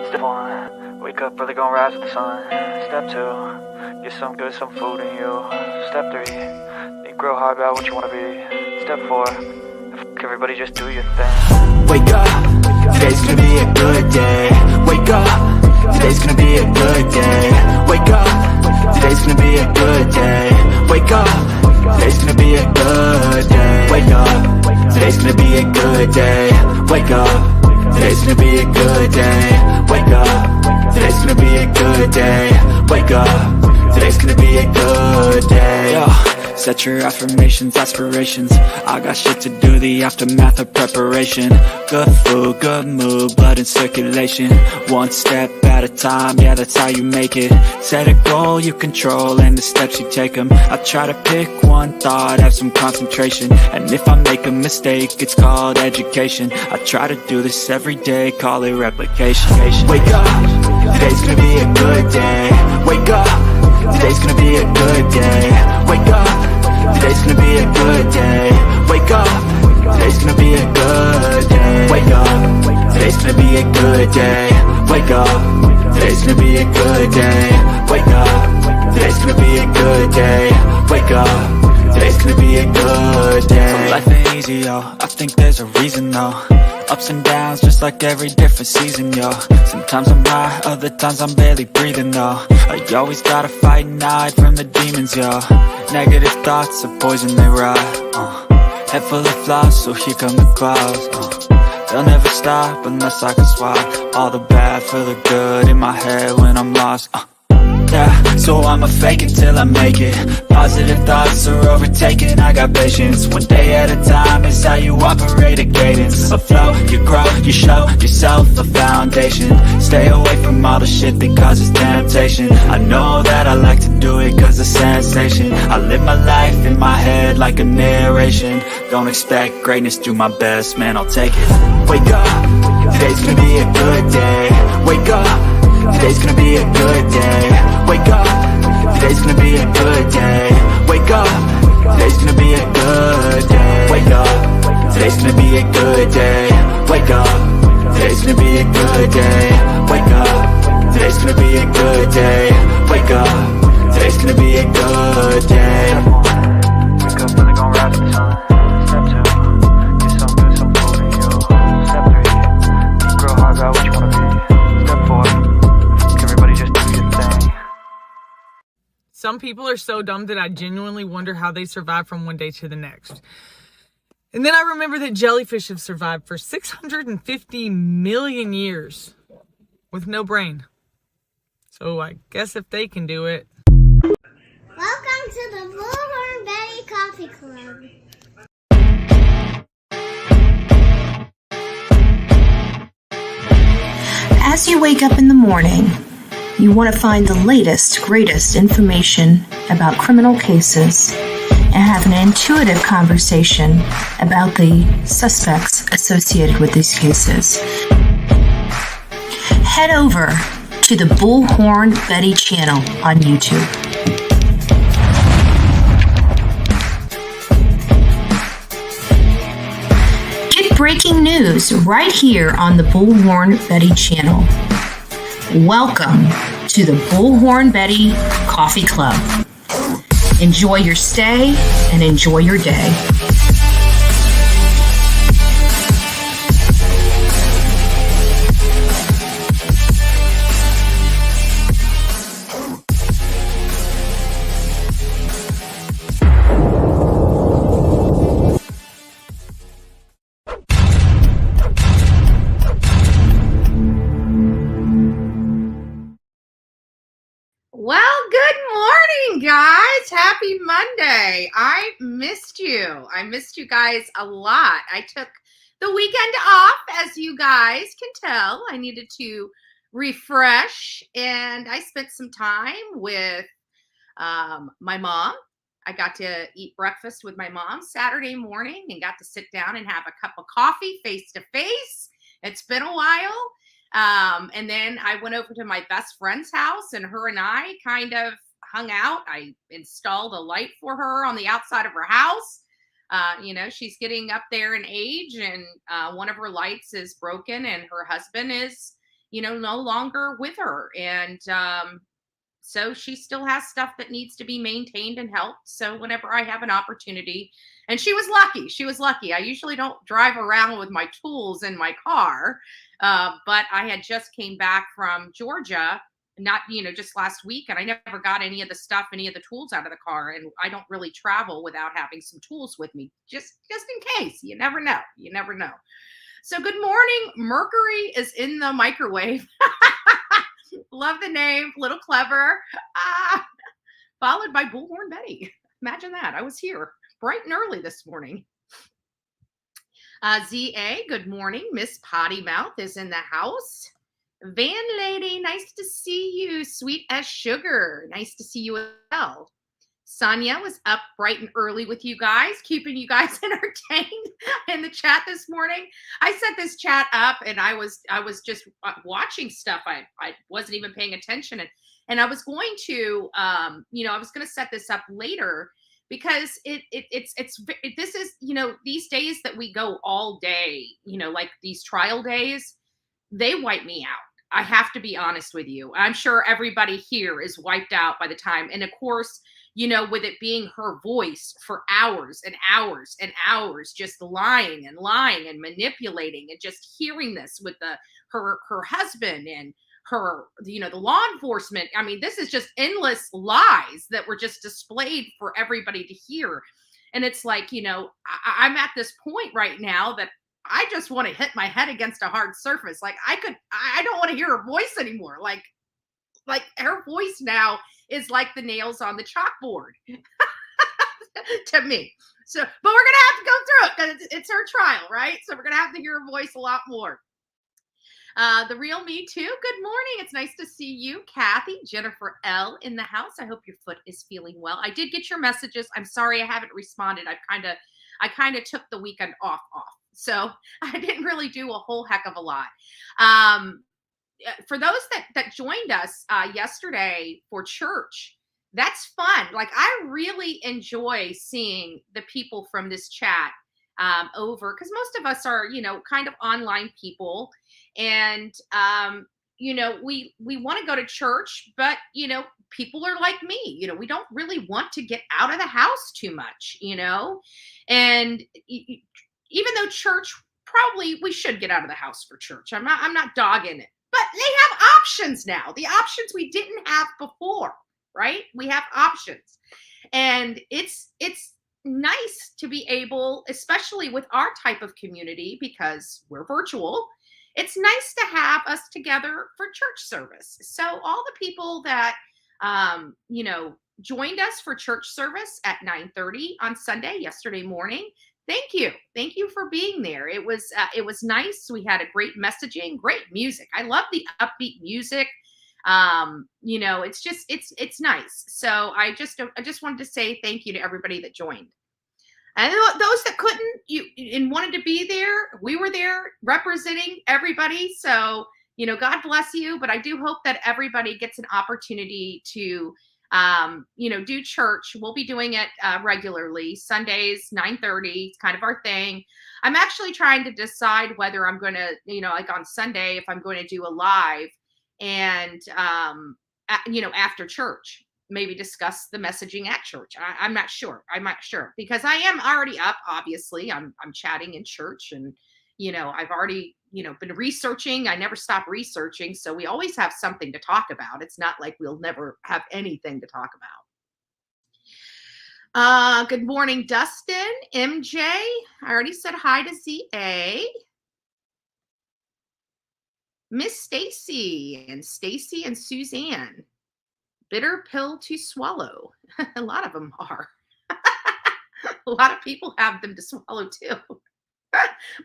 Step 1, wake up early, gonna rise with the sun. Step 2, get some good, some food in you. Step 3, think real hard about what you wanna be. Step 4, everybody just do your thing. Wake up, today's gonna be a good day. Wake up, today's gonna be a good day. Wake up, today's gonna be a good day. Wake up, today's gonna be a good day. Wake up, today's gonna be a good day. Wake up, today's gonna be a good day. Wake up, today's gonna be a good day. Wake up, today's gonna be a good day. Yo, set your affirmations, aspirations. I got shit to do, the aftermath of preparation. Good food, good mood, blood in circulation. One step at a time, yeah, that's how you make it. Set a goal you control and the steps you take them. I try to pick one thought, have some concentration. And if I make a mistake, it's called education. I try to do this every day, call it replication. Wake up, today's gonna be a good day. Wake up, today's gonna be a good day. Wake up, today's gonna be a good day. Wake up, today's gonna be a good day. Wake up, today's gonna be a good day. Wake up, today's gonna be a good day. Wake up, today's gonna be a good day. Wake up, today's gonna be a good day. So life ain't easy, yo, I think there's a reason though. Ups and downs, just like every different season, yo. Sometimes I'm high, other times I'm barely breathing, though. I always gotta fight and hide from the demons, yo. Negative thoughts are poison, they rot. Head full of flaws, so here come the clouds. They'll never stop unless I can swap all the bad for the good in my head when I'm lost. Yeah, so I'ma fake it till I make it. Positive thoughts are overtaken, I got patience. One day at a time is how you operate a cadence. A flow, you grow, you show yourself a foundation. Stay away from all the shit that causes temptation. I know that I like to do it cause it's sensation. I live my life in my head like a narration. Don't expect greatness, do my best, man, I'll take it. Wake up, today's gonna be a good day. Wake up, today's gonna be a good day. Wake up, today's gonna be a good day. Wake up, today's gonna be a good day. Wake up, today's gonna be a good day. Wake up, today's gonna be a good day. Wake up, today's gonna be a good day. Wake up, today's gonna be a good day. Wake up early, gonna rise with the sun. Step 2, get some good, some food in you. Step 3, think real hard about what you wanna be. Step 4, everybody just do your thing. Some people are so dumb that I genuinely wonder how they survive from one day to the next. And then I remember that jellyfish have survived for 650 million years with no brain. So I guess if they can do it. Welcome to the Bullhorn Betty Coffee Club. As you wake up in the morning, you want to find the latest, greatest information about criminal cases and have an intuitive conversation about the suspects associated with these cases. Head over to the Bullhorn Betty channel on YouTube. Get breaking news right here on the Bullhorn Betty channel. Welcome to the Bullhorn Betty Coffee Club. Enjoy your stay and enjoy your day. Well, good morning, guys. Happy Monday. I missed you. I missed you guys a lot. I took the weekend off, as you guys can tell. I needed to refresh, and I spent some time with my mom. I got to eat breakfast with my mom Saturday morning and got to sit down and have a cup of coffee face to face. It's been a while. And then I went over to my best friend's house, and her and I kind of hung out. I installed a light for her on the outside of her house. She's getting up there in age, and one of her lights is broken, and her husband is no longer with her. And so she still has stuff that needs to be maintained and helped. So whenever I have an opportunity, and she was lucky. She was lucky. I usually don't drive around with my tools in my car, but I had just came back from Georgia, not just last week, and I never got any of the stuff, any of the tools out of the car. And I don't really travel without having some tools with me, just in case. You never know. You never know. So good morning. Mercury is in the microwave. Love the name, little clever. Followed by Bullhorn Betty. Imagine that. I was here bright and early this morning. ZA, good morning. Miss Potty Mouth is in the house. Van Lady, nice to see you. Sweet as sugar. Nice to see you as well. Sonia was up bright and early with you guys, keeping you guys entertained in the chat this morning. I set this chat up and I was just watching stuff. I wasn't even paying attention. And I was going to, I was going to set this up later because this is, these days that we go all day, like these trial days, they wipe me out. I have to be honest with you. I'm sure everybody here is wiped out by the time. And of course, with it being her voice for hours and hours and hours, just lying and manipulating, and just hearing this with her husband and her, the law enforcement. I mean, this is just endless lies that were just displayed for everybody to hear. And it's like, I'm at this point right now that I just want to hit my head against a hard surface. Like I don't want to hear her voice anymore. Like her voice now is like the nails on the chalkboard to me. So, but we're going to have to go through it because it's her trial, right? So we're going to have to hear her voice a lot more. The real me too. Good morning. It's nice to see you, Kathy. Jennifer L in the house. I hope your foot is feeling well. I did get your messages. I'm sorry I haven't responded. I kind of took the weekend off. So I didn't really do a whole heck of a lot. For those that joined us yesterday for church, that's fun. Like I really enjoy seeing the people from this chat over, because most of us are, kind of online people, and we want to go to church, but people are like me. We don't really want to get out of the house too much, and even though church, probably we should get out of the house for church. I'm not dogging it. But they have options now. The options we didn't have before, right? We have options. And it's nice to be able, especially with our type of community, because we're virtual, it's nice to have us together for church service. So all the people that, joined us for church service at 9:30 on Sunday, yesterday morning, thank you. Thank you for being there. It was nice. We had a great messaging, great music. I love the upbeat music. It's nice. So I just wanted to say thank you to everybody that joined. And those that couldn't and wanted to be there, we were there representing everybody. So, God bless you. But I do hope that everybody gets an opportunity to do church. We'll be doing it regularly, Sundays, 9:30. It's kind of our thing. I'm actually trying to decide whether I'm going to, like on Sunday, if I'm going to do a live and, after church, maybe discuss the messaging at church. I'm not sure. Because I am already up. Obviously, I'm chatting in church, and, I've already, been researching. I never stop researching. So we always have something to talk about. It's not like we'll never have anything to talk about. Good morning, Dustin, MJ. I already said hi to ZA. Miss Stacy and Suzanne. Bitter pill to swallow. A lot of them are. A lot of people have them to swallow too.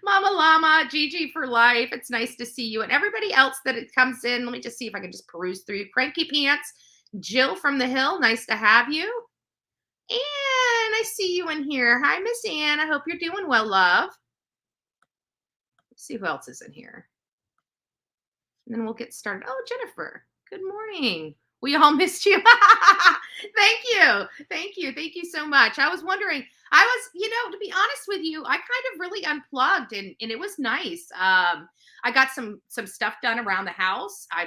Mama Llama, Gigi for life. It's nice to see you. And everybody else that it comes in. Let me just see if I can just peruse through. Cranky Pants, Jill from the Hill. Nice to have you. And I see you in here. Hi, Miss Ann. I hope you're doing well, love. Let's see who else is in here. And then we'll get started. Oh, Jennifer. Good morning. We all missed you. Thank you so much. I was wondering, I was, to be honest with you, I kind of really unplugged and it was nice. I got some stuff done around the house. I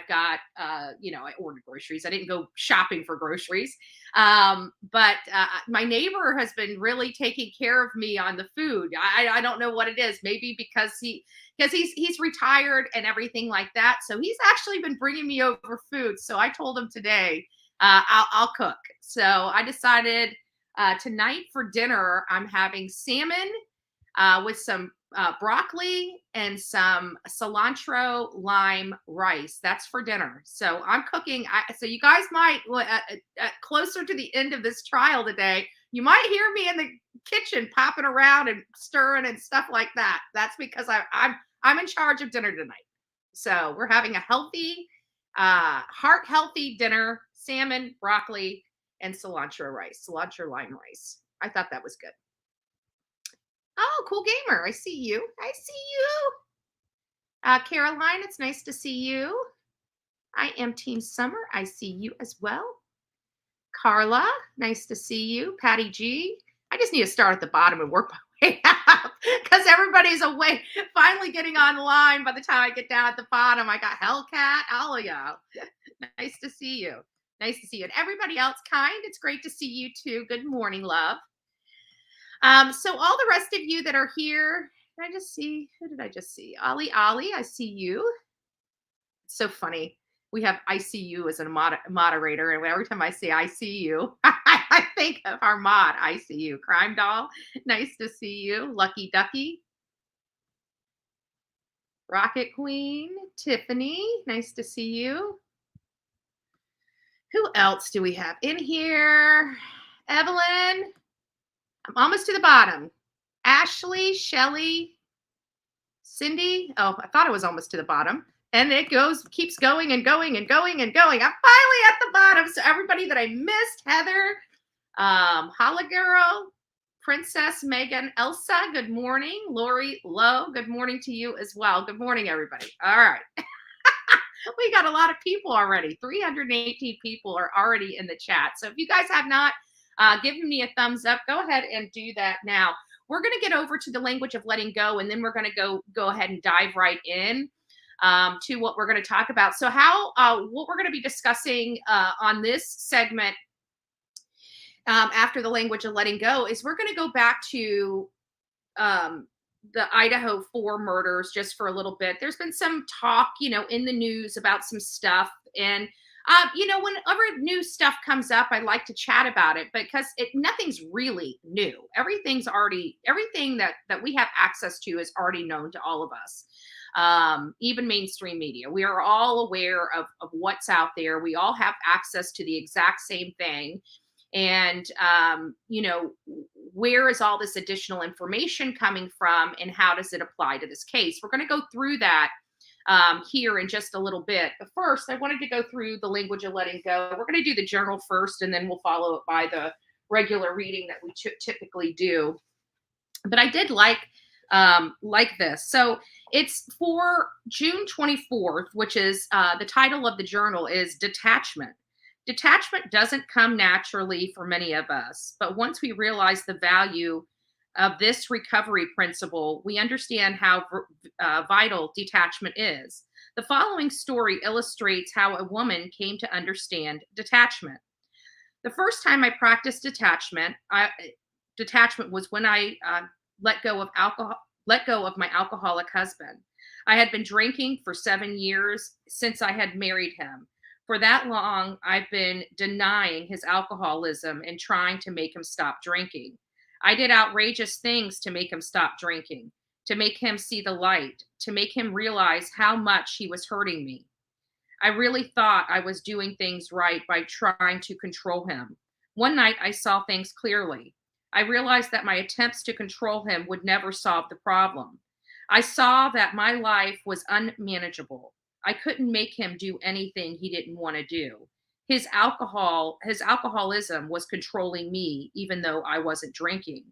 ordered groceries. I didn't go shopping for groceries. But my neighbor has been really taking care of me on the food. I don't know what it is. Maybe because he's retired and everything like that. So he's actually been bringing me over food. So I told him today, I'll cook. So I decided tonight for dinner, I'm having salmon with some broccoli and some cilantro lime rice. That's for dinner. So I'm cooking. So you guys might, closer to the end of this trial today, you might hear me in the kitchen popping around and stirring and stuff like that. That's because I'm in charge of dinner tonight. So we're having a healthy, heart healthy dinner: salmon, broccoli, and cilantro lime rice. I thought that was good. Oh, cool gamer. I see you. Caroline, it's nice to see you. I am Team Summer. I see you as well. Carla, nice to see you. Patty G. I just need to start at the bottom and work my way up because everybody's away, finally getting online. By the time I get down at the bottom, I got Hellcat, all of y'all. Nice to see you. Nice to see you. And everybody else, kind, it's great to see you too. Good morning, love. So all the rest of you that are here, who did I just see? Ali, I see you. It's so funny. We have I see you as a moderator. And every time I say I see you, I think of our mod, I see you. Crime Doll, nice to see you. Lucky Ducky. Rocket Queen, Tiffany, nice to see you. Who else do we have in here? Evelyn. I'm almost to the bottom. Ashley, Shelly, Cindy. Oh, I thought I was almost to the bottom. And it keeps going and going and going and going. I'm finally at the bottom. So everybody that I missed: Heather, Holla Girl, Princess, Megan, Elsa, good morning. Lori, Lowe, good morning to you as well. Good morning, everybody. All right. We got a lot of people already. 318 people are already in the chat. So if you guys have not given me a thumbs up, go ahead and do that now. We're going to get over to the language of letting go, and then we're going to go ahead and dive right in to what we're going to talk about. So what we're going to be discussing on this segment after the language of letting go is we're going to go back to the Idaho 4 murders just for a little bit. There's been some talk, in the news about some stuff. And, whenever new stuff comes up, I like to chat about it because nothing's really new. Everything that we have access to is already known to all of us. Even mainstream media. We are all aware of what's out there. We all have access to the exact same thing. And, where is all this additional information coming from and how does it apply to this case? We're going to go through that here in just a little bit. But first, I wanted to go through the language of letting go. We're going to do the journal first, and then we'll follow it by the regular reading that we typically do. But I did like this. So it's for June 24th, which is the title of the journal is Detachment. Detachment doesn't come naturally for many of us, but once we realize the value of this recovery principle, we understand how vital detachment is. The following story illustrates how a woman came to understand detachment. The first time I practiced detachment was when I let go of my alcoholic husband. I had been drinking for 7 years since I had married him. For that long, I've been denying his alcoholism and trying to make him stop drinking. I did outrageous things to make him stop drinking, to make him see the light, to make him realize how much he was hurting me. I really thought I was doing things right by trying to control him. One night, I saw things clearly. I realized that my attempts to control him would never solve the problem. I saw that my life was unmanageable. I couldn't make him do anything he didn't want to do. His alcoholism was controlling me, even though I wasn't drinking.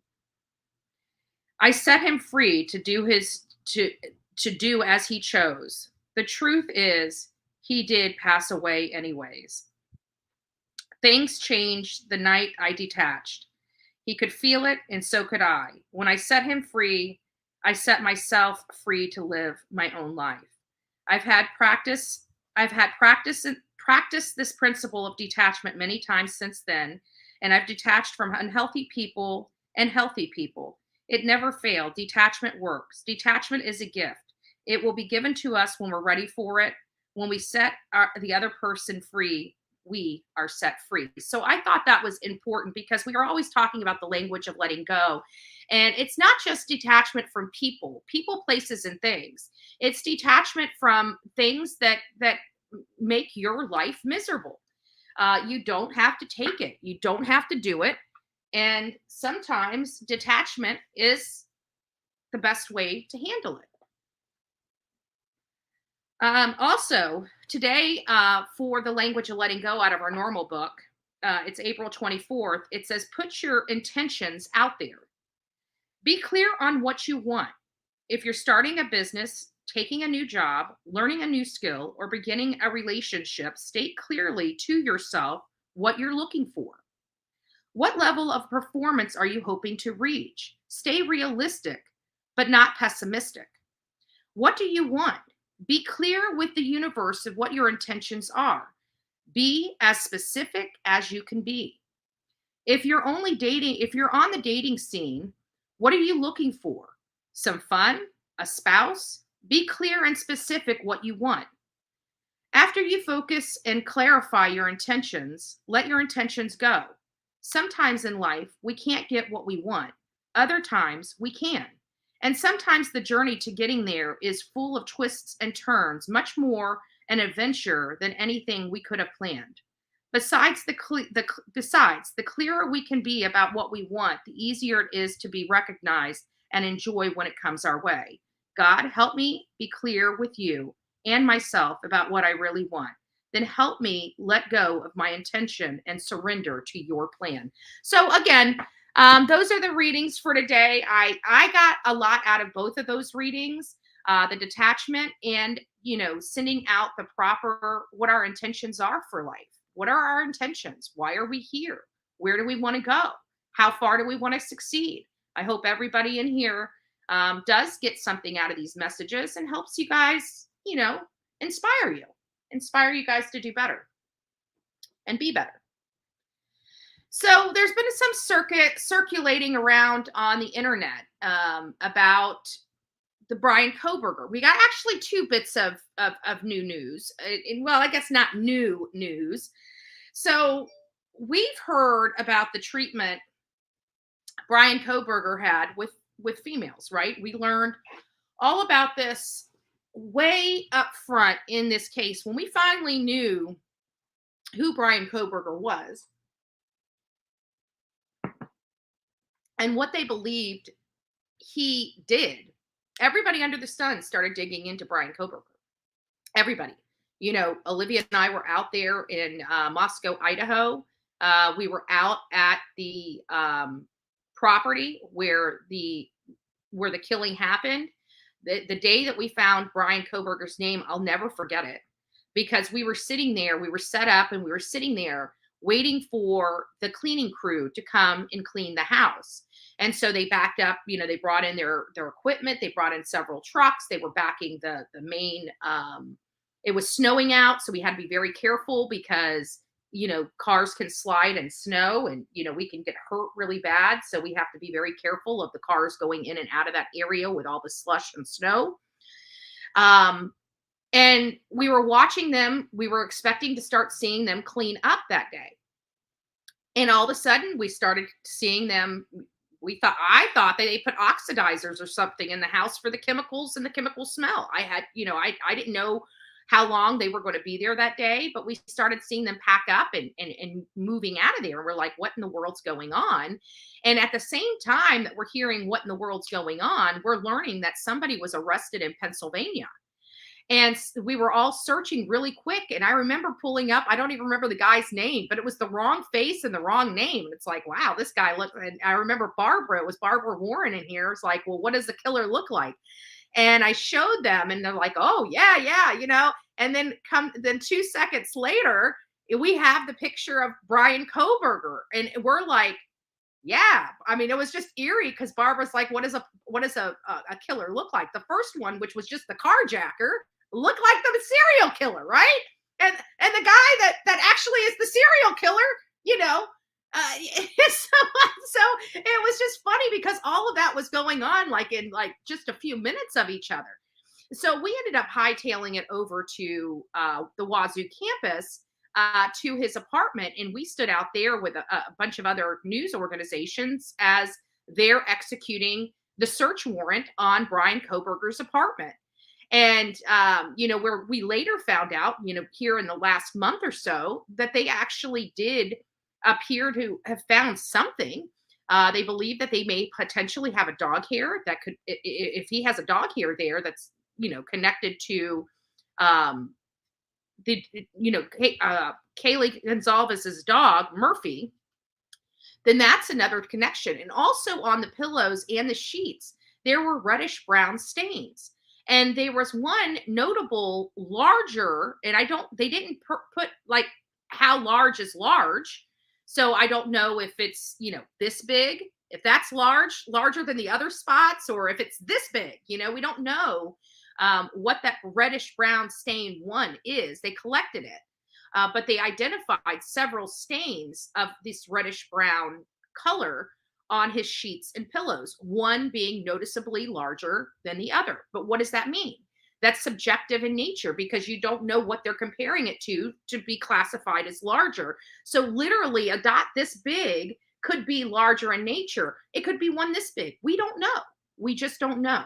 I set him free to do as he chose. The truth is, he did pass away anyways. Things changed the night I detached. He could feel it, and so could I. When I set him free, I set myself free to live my own life. I've had practice this principle of detachment many times since then, and I've detached from unhealthy people and healthy people. It never failed. Detachment works. Detachment is a gift. It will be given to us when we're ready for it. When we set the other person free, we are set free. So I thought that was important because we are always talking about the language of letting go. And it's not just detachment from people, places, and things. It's detachment from things that make your life miserable. You don't have to take it. You don't have to do it. And sometimes detachment is the best way to handle it. Also, today, for the language of letting go out of our normal book, it's April 24th. It says, put your intentions out there. Be clear on what you want. If you're starting a business, taking a new job, learning a new skill, or beginning a relationship, state clearly to yourself what you're looking for. What level of performance are you hoping to reach? Stay realistic, but not pessimistic. What do you want? Be clear with the universe of what your intentions are. Be as specific as you can be. If you're on the dating scene, what are you looking for? Some fun? A spouse? Be clear and specific what you want. After you focus and clarify your intentions, let your intentions go. Sometimes in life, we can't get what we want. Other times, we can. And sometimes the journey to getting there is full of twists and turns, much more an adventure than anything we could have planned. Besides, the clearer we can be about what we want, the easier it is to be recognized and enjoy when it comes our way. God, help me be clear with you and myself about what I really want. Then help me let go of my intention and surrender to your plan. So again, those are the readings for today. I got a lot out of both of those readings, the detachment and, sending out the proper, what our intentions are for life. What are our intentions? Why are we here? Where do we want to go? How far do we want to succeed? I hope everybody in here does get something out of these messages and helps you guys, inspire you guys to do better and be better. So there's been some circulating around on the internet about the Brian Kohberger. We got actually two bits of new news. Well, I guess not new news. So we've heard about the treatment Brian Kohberger had with females, right? We learned all about this way up front in this case when we finally knew who Brian Kohberger was and what they believed he did. Everybody under the sun started digging into Brian Kohberger. Everybody. Olivia and I were out there in Moscow, Idaho. We were out at the property where the killing happened. The day that we found Brian Kohberger's name, I'll never forget it, because we were sitting there, we were set up, and we were sitting there waiting for the cleaning crew to come and clean the house. And so they backed up, they brought in their equipment. They brought in several trucks. They were backing the main, it was snowing out. So we had to be very careful because, cars can slide and snow and, we can get hurt really bad. So we have to be very careful of the cars going in and out of that area with all the slush and snow. And we were watching them. We were expecting to start seeing them clean up that day. And all of a sudden we started seeing them. I thought that they put oxidizers or something in the house for the chemicals and the chemical smell. I didn't know how long they were going to be there that day, but we started seeing them pack up and moving out of there. And we're like, what in the world's going on? And at the same time that we're hearing what in the world's going on, we're learning that somebody was arrested in Pennsylvania. And we were all searching really quick. And I remember pulling up, I don't even remember the guy's name, but it was the wrong face and the wrong name. And it's like, wow, this guy looked, and I remember it was Barbara Warren in here. It's like, well, what does the killer look like? And I showed them and they're like, oh yeah. And then 2 seconds later, we have the picture of Brian Kohberger. And we're like, Yeah, I mean, it was just eerie because Barbara's like, what does a killer look like? The first one, which was just the carjacker, looked like the serial killer, right? And the guy that actually is the serial killer, you know. So it was just funny because all of that was going on like in like just a few minutes of each other. So we ended up hightailing it over to the Wazoo campus, to his apartment, and we stood out there with a bunch of other news organizations as they're executing the search warrant on Brian Kohberger's apartment. And where we later found out, here in the last month or so, that they actually did appear to have found something. They believe that they may potentially have a dog hair that could, if he has a dog hair there, that's connected to Kaylee Gonzalez's dog, Murphy, then that's another connection. And also on the pillows and the sheets, there were reddish brown stains. And there was one notable larger, and they didn't put like how large is large. So I don't know if it's, this big, if that's larger than the other spots, or if it's this big, we don't know what that reddish brown stain one is. They collected it, but they identified several stains of this reddish brown color on his sheets and pillows, one being noticeably larger than the other. But what does that mean? That's subjective in nature because you don't know what they're comparing it to be classified as larger. So literally a dot this big could be larger in nature. It could be one this big. We don't know. We just don't know.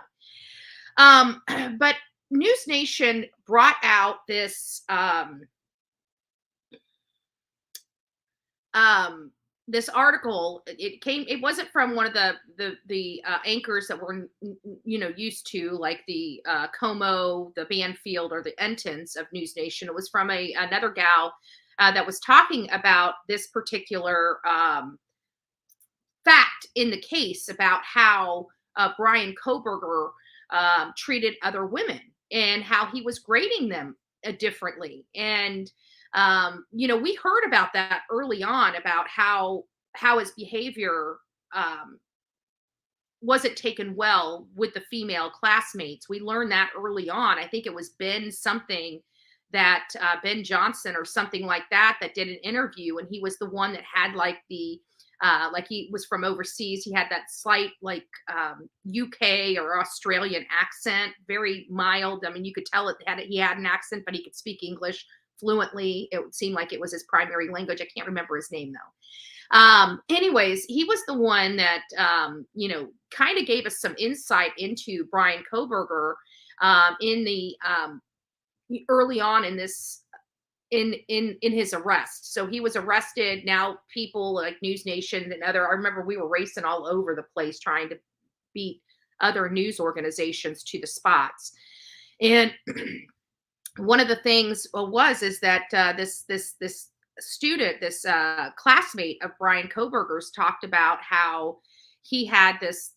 But News Nation brought out this this article. It wasn't from one of the anchors that we're used to, like the Como, the Banfield, or the Entons of News Nation. It was from another gal that was talking about this particular fact in the case about how Brian Kohberger treated other women and how he was grading them differently. And we heard about that early on, about how his behavior wasn't taken well with the female classmates. We learned that early on. I think it was Ben Johnson or something like that did an interview, and he was the one that had like the like he was from overseas. He had that slight like UK or Australian accent, very mild. I mean, you could tell he had an accent, but he could speak English fluently. It would seem like it was his primary language. I can't remember his name though. Anyways, he was the one that kind of gave us some insight into Brian Kohberger in the early on in this in his arrest. So he was arrested. Now people like News Nation and I remember we were racing all over the place trying to beat other news organizations to the spots. And one of the things is that this student, this classmate of Brian Kohberger's, talked about how he had this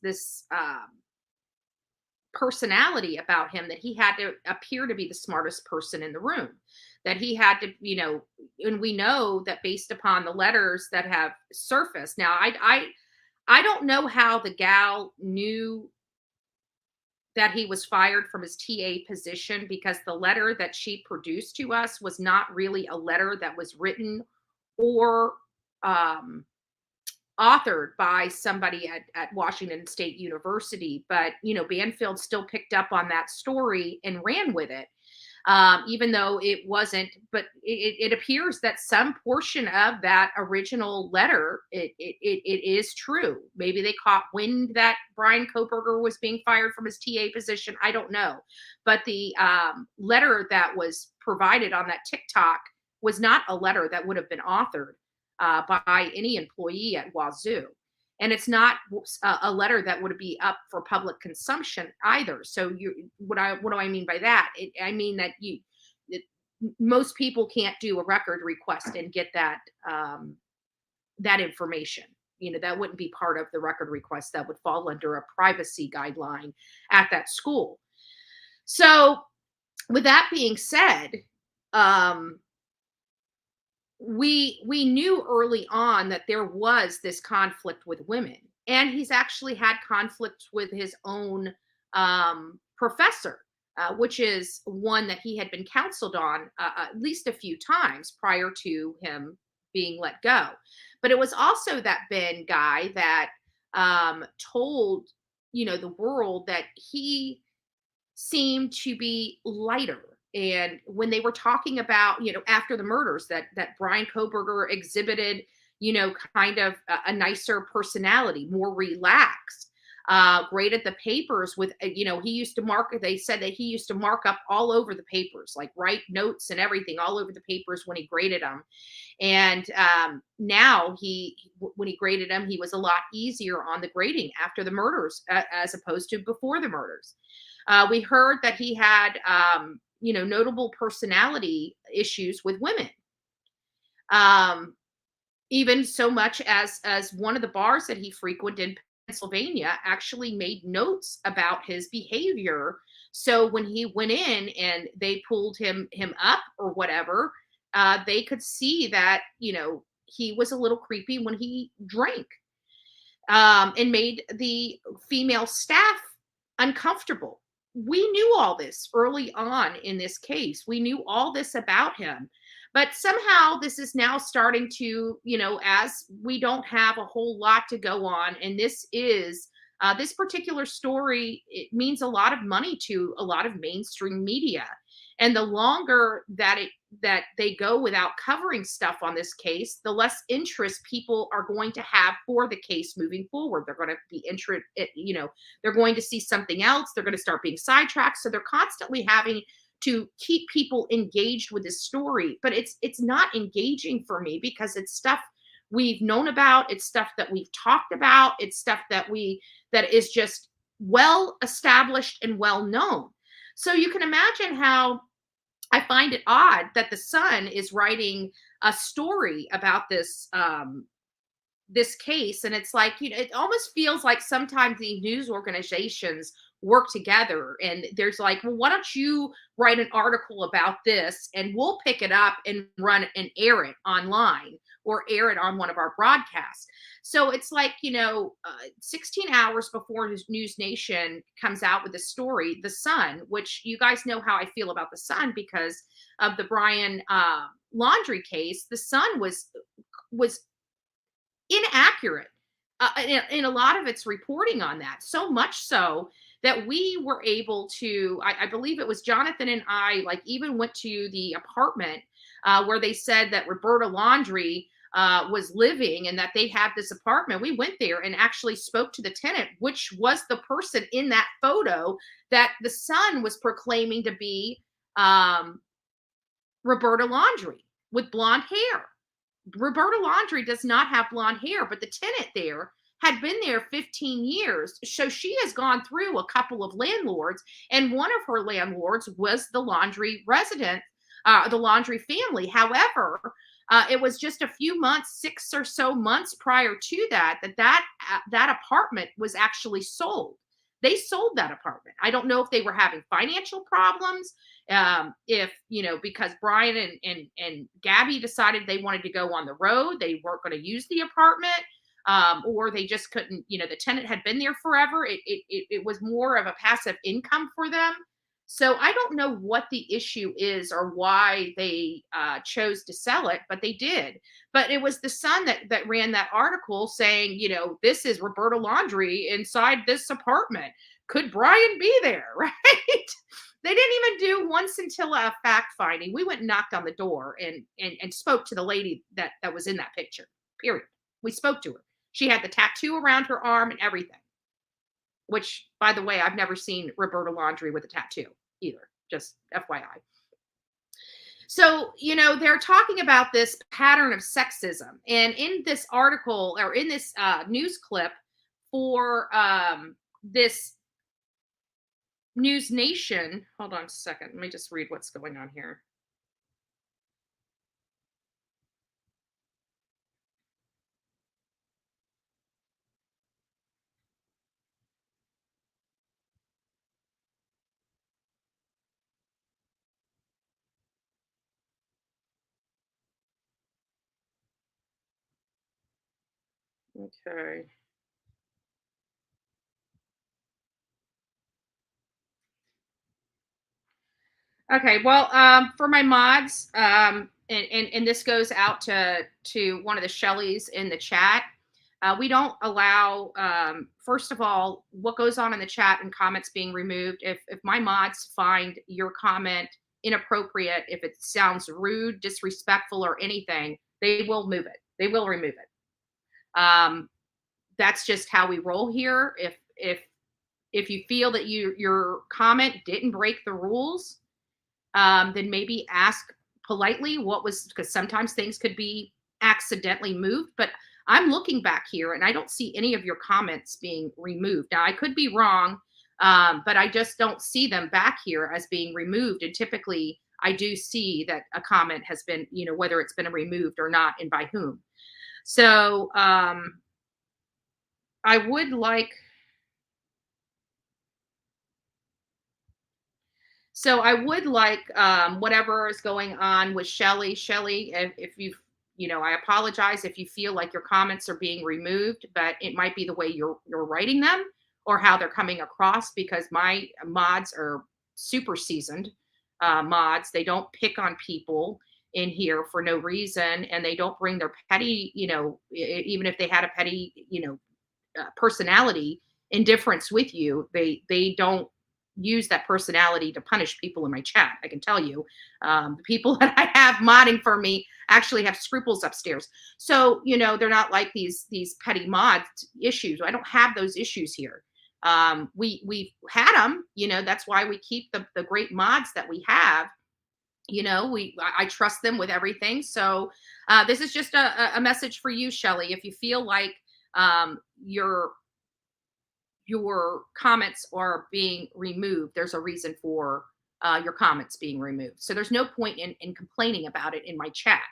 personality about him, that he had to appear to be the smartest person in the room, that he had to, and we know that based upon the letters that have surfaced. Now, I don't know how the gal knew that he was fired from his TA position, because the letter that she produced to us was not really a letter that was written or authored by somebody at Washington State University. But, Banfield still picked up on that story and ran with it. Even though it wasn't, but it appears that some portion of that original letter, it is true. Maybe they caught wind that Brian Kohberger was being fired from his TA position. I don't know. But the letter that was provided on that TikTok was not a letter that would have been authored by any employee at Wazoo. And it's not a letter that would be up for public consumption either. So what do I mean by that? I mean that most people can't do a record request and get that that information. That wouldn't be part of the record request. That would fall under a privacy guideline at that school. So with that being said, we knew early on that there was this conflict with women, and he's actually had conflict with his own professor, which is one that he had been counseled on at least a few times prior to him being let go. But it was also that Ben guy that told the world that he seemed to be lighter. And when they were talking about, after the murders, that Brian Kohberger exhibited, kind of a nicer personality, more relaxed. Graded the papers with, he used to mark. They said that he used to mark up all over the papers, like write notes and everything all over the papers when he graded them. And now when he graded them, he was a lot easier on the grading after the murders as opposed to before the murders. We heard that he had, notable personality issues with women. Even so much as one of the bars that he frequented in Pennsylvania actually made notes about his behavior. So when he went in and they pulled him up or whatever, they could see that he was a little creepy when he drank, and made the female staff uncomfortable. We knew all this early on in this case. We knew all this about him. But somehow this is now starting to, as we don't have a whole lot to go on, and this particular story, it means a lot of money to a lot of mainstream media. And the longer that they go without covering stuff on this case, the less interest people are going to have for the case moving forward. They're going to be interested, they're going to see something else. They're going to start being sidetracked. So they're constantly having to keep people engaged with this story. But it's not engaging for me because it's stuff we've known about. It's stuff that we've talked about. It's stuff that is just well established and well known. So you can imagine how I find it odd that the Sun is writing a story about this case, and it's like, it almost feels like sometimes the news organizations work together, and there's like, well, why don't you write an article about this and we'll pick it up and run and air it online or air it on one of our broadcasts. So it's like, 16 hours before News Nation comes out with the story, the Sun, which you guys know how I feel about the Sun because of the Brian laundry case. The Sun was inaccurate in a lot of its reporting on that. So much so that we were able to, I believe it was Jonathan and I, like, even went to the apartment where they said that Roberta Laundrie was living and that they had this apartment. We went there and actually spoke to the tenant, which was the person in that photo that the Sun was proclaiming to be Roberta Laundrie with blonde hair. Roberta Laundrie does not have blonde hair, but the tenant there had been there 15 years. So she has gone through a couple of landlords, and one of her landlords was the Laundrie resident, the Laundrie family. However, it was just a few months, 6 or so months prior to that apartment was actually sold. They sold that apartment. I don't know if they were having financial problems, if, because Brian and Gabby decided they wanted to go on the road, they weren't going to use the apartment, or they just couldn't, the tenant had been there forever. It was more of a passive income for them. So I don't know what the issue is or why they chose to sell it, but they did. But it was the Sun that ran that article saying, this is Roberta Laundrie inside this apartment. Could Brian be there? Right? They didn't even do one scintilla fact finding. We went and knocked on the door and spoke to the lady that was in that picture, period. We spoke to her. She had the tattoo around her arm and everything, which, by the way, I've never seen Roberta Laundrie with a tattoo either, just FYI. So, they're talking about this pattern of sexism. And in this article, or in this news clip for this News Nation, hold on a second, let me just read what's going on here. Okay. Okay, well, for my mods, and this goes out to one of the Shelleys in the chat. We don't allow, first of all, what goes on in the chat and comments being removed. If my mods find your comment inappropriate, if it sounds rude, disrespectful, or anything, they will move it. They will remove it. That's just how we roll here. If you feel that your comment didn't break the rules, then maybe ask politely what was, because sometimes things could be accidentally moved. But I'm looking back here and I don't see any of your comments being removed. Now, I could be wrong, but I just don't see them back here as being removed. And typically, I do see that a comment has been, whether it's been removed or not, and by whom. So I would like. So I would like whatever is going on with Shelley. Shelley, if I apologize if you feel like your comments are being removed, but it might be the way you're writing them or how they're coming across, because my mods are super seasoned mods. They don't pick on people in here for no reason, and they don't bring their petty, even if they had a petty, personality indifference with you, they don't use that personality to punish people in my chat. I can tell you, the people that I have modding for me actually have scruples upstairs. So, they're not like these petty mod issues. I don't have those issues here. We've had them, that's why we keep the great mods that we have. I trust them with everything. So this is just a message for you, Shelley. If you feel like your comments are being removed, there's a reason for your comments being removed. So there's no point in complaining about it in my chat.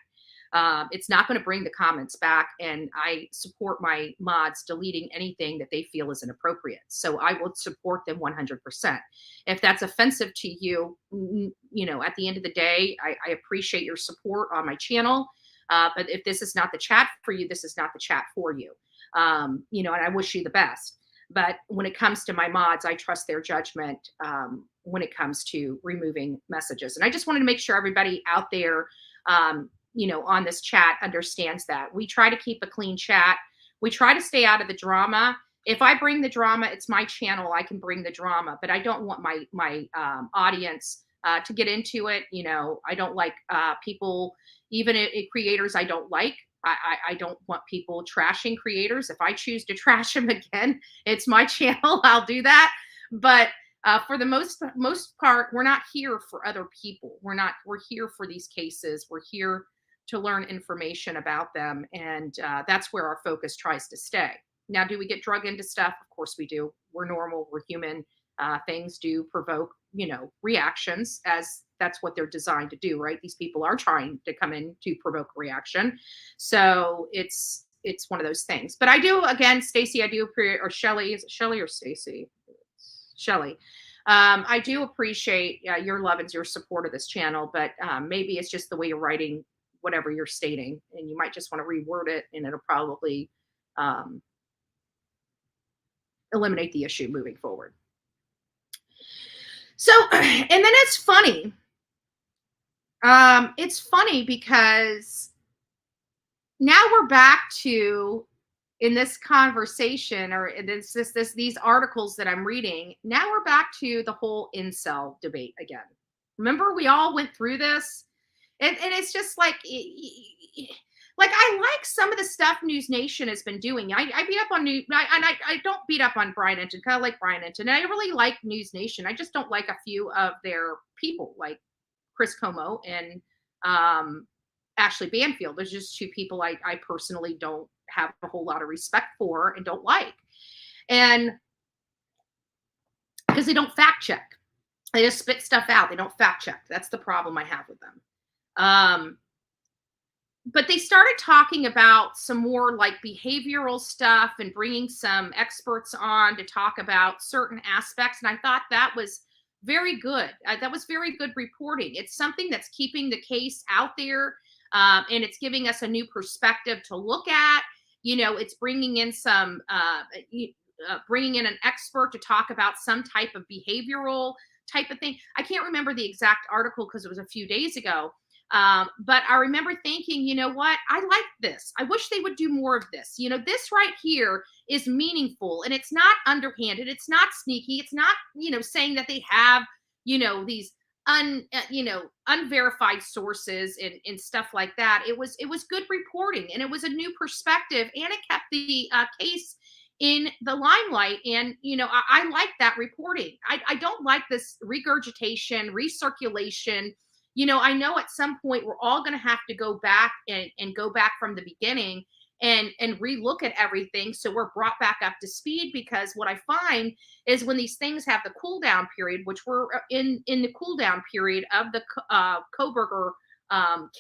It's not going to bring the comments back, and I support my mods deleting anything that they feel is inappropriate. So I will support them 100%. If that's offensive to you, at the end of the day, I appreciate your support on my channel. But if this is not the chat for you, this is not the chat for you. And I wish you the best. But when it comes to my mods, I trust their judgment when it comes to removing messages. And I just wanted to make sure everybody out there, on this chat understands that. We try to keep a clean chat. We try to stay out of the drama. If I bring the drama, it's my channel. I can bring the drama, but I don't want my audience to get into it. I don't like people, even creators I don't like. I don't want people trashing creators. If I choose to trash them again, it's my channel. I'll do that. But for the most part, we're not here for other people. We're here for these cases. We're here to learn information about them. And that's where our focus tries to stay. Now, do we get drug into stuff? Of course we do. We're normal. We're human. Things do provoke, reactions, as that's what they're designed to do, right? These people are trying to come in to provoke reaction. So it's one of those things. But I do, again, Stacy, or Shelley, is it Shelley or Stacy? Shelley. I do appreciate your love and your support of this channel, but maybe it's just the way you're writing whatever you're stating, and you might just want to reword it, and it'll probably eliminate the issue moving forward. So, and then it's funny. It's funny because now we're back to, in this conversation, or these articles that I'm reading, now we're back to the whole incel debate again. Remember, we all went through this, and it's just like I like some of the stuff News Nation has been doing. I beat up on I don't beat up on Brian Enton. I like Brian Enton. I really like News Nation. I just don't like a few of their people, like Chris Como and Ashley Banfield. There's just two people I personally don't have a whole lot of respect for and don't like. And because they don't fact check. They just spit stuff out. They don't fact check. That's the problem I have with them. But they started talking about some more like behavioral stuff and bringing some experts on to talk about certain aspects. And I thought that was very good. That was very good reporting. It's something that's keeping the case out there, and it's giving us a new perspective to look at. It's bringing in bringing in an expert to talk about some type of behavioral type of thing. I can't remember the exact article because it was a few days ago. But I remember thinking, you know what? I like this. I wish they would do more of this. This right here is meaningful, and it's not underhanded. It's not sneaky. It's not, saying that they have, these unverified sources and stuff like that. It was good reporting, and it was a new perspective, and it kept the case in the limelight. And I like that reporting. I don't like this regurgitation, recirculation. I know at some point we're all going to have to go back and go back from the beginning and relook at everything, so we're brought back up to speed. Because what I find is when these things have the cool down period, which we're in the cool down period of the Kohberger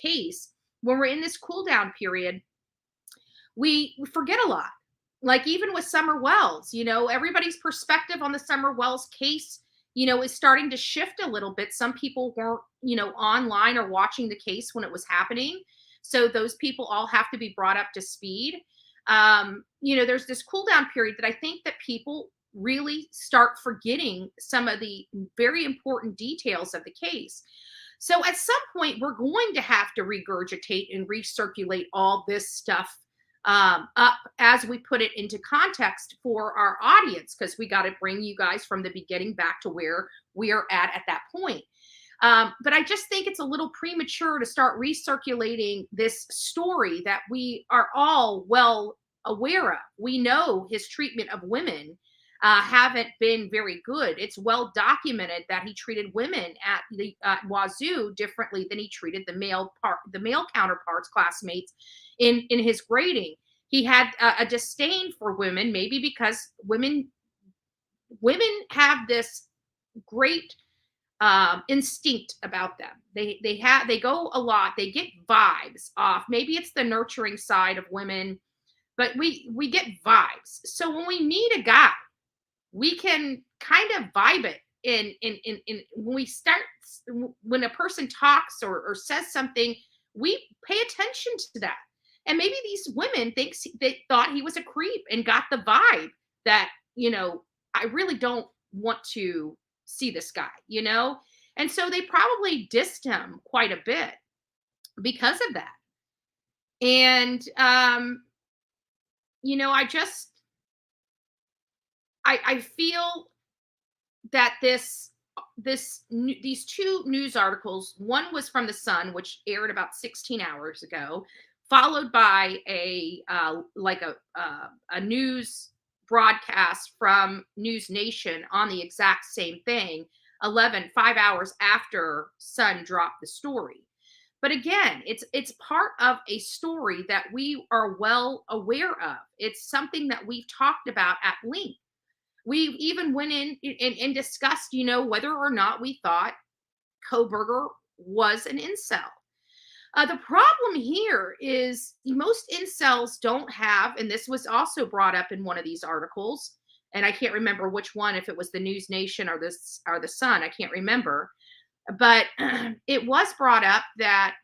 case, when we're in this cool down period, we forget a lot. Like even with Summer Wells, everybody's perspective on the Summer Wells case, is starting to shift a little bit. Some people weren't, online or watching the case when it was happening. So those people all have to be brought up to speed. There's this cool down period that I think that people really start forgetting some of the very important details of the case. So at some point, we're going to have to regurgitate and recirculate all this stuff up as we put it into context for our audience, because we got to bring you guys from the beginning back to where we are at that point. But I just think it's a little premature to start recirculating this story that we are all well aware of. We know his treatment of women haven't been very good. It's well documented that he treated women at the Wazoo differently than he treated the male counterparts, classmates in his grading. He had a disdain for women, maybe because women have this great instinct about them. They go a lot. They get vibes off. Maybe it's the nurturing side of women, but we get vibes. So when we meet a guy, we can kind of vibe it in when a person talks or says something, we pay attention to that. And maybe these women they thought he was a creep and got the vibe that, I really don't want to see this guy, and so they probably dissed him quite a bit because of that. And I feel that these two news articles, one was from the Sun, which aired about 16 hours ago, followed by a news broadcast from News Nation on the exact same thing, 5 hours after Sun dropped the story. But again, it's part of a story that we are well aware of. It's something that we've talked about at length. We even went in and discussed, whether or not we thought Kohberger was an incel. The problem here is most incels don't have, and this was also brought up in one of these articles, and I can't remember which one, if it was the News Nation or the Sun, I can't remember. But it was brought up that,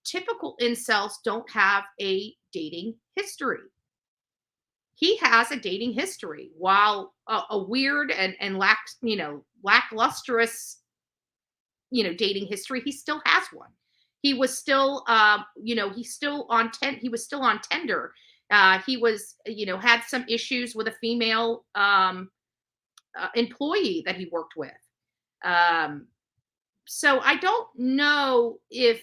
typical incels don't have a dating history. He has a dating history, while a weird and lacklustrous, dating history, he still has one. He was still, he's still on he was still on Tinder. He was, had some issues with a female employee that he worked with. So I don't know if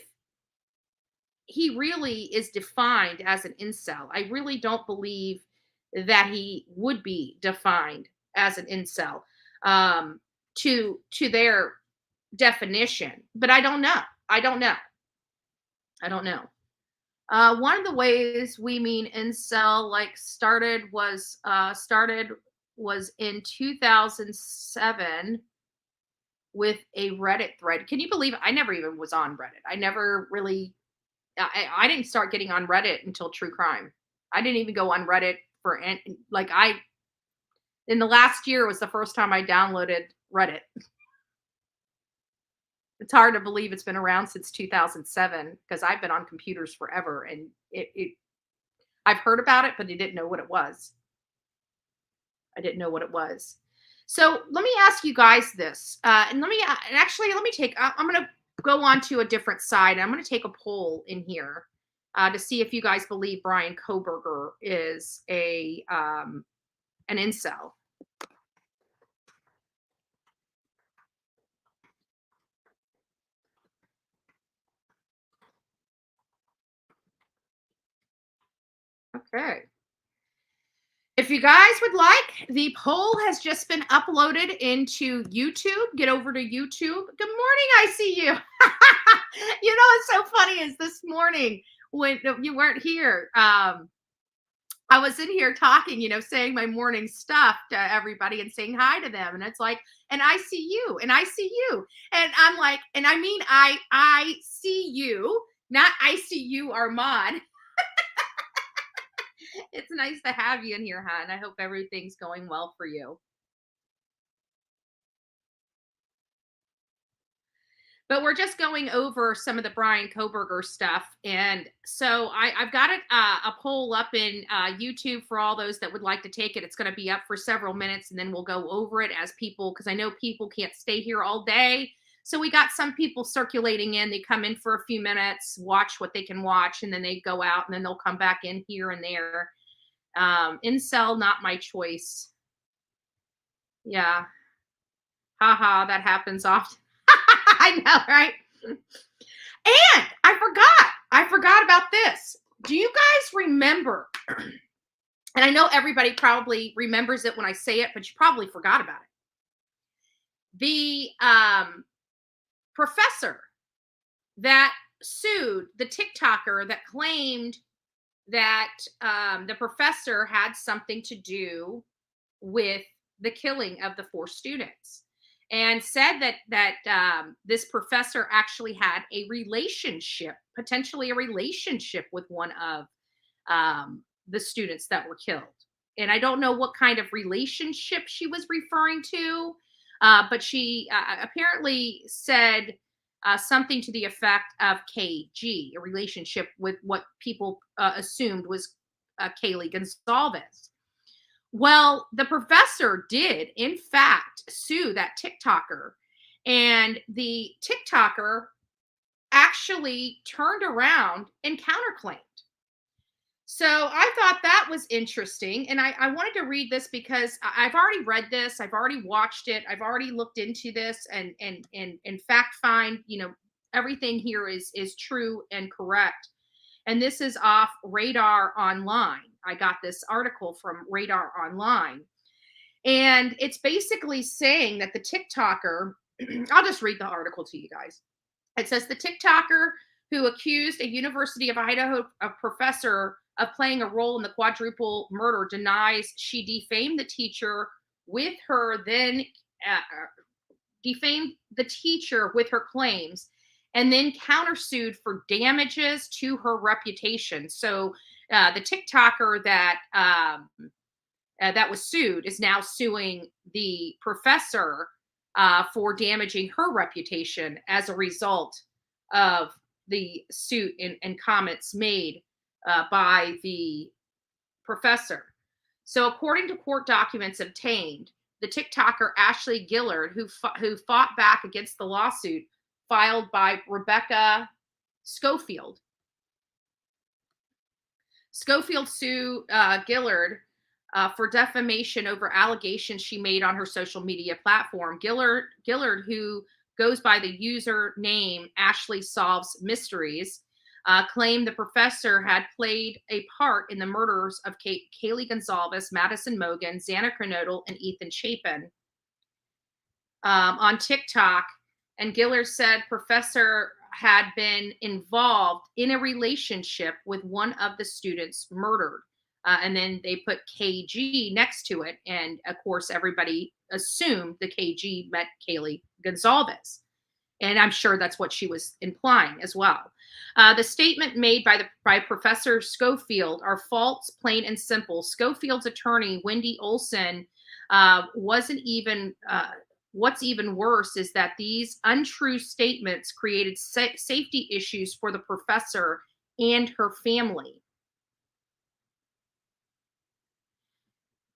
he really is defined as an incel. I really don't believe that he would be defined as an incel to their definition. But I don't know. One of the ways we mean incel started was in 2007 with a Reddit thread. Can you believe it? I never even was on Reddit. I never really, I didn't start getting on Reddit until true crime. I didn't even go on Reddit in the last year was the first time I downloaded Reddit. It's hard to believe it's been around since 2007 because I've been on computers forever, and I've heard about it, but I didn't know what it was. So let me ask you guys this, and let me take. I'm going to go on to a different side. I'm going to take a poll in here to see if you guys believe Brian Kohberger is an incel. Okay. If you guys would like, the poll has just been uploaded into YouTube. Get over to YouTube. Good morning, I see you. You know what's so funny is this morning when you weren't here, I was in here talking, saying my morning stuff to everybody and saying hi to them. And it's like, and I see you, and I see you. And I'm like, and I mean, I see you, not I see you, Armand. It's nice to have you in here, hon. I hope everything's going well for you. But we're just going over some of the Brian Kohberger stuff. And so I've got a poll up in YouTube for all those that would like to take it. It's going to be up for several minutes, and then we'll go over it as people, because I know people can't stay here all day. So we got some people circulating in. They come in for a few minutes, watch what they can watch, and then they go out, and then they'll come back in here and there. Incel, not my choice. Yeah. Haha, that happens often. I know, right? And I forgot about this. Do you guys remember? And I know everybody probably remembers it when I say it, but you probably forgot about it. The professor that sued the TikToker that claimed that the professor had something to do with the killing of the 4 students, and said that this professor actually had a relationship, potentially a relationship, with one of the students that were killed. And I don't know what kind of relationship she was referring to, but she apparently said something to the effect of KG, a relationship with what people assumed was Kaylee Gonzalez. Well, the professor did, in fact, sue that TikToker, and the TikToker actually turned around and counterclaimed. So I thought that was interesting, and I wanted to read this because I've already read this, I've already watched it, I've already looked into this, and fact find, everything here is true and correct. And this is off Radar Online. I got this article from Radar Online, and it's basically saying that the TikToker, I'll just read the article to you guys. It says the TikToker who accused a University of Idaho professor of playing a role in the quadruple murder denies she defamed the teacher with her claims, and then countersued for damages to her reputation. So the TikToker that was sued is now suing the professor for damaging her reputation as a result of the suit and comments made by the professor. So according to court documents obtained, the TikToker Ashley Gillard, who fought back against the lawsuit filed by Rebecca Schofield. Schofield sued Gillard for defamation over allegations she made on her social media platform. Gillard, who goes by the user name Ashley Solves Mysteries, claimed the professor had played a part in the murders of Kaylee Gonzalez, Madison Mogan, Xana Kernodle, and Ethan Chapin on TikTok. And Gillard said professor had been involved in a relationship with one of the students murdered. And then they put KG next to it. And of course, everybody assumed the KG meant Kaylee Gonzalez. And I'm sure that's what she was implying as well. The statement made by Professor Schofield are false, plain and simple. Schofield's attorney, Wendy Olson, what's even worse is that these untrue statements created safety issues for the professor and her family.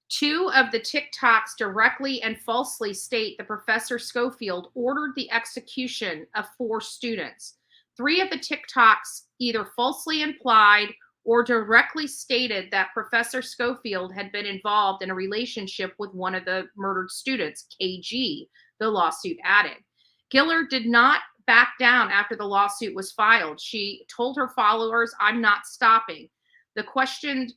2 of the TikToks directly and falsely state that Professor Schofield ordered the execution of 4 students. 3 of the TikToks either falsely implied or directly stated that Professor Schofield had been involved in a relationship with one of the murdered students, KG, the lawsuit added. Gillard did not back down after the lawsuit was filed. She told her followers, "I'm not stopping." The question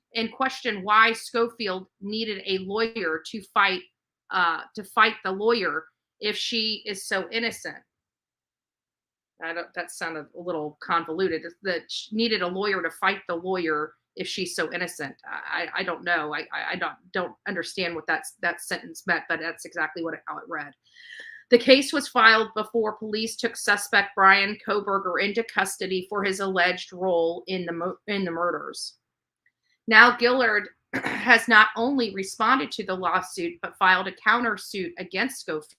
why Schofield needed a lawyer to fight the lawyer if she is so innocent. That sounded a little convoluted. That she needed a lawyer to fight the lawyer if she's so innocent. I don't know. I don't understand what that sentence meant, but that's exactly how it read. The case was filed before police took suspect Brian Kohberger into custody for his alleged role in the murders. Now Gillard has not only responded to the lawsuit, but filed a countersuit against Schofield.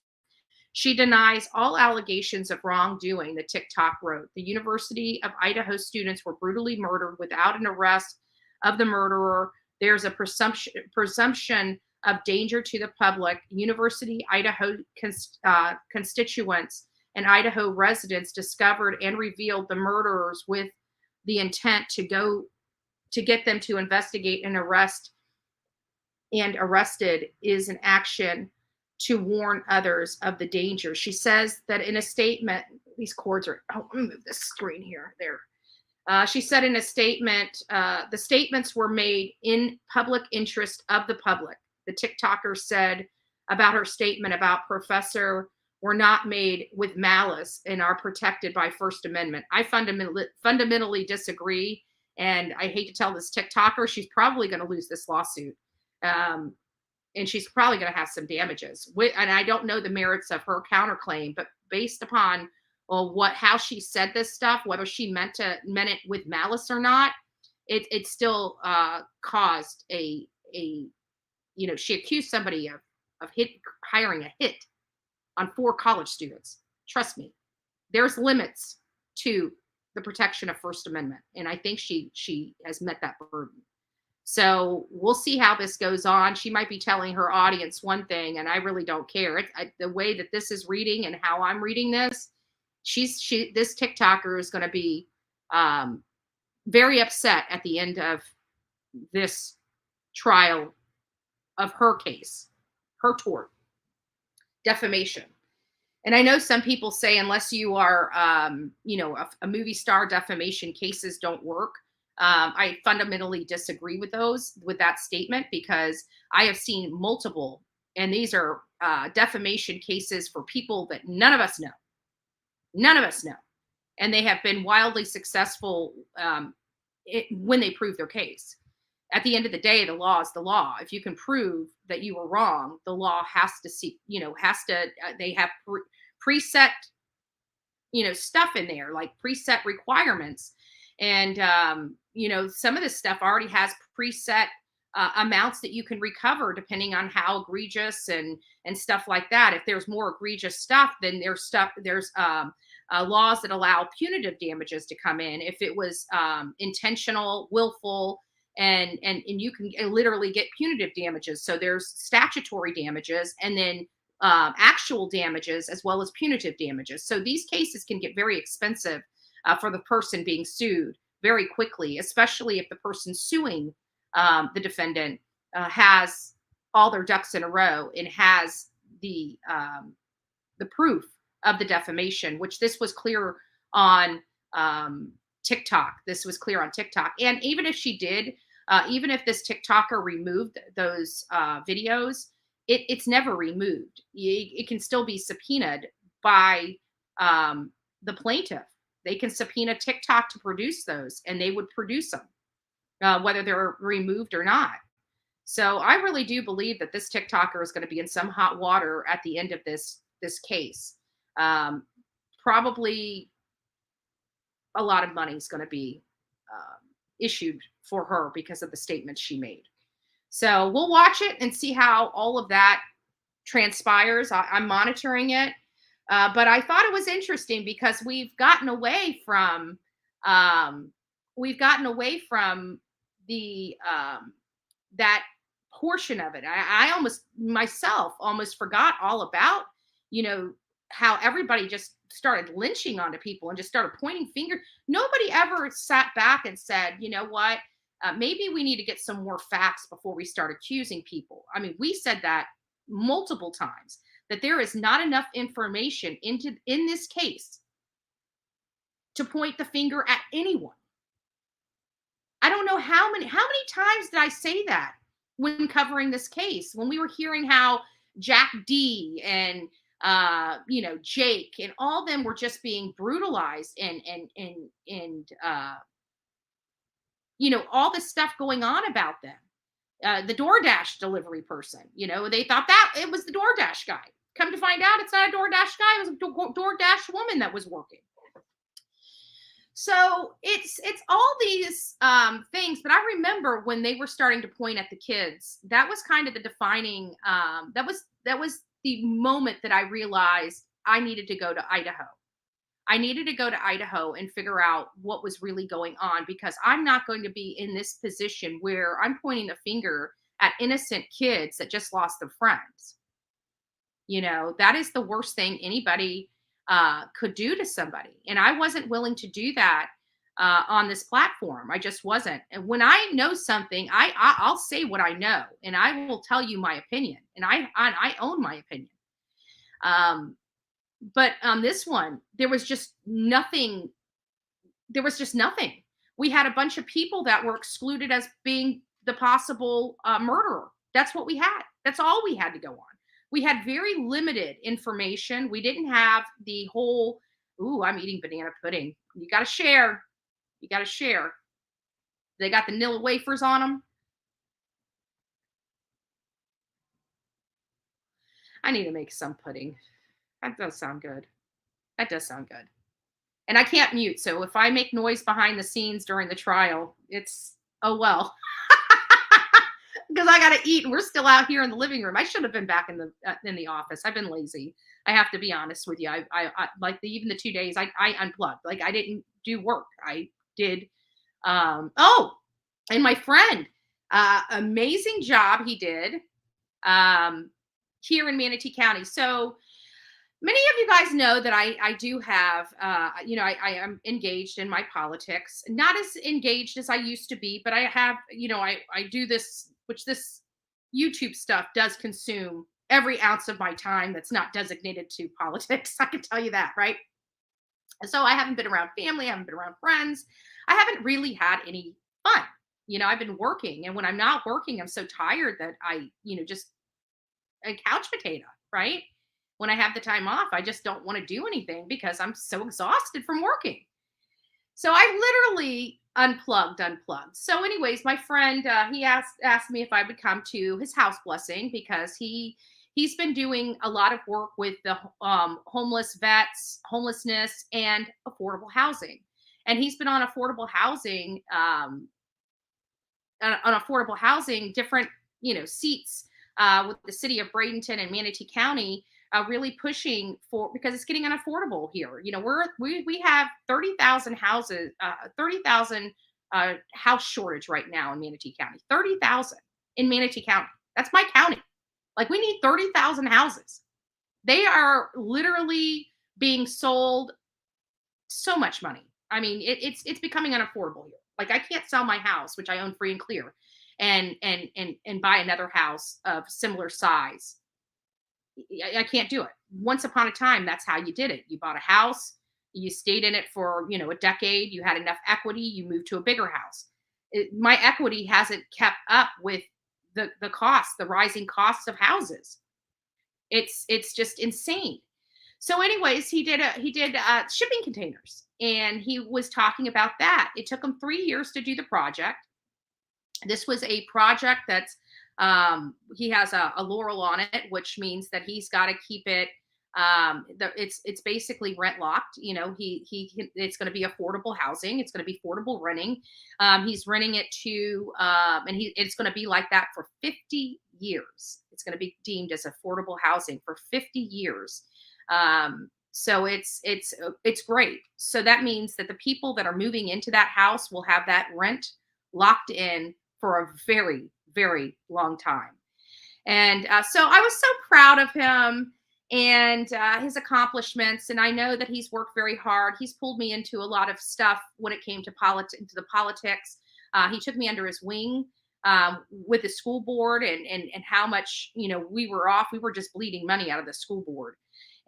She denies all allegations of wrongdoing, the TikTok wrote. The University of Idaho students were brutally murdered without an arrest of the murderer. There's a presumption of danger to the public. University Idaho constituents and Idaho residents discovered and revealed the murderers with the intent to get them to investigate and arrested is an action to warn others of the danger. She says that in a statement, these cords are, let me move this screen here, there. She said in a statement, the statements were made in public interest of the public. The TikToker said about her statement about Professor were not made with malice and are protected by First Amendment. I fundamentally disagree. And I hate to tell this TikToker, she's probably going to lose this lawsuit. And she's probably going to have some damages. And I don't know the merits of her counterclaim, but based upon how she said this stuff, whether she meant it with malice or not, it still caused she accused somebody of hiring a hit on 4 college students. Trust me, there's limits to the protection of First Amendment. And I think she has met that burden. So we'll see how this goes on. She might be telling her audience one thing, and I really don't care. The way that this is reading and how I'm reading this, this TikToker is going to be very upset at the end of this trial of her case, her tort, defamation. And I know some people say unless you are, a movie star, defamation cases don't work. I fundamentally disagree with that statement, because I have seen multiple, and these are defamation cases for people that none of us know. None of us know. And they have been wildly successful when they prove their case. At the end of the day, the law is the law. If you can prove that you were wrong, the law has to they have preset, stuff in there, like preset requirements. And, some of this stuff already has preset amounts that you can recover depending on how egregious and stuff like that. If there's more egregious stuff, then there's laws that allow punitive damages to come in. If it was intentional, willful, and you can literally get punitive damages. So there's statutory damages and then actual damages as well as punitive damages. So these cases can get very expensive for the person being sued very quickly, especially if the person suing the defendant has all their ducks in a row and has the proof of the defamation, which this was clear on TikTok. This was clear on TikTok. And even if she did, even if this TikToker removed those videos, it's never removed. It can still be subpoenaed by the plaintiff. They can subpoena TikTok to produce those, and they would produce them, whether they're removed or not. So I really do believe that this TikToker is going to be in some hot water at the end of this case. Probably a lot of money is going to be issued for her because of the statements she made. So we'll watch it and see how all of that transpires. I'm monitoring it. But I thought it was interesting because we've gotten away from the that portion of it. I almost myself almost forgot all about, how everybody just started lynching onto people and just started pointing fingers. Nobody ever sat back and said, you know what, maybe we need to get some more facts before we start accusing people. I mean, we said that multiple times, that there is not enough information in this case to point the finger at anyone. I don't know how many times did I say that when covering this case, when we were hearing how Jack D and Jake and all them were just being brutalized and all this stuff going on about them. The DoorDash delivery person, they thought that it was the DoorDash guy. Come to find out, it's not a DoorDash guy. It was a DoorDash woman that was working. So it's all these things. But I remember when they were starting to point at the kids, that was kind of the defining, that was the moment that I realized I needed to go to Idaho. I needed to go to Idaho and figure out what was really going on, because I'm not going to be in this position where I'm pointing the finger at innocent kids that just lost their friends. That is the worst thing anybody could do to somebody. And I wasn't willing to do that on this platform. I just wasn't. And when I know something, I'll say what I know, and I will tell you my opinion, and I own my opinion. But on this one, there was just nothing. We had a bunch of people that were excluded as being the possible murderer. That's what we had. That's all we had to go on. We had very limited information. We didn't have the whole, I'm eating banana pudding. You got to share. They got the Nilla wafers on them. I need to make some pudding. That does sound good. And I can't mute. So if I make noise behind the scenes during the trial, it's, oh well. Because I got to eat, and we're still out here in the living room. I should have been back in the office. I've been lazy. I have to be honest with you. I like even the 2 days I unplugged. Like, I didn't do work. I did. And my friend, amazing job he did here in Manatee County. So many of you guys know that I do have, I am engaged in my politics, not as engaged as I used to be, but I have, I do this, which this YouTube stuff does consume every ounce of my time that's not designated to politics. I can tell you that, right? So I haven't been around family. I haven't been around friends. I haven't really had any fun. I've been working, and when I'm not working, I'm so tired that I, just a couch potato, right? When I have the time off, I just don't want to do anything because I'm so exhausted from working. So I literally unplugged. So anyways, my friend, he asked me if I would come to his house blessing, because he's been doing a lot of work with the homeless vets, homelessness, and affordable housing. And he's been on affordable housing, different, seats with the city of Bradenton and Manatee County, really pushing for, because it's getting unaffordable here. We have 30,000 houses, 30,000 house shortage right now in Manatee County. 30,000 in Manatee County. That's my county. Like, we need 30,000 houses. They are literally being sold so much money. I mean, it's becoming unaffordable here. Like, I can't sell my house, which I own free and clear, and buy another house of similar size. I can't do it. Once upon a time, that's how you did it. You bought a house, you stayed in it for, a decade, you had enough equity, you moved to a bigger house. My equity hasn't kept up with the cost, the rising costs of houses. It's just insane. So anyways, he did shipping containers, and he was talking about that. It took him 3 years to do the project. This was a project that's, he has a laurel on it, which means that he's got to keep it. It's basically rent locked. It's going to be affordable housing. It's going to be affordable renting. He's renting it to, it's going to be like that for 50 years. It's going to be deemed as affordable housing for 50 years. So it's great. So that means that the people that are moving into that house will have that rent locked in for a very, very long time. And so I was so proud of him and his accomplishments. And I know that he's worked very hard. He's pulled me into a lot of stuff when it came to the politics. He took me under his wing with the school board and how much, we were off. We were just bleeding money out of the school board.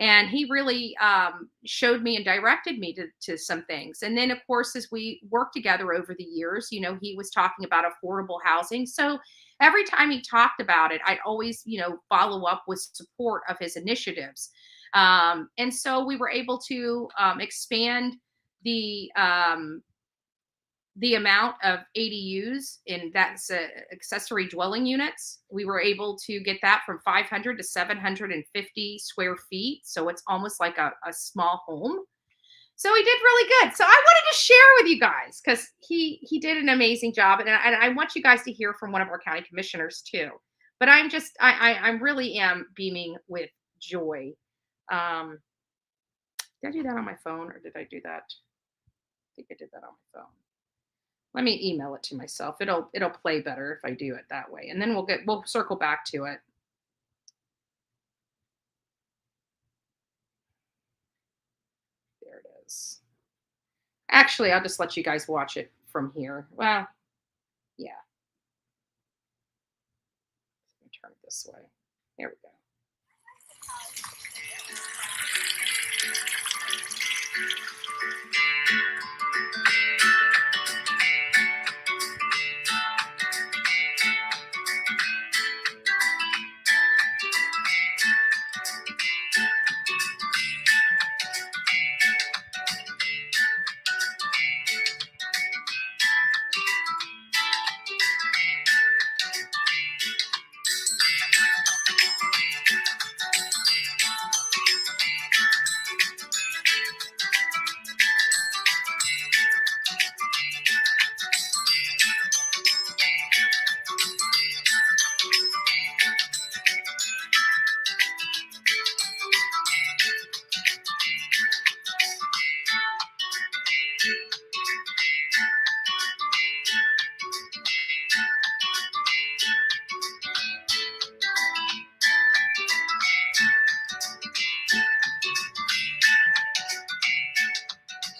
And he really showed me and directed me to some things. And then, of course, as we worked together over the years, he was talking about affordable housing. So every time he talked about it, I'd always, follow up with support of his initiatives. And so we were able to expand the amount of ADUs, and that's accessory dwelling units. We were able to get that from 500 to 750 square feet. So it's almost like a small home. So he did really good. So I wanted to share with you guys because he did an amazing job. And I want you guys to hear from one of our county commissioners too. But I really am beaming with joy. Did I do that on my phone or did I do that? I think I did that on my phone. Let me email it to myself. It'll play better if I do it that way. And then we'll circle back to it. There it is. Actually, I'll just let you guys watch it from here. Well, yeah. Let me turn it this way. There we go.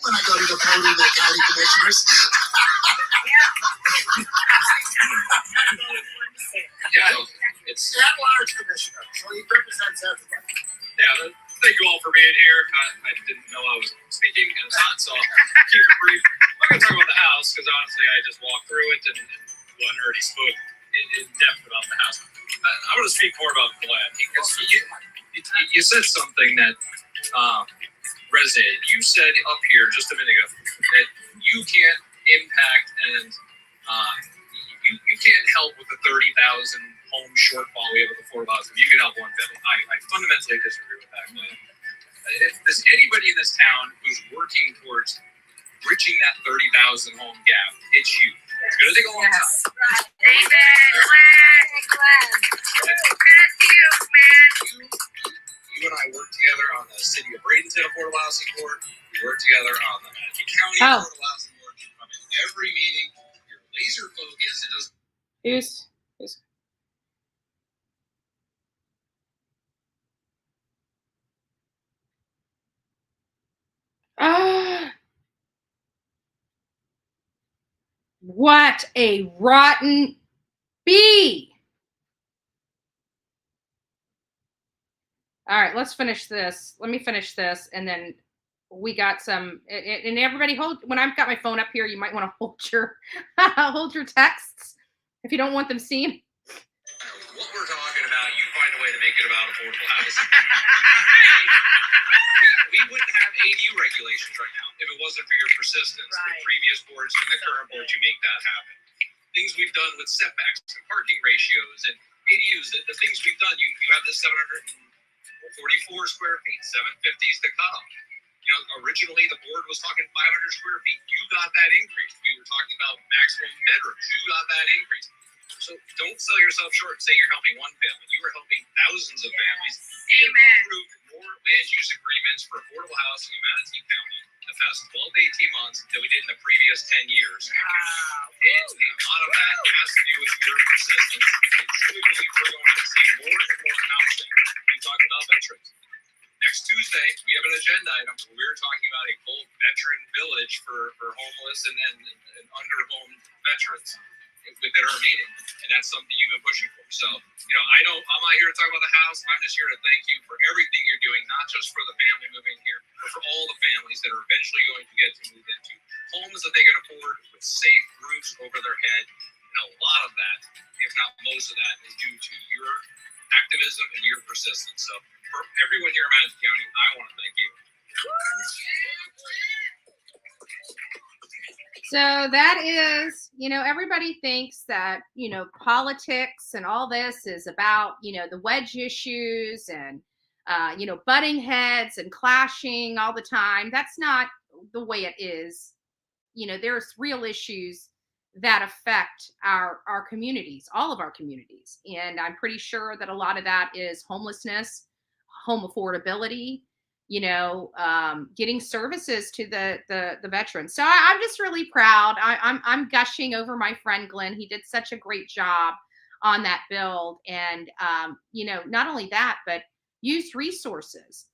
When I go to the podium at county commissioners. Yeah, it's at large commissioner, so he represents everybody. Yeah, thank you all for being here. I didn't know I was speaking and not, so I'll keep it brief. I'm going to talk about the house because honestly, I just walked through it and Glenn already spoke in depth about the house. I want to speak more about Glenn because you said something that resonated. You said up here just a minute ago that you can't impact and you can't help with the 30,000 home shortfall we have with affordable housing. You can help one family. I fundamentally disagree with that, Glenn. If there's anybody in this town who's working towards bridging that 30,000 home gap, it's you. It's going to take a long time. Amen. Glenn. Good to you, man. You and I work together on the City of Bradenton Affordable Housing Board. We work together on the Madison County Affordable Housing Board. You come in every meeting. You're laser focused. It doesn't. Who's? What a rotten bee. All right, let's finish this. Let me finish this, and then we got some. And everybody, when I've got my phone up here, you might want to hold your texts if you don't want them seen. What we're talking about, you find a way to make it about affordable housing. we wouldn't have ADU regulations right now if it wasn't for your persistence. Right. With previous boards and the current board, you make that happen. Things we've done with setbacks and parking ratios and ADUs, the things we've done, you have this 744 square feet, 750 is the cutoff. Originally the board was talking 500 square feet. You got that increase. We were talking about maximum bedrooms. You got that increase. So don't sell yourself short and say you're helping one family. You were helping thousands of families. Amen. You approved more land use agreements for affordable housing in Manatee County. the past 12 to 18 months than we did in the previous 10 years. And a lot of that has to do with your persistence. I truly believe we're going to see more and more housing. You talked about veterans. Next Tuesday, we have an agenda item where we're talking about a full veteran village for homeless and under-homed veterans within our meeting. And that's something you've been pushing for. So, I'm not here to talk about the house. I'm just here to thank you for everything you're doing, not just for the family moving here, but for all the families that are eventually going to get to move into homes that they can afford with safe roofs over their head. And a lot of that, if not most of that, is due to your activism and your persistence. So for everyone here in Madison County, I want to thank you. So that is, everybody thinks that, politics and all this is about, the wedge issues and, butting heads and clashing all the time. That's not the way it is. There's real issues that affect our communities, all of our communities. And I'm pretty sure that a lot of that is homelessness, home affordability, getting services to the veterans. So I'm just really proud. I'm gushing over my friend Glenn. He did such a great job on that build. And, not only that, but used resources.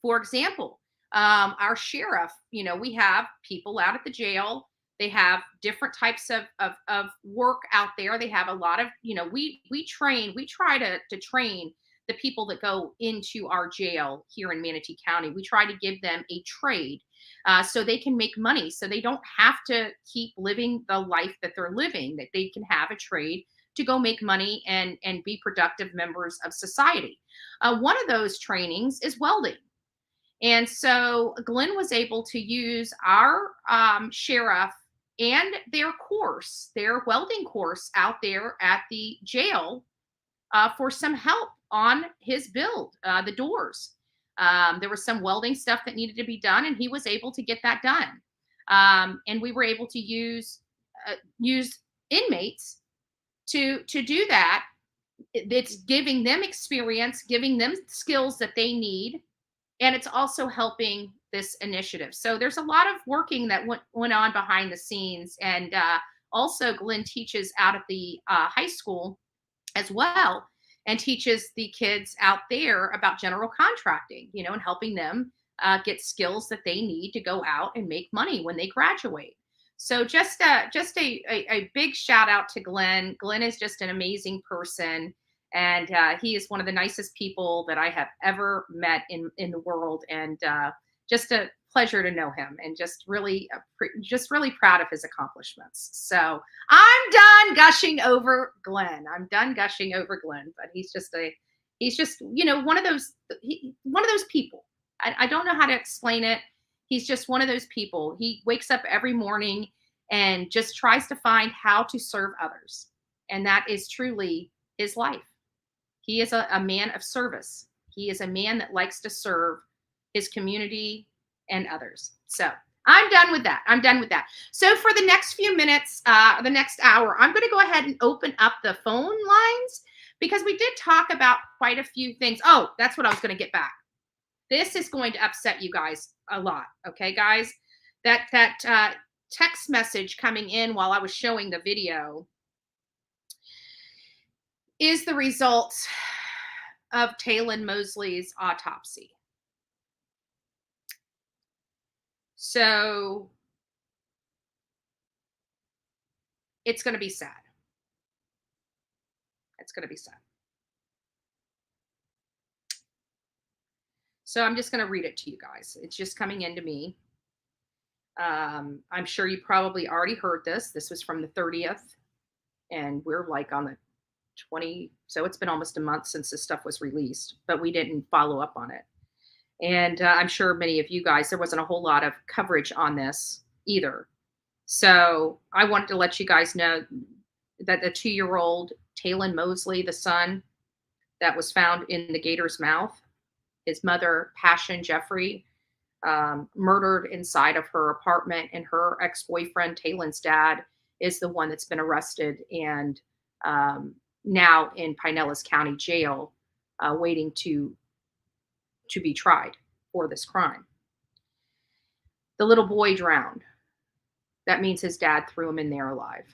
For example, our sheriff, we have people out at the jail. They have different types of work out there. They have a lot of, we try to train the people that go into our jail here in Manatee County. We try to give them a trade so they can make money, so they don't have to keep living the life that they're living, that they can have a trade to go make money and be productive members of society. One of those trainings is welding. And so Glenn was able to use our sheriff and their welding course out there at the jail for some help on his build, the doors. There was some welding stuff that needed to be done, and he was able to get that done. And we were able to use inmates to do that. It's giving them experience, giving them skills that they need, and it's also helping this initiative. So there's a lot of working that went on behind the scenes. And also Glenn teaches out at the high school as well, and teaches the kids out there about general contracting, and helping them get skills that they need to go out and make money when they graduate. So just a big shout out to Glenn. Glenn is just an amazing person. And he is one of the nicest people that I have ever met in the world. And just a pleasure to know him, and just really proud of his accomplishments. So I'm done gushing over Glenn. But he's just one of those people. I don't know how to explain it. He's just one of those people. He wakes up every morning and just tries to find how to serve others. And that is truly his life. He is a man of service. He is a man that likes to serve his community and others. So I'm done with that. So for the next few minutes, the next hour, I'm going to go ahead and open up the phone lines, because we did talk about quite a few things. Oh, that's what I was going to get back. This is going to upset you guys a lot. Okay, guys, that text message coming in while I was showing the video is the result of Taylon Mosley's autopsy. So it's going to be sad. So I'm just going to read it to you guys. It's just coming into me. I'm sure you probably already heard this. This was from the 30th, and we're like on the 20. So it's been almost a month since this stuff was released, but we didn't follow up on it. And I'm sure many of you guys, there wasn't a whole lot of coverage on this either. So I wanted to let you guys know that the 2-year-old Taylon Mosley, the son that was found in the gator's mouth, his mother, Passion Jeffrey, murdered inside of her apartment, and her ex-boyfriend, Taylon's dad, is the one that's been arrested and now in Pinellas County Jail, waiting to be tried for this crime. The little boy drowned. That means his dad threw him in there alive.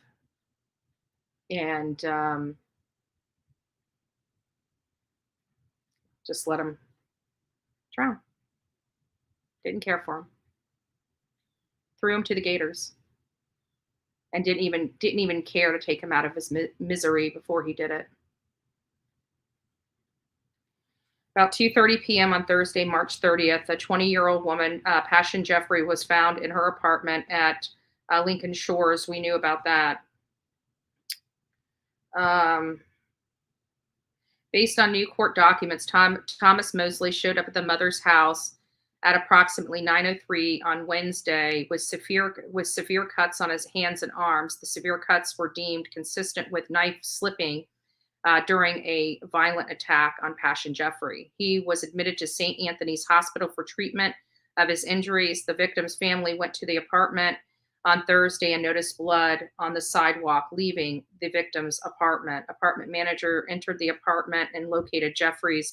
And just let him drown. Didn't care for him. Threw him to the gators. And didn't even care to take him out of his misery before he did it. About 2:30 p.m. on Thursday, March 30th, a 20-year-old woman, Passion Jeffrey, was found in her apartment at Lincoln Shores. We knew about that. Based on new court documents, Thomas Mosley showed up at the mother's house at approximately 9:03 on Wednesday with severe cuts on his hands and arms. The severe cuts were deemed consistent with knife slipping during a violent attack on Passion Jeffrey. He was admitted to St. Anthony's Hospital for treatment of his injuries. The victim's family went to the apartment on Thursday and noticed blood on the sidewalk leaving the victim's apartment. Apartment manager entered the apartment and located Jeffrey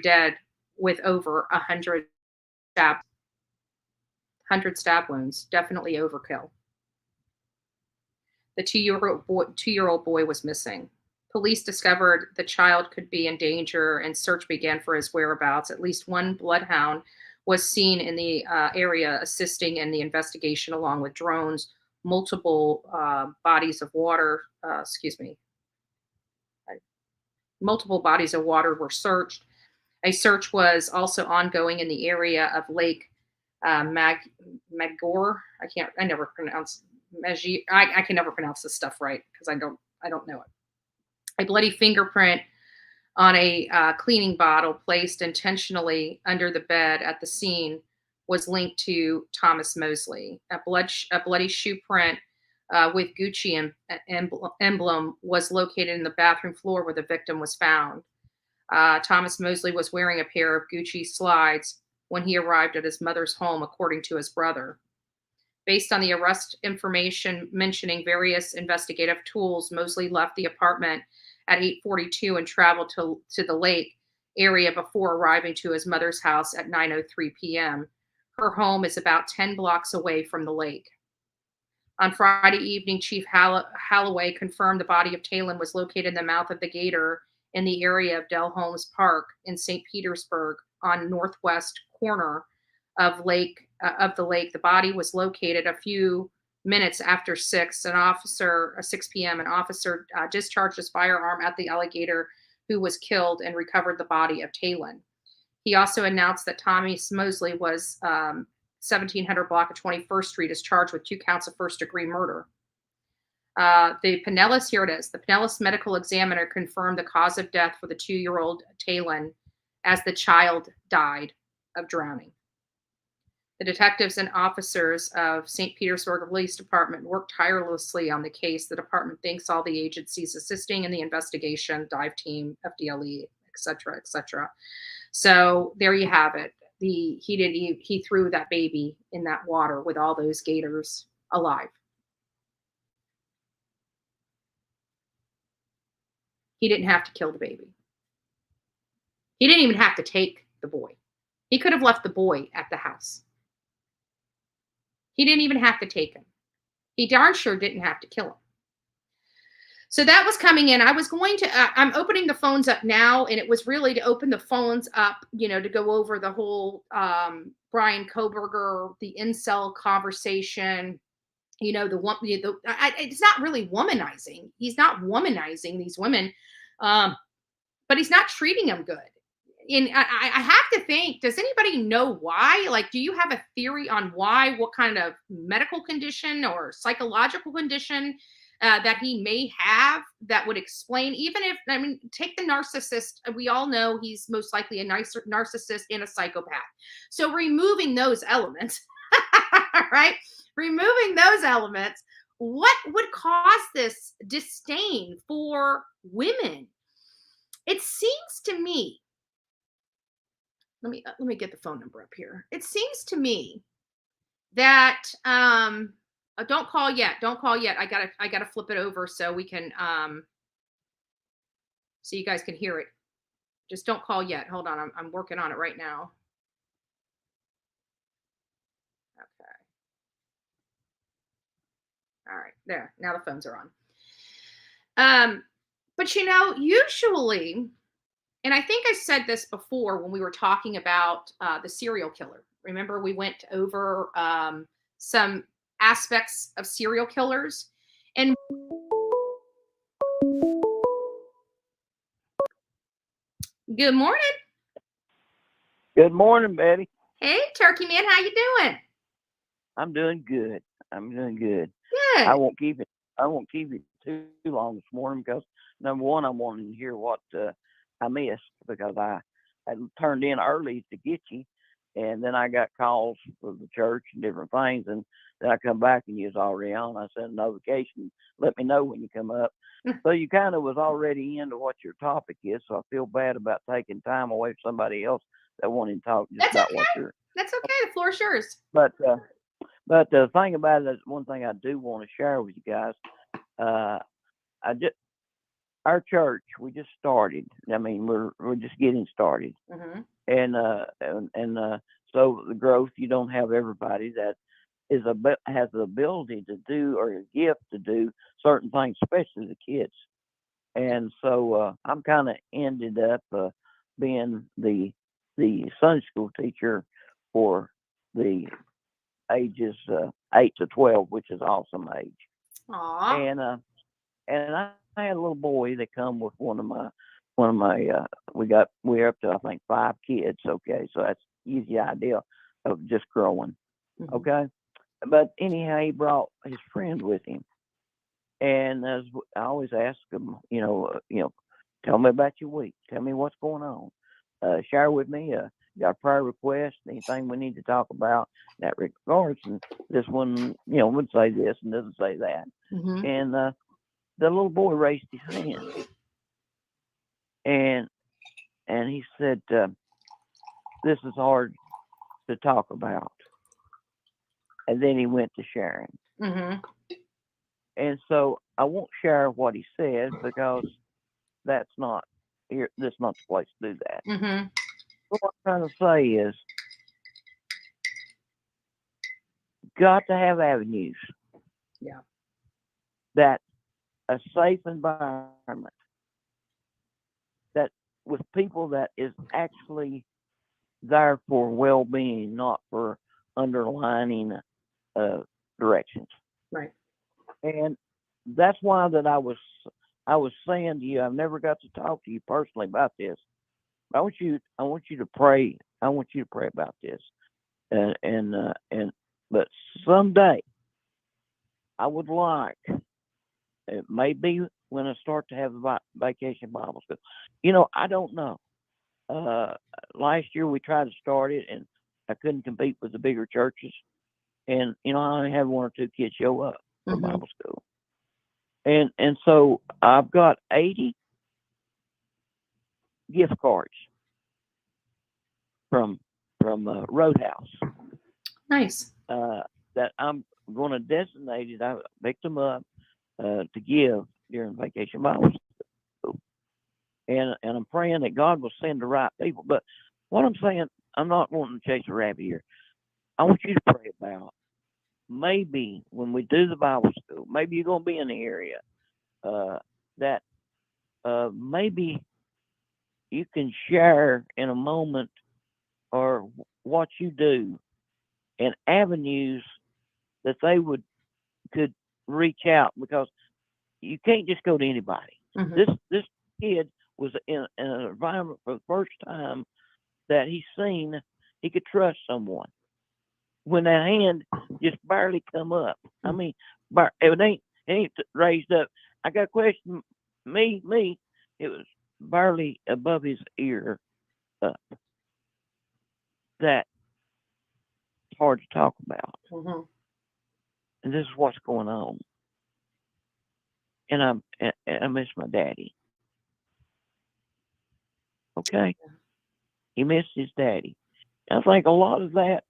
dead with over 100 stab wounds. Definitely overkill. The two-year-old boy was missing. Police discovered the child could be in danger and search began for his whereabouts. At least one bloodhound was seen in the area assisting in the investigation along with drones. Multiple bodies of water were searched. A search was also ongoing in the area of Lake Magor. I can never pronounce this stuff right because I don't know it. A bloody fingerprint on a cleaning bottle placed intentionally under the bed at the scene was linked to Thomas Mosley. A bloody shoe print with Gucci emblem was located in the bathroom floor where the victim was found. Thomas Mosley was wearing a pair of Gucci slides when he arrived at his mother's home, according to his brother. Based on the arrest information mentioning various investigative tools, Mosley left the apartment at 8:42 and traveled to the lake area before arriving to his mother's house at 9:03 p.m. Her home is about 10 blocks away from the lake. On Friday evening, Chief Holloway confirmed the body of Talon was located in the mouth of the Gator in the area of Del Holmes Park in St. Petersburg on northwest corner of the lake. The body was located a few minutes after 6 p.m. An officer discharged his firearm at the alligator who was killed and recovered the body of Talon. He also announced that Thomas Mosley was 1700 block of 21st Street is charged with 2 counts of first-degree murder. The Pinellas medical examiner confirmed the cause of death for the 2-year-old Talon as the child died of drowning. The detectives and officers of St. Petersburg Police Department worked tirelessly on the case. The department thanks all the agencies assisting in the investigation, dive team, FDLE, etc. So there you have it. He threw that baby in that water with all those gators alive. He didn't have to kill the baby. He didn't even have to take the boy. He could have left the boy at the house. He didn't even have to take him. He darn sure didn't have to kill him. So that was coming in. I was going to, I'm opening the phones up now, and it was really to open the phones up, to go over the whole Brian Kohberger, the incel conversation, it's not really womanizing. He's not womanizing these women, but he's not treating them good. And I have to think, does anybody know why? Like, do you have a theory on why, what kind of medical condition or psychological condition that he may have that would explain, take the narcissist. We all know he's most likely a narcissist and a psychopath. So removing those elements, right? Removing those elements, what would cause this disdain for women? It seems to me, let me get the phone number up here. It seems to me that don't call yet. I gotta flip it over so we can so you guys can hear it. Just don't call yet. Hold on, I'm working on it right now. All right, there. Now the phones are on. But usually, and I think I said this before when we were talking about the serial killer. Remember, we went over some aspects of serial killers. And good morning. Good morning, Betty. Hey, Turkey Man, how you doing? I'm doing good. I'm doing good. Good. I won't keep it too long this morning because number one, I wanted to hear what I missed because I turned in early to get you, and then I got calls from the church and different things, and then I come back and you was already on. I sent a notification, let me know when you come up. So you kind of was already into what your topic is, so I feel bad about taking time away from somebody else that wanted to talk just That's about okay. what you're. That's okay. The floor is yours. But the thing about it is, one thing I do want to share with you guys. Our church, we just started. I mean, we're just getting started, Mm-hmm. and so the growth. You don't have everybody that has the ability to do or a gift to do certain things, especially the kids. And so I'm kind of ended up being the Sunday school teacher for the ages 8 to 12, which is awesome age. Aww. And I had a little boy that come with one of my we're up to I think 5 kids. Okay, so that's easy idea of just growing. Mm-hmm. Okay, but anyhow, he brought his friend with him, and as I always ask him, tell me about your week. Tell me what's going on. Share with me. Got a prayer request, anything we need to talk about in that regards. And this one, would say this and doesn't say that. Mm-hmm. And the little boy raised his hand, and he said, "This is hard to talk about." And then he went to sharing. Mm-hmm. And so I won't share what he said because that's not here. This is not the place to do that. Mm-hmm. What I'm trying to say is, got to have avenues. Yeah. That a safe environment that with people that is actually there for well-being, not for underlining directions. Right. And that's why that I was saying to you, I've never got to talk to you personally about this. I want you to pray. I want you to pray about this. But someday I would like, it may be when I start to have the vacation Bible school. I don't know. Last year we tried to start it, and I couldn't compete with the bigger churches. And I only had 1 or 2 kids show up for Mm-hmm. Bible school. And so I've got 80 gift cards from Roadhouse. Nice. That I'm going to designate it. I picked them up to give during vacation Bible school. And I'm praying that God will send the right people. But what I'm saying, I'm not wanting to chase a rabbit here. I want you to pray about maybe when we do the Bible school, maybe you're going to be in the area that maybe you can share in a moment or what you do and avenues that they could reach out, because you can't just go to anybody. Mm-hmm. This kid was in an environment for the first time that he's seen he could trust someone. When that hand just barely come up, I mean, it ain't raised up. I got a question. Me, it was barely above his ear up. That's hard to talk about. Mm-hmm. And this is what's going on. And I miss my daddy. Okay, he missed his daddy. I think a lot of that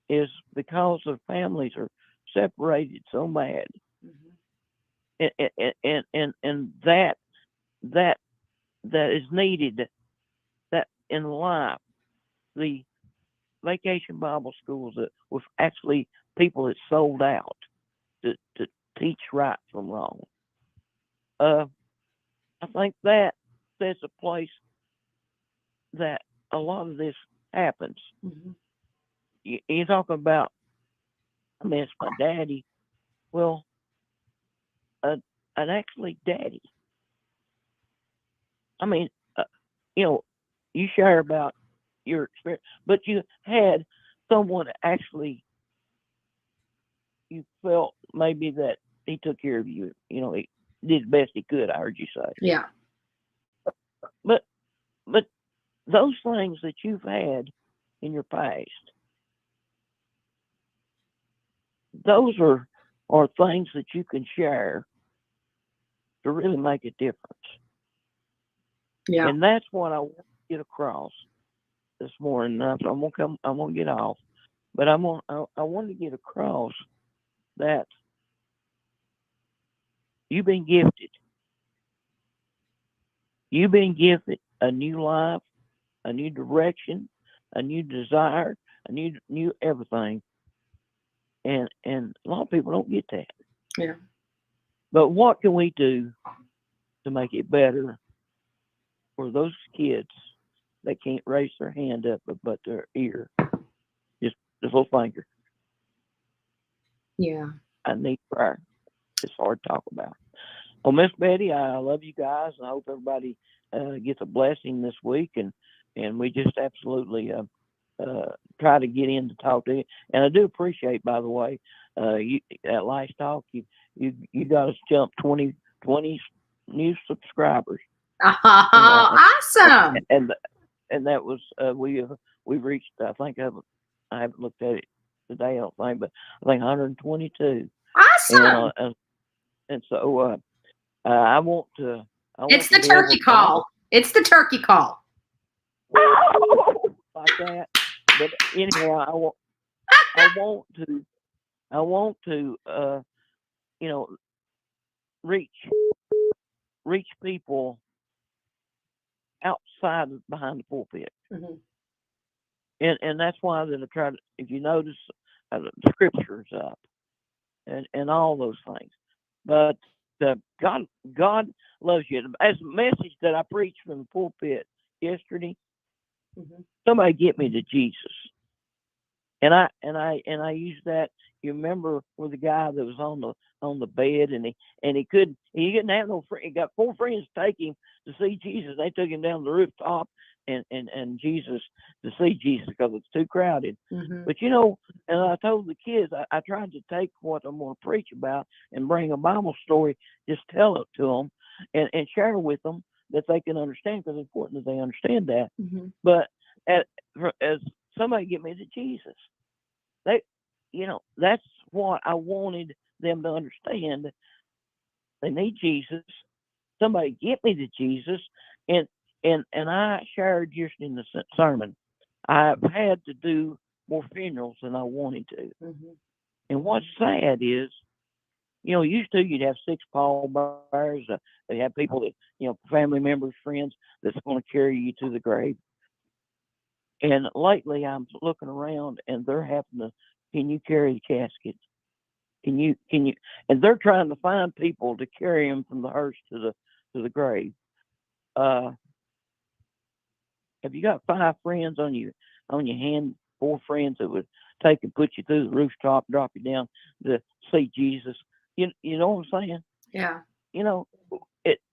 is because the families are separated so bad, and that is needed. That in life, the vacation Bible schools that was actually people that sold out to teach right from wrong. I think that sets a place that a lot of this happens. Mm-hmm. You talk about, I miss my daddy. Well, an actually daddy. I mean, you share about your experience, but you had someone actually, you felt maybe that he took care of you. He did the best he could. I heard you say. Yeah. But those things that you've had in your past, those are things that you can share to really make a difference. Yeah. And that's what I want to get across this morning. I'm gonna get off, but I want to get across that you've been gifted. You've been gifted a new life, a new direction, a new desire, a new everything. And a lot of people don't get that. Yeah. But what can we do to make it better for those kids that can't raise their hand up but their ear? Just this little finger. Yeah. I need prayer. It's hard to talk about. Well, Miss Betty, I love you guys. I hope everybody gets a blessing this week, and we just absolutely try to get in to talk to you. And I do appreciate, by the way, you at Last Talk, you got us jump 20 new subscribers. Awesome. And that was we've reached. I think I haven't looked at it today. I don't think, but I think 122. Awesome. And so I want to. It's the turkey call. It's the turkey call. Like that. But anyhow, I want to reach people outside behind the pulpit. Mm-hmm. And that's why that I try to, if you notice, the scriptures up and all those things. But God loves you. As a message that I preached from the pulpit yesterday, mm-hmm. Somebody get me to Jesus. And I used that. You remember with the guy that was on the bed and he didn't have no friend. He got 4 friends to take him to see Jesus. They took him down the rooftop and Jesus to see Jesus because it's too crowded. Mm-hmm. But and I told the kids I tried to take what I'm going to preach about and bring a Bible story, just tell it to them and share with them that they can understand, because it's important that they understand that. Mm-hmm. But as somebody get me to Jesus, that's what I wanted them to understand. They need Jesus. Somebody get me to Jesus. And I shared just in the sermon, I've had to do more funerals than I wanted to. Mm-hmm. And what's sad is, used to you'd have 6 pallbearers. They have people that, family members, friends, that's going to carry you to the grave. And lately I'm looking around and they're having to, can you carry the casket? Can you, and they're trying to find people to carry them from the hearse to the grave. Have you got 5 friends on your hand, 4 friends that would take and put you through the rooftop, drop you down to see Jesus? You know what I'm saying? Yeah.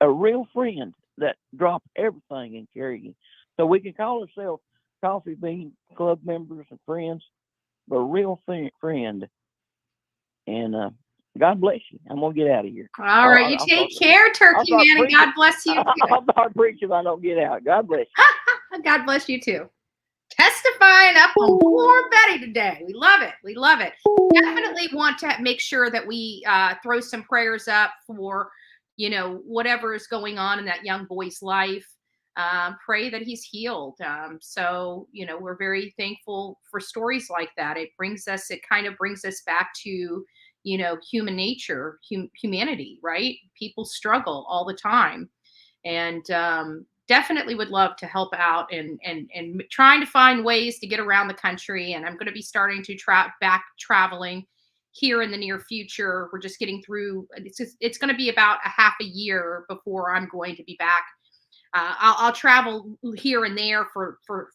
A real friend that drop everything and carry you. So we can call ourselves Coffee Bean Club members and friends, but a real friend. And God bless you. I'm gonna get out of here. All right, you take care, Turkey Man, and God bless you. I'll start preaching if I don't get out. God bless you. God bless you too. Testifying up on poor Betty today. We love it. We love it. Definitely want to make sure that we throw some prayers up for, whatever is going on in that young boy's life. Pray that he's healed. So, we're very thankful for stories like that. It kind of brings us back to, human nature, humanity, right? People struggle all the time. And definitely would love to help out and trying to find ways to get around the country. And I'm going to be starting to back traveling here in the near future. We're just getting through. It's going to be about a half a year before I'm going to be back. I'll travel here and there for a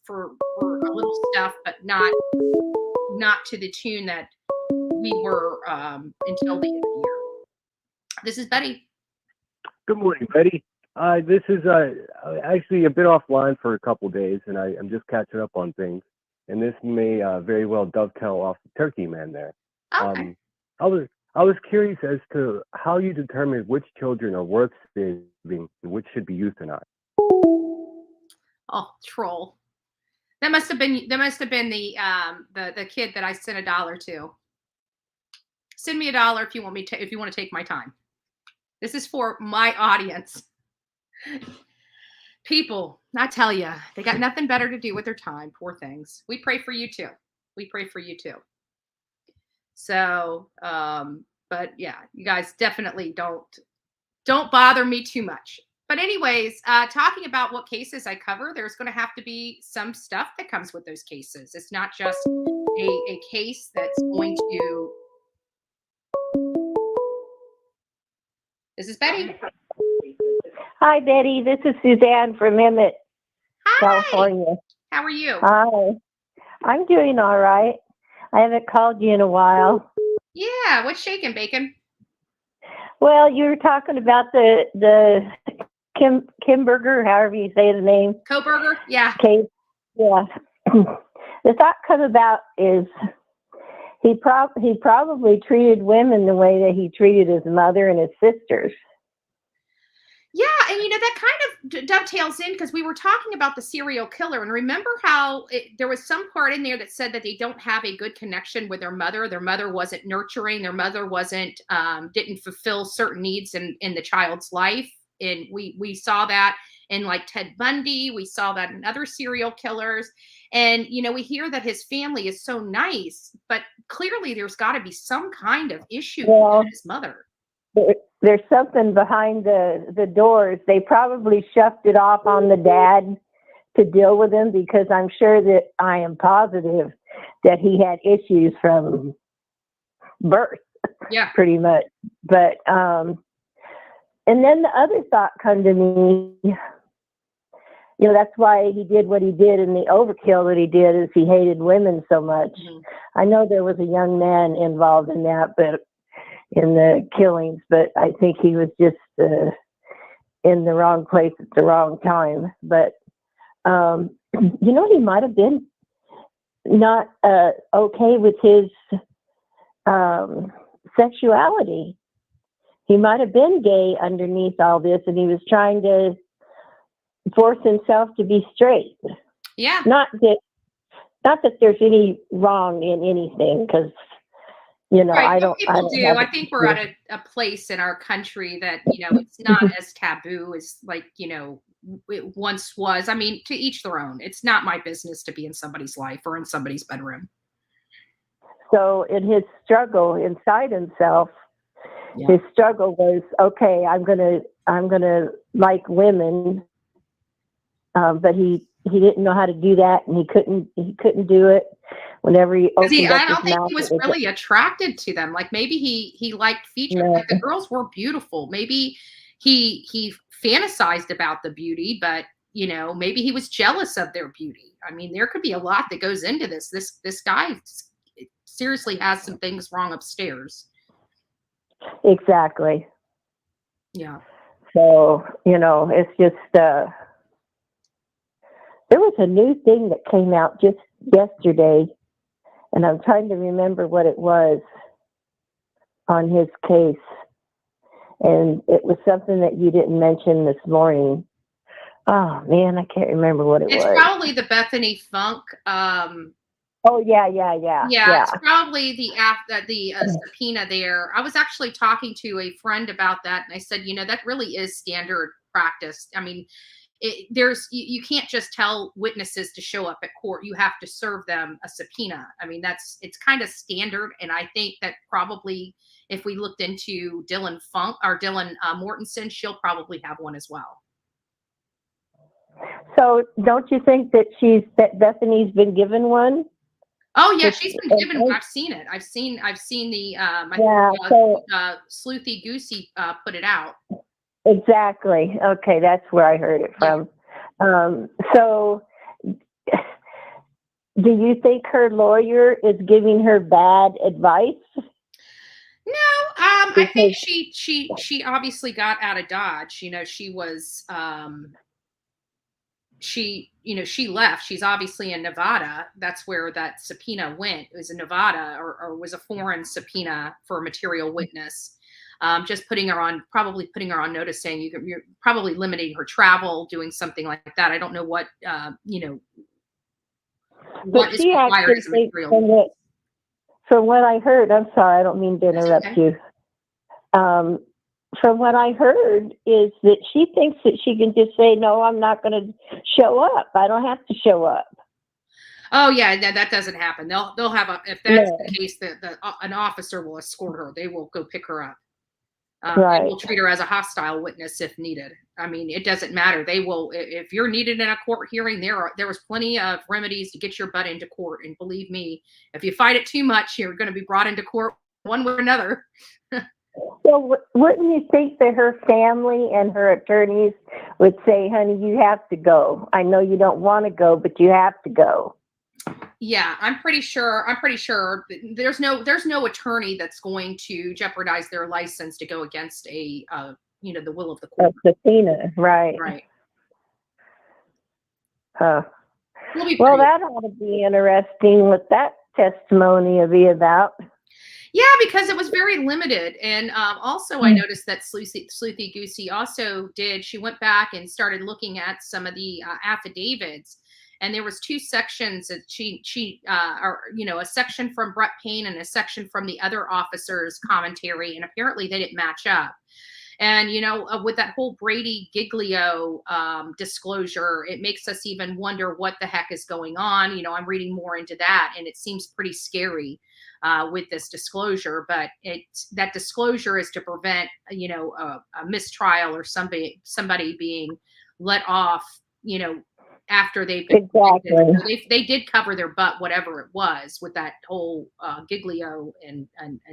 little stuff, but not to the tune that we were until the end of the year. This is Betty. Good morning, Betty. This is actually a bit offline for a couple days, and I'm just catching up on things. And this may very well dovetail off the turkey man there. Okay. I was curious as to how you determine which children are worth saving and which should be euthanized. Oh, troll. That must have been the kid that I sent $1 to. Send me $1 if you want if you want to take my time. This is for my audience. People, I tell you, they got nothing better to do with their time. Poor things. We pray for you too. We pray for you too. So, but yeah, you guys definitely don't bother me too much. But anyways, talking about what cases I cover, there's going to have to be some stuff that comes with those cases. It's not just a case that's going to. This is Betty. Hi, Betty. This is Suzanne from Emmett, California. How are you? Hi. I'm doing all right. I haven't called you in a while. Yeah. What's shaking, Bacon? Well, you were talking about the Kohberger, however you say the name. Kohberger? Yeah. Case. Yeah. The thought come about is he probably treated women the way that he treated his mother and his sisters. Yeah, and that kind of dovetails in because we were talking about the serial killer, and remember how there was some part in there that said that they don't have a good connection with their mother. Their mother wasn't nurturing. Their mother wasn't didn't fulfill certain needs in the child's life, and we saw that in like Ted Bundy. We saw that in other serial killers, and we hear that his family is so nice, but clearly there's got to be some kind of issue with his mother. There's something behind the doors. They probably shoved it off on the dad to deal with him because I'm sure that I am positive that he had issues from birth. Yeah, pretty much. But and then the other thought come to me. That's why he did what he did, and the overkill that he did is he hated women so much. Mm-hmm. I know there was a young man involved in that, but in the killings, but I think he was just in the wrong place at the wrong time. But he might have been not okay with his sexuality. He might have been gay underneath all this, and he was trying to force himself to be straight. Yeah. Not that there's any wrong in anything, because right. I think we're at a place in our country that it's not as taboo as it once was. I mean, to each their own. It's not my business to be in somebody's life or in somebody's bedroom. So in his struggle inside himself, his struggle was, okay, I'm gonna like women, but he didn't know how to do that, and he couldn't do it. Whenever he opened up his mouth, I don't think he was really attracted to them. Like maybe he liked features. No. Like the girls were beautiful. Maybe he fantasized about the beauty, but maybe he was jealous of their beauty. I mean, there could be a lot that goes into this. This guy seriously has some things wrong upstairs. Exactly. Yeah. So it's just there was a new thing that came out just yesterday, and I'm trying to remember what it was on his case. And it was something that you didn't mention this morning. Oh, man, I can't remember what it was. It's probably the Bethany Funk. Oh, yeah. It's probably the subpoena there. I was actually talking to a friend about that, and I said, that really is standard practice. I mean, you can't just tell witnesses to show up at court. You have to serve them a subpoena. I mean, it's kind of standard. And I think that probably if we looked into Dylan Funk or Dylan Mortensen, she'll probably have one as well. So don't you think that Bethany's been given one? Oh yeah, she's been given. I've seen it. I've seen the. Sleuthy Goosey put it out. Exactly. Okay, that's where I heard it from. So, do you think her lawyer is giving her bad advice? No, I think she obviously got out of Dodge. You know, she was she left. She's obviously in Nevada. That's where that subpoena went. It was in Nevada, or was a foreign subpoena for a material witness. Just probably putting her on notice, saying you're probably limiting her travel, doing something like that. I don't know what what is required as a material witness. From what I heard, I'm sorry, I don't mean to interrupt you. From what I heard is that she thinks that she can just say, no, I'm not going to show up. I don't have to show up. Oh yeah, that doesn't happen. They'll have if that's the case, an officer will escort her. They will go pick her up. Right. They will treat her as a hostile witness if needed. I mean, it doesn't matter. They will, if you're needed in a court hearing, there was plenty of remedies to get your butt into court. And believe me, if you fight it too much, you're going to be brought into court one way or another. So wouldn't you think that her family and her attorneys would say, honey, you have to go. I know you don't want to go, but you have to go. Yeah, I'm pretty sure there's no attorney that's going to jeopardize their license to go against the will of the court. A subpoena, right. Right. Well, that ought to be interesting what that testimony will be about. Yeah, because it was very limited. And also I noticed that Sleuthy Goosey also she went back and started looking at some of the affidavits. And there was 2 sections that a section from Brett Payne and a section from the other officer's commentary. And apparently they didn't match up. And, with that whole Brady Giglio disclosure, it makes us even wonder what the heck is going on. I'm reading more into that, and it seems pretty scary with this disclosure. But that disclosure is to prevent, a mistrial or somebody being let off, after they've been convicted. They did cover their butt, whatever it was, with that whole Giglio and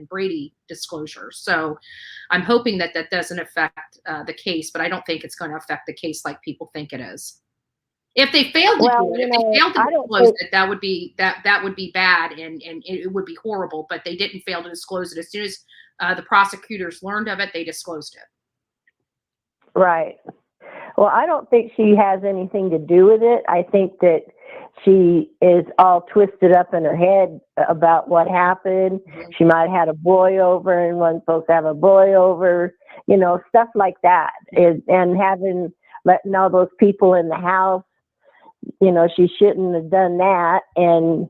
Brady disclosure. So I'm hoping that doesn't affect the case, but I don't think it's going to affect the case like people think it is. If they failed to do it, if they failed to disclose it, that would be bad and it would be horrible. But they didn't fail to disclose it. As soon as the prosecutors learned of it, they disclosed it. Right. Well, I don't think she has anything to do with it. I think that she is all twisted up in her head about what happened. Mm-hmm. She might have had a boy over and wasn't supposed to have a boy over, stuff like that. And letting all those people in the house, she shouldn't have done that. And,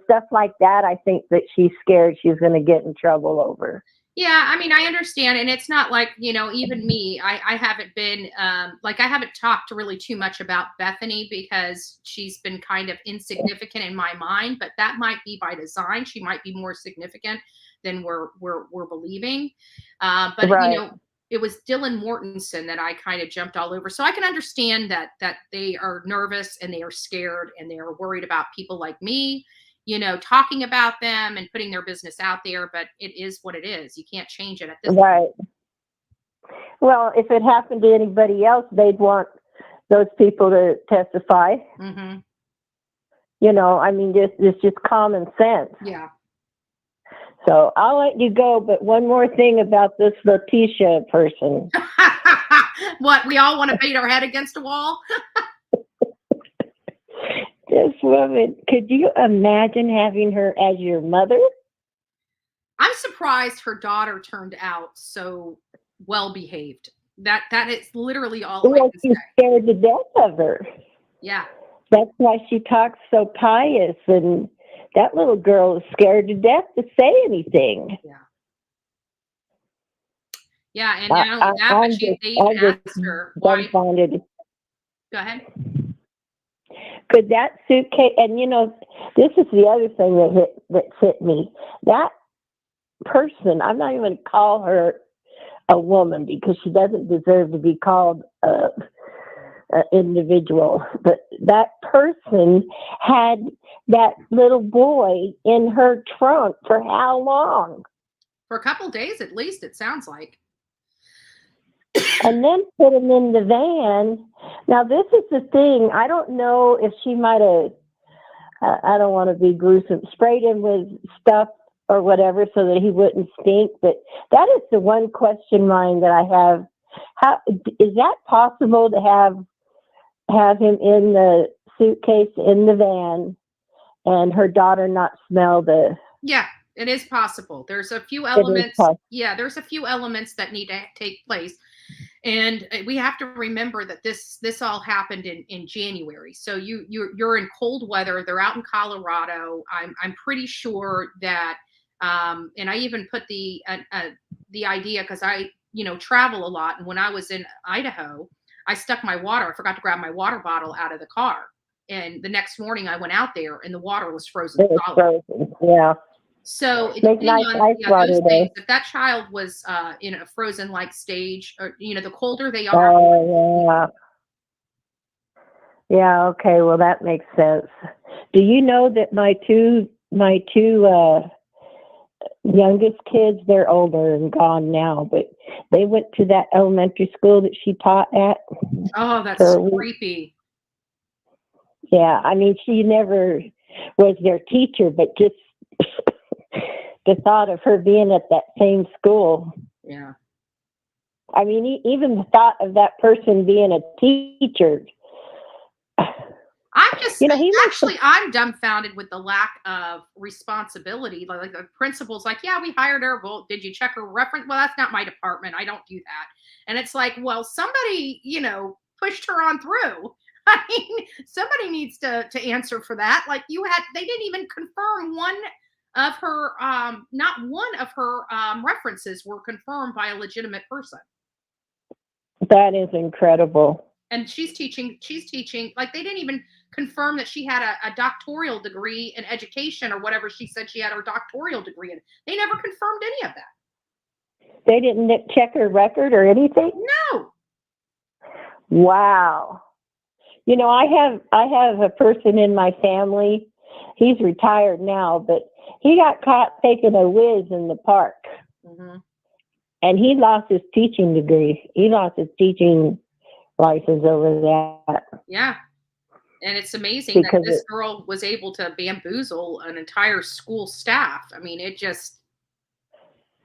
stuff like that, I think that she's scared she's going to get in trouble over. Yeah, I mean, I understand. And it's not like, even me, I haven't been, I haven't talked really too much about Bethany because she's been kind of insignificant in my mind, but that might be by design. She might be more significant than we're believing. But, right. It was Dylan Mortensen that I kind of jumped all over. So I can understand that they are nervous and they are scared and they are worried about people like me, talking about them and putting their business out there, but it is what it is. You can't change it at this point. Well, if it happened to anybody else, they'd want those people to testify. Mm-hmm. It's just common sense. Yeah. So I'll let you go, but one more thing about this Leticia person. What, we all want to beat our head against a wall? This woman, could you imagine having her as your mother? I'm surprised her daughter turned out so well behaved. That is literally all. Well, she's scared to death of her. Yeah. That's why she talks so pious, and that little girl is scared to death to say anything. Yeah. Yeah, and not only that, but they asked her why. Go ahead. Could that suitcase, and this is the other thing that hit me. That person, I'm not even going to call her a woman because she doesn't deserve to be called individual, but that person had that little boy in her trunk for how long? For a couple days at least, it sounds like. And then put him in the van. Now, this is the thing. I don't know if she might have, I don't want to be gruesome, sprayed him with stuff or whatever so that he wouldn't stink. But that is the one question mind that I have. How is that possible to have him in the suitcase in the van and her daughter not smell the? Yeah, it is possible. There's a few elements. Yeah, there's a few elements that need to take place. And we have to remember that this all happened in January. So you're in cold weather. They're out in Colorado. I'm pretty sure that, and I even put the idea, because I travel a lot. And when I was in Idaho, I stuck my water. I forgot to grab my water bottle out of the car. And the next morning I went out there and the water was frozen. Yeah. So Make nice ice water those there. things, if that child was in a frozen-like stage, or the colder they are. Oh, yeah. Yeah. Okay. Well, that makes sense. Do you know that my two youngest kids, they're older and gone now, but they went to that elementary school that she taught at. Oh, that's creepy. Yeah. I mean, she never was their teacher, but just the thought of her being at that same school. Yeah. I mean, even the thought of that person being a teacher. I'm just I'm dumbfounded with the lack of responsibility. Like the principal's like, yeah, we hired her. Well, did you check her reference? Well, that's not my department. I don't do that. And it's like, well, somebody, pushed her on through. I mean, somebody needs to answer for that. Like they didn't even confirm one of her, not one of her references were confirmed by a legitimate person. That is incredible. And she's teaching, like they didn't even confirm that she had a doctoral degree in education or whatever she said she had her doctoral degree in. They never confirmed any of that. They didn't check her record or anything? No. Wow. I have a person in my family. He's retired now, but he got caught taking a whiz in the park. Mm-hmm. And he lost his teaching degree. He lost his teaching license over that. Yeah. And it's amazing that this girl was able to bamboozle an entire school staff. I mean,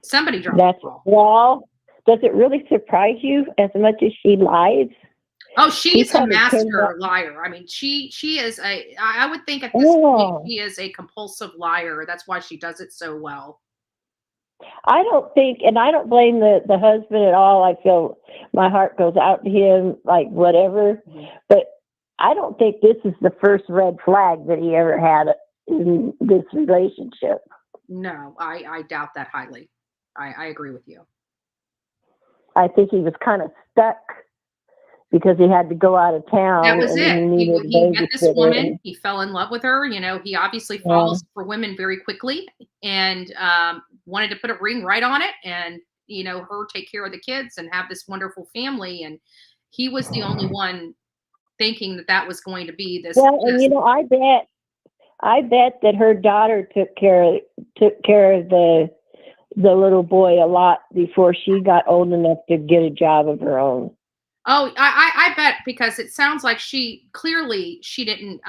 somebody dropped the ball. Well, does it really surprise you as much as she lies? Oh, she's a master liar. I mean, she is I would think at this point she is a compulsive liar. That's why she does it so well. I don't think, and I don't blame the husband at all. I feel my heart goes out to him, like whatever. Mm-hmm. But I don't think this is the first red flag that he ever had in this relationship. No, I doubt that highly. I agree with you. I think he was kind of stuck because he had to go out of town. That was it. He met this woman. He fell in love with her. He obviously falls for women very quickly and wanted to put a ring right on it and, her take care of the kids and have this wonderful family. And he was the only one thinking that was going to be this. Well, and I bet that her daughter took care of the little boy a lot before she got old enough to get a job of her own. Oh, I bet, because it sounds like she didn't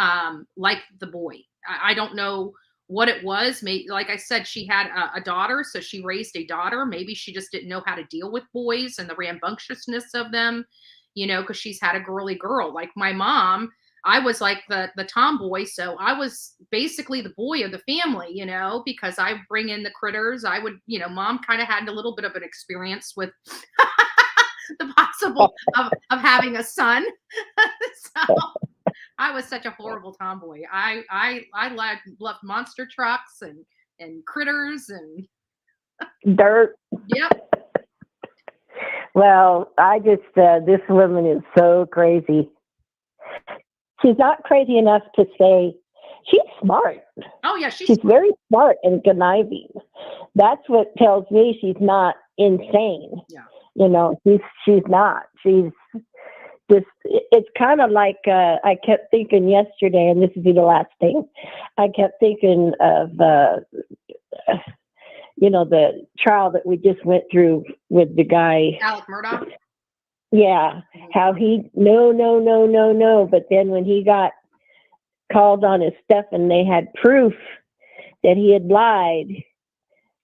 like the boy. I don't know what it was. Maybe, like I said, she had a daughter, so she raised a daughter. Maybe she just didn't know how to deal with boys and the rambunctiousness of them, because she's had a girly girl. Like my mom, I was like the tomboy, so I was basically the boy of the family, because I bring in the critters. I would, Mom kind of had a little bit of an experience with the possible of having a son. So I was such a horrible tomboy. I loved monster trucks and critters and dirt. Yep. Well, I just this woman is so crazy. She's not crazy enough to say she's smart. Oh yeah, she's very smart and conniving. That's what tells me she's not insane. Yeah. She's not. She's it's kind of like I kept thinking yesterday, and this will be the last thing. I kept thinking of the trial that we just went through with the guy, Alec Murdoch. Yeah, how he no, but then when he got called on his stuff and they had proof that he had lied,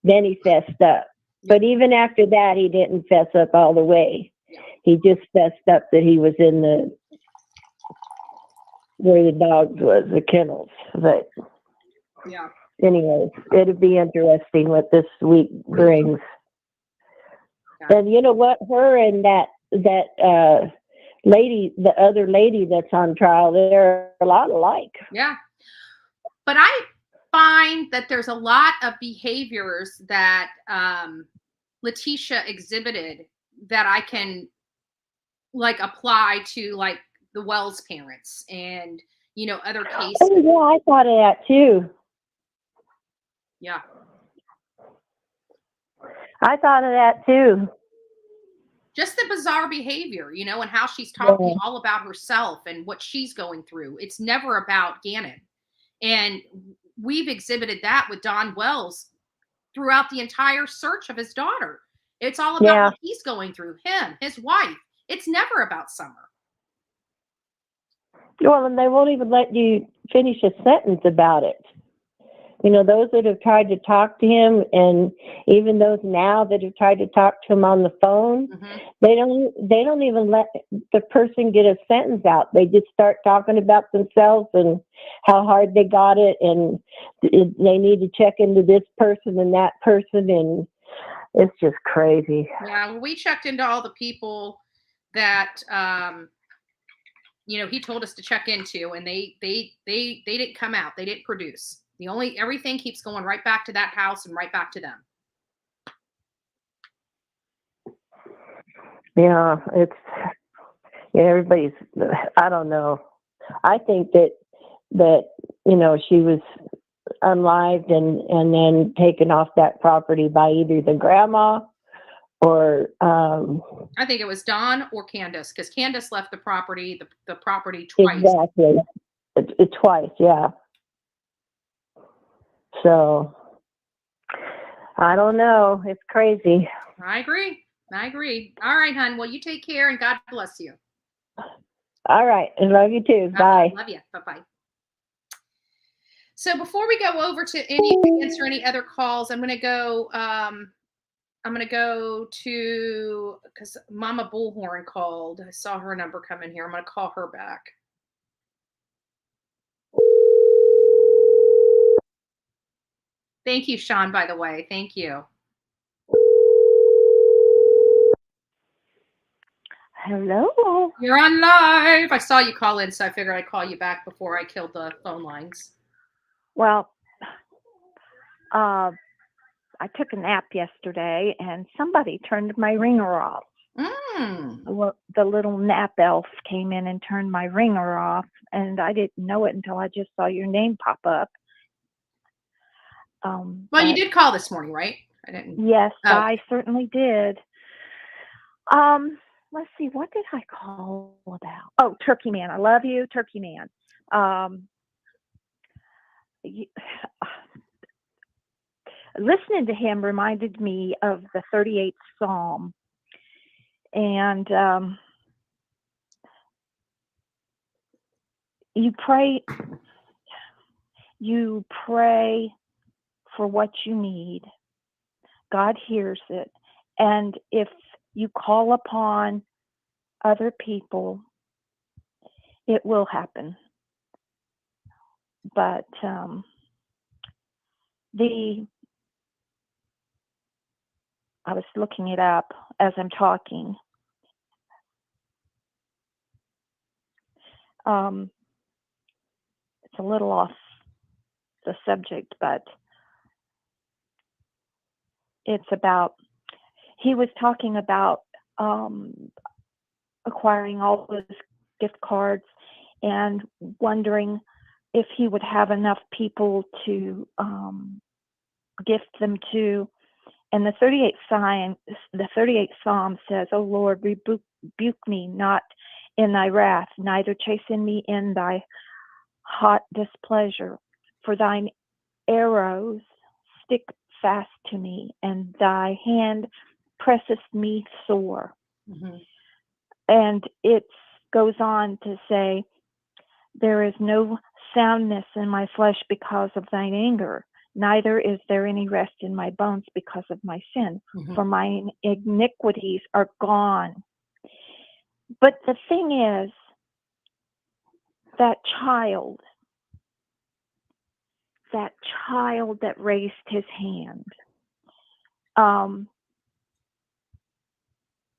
then he fessed up. But even after that, he didn't fess up all the way. He just fessed up that he was in where the dogs was, the kennels. But yeah. Anyways, it'd be interesting what this week brings. Yeah. And you know what? Her and that lady, the other lady that's on trial, they're a lot alike. Yeah. But I find that there's a lot of behaviors that Leticia exhibited that I can like apply to like the Wells parents and, other cases. Oh, yeah, I thought of that too. Yeah. I thought of that too. Just the bizarre behavior, and how she's talking all about herself and what she's going through. It's never about Gannon. And we've exhibited that with Don Wells throughout the entire search of his daughter. It's all about what he's going through, him, his wife. It's never about Summer. Well, and they won't even let you finish a sentence about it. Those that have tried to talk to him, and even those now that have tried to talk to him on the phone, they don't even let the person get a sentence out. They just start talking about themselves and how hard they got it, and they need to check into this person and that person, and it's just crazy. Yeah, well, we checked into all the people that he told us to check into, and they didn't come out. They didn't produce. Everything keeps going right back to that house and right back to them. Yeah, everybody's, I don't know. I think that she was unlived and then taken off that property by either the grandma or I think it was Don or Candace, because Candace left the property twice. Exactly. Twice, yeah. So, I don't know. It's crazy. I agree. All right, hon. Well, you take care and God bless you. All right. I love you too. Bye. Love you. Bye-bye. So before we go over to answer any other calls, I'm going to go to, because Mama Bullhorn called. I saw her number come in here. I'm going to call her back. Thank you, Sean, by the way. Thank you. Hello. You're on live. I saw you call in, so I figured I'd call you back before I killed the phone lines. Well, I took a nap yesterday, and somebody turned my ringer off. The little nap elf came in and turned my ringer off, and I didn't know it until I just saw your name pop up. Well, you did call this morning, right? I didn't. Yes, I certainly did. Let's see, what did I call about? Oh, Turkey Man. I love you, Turkey Man. Listening to him reminded me of the 38th Psalm. And you pray for what you need. God hears it. And if you call upon other people, it will happen. But I was looking it up as I'm talking. It's a little off the subject, but it's about, he was talking about acquiring all those gift cards and wondering if he would have enough people to gift them to. And the 38th Psalm says, "Oh Lord, rebuke me not in thy wrath, neither chasten me in thy hot displeasure. For thine arrows stick fast to me, and thy hand presseth me sore. Mhm. And it goes on to say, there is no soundness in my flesh because of thine anger, neither is there any rest in my bones because of my sin, for mine iniquities are gone. But the thing is, that child that raised his hand,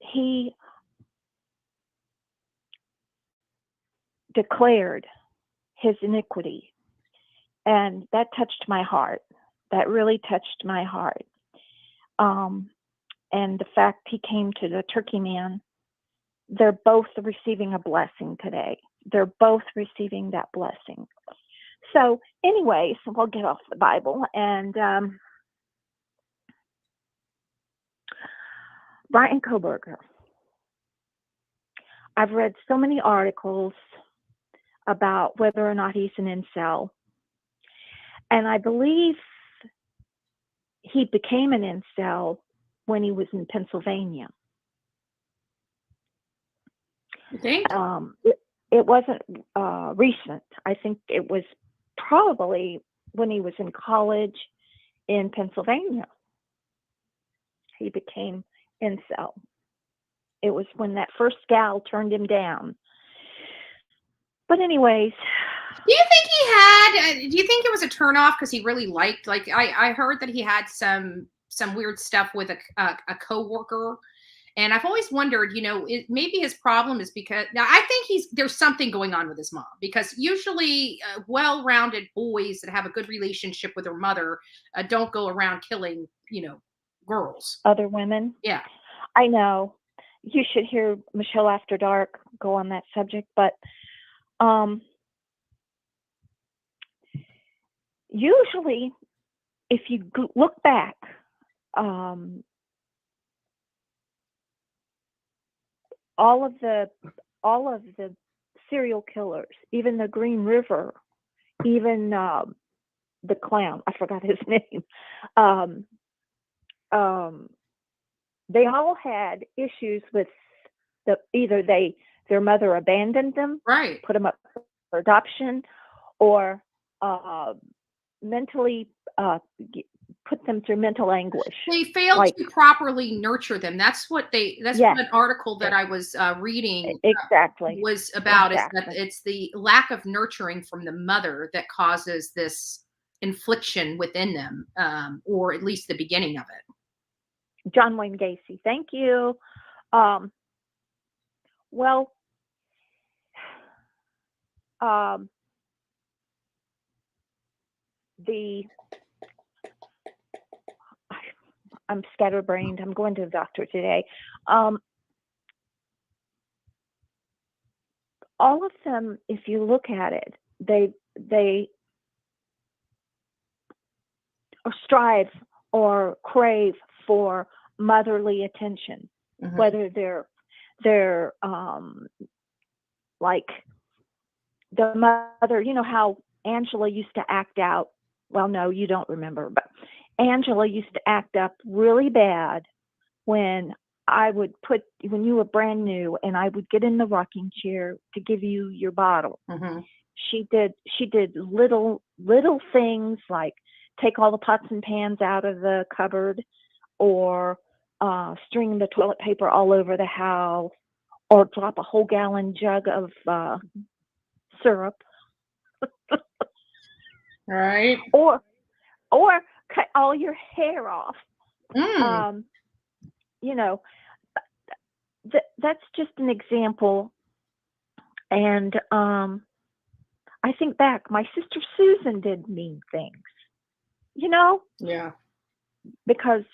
he declared his iniquity, and that touched my heart. That really touched my heart. And the fact he came to the Turkey Man, they're both receiving a blessing today. They're both receiving that blessing. So anyways, we'll get off the Bible. And Brian Kohberger. I've read so many articles about whether or not he's an incel. And I believe he became an incel when he was in Pennsylvania. You think? It wasn't recent. I think it was probably when he was in college in Pennsylvania. He became incel. It was when that first gal turned him down. But anyways. Do you think he had, do you think it was a turnoff because he really liked, like, I heard that he had some weird stuff with a coworker. And I've always wondered, you know, maybe his problem is because, now I think there's something going on with his mom, because usually well-rounded boys that have a good relationship with their mother don't go around killing, you know, girls. Other women? Yeah. I know. You should hear Michelle After Dark go on that subject, but usually if you look back, all of the serial killers, even the Green River, even the clown, I forgot his name, they all had issues with either their mother abandoned them, right, put them up for adoption, or mentally put them through mental anguish. They failed to properly nurture them. That's what Yes. what an article that I was reading exactly was about. Exactly. Is that it's the lack of nurturing from the mother that causes this infliction within them, or at least the beginning of it. John Wayne Gacy. Thank you. Well, I'm scatterbrained. I'm going to the doctor today. All of them, if you look at it, they strive or crave for motherly attention, whether they're like the mother. You know how Angela used to act out. Well, no, you don't remember, but Angela used to act up really bad when you were brand new and I would get in the rocking chair to give you your bottle. She did little things like take all the pots and pans out of the cupboard, or string the toilet paper all over the house, or drop a whole gallon jug of syrup. Right. Or cut all your hair off. You know, that's just an example. And I think back, my sister Susan did mean things, you know? Yeah. Because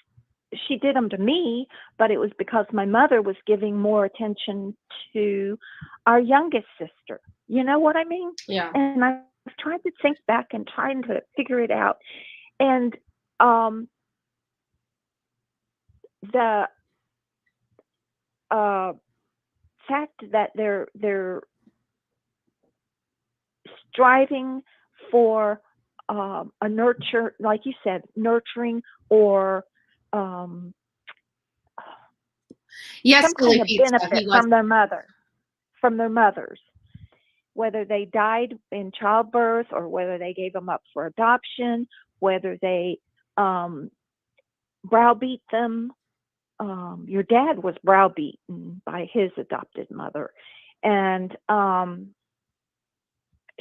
she did them to me, but it was because my mother was giving more attention to our youngest sister. You know what I mean? Yeah. And I was trying to think back and trying to figure it out. And the fact that they're striving for a nurture, like you said, nurturing or Yes, some kind of Pizza, benefit from their mothers, whether they died in childbirth or whether they gave them up for adoption, whether they browbeat them. Your dad was browbeaten by his adopted mother and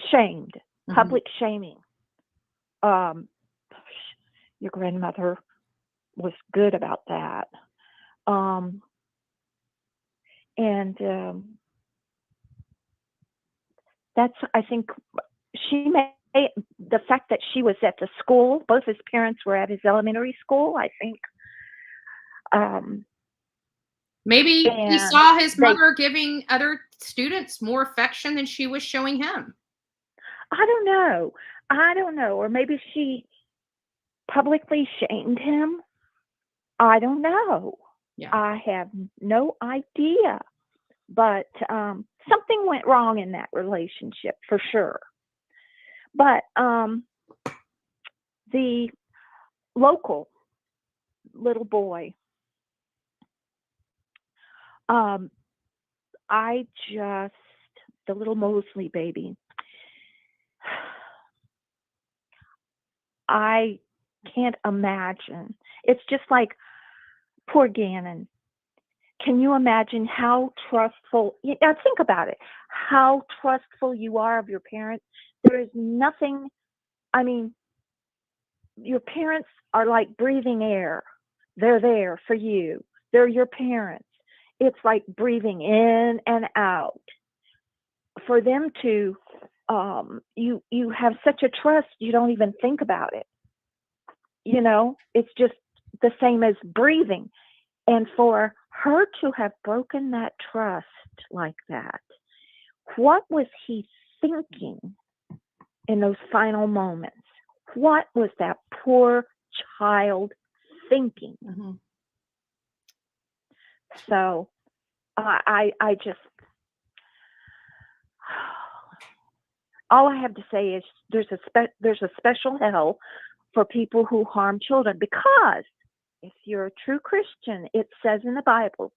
shamed, public shaming. Your grandmother was good about that. That's, I think, she may, the fact that she was at the school, both his parents were at his elementary school, I think. Maybe he saw his mother giving other students more affection than she was showing him. I don't know. Or maybe she publicly shamed him. I don't know. Yeah. I have no idea. But something went wrong in that relationship for sure. But the local little boy, the little Mosley baby, I can't imagine. It's just like poor Gannon. Can you imagine how trustful? Now think about it. How trustful you are of your parents. There is nothing. I mean, your parents are like breathing air. They're there for you. They're your parents. It's like breathing in and out. For them to, you have such a trust, you don't even think about it. You know, it's just the same as breathing. And for her to have broken that trust like that, what was he thinking in those final moments? What was that poor child thinking? Mm-hmm. So I just, all I have to say is there's a special hell for people who harm children, because if you're a true Christian, it says in the Bible.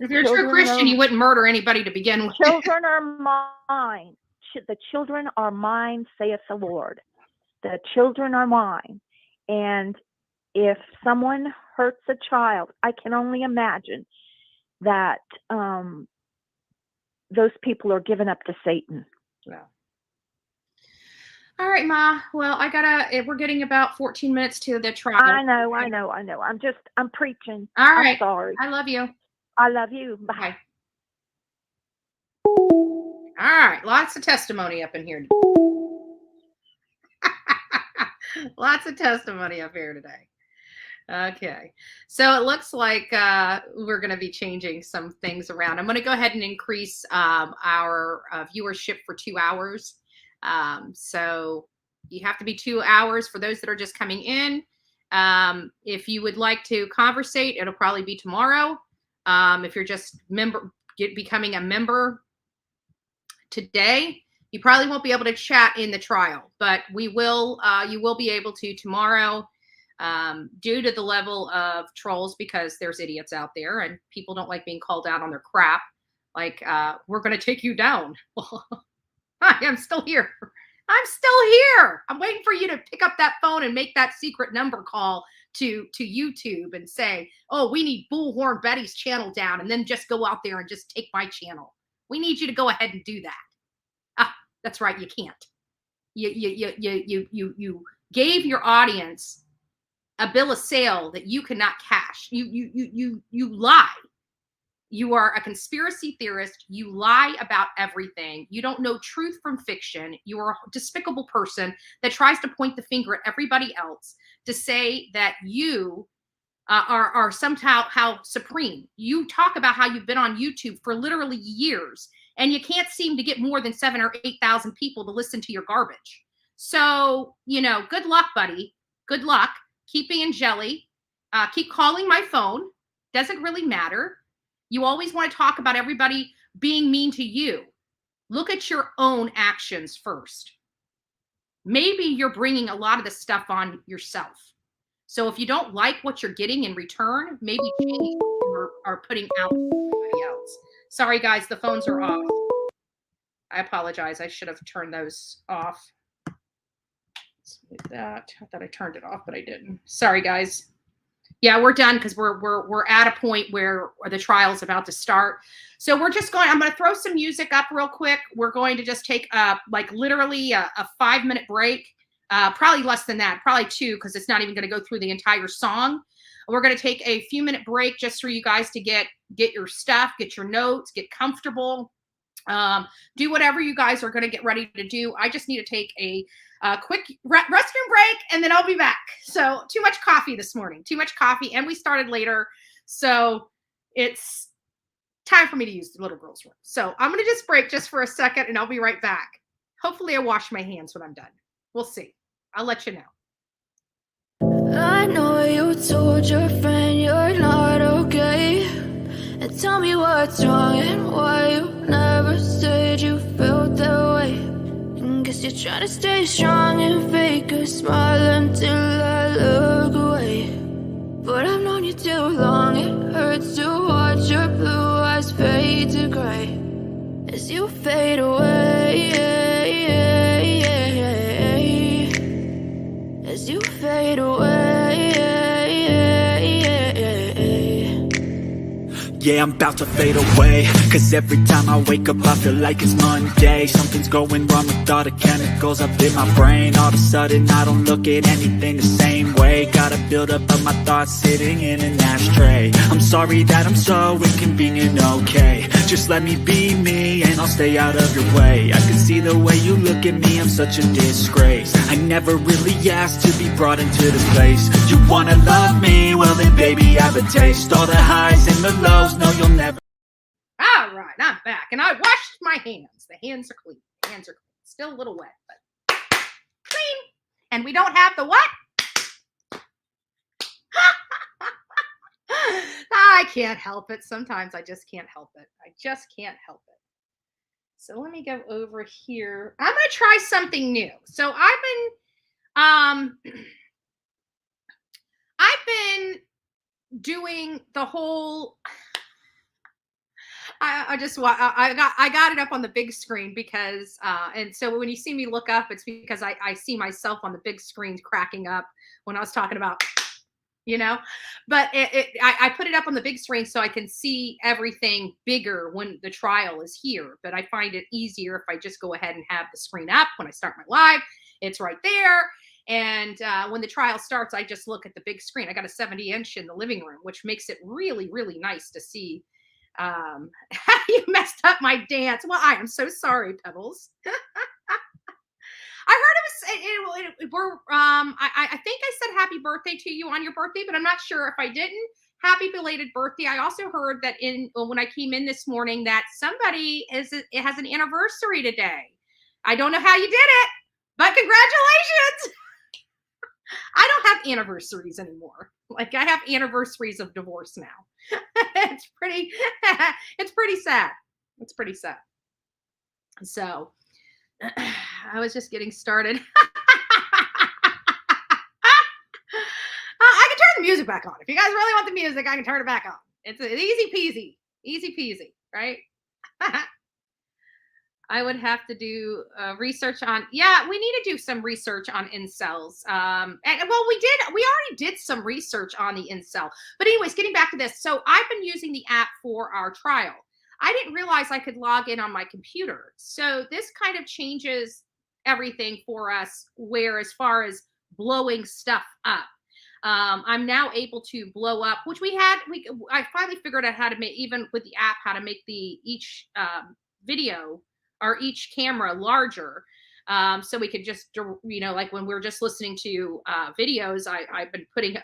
If you're a true Christian, you wouldn't murder anybody to begin with. Children are mine. The children are mine, saith the Lord. The children are mine. And if someone hurts a child, I can only imagine that those people are given up to Satan. Yeah. All right, Ma. Well, we're getting about 14 minutes to the trial. I know. I'm preaching. All right. I'm sorry. I love you. I love you. Bye. All right. Lots of testimony up in here. Lots of testimony up here today. Okay. So it looks like we're going to be changing some things around. I'm going to go ahead and increase our viewership for 2 hours. So you have to be 2 hours for those that are just coming in. If you would like to conversate, it'll probably be tomorrow. If you're just becoming a member today, you probably won't be able to chat in the trial, but you will be able to tomorrow, due to the level of trolls, because there's idiots out there and people don't like being called out on their crap. Like, we're going to take you down. Hi, I'm still here. I'm waiting for you to pick up that phone and make that secret number call to YouTube and say, oh, we need Bullhorn Betty's channel down, and then just go out there and just take my channel. We need you to go ahead and do that. Ah, that's right. You can't. You gave your audience a bill of sale that you cannot cash. You lie. You are a conspiracy theorist. You lie about everything. You don't know truth from fiction. You are a despicable person that tries to point the finger at everybody else to say that you are somehow supreme. You talk about how you've been on YouTube for literally years, and you can't seem to get more than 7,000 or 8,000 people to listen to your garbage. So, good luck, buddy. Good luck. Keep being jelly. Keep calling my phone. Doesn't really matter. You always want to talk about everybody being mean to you. Look at your own actions first. Maybe you're bringing a lot of this stuff on yourself. So if you don't like what you're getting in return, maybe change what you are putting out to somebody else. Sorry, guys, the phones are off. I apologize. I should have turned those off. Let's move that. I thought I turned it off, but I didn't. Sorry, guys. Yeah, we're done because we're at a point where the trial is about to start. So I'm going to throw some music up real quick. We're going to just take like literally a 5-minute break. Probably less than that, probably 2, because it's not even going to go through the entire song. We're going to take a few minute break just for you guys to get your stuff, get your notes, get comfortable. Do whatever you guys are going to get ready to do. I just need to take a quick restroom break, and then I'll be back. So too much coffee this morning, and we started later. So it's time for me to use the little girl's room. So I'm going to just break just for a second, and I'll be right back. Hopefully I wash my hands when I'm done. We'll see. I'll let you know. I know you told your friend you're not okay. And tell me what's wrong and why you never said you felt that way. And guess you're trying to stay strong and fake a smile until I look away. But I've known you too long, it hurts to watch your blue eyes fade to gray as you fade away. As you fade away. Yeah, I'm about to fade away, cause every time I wake up I feel like it's Monday. Something's going wrong with all the chemicals up in my brain. All of a sudden I don't look at anything the same way. Gotta build up of my thoughts sitting in an ashtray. I'm sorry that I'm so inconvenient, okay. Just let me be me and I'll stay out of your way. I can see the way you look at me, I'm such a disgrace. I never really asked to be brought into this place. You wanna love me? Well then baby I have a taste. All the highs and the lows, no you'll never. All right, I'm back, and I washed my hands. The hands are clean. Still a little wet, but clean. And we don't have the what? I can't help it. Sometimes I just can't help it. So let me go over here. I'm going to try something new. So I've been doing the whole. I got it up on the big screen because and so when you see me look up, it's because I see myself on the big screen cracking up when I was talking about, but I put it up on the big screen so I can see everything bigger when the trial is here. But I find it easier if I just go ahead and have the screen up when I start my live. It's right there. And when the trial starts, I just look at the big screen. I got a 70-inch in the living room, which makes it really, really nice to see. You messed up my dance. Well, I am so sorry, Pebbles. I heard I think I said happy birthday to you on your birthday, but I'm not sure if I didn't. Happy belated birthday. I also heard that when I came in this morning that somebody has an anniversary today. I don't know how you did it, but congratulations. I don't have anniversaries anymore. Like I have anniversaries of divorce now. It's pretty sad. It's pretty sad. So I was just getting started. I can turn the music back on. If you guys really want the music, I can turn it back on. It's easy peasy, right? I would have to do research on, we need to do some research on incels. We already did some research on the incel. But anyways, getting back to this. So I've been using the app for our trial. I didn't realize I could log in on my computer. So this kind of changes everything for us, where as far as blowing stuff up. I'm now able to blow up, which I finally figured out how to make, even with the app, how to make each video or each camera larger. So we could just, like when we're just listening to videos, I've been putting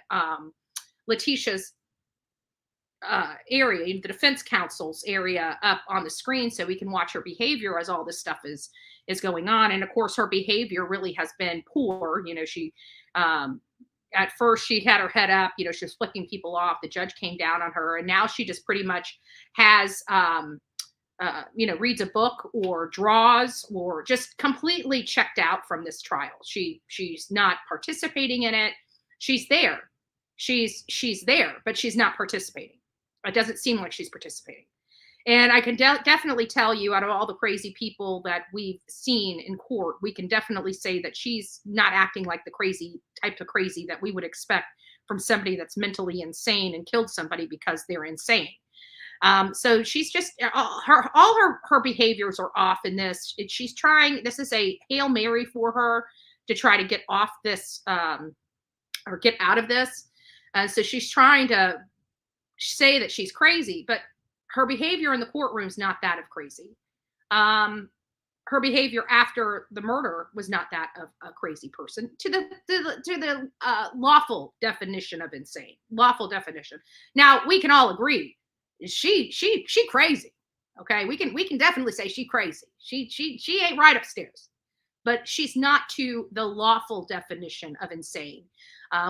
Leticia's area, the defense counsel's area up on the screen so we can watch her behavior as all this stuff is going on. And of course, her behavior really has been poor. She at first she had her head up, she was flicking people off. The judge came down on her, and now she just pretty much has, reads a book or draws or just completely checked out from this trial. She's not participating in it. She's there. She's there, but she's not participating. It doesn't seem like she's participating. And I can definitely tell you, out of all the crazy people that we've seen in court, we can definitely say that she's not acting like the crazy type of crazy that we would expect from somebody that's mentally insane and killed somebody because they're insane. So she's just all her behaviors are off in this. She's trying. This is a Hail Mary for her to try to get off this or get out of this. So she's trying to say that she's crazy, but her behavior in the courtroom is not that of crazy. Her behavior after the murder was not that of a crazy person to the lawful definition of insane. Lawful definition. Now we can all agree she crazy. Okay, we can definitely say she crazy. She ain't right upstairs, but she's not to the lawful definition of insane,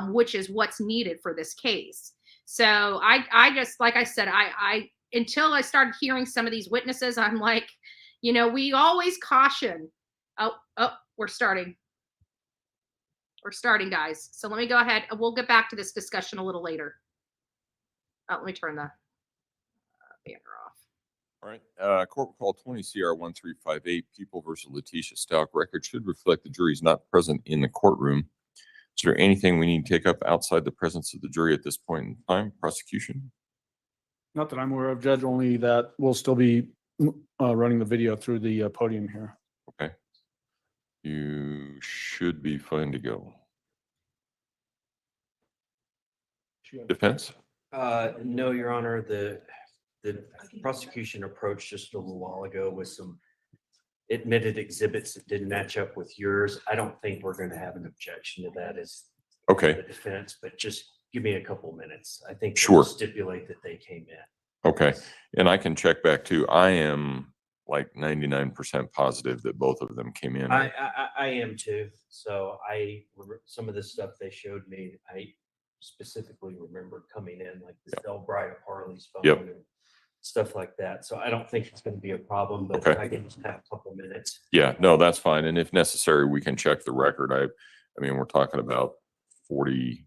which is what's needed for this case. So I just, like I said, I until I started hearing some of these witnesses, I'm like, we always caution. Oh, we're starting. We're starting, guys. So let me go ahead. We'll get back to this discussion a little later. Let me turn the banner off. All right. Court will call 20 CR 1358, People versus Leticia Stauch. Record should reflect the jury is not present in the courtroom. Is there anything we need to take up outside the presence of the jury at this point in time? Prosecution? Not that I'm aware of, Judge, only that we'll still be running the video through the podium here. Okay. You should be fine to go. Defense? No, Your Honor. The prosecution approached just a little while ago with some admitted exhibits that didn't match up with yours. I don't think we're going to have an objection to that as okay. The defense, but just give me a couple minutes. I think sure. We'll stipulate that they came in. Okay. And I can check back too. I am like 99% positive that both of them came in. I am too. So some of the stuff they showed me, I specifically remember coming in, like the Delbright Harley's phone and stuff like that. So I don't think it's going to be a problem, but I can just have a couple minutes. Yeah, no, that's fine. And if necessary, we can check the record. I mean, we're talking about 48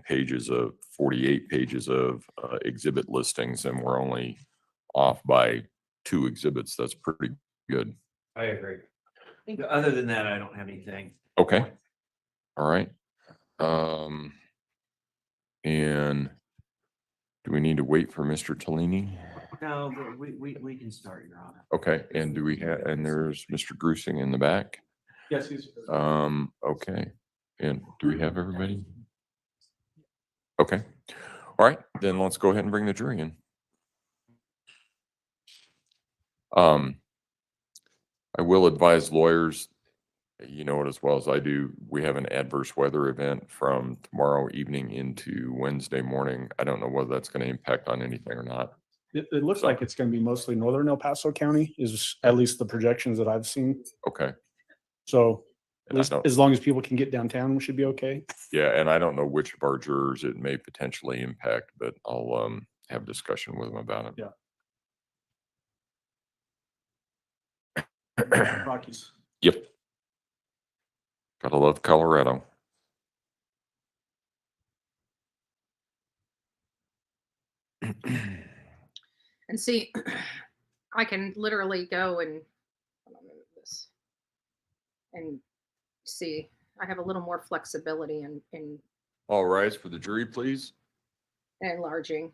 pages of exhibit listings, and we're only off by 2 exhibits. That's pretty good. I agree. Other than that, I don't have anything. Okay. All right. And do we need to wait for Mr. Tellini? No, but we can start, Your Honor. Okay. And do we have, and there's Mr. Grusing in the back? Yes, he's. Okay. And do we have everybody? Okay. All right. Then let's go ahead and bring the jury in. I will advise lawyers, you know it as well as I do, we have an adverse weather event from tomorrow evening into Wednesday morning. I don't know whether that's going to impact on anything or not. It looks like it's going to be mostly northern El Paso County, is at least the projections that I've seen. Okay. So at least as long as people can get downtown, we should be okay. Yeah, and I don't know which of our jurors it may potentially impact, but I'll have a discussion with them about it. Yeah. Rockies. Yep. Gotta love Colorado. And see, I can literally go and see. I have a little more flexibility in All rise for the jury, please. Enlarging.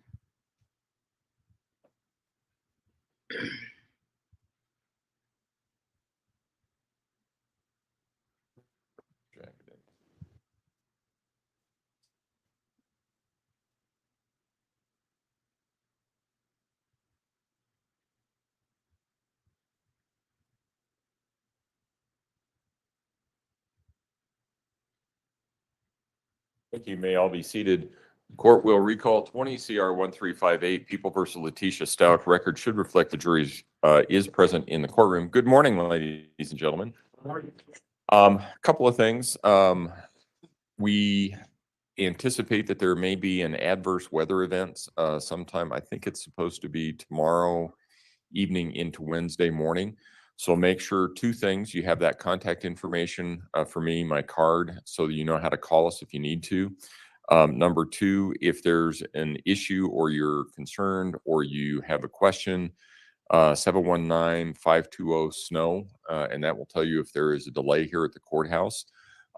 Thank you. May all be seated. Court will recall 20 CR 1358, People versus Leticia Stauch. Record should reflect the jury is present in the courtroom. Good morning, ladies and gentlemen. Couple of things. We anticipate that there may be an adverse weather event sometime. I think it's supposed to be tomorrow evening into Wednesday morning. So make sure two things. You have that contact information for me, my card, so that you know how to call us if you need to. Number two, if there's an issue or you're concerned or you have a question, 719-520-SNOW, and that will tell you if there is a delay here at the courthouse.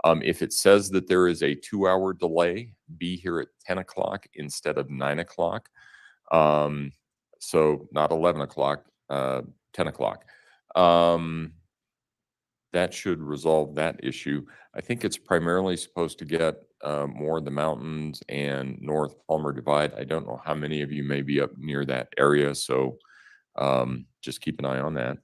If it says that there is a 2-hour delay, be here at 10 o'clock instead of 9 o'clock. So not 11 o'clock, 10 o'clock. That should resolve that issue. I think it's primarily supposed to get more of the mountains and North Palmer Divide. I don't know how many of you may be up near that area, so just keep an eye on that.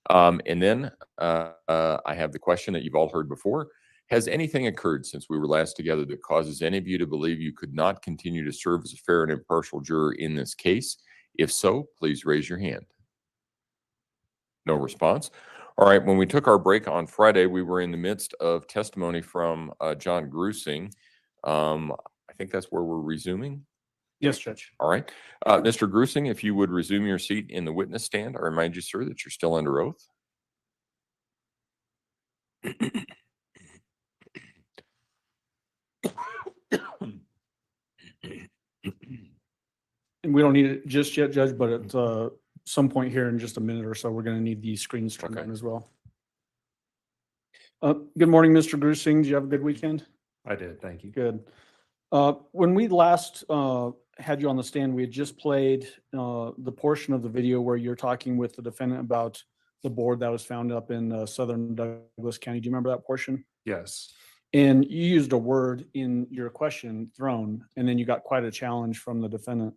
And then I have the question that you've all heard before. Has anything occurred since we were last together that causes any of you to believe you could not continue to serve as a fair and impartial juror in this case? If so, please raise your hand. No response. All right, when we took our break on Friday, we were in the midst of testimony from John Grusing. I think that's where we're resuming. Yes, Judge. All right. Mr. Grusing, if you would resume your seat in the witness stand, I remind you, sir, that you're still under oath. And we don't need it just yet, Judge, but at some point here in just a minute or so, we're going to need these screens turned on as well. Good morning, Mr. Grusing. Did you have a good weekend? I did, thank you. Good. When we last had you on the stand, we had just played the portion of the video where you're talking with the defendant about the board that was found up in southern Douglas County. Do you remember that portion? Yes. And you used a word in your question, thrown, and then you got quite a challenge from the defendant.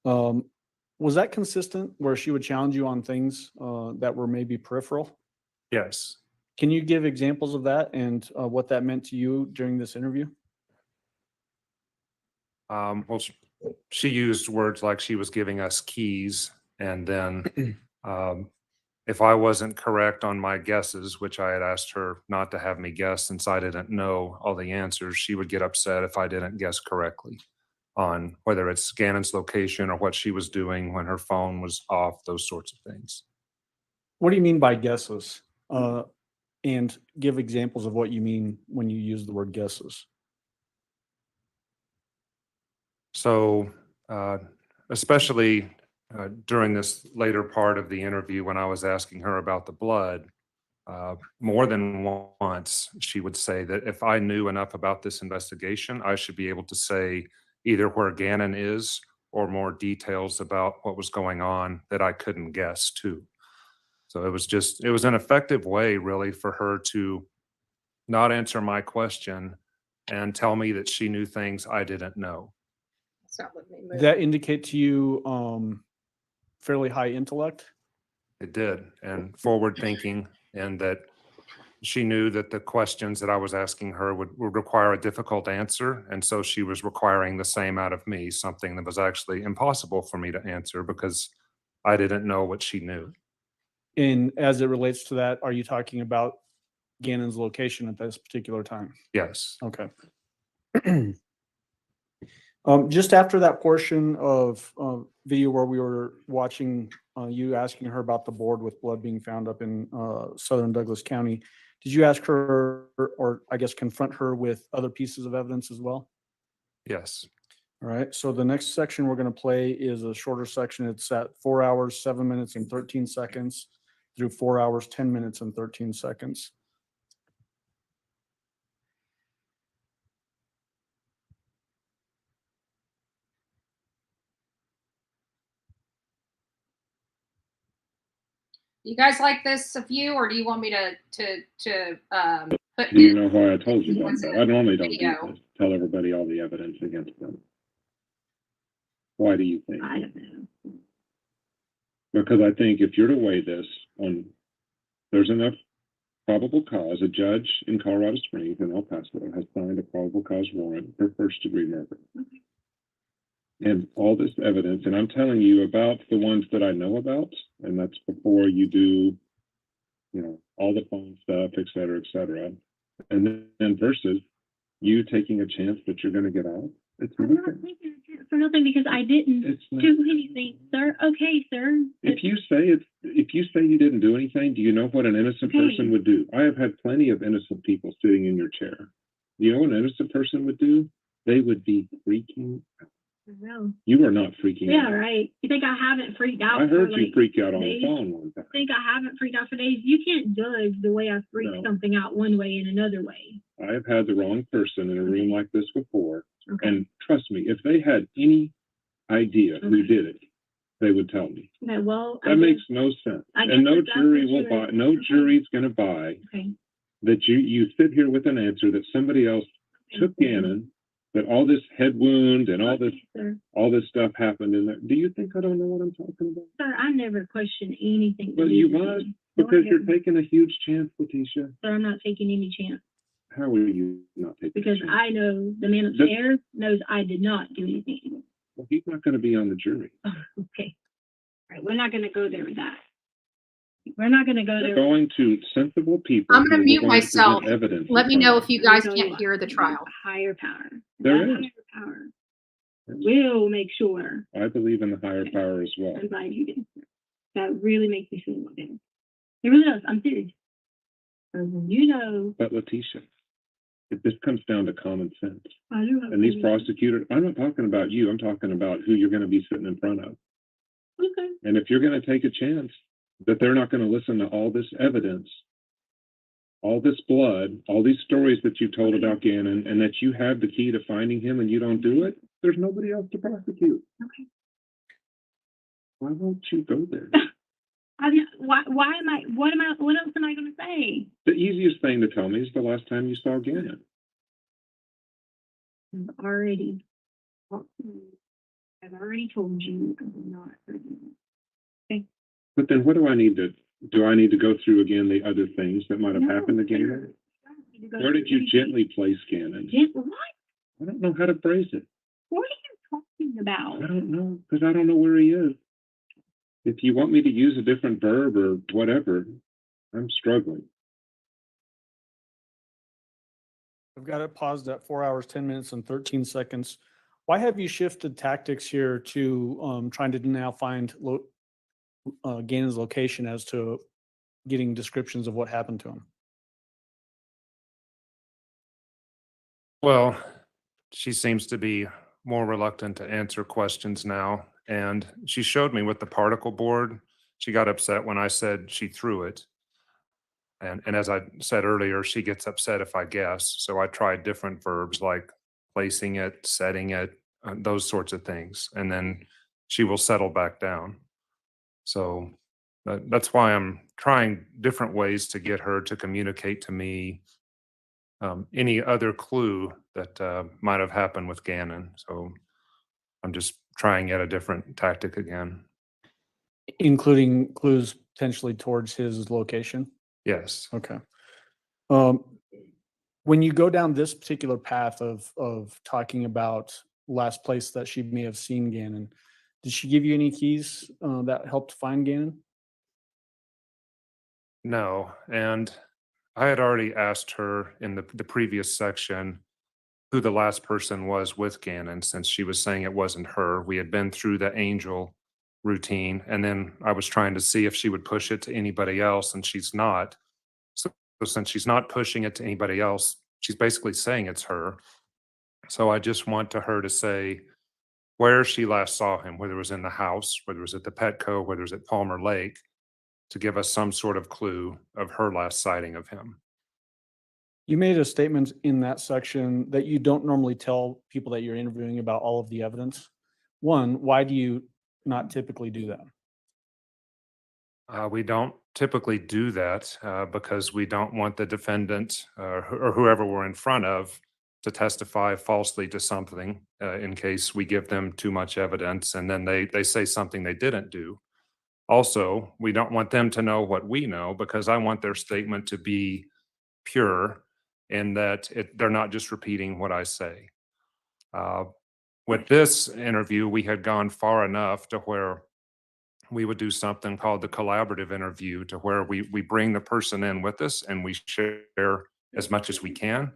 Was that consistent where she would challenge you on things that were maybe peripheral? Yes. Can you give examples of that and what that meant to you during this interview? Well, she used words like she was giving us keys, and then if I wasn't correct on my guesses, which I had asked her not to have me guess since I didn't know all the answers, she would get upset if I didn't guess correctly on whether it's Gannon's location or what she was doing when her phone was off, those sorts of things. What do you mean by guesses? And give examples of what you mean when you use the word guesses. So, especially during this later part of the interview when I was asking her about the blood, more than once she would say that if I knew enough about this investigation, I should be able to say either where Gannon is or more details about what was going on that I couldn't guess too. So it was an effective way really for her to not answer my question and tell me that she knew things I didn't know. Did that indicate to you fairly high intellect? It did, and forward thinking, and that she knew that the questions that I was asking her would require a difficult answer. And so she was requiring the same out of me, something that was actually impossible for me to answer because I didn't know what she knew. And as it relates to that, are you talking about Gannon's location at this particular time? Yes. Okay. Just after that portion of video where we were watching you asking her about the board with blood being found up in southern Douglas County, did you ask her, or I guess confront her with other pieces of evidence as well? Yes. All right. So the next section we're going to play is a shorter section. It's at 4 hours, 7 minutes and 13 seconds through 4 hours, 10 minutes and 13 seconds. You guys like this view, or do you want me to put? Do you know why I told you that? Video. I normally don't do this. Tell everybody all the evidence against them. Why do you think? I don't know. Because I think if you're to weigh this on, there's enough probable cause. A judge in Colorado Springs and El Paso has signed a probable cause warrant for first-degree murder. And all this evidence, and I'm telling you about the ones that I know about, and that's before you do, you know, all the phone stuff, et cetera, and then versus You taking a chance that you're going to get out? It's I'm not nothing. taking a chance for nothing because I didn't It's not. do anything, sir. Okay, sir. If you say you didn't do anything, do you know what an innocent Okay. person would do? I have had plenty of innocent people sitting in your chair. Do you know what an innocent person would do? They would be freaking out. No. You are not freaking Yeah, out. right. You think I haven't freaked out? I heard for, you like, freak out on the days? phone one time. Think I haven't freaked out for days? You can't judge the way I freak No. something out one way and another way. I have had the wrong person in a room like this before. Okay. And trust me, if they had any idea who did it, they would tell me. Okay, well, That makes no sense. I guess And no that's jury what will you buy, are. no Okay. jury's gonna buy Okay. that you sit here with an answer that somebody else took Gannon, that all this head wound and all this stuff happened in there. Do you think I don't know what I'm talking about? Sir, I never question anything. Well, you must, because you're taking a huge chance, Leticia. Sir, I'm not taking any chance How are you not taking a because chance? I know the man upstairs knows I did not do anything. Well, he's not gonna be on the jury. Oh, okay. All right, we're not going to go there with that. We're not going to go We're there. going to sensible people. I'm going to who are mute going to present myself. Evidence. Let me know if you guys can't hear the trial. Higher power. There That is. higher power will make sure. I believe in the higher power as well. I'm glad you did. That really makes me feel more better. It really does. I'm serious. So when you know, But Leticia, this comes down to common sense. I do have And these common prosecutors, I'm not talking about you, I'm talking about who you're going to be sitting in front of. Okay. And if you're going to take a chance that they're not going to listen to all this evidence, all this blood, all these stories that you've told about Gannon, and that you have the key to finding him and you don't do it, there's nobody else to prosecute. Okay. Why won't you go there? why am I, what else am I going to say? The easiest thing to tell me is the last time you saw Gannon. I've already told you I'm not hurting you. Okay. But then what do I need to go through again the other things that might have happened to Gannon? Where did you gently place Gannon? What? I don't know how to phrase it. What are you talking about? I don't know, because I don't know where he is. If you want me to use a different verb or whatever, I'm struggling. I've got it paused at 4 hours, 10 minutes, and 13 seconds. Why have you shifted tactics here to trying to now find Gannon's location as to getting descriptions of what happened to him? Well, she seems to be more reluctant to answer questions now. And she showed me with the particle board. She got upset when I said she threw it. And as I said earlier, she gets upset if I guess. So I tried different verbs like placing it, setting it, those sorts of things. And then she will settle back down. So that's why I'm trying different ways to get her to communicate to me any other clue that might have happened with Gannon. So I'm just trying yet a different tactic again. Including clues potentially towards his location? Yes. Okay. When you go down this particular path of talking about last place that she may have seen Gannon, did she give you any keys that helped find Gannon? No. And I had already asked her in the previous section who the last person was with Gannon, since she was saying it wasn't her. We had been through the angel routine, and then I was trying to see if she would push it to anybody else, and she's not. So since she's not pushing it to anybody else, she's basically saying it's her. So I just want her to say where she last saw him, whether it was in the house, whether it was at the Petco, whether it was at Palmer Lake, to give us some sort of clue of her last sighting of him. You made a statement in that section that you don't normally tell people that you're interviewing about all of the evidence. One, why do you not typically do that? We don't typically do that because we don't want the defendant or whoever we're in front of to testify falsely to something in case we give them too much evidence and then they say something they didn't do. Also, we don't want them to know what we know because I want their statement to be pure in that they're not just repeating what I say. With this interview, we had gone far enough to where we would do something called the collaborative interview, to where we bring the person in with us and we share as much as we can.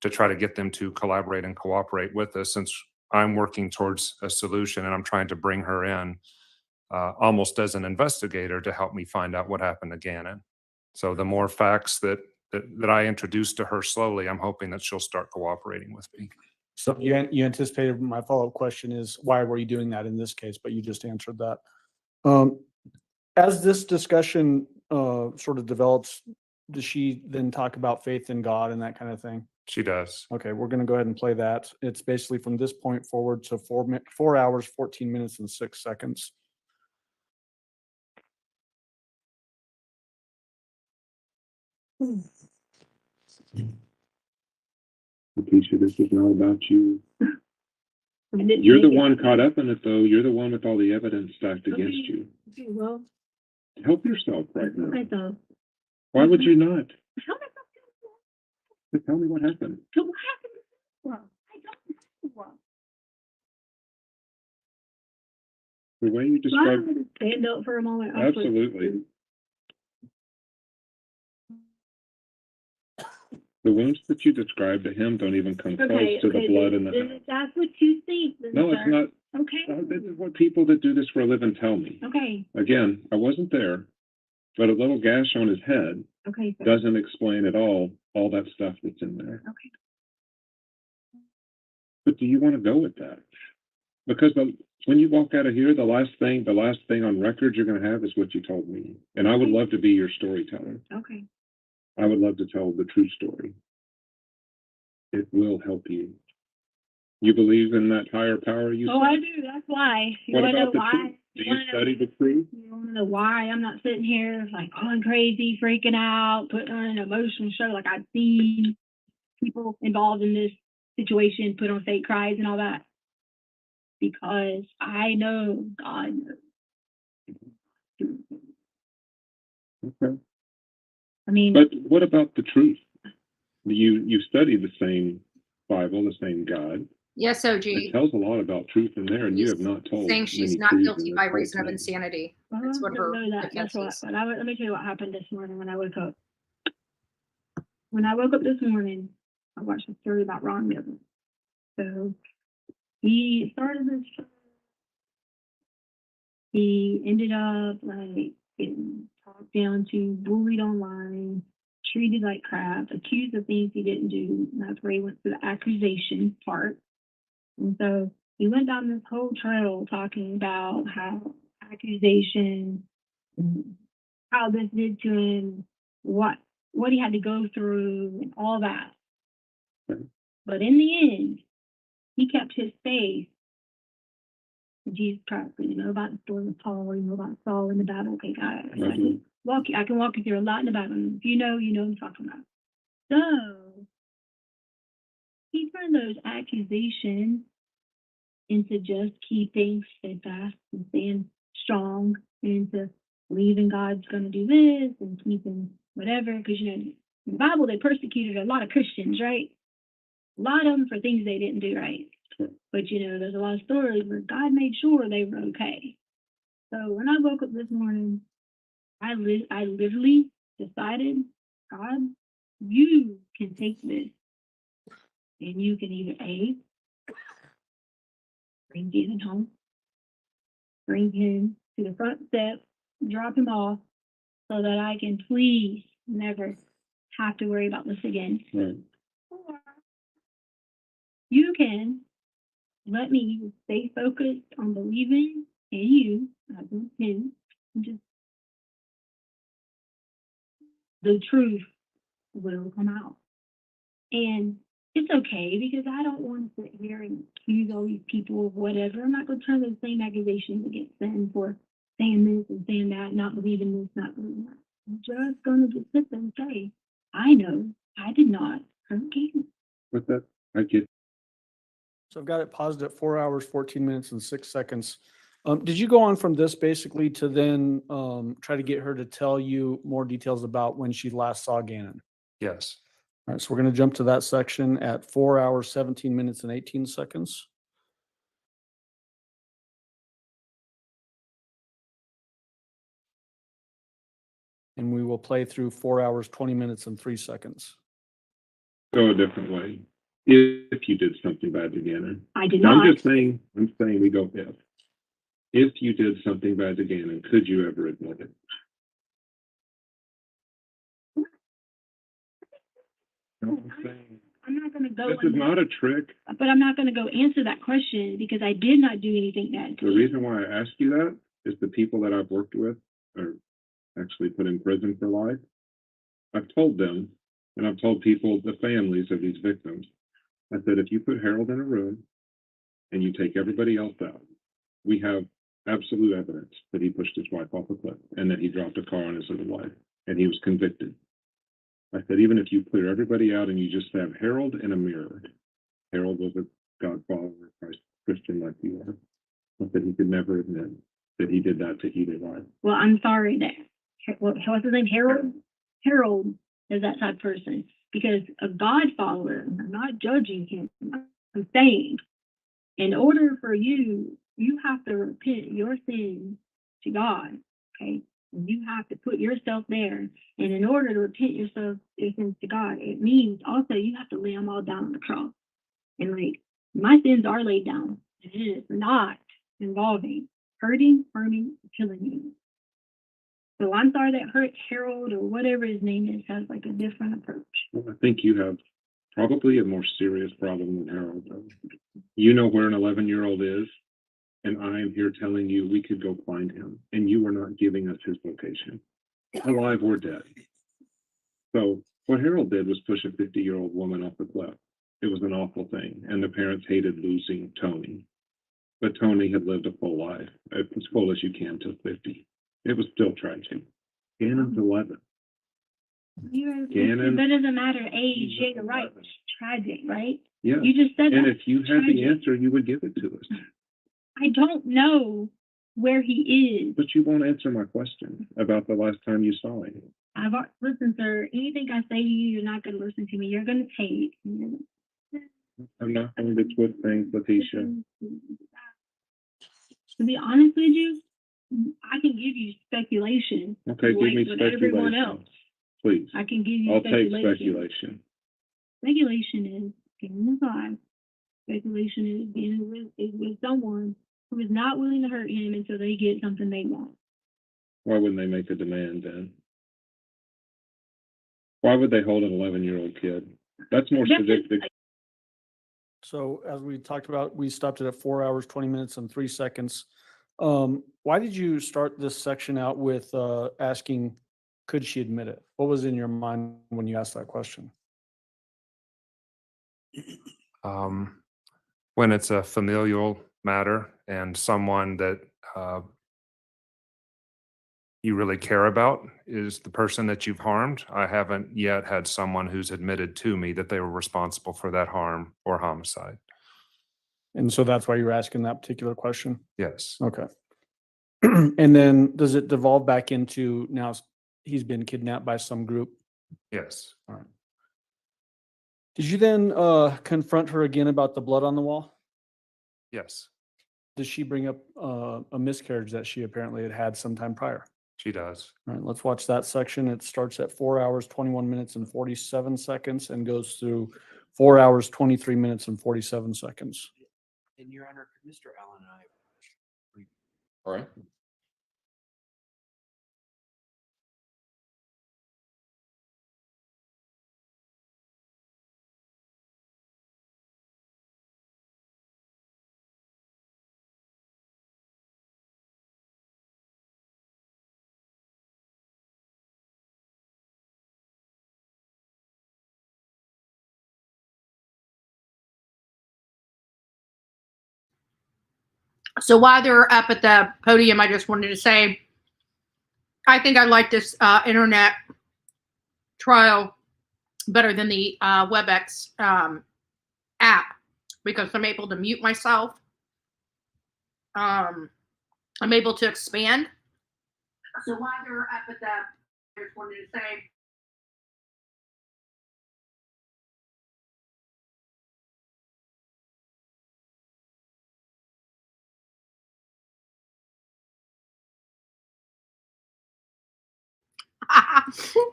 to try to get them to collaborate and cooperate with us, since I'm working towards a solution and I'm trying to bring her in almost as an investigator to help me find out what happened to Gannon. So the more facts that I introduce to her slowly, I'm hoping that she'll start cooperating with me. So you anticipated my follow-up question is, why were you doing that in this case? But you just answered that. As this discussion sort of develops, does she then talk about faith in God and that kind of thing? She does. Okay, we're going to go ahead and play that. It's basically from this point forward to 4 hours, 14 minutes, and 6 seconds. Leticia, this is not about you. You're the one caught up in it, though. You're the one with all the evidence stacked against you. Okay, well, Help yourself right now. okay, so. Why would you not? How am I supposed to Just tell me what happened. So what happened? Well, I don't know. Well, The way you so I described. had to stand up for a moment. Absolutely. The wounds that you described to him don't even come close to the blood in the house. That's what you think. No, it's not. Okay. This is what people that do this for a living tell me. Okay. Again, I wasn't there, but a little gash on his head Okay. So. doesn't explain at all that stuff that's in there. Okay. But do you want to go with that? Because when you walk out of here, the last thing on record you're going to have is what you told me. And I would love to be your storyteller. Okay. I would love to tell the true story. It will help you. You believe in that higher power you Oh, said? I do. That's why. You What want to know about the why? truth? Do you study the truth? You want to know why I'm not sitting here like going crazy, freaking out, putting on an emotional show like I've seen people involved in this situation put on fake cries and all that? Because I know God knows. Okay. I mean, but what about the truth? You study the same Bible, the same God. Yes, OG. It tells a lot about truth in there, and you have not told. Saying she's many not truths guilty in by this whole reason of thing. insanity. I That's what her know that. defense That's what. is. But let me tell you what happened this morning when I woke up. When I woke up this morning, I watched a story about Ron Miller. So he started this. He ended up like getting talked down to, bullied online, treated like crap, accused of things he didn't do. And that's where he went to the accusation part. And so he went down this whole trail talking about how accusation, how this did to him, what he had to go through, and all that. But in the end, he kept his faith in Jesus Christ. You know about the story of Paul, you know about Saul in the Bible. Okay, I can walk you through a lot in the Bible. If you know what I'm talking about. So he turned those accusations into just keeping steadfast and staying strong, and to believing God's going to do this and keeping whatever. Because, in the Bible, they persecuted a lot of Christians, right? A lot of them for things they didn't do right. But, there's a lot of stories where God made sure they were okay. So when I woke up this morning, I literally decided, God, you can take this, and you can either A, bring Jesus home, bring him to the front step, drop him off, so that I can please never have to worry about this again. Right. Or you can let me stay focused on believing in you, as in him, and just the truth will come out. And it's okay, because I don't want to sit here and accuse all these people of whatever. I'm not going to turn those same accusations against them for saying this and saying that, not believing this, not believing that. I'm just going to just sit there and say, I know I did not hurt Katie. With that, I get. So I've got it paused at 4 hours, 14 minutes, and 6 seconds. Did you go on from this basically to then try to get her to tell you more details about when she last saw Gannon? Yes. All right, so we're going to jump to that section at 4 hours, 17 minutes, and 18 seconds. And we will play through 4 hours, 20 minutes, and 3 seconds. go a different way. If you did something bad to Gannon. I did Now, not. I'm saying we go if. If you did something bad to Gannon, could you ever admit it? No, I'm not going to go. This is not a trick. But I'm not going to go answer that question because I did not do anything bad. The reason why I ask you that is the people that I've worked with are actually put in prison for life. I've told them, and I've told people, the families of these victims, I said, if you put Harold in a room and you take everybody else out, we have absolute evidence that he pushed his wife off a cliff and that he dropped a car on his little wife, and he was convicted. I said, even if you clear everybody out and you just have Harold in a mirror, Harold was a God follower, Christ Christian like you are. I said he could never admit that he did that to either wife. Well, I'm sorry that, what's his name? Harold? Harold is that type of person because a God follower, I'm not judging him. I'm saying in order for you, you have to repent your sins to God, okay? You have to put yourself there. And in order to repent your sins to God, it means also you have to lay them all down on the cross. And like, my sins are laid down. And it is not involving hurting, harming, killing you. So I'm sorry that Harold or whatever his name is has like a different approach. Well, I think you have probably a more serious problem than Harold does. You know where an 11-year-old is, and I am here telling you we could go find him, and you are not giving us his location, alive or dead. So what Harold did was push a 50-year-old woman off the cliff. It was an awful thing, and the parents hated losing Tony. But Tony had lived a full life, as full as you can till 50. It was still tragic. Gannon's 11. Gannon, That doesn't matter age, yeah, you're right. It's tragic, right? Yeah. You just said and that. if you had the answer, you would give it to us. I don't know where he is. But you won't answer my question about the last time you saw him. Listen, sir, anything I say to you, you're not going to listen to me. You're going to take. I'm not going to twist things, Leticia. To be honest with you, I can give you speculation. Okay, give me with everyone else. speculation. Please. I can give you I'll take speculation. speculation. Speculation is getting alive. Speculation is being with someone who is not willing to hurt him until they get something they want. Why wouldn't they make a demand then? Why would they hold an 11-year-old kid? That's more sadistic. So as we talked about, we stopped it at 4 hours, 20 minutes and 3 seconds. Why did you start this section out with asking, could she admit it? What was in your mind when you asked that question? When it's a familial matter and someone that you really care about is the person that you've harmed. I haven't yet had someone who's admitted to me that they were responsible for that harm or homicide. And so that's why you're asking that particular question? Yes. Okay. And then does it devolve back into now he's been kidnapped by some group? Yes. All right. Did you then confront her again about the blood on the wall? Yes. Does she bring up a miscarriage that she apparently had had sometime prior? She does. All right, let's watch that section. It starts at 4 hours, 21 minutes and 47 seconds and goes through 4 hours, 23 minutes and 47 seconds. And Your Honor, could Mr. Allen and I. All right. So while they're up at the podium, I just wanted to say, I think I like this internet trial better than the WebEx app because I'm able to mute myself. I'm able to expand. So while they're up at the, I just wanted to say,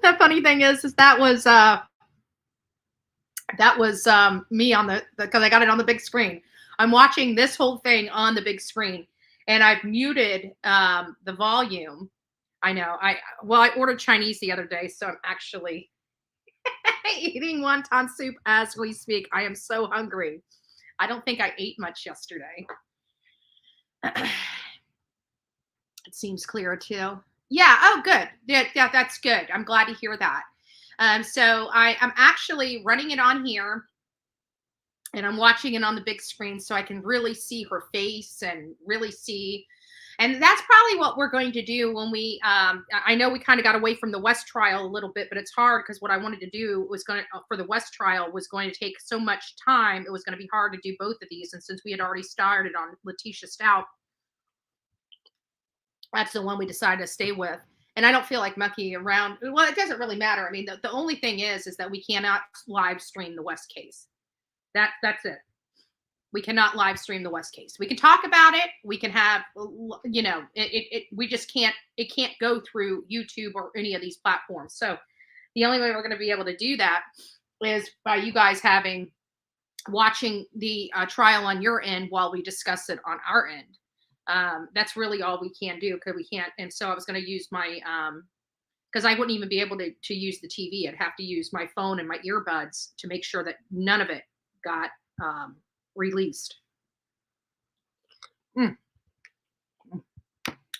the funny thing is that was That was me on the because I got it on the big screen. I'm watching this whole thing on the big screen, and I've muted the volume. I know. I ordered Chinese the other day, so I'm actually eating wonton soup as we speak. I am so hungry. I don't think I ate much yesterday. It seems clearer too. Yeah. Oh, good. Yeah, that's good. I'm glad to hear that. So I'm actually running it on here, and I'm watching it on the big screen so I can really see her face and really see. And that's probably what we're going to do when we, I know we kind of got away from the West trial a little bit, but it's hard because what I wanted to do was for the West trial was going to take so much time. It was going to be hard to do both of these. And since we had already started on Leticia Stauch, that's the one we decided to stay with. And I don't feel like monkeying around. Well, it doesn't really matter. I mean, the only thing is that we cannot live stream the West case. That's it. We cannot live stream the West case. We can talk about it. We can have, we just can't, it can't go through YouTube or any of these platforms. So the only way we're going to be able to do that is by you guys watching the trial on your end while we discuss it on our end. That's really all we can do because we can't. And so I was going to use my, because I wouldn't even be able to use the TV. I'd have to use my phone and my earbuds to make sure that none of it got released.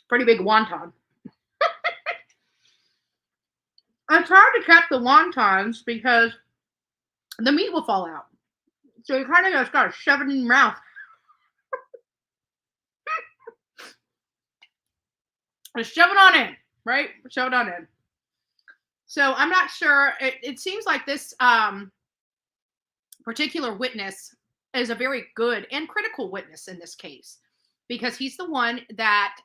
Pretty big wonton. It's hard to cut the wontons because the meat will fall out. So you kind of just got to shove it in your mouth. Just shove it on in, right? Shove it on in. So I'm not sure. It seems like this particular witness is a very good and critical witness in this case because he's the one that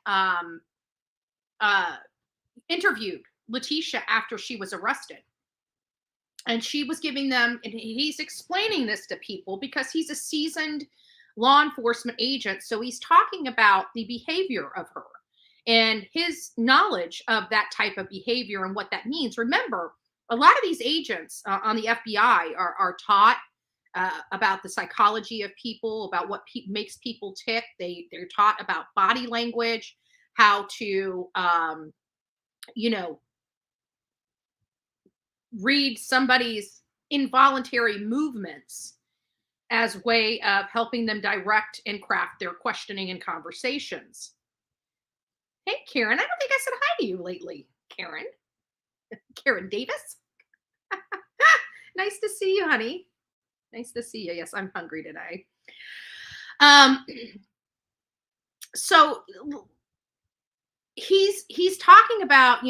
interviewed Letecia after she was arrested. And she was giving them, and he's explaining this to people because he's a seasoned law enforcement agent. So he's talking about the behavior of her and his knowledge of that type of behavior and what that means. Remember, a lot of these agents on the FBI are taught about the psychology of people, about what makes people tick. They're taught about body language, how to, read somebody's involuntary movements as way of helping them direct and craft their questioning and conversations. Hey, Karen, I don't think I said hi to you lately, Karen. Karen Davis. Nice to see you, honey. Nice to see you. Yes, I'm hungry today. So he's talking about,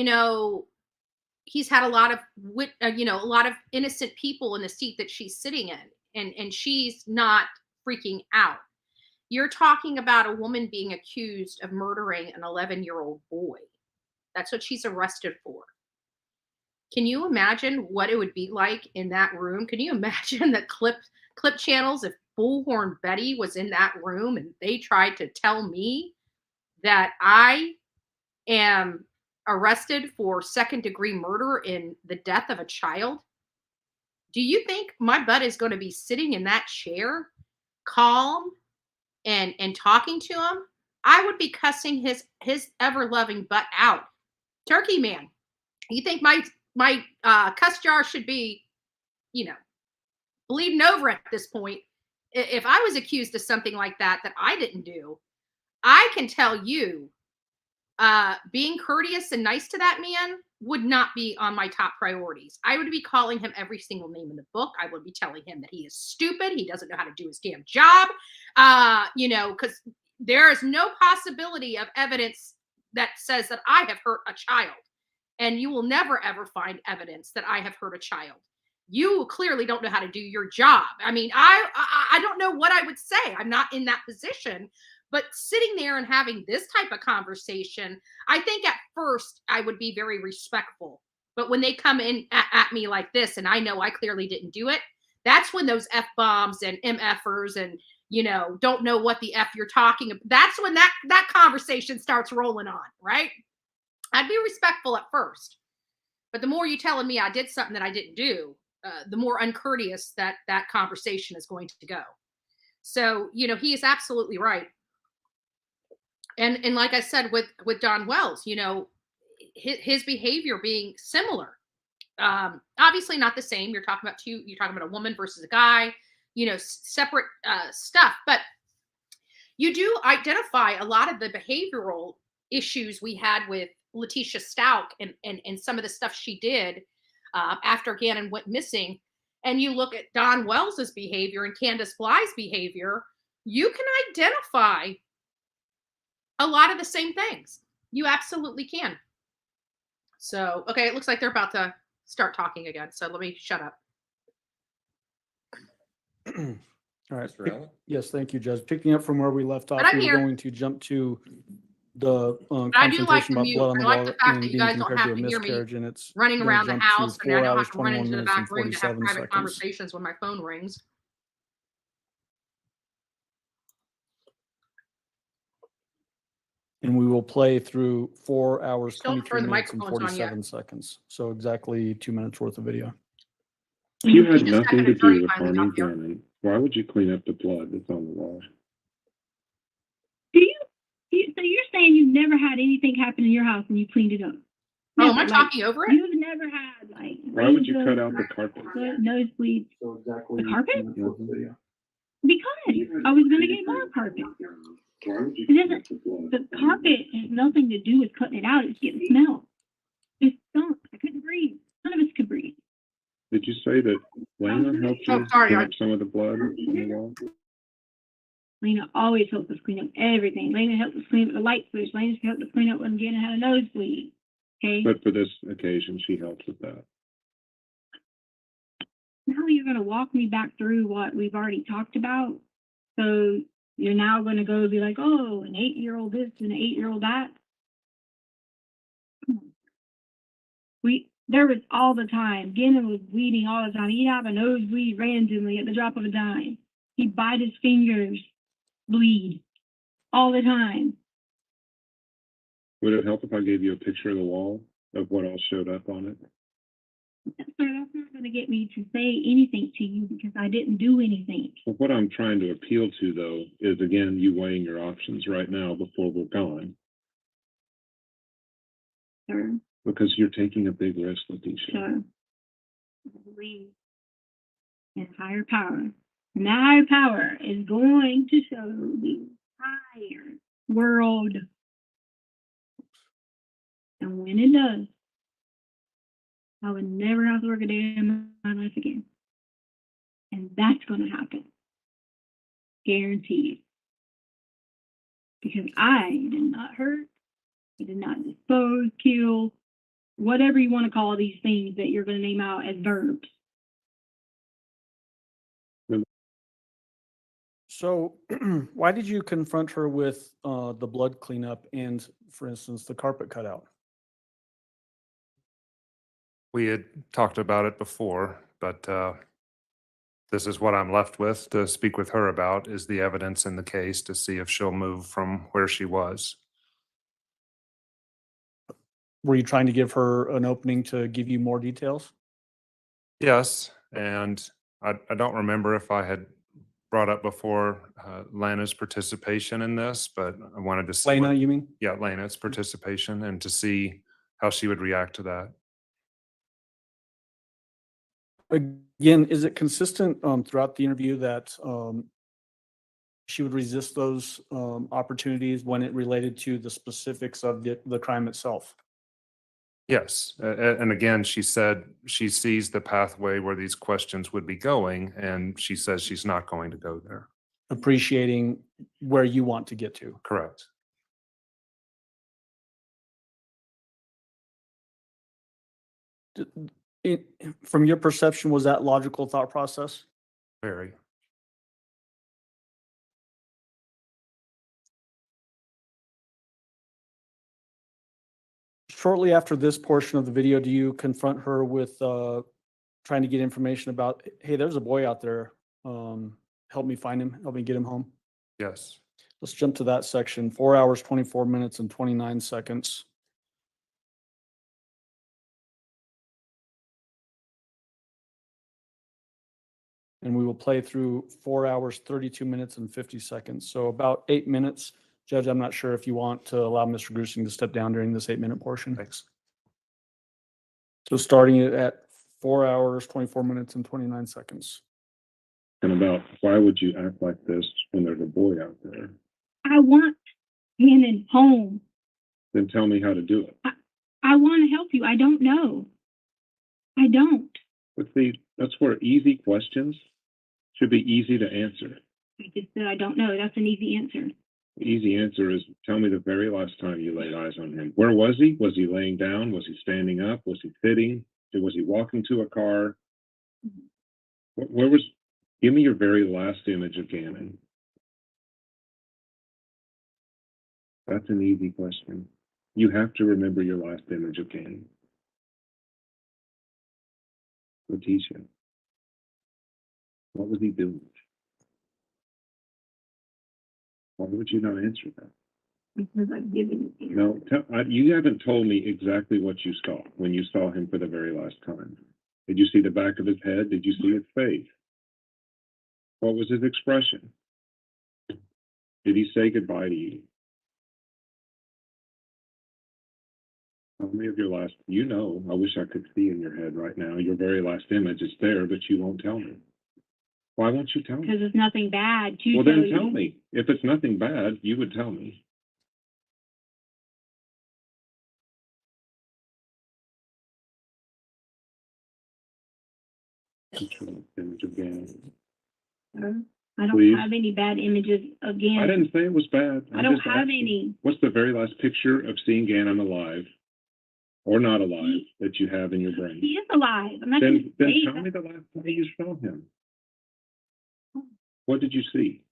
he's had a lot of a lot of innocent people in the seat that she's sitting in, and she's not freaking out. You're talking about a woman being accused of murdering an 11-year-old boy. That's what she's arrested for. Can you imagine what it would be like in that room? Can you imagine the clip channels if Bullhorn Betty was in that room and they tried to tell me that I am arrested for second-degree murder in the death of a child? Do you think my butt is going to be sitting in that chair, calm and talking to him? I would be cussing his ever-loving butt out. Turkey man, you think my cuss jar should be, bleeding over at this point? If I was accused of something like that I didn't do, I can tell you, being courteous and nice to that man would not be on my top priorities. I would be calling him every single name in the book. I would be telling him that he is stupid. He doesn't know how to do his damn job. Because there is no possibility of evidence that says that I have hurt a child. And you will never, ever find evidence that I have hurt a child. You clearly don't know how to do your job. I mean, I don't know what I would say. I'm not in that position. But sitting there and having this type of conversation, I think at first I would be very respectful. But when they come in at me like this, and I know I clearly didn't do it, that's when those F-bombs and MFers and, don't know what the F you're talking about. That's when that conversation starts rolling on, right? I'd be respectful at first. But the more you telling me I did something that I didn't do, the more uncourteous that that conversation is going to go. So, you know, he is absolutely right. And like I said with Don Wells, you know, his behavior being similar. Obviously not the same. You're talking about a woman versus a guy, you know, separate stuff. But you do identify a lot of the behavioral issues we had with Leticia Stauch and some of the stuff she did after Gannon went missing. And you look at Don Wells's behavior and Candace Bly's behavior, you can identify a lot of the same things. You absolutely can. So, okay, it looks like they're about to start talking again. So let me shut up. All right. Mr. Allen? Yes, thank you, Judge. Picking up from where we left off, But I'm we were here. going to jump to the I do like confrontation the about mute. blood on I the like wall the fact and that you being guys don't compared have to a to hear me miscarriage, and it's running gonna around the jump house, to and I 4 don't hours, have to run 21 into the minutes, and back room to have 47 private seconds. conversations when my phone rings. And we will play through 4 hours, Still 23 turn the minutes, and microphones on yet. 47 seconds. So exactly 2 minutes worth of video. If you had Just nothing having to an attorney do with finally harming got here. Gannon, why would you clean up the blood that's on the wall? So you're saying you've never had anything happen in your house and you cleaned it up? Oh, am I Never, talking over it? You've never had like Why would you cut razor, out the carpet? nosebleeds, So exactly the carpet? video. Because I was gonna get more carpet. It doesn't. The carpet has nothing to do with cutting it out. It's getting smell. It stunk. I couldn't breathe. None of us could breathe. Did you say that Lena helped you clean up some of the blood on the wall? Lena always helps us clean up everything. Lena helped us clean up the light switch. Lena helped us clean up when Gannon had a nosebleed. Okay. But for this occasion, she helped with that. Now you're going to walk me back through what we've already talked about. So you're now going to go be like, oh, an 8-year-old this and an 8-year-old that. There was all the time. Gannon was bleeding all the time. He'd have a nosebleed randomly at the drop of a dime. He'd bite his fingers, bleed all the time. Would it help if I gave you a picture of the wall of what all showed up on it? Sir, that's not going to get me to say anything to you because I didn't do anything. Well, what I'm trying to appeal to, though, is again, you weighing your options right now before we're gone. Sir. Because you're taking a big risk, Leticia. Sir. I believe in higher power. And that higher power is going to show the entire world. And when it does, I would never have to work a day in my life again. And that's going to happen. Guaranteed. Because I did not hurt, I did not dispose, kill, whatever you want to call these things that you're going to name out as verbs. So why did you confront her with the blood cleanup and, for instance, the carpet cutout? We had talked about it before, but this is what I'm left with to speak with her about, is the evidence in the case to see if she'll move from where she was. Were you trying to give her an opening to give you more details? Yes, and I don't remember if I had brought up before Lena's participation in this, but I wanted to see. Lena, you mean? Yeah, Lena's participation, and to see how she would react to that. Again, is it consistent throughout the interview that she would resist those opportunities when it related to the specifics of the crime itself? Yes, and again, she said she sees the pathway where these questions would be going, and she says she's not going to go there. Appreciating where you want to get to. Correct. From your perception, was that logical thought process? Very. Shortly after this portion of the video, do you confront her with trying to get information about, hey, there's a boy out there. Help me find him. Help me get him home. Yes. Let's jump to that section. 4 hours, 24 minutes, and 29 seconds. And we will play through 4 hours, 32 minutes and 50 seconds. So about 8 minutes. Judge, I'm not sure if you want to allow Mr. Grusing to step down during this 8-minute portion. Thanks. So starting it at 4 hours, 24 minutes and 29 seconds. And about why would you act like this when there's a boy out there? I want Gannon home. Then tell me how to do it. I want to help you. I don't know. I don't. But see, that's where easy questions should be easy to answer. I just said I don't know. That's an easy answer. The easy answer is tell me the very last time you laid eyes on him. Where was he? Was he laying down? Was he standing up? Was he sitting? Was he walking to a car? Where was, give me your very last image of Gannon. That's an easy question. You have to remember your last image of Gannon. Leticia, what was he doing? Why would you not answer that? Because I've given you. No, you haven't told me exactly what you saw when you saw him for the very last time. Did you see the back of his head? Did you see his face? What was his expression? Did he say goodbye to you? Tell me of your last, you know, I wish I could see in your head right now. Your very last image is there, but you won't tell me. Why won't you tell me? Because it's nothing bad to Well, tell then you. tell me. If it's nothing bad, you would tell me. Image of Gannon. I don't Please. have any bad images again. I didn't say it was bad. I don't have any. What's the very last picture of seeing Gannon alive or not alive that you have in your brain? He is alive. I'm not Then going to say tell me the last time you saw him. What did you see?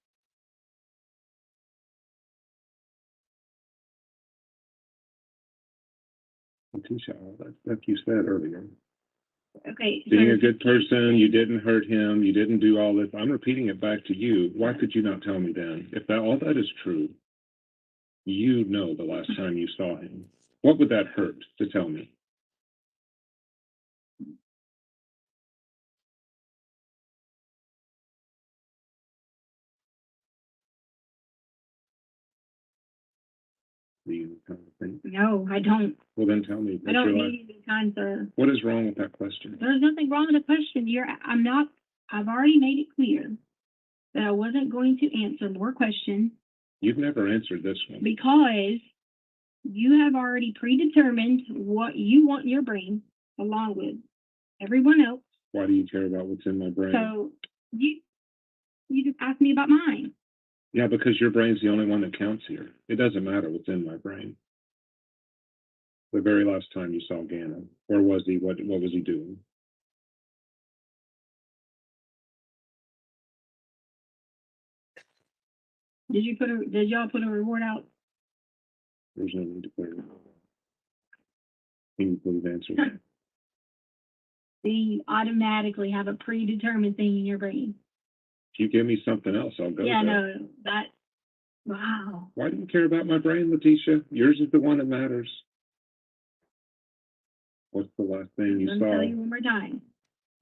Leticia, that's like you said earlier. Okay. Being a good person, you didn't hurt him, you didn't do all this. I'm repeating it back to you. Why could you not tell me then? If that all that is true, you know the last time you saw him. What would that hurt to tell me? Do you kind of think? No, I don't. Well, then tell me. I don't need any kinds of. What is wrong with that question? There's nothing wrong with the question. I've already made it clear that I wasn't going to answer more questions You've never answered this one. because you have already predetermined what you want in your brain along with everyone else. Why do you care about what's in my brain? So you just asked me about mine. Yeah, because your brain's the only one that counts here. It doesn't matter what's in my brain. The very last time you saw Gannon, where was he? What was he doing? Did y'all put a reward out? There's no need to put it. Can you please answer that? Then you automatically have a predetermined thing in your brain. If you give me something else, I'll go Yeah, there. no, that, wow. Why do you care about my brain, Leticia? Yours is the one that matters. What's the last thing you Let me saw? tell you one more time.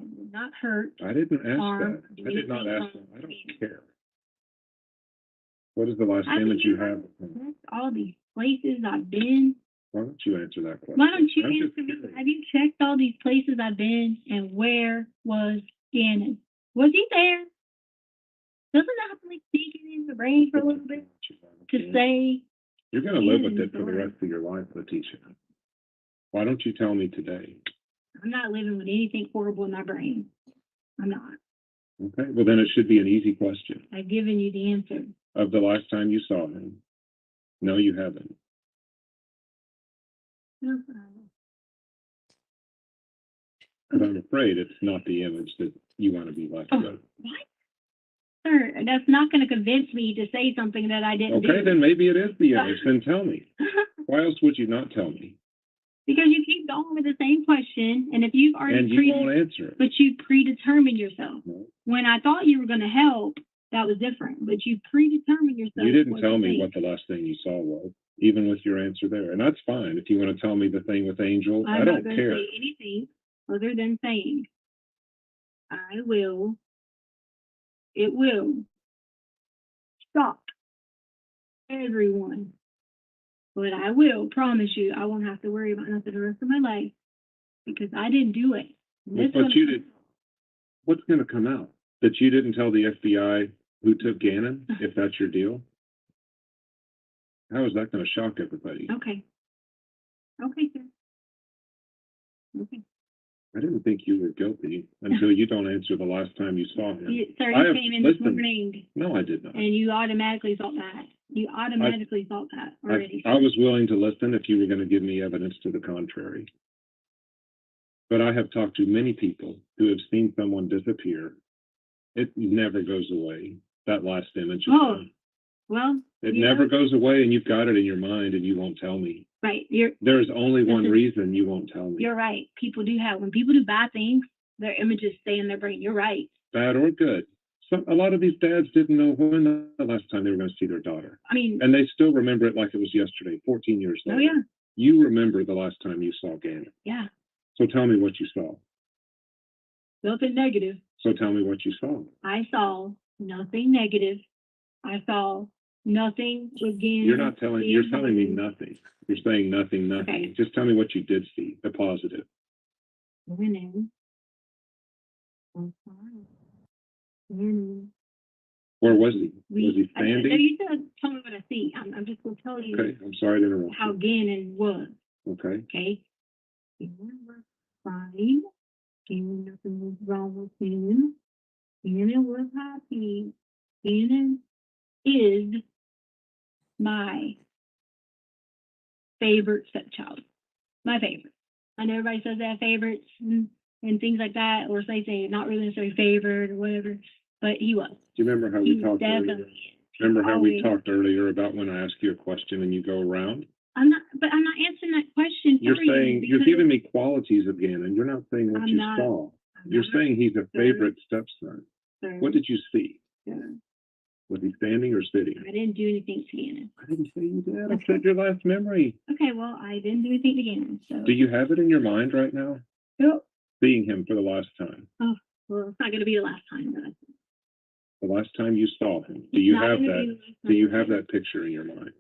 I did not hurt. I didn't ask harm, that. I did not anything ask wrong. that. I don't care. What is the last I image think you have? that's all these places I've been. Why don't you answer that question? Why don't you I'm just answer me? curious. Have you checked all these places I've been and where was Gannon? Was he there? Doesn't that have to like sneaking in the brain for a little bit to say? You're going to live with Gannon it for the is rest of your life, Leticia. Why don't you tell me today? I'm not living with anything horrible in my brain. I'm not. Okay, well then it should be an easy question. I've given you the answer. Of the last time you saw him? No, you haven't. But I'm afraid it's not the image that you want to be left with. What? Sir, that's not going to convince me to say something that I didn't do. Okay, then maybe it is the image. Then tell me. Why else would you not tell me? Because you keep going with the same question, and if you've already And you won't answer it. but you predetermined yourself. No. When I thought you were going to help, that was different. But you predetermined yourself. You didn't what tell to me think. what the last thing you saw was, even with your answer there. And that's fine. If you want to tell me the thing with Angel, I I'm don't not going care. to say anything other than saying I will it will shock everyone. But I will promise you, I won't have to worry about nothing the rest of my life because I didn't do it. But you did. What's going to come out? That you didn't tell the FBI who took Gannon, if that's your deal? How is that going to shock everybody? Okay. Okay, sir. Okay. I didn't think you were guilty until you don't answer the last time you saw him. Sir, I you have- came in this listen, morning No, I did not. and you automatically thought that. You automatically thought that already. I was willing to listen if you were going to give me evidence to the contrary. But I have talked to many people who have seen someone disappear. It never goes away. That last image. Is Oh, gone. well. It you never know, goes away, and you've got it in your mind, and you won't tell me. Right. There's only one reason you won't tell me. You're right. People do have, when people do bad things, their images stay in their brain. You're right. Bad or good. A lot of these dads didn't know when the last time they were going to see their daughter. I mean. And they still remember it like it was yesterday, 14 years later. Oh, yeah. You remember the last time you saw Gannon. Yeah. So tell me what you saw. Nothing negative. So tell me what you saw. I saw nothing negative. I saw nothing again. You're telling me nothing. You're saying nothing. Okay. Just tell me what you did see, the positive. Went in. I'm fine. Went in. Where was he? Was he No, standing? you said tell me what I see. I'm just going to tell you Okay, I'm sorry to interrupt. how Gannon was. Okay. Okay. Gannon was fine. Gannon, nothing was wrong with him. Gannon was happy. Gannon is my favorite stepchild. My favorite. I know everybody says they have favorites and things like that, or they say not really necessarily favored or whatever, but he was. Do you remember how we talked earlier? Definitely. Remember how we talked earlier about when I ask you a question and you go around? I'm not answering that question You're for saying, you. you're giving me qualities of Gannon. You're not saying what I'm you not- saw. You're saying he's a favorite stepson. Sir, What did you see? sir, Was he standing or sitting? I didn't do anything to Gannon. I didn't say you did. I said your last memory. Okay, well, I didn't do anything to Gannon, so. Do you have it in your mind right now? Yep. Seeing him for the last time. Oh, well, it's not going to be the last time that I see. The last time you saw him. Do you Not have gonna that? be the last time Do you I have see him. that picture in your mind?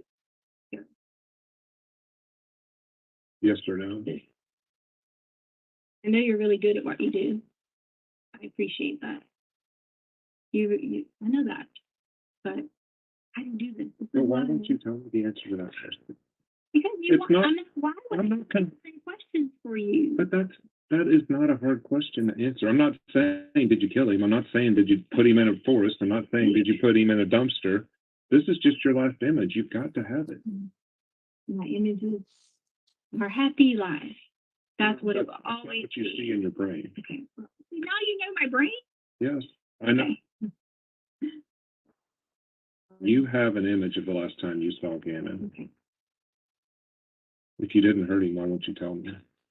Yeah. Yes or no? I know you're really good at what you do. I appreciate that. You I know that, but I didn't do this. This Well, is why why- don't you tell me the answer to that question? Because you It's want, not- I'm not, why would I'm I not ask con- the same questions for you? But that is not a hard question to answer. I'm not saying, did you kill him? I'm not saying, did you put him in a forest? I'm not saying, did you put him in a dumpster? This is just your last image. You've got to have it. My images are happy lives. That's what it will That's not always what you be. see in your brain. Okay. Well, see, now you know my brain. Yes, I know. Okay. You have an image of the last time you saw Gannon. Okay. If you didn't hurt him, why won't you tell me?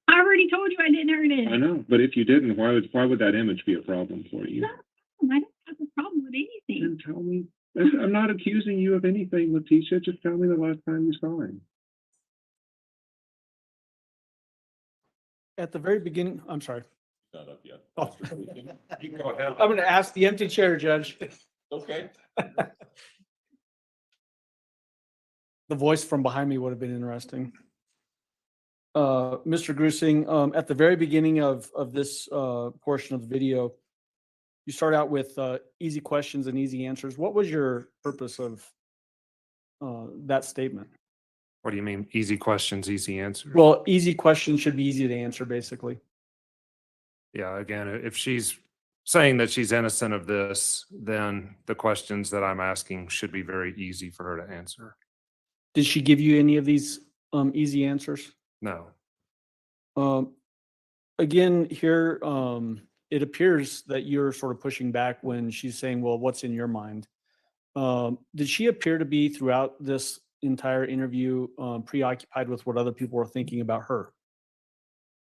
I already told you I didn't hurt him. I know, but if you didn't, why would that image be a problem for you? I don't have a problem with anything. Then tell me. I'm not accusing you of anything, Leticia. Just tell me the last time you saw him. At the very beginning, I'm sorry. Not up yet. Oh. You go ahead. I'm going to ask the empty chair, Judge. Okay. The voice from behind me would have been interesting. Mr. Grusing, at the very beginning of this portion of the video, you start out with easy questions and easy answers. What was your purpose of that statement? What do you mean? Easy questions, easy answers? Well, easy questions should be easy to answer, basically. Yeah, again, if she's saying that she's innocent of this, then the questions that I'm asking should be very easy for her to answer. Did she give you any of these easy answers? No. Again, here, it appears that you're sort of pushing back when she's saying, well, what's in your mind? Did she appear to be throughout this entire interview preoccupied with what other people were thinking about her?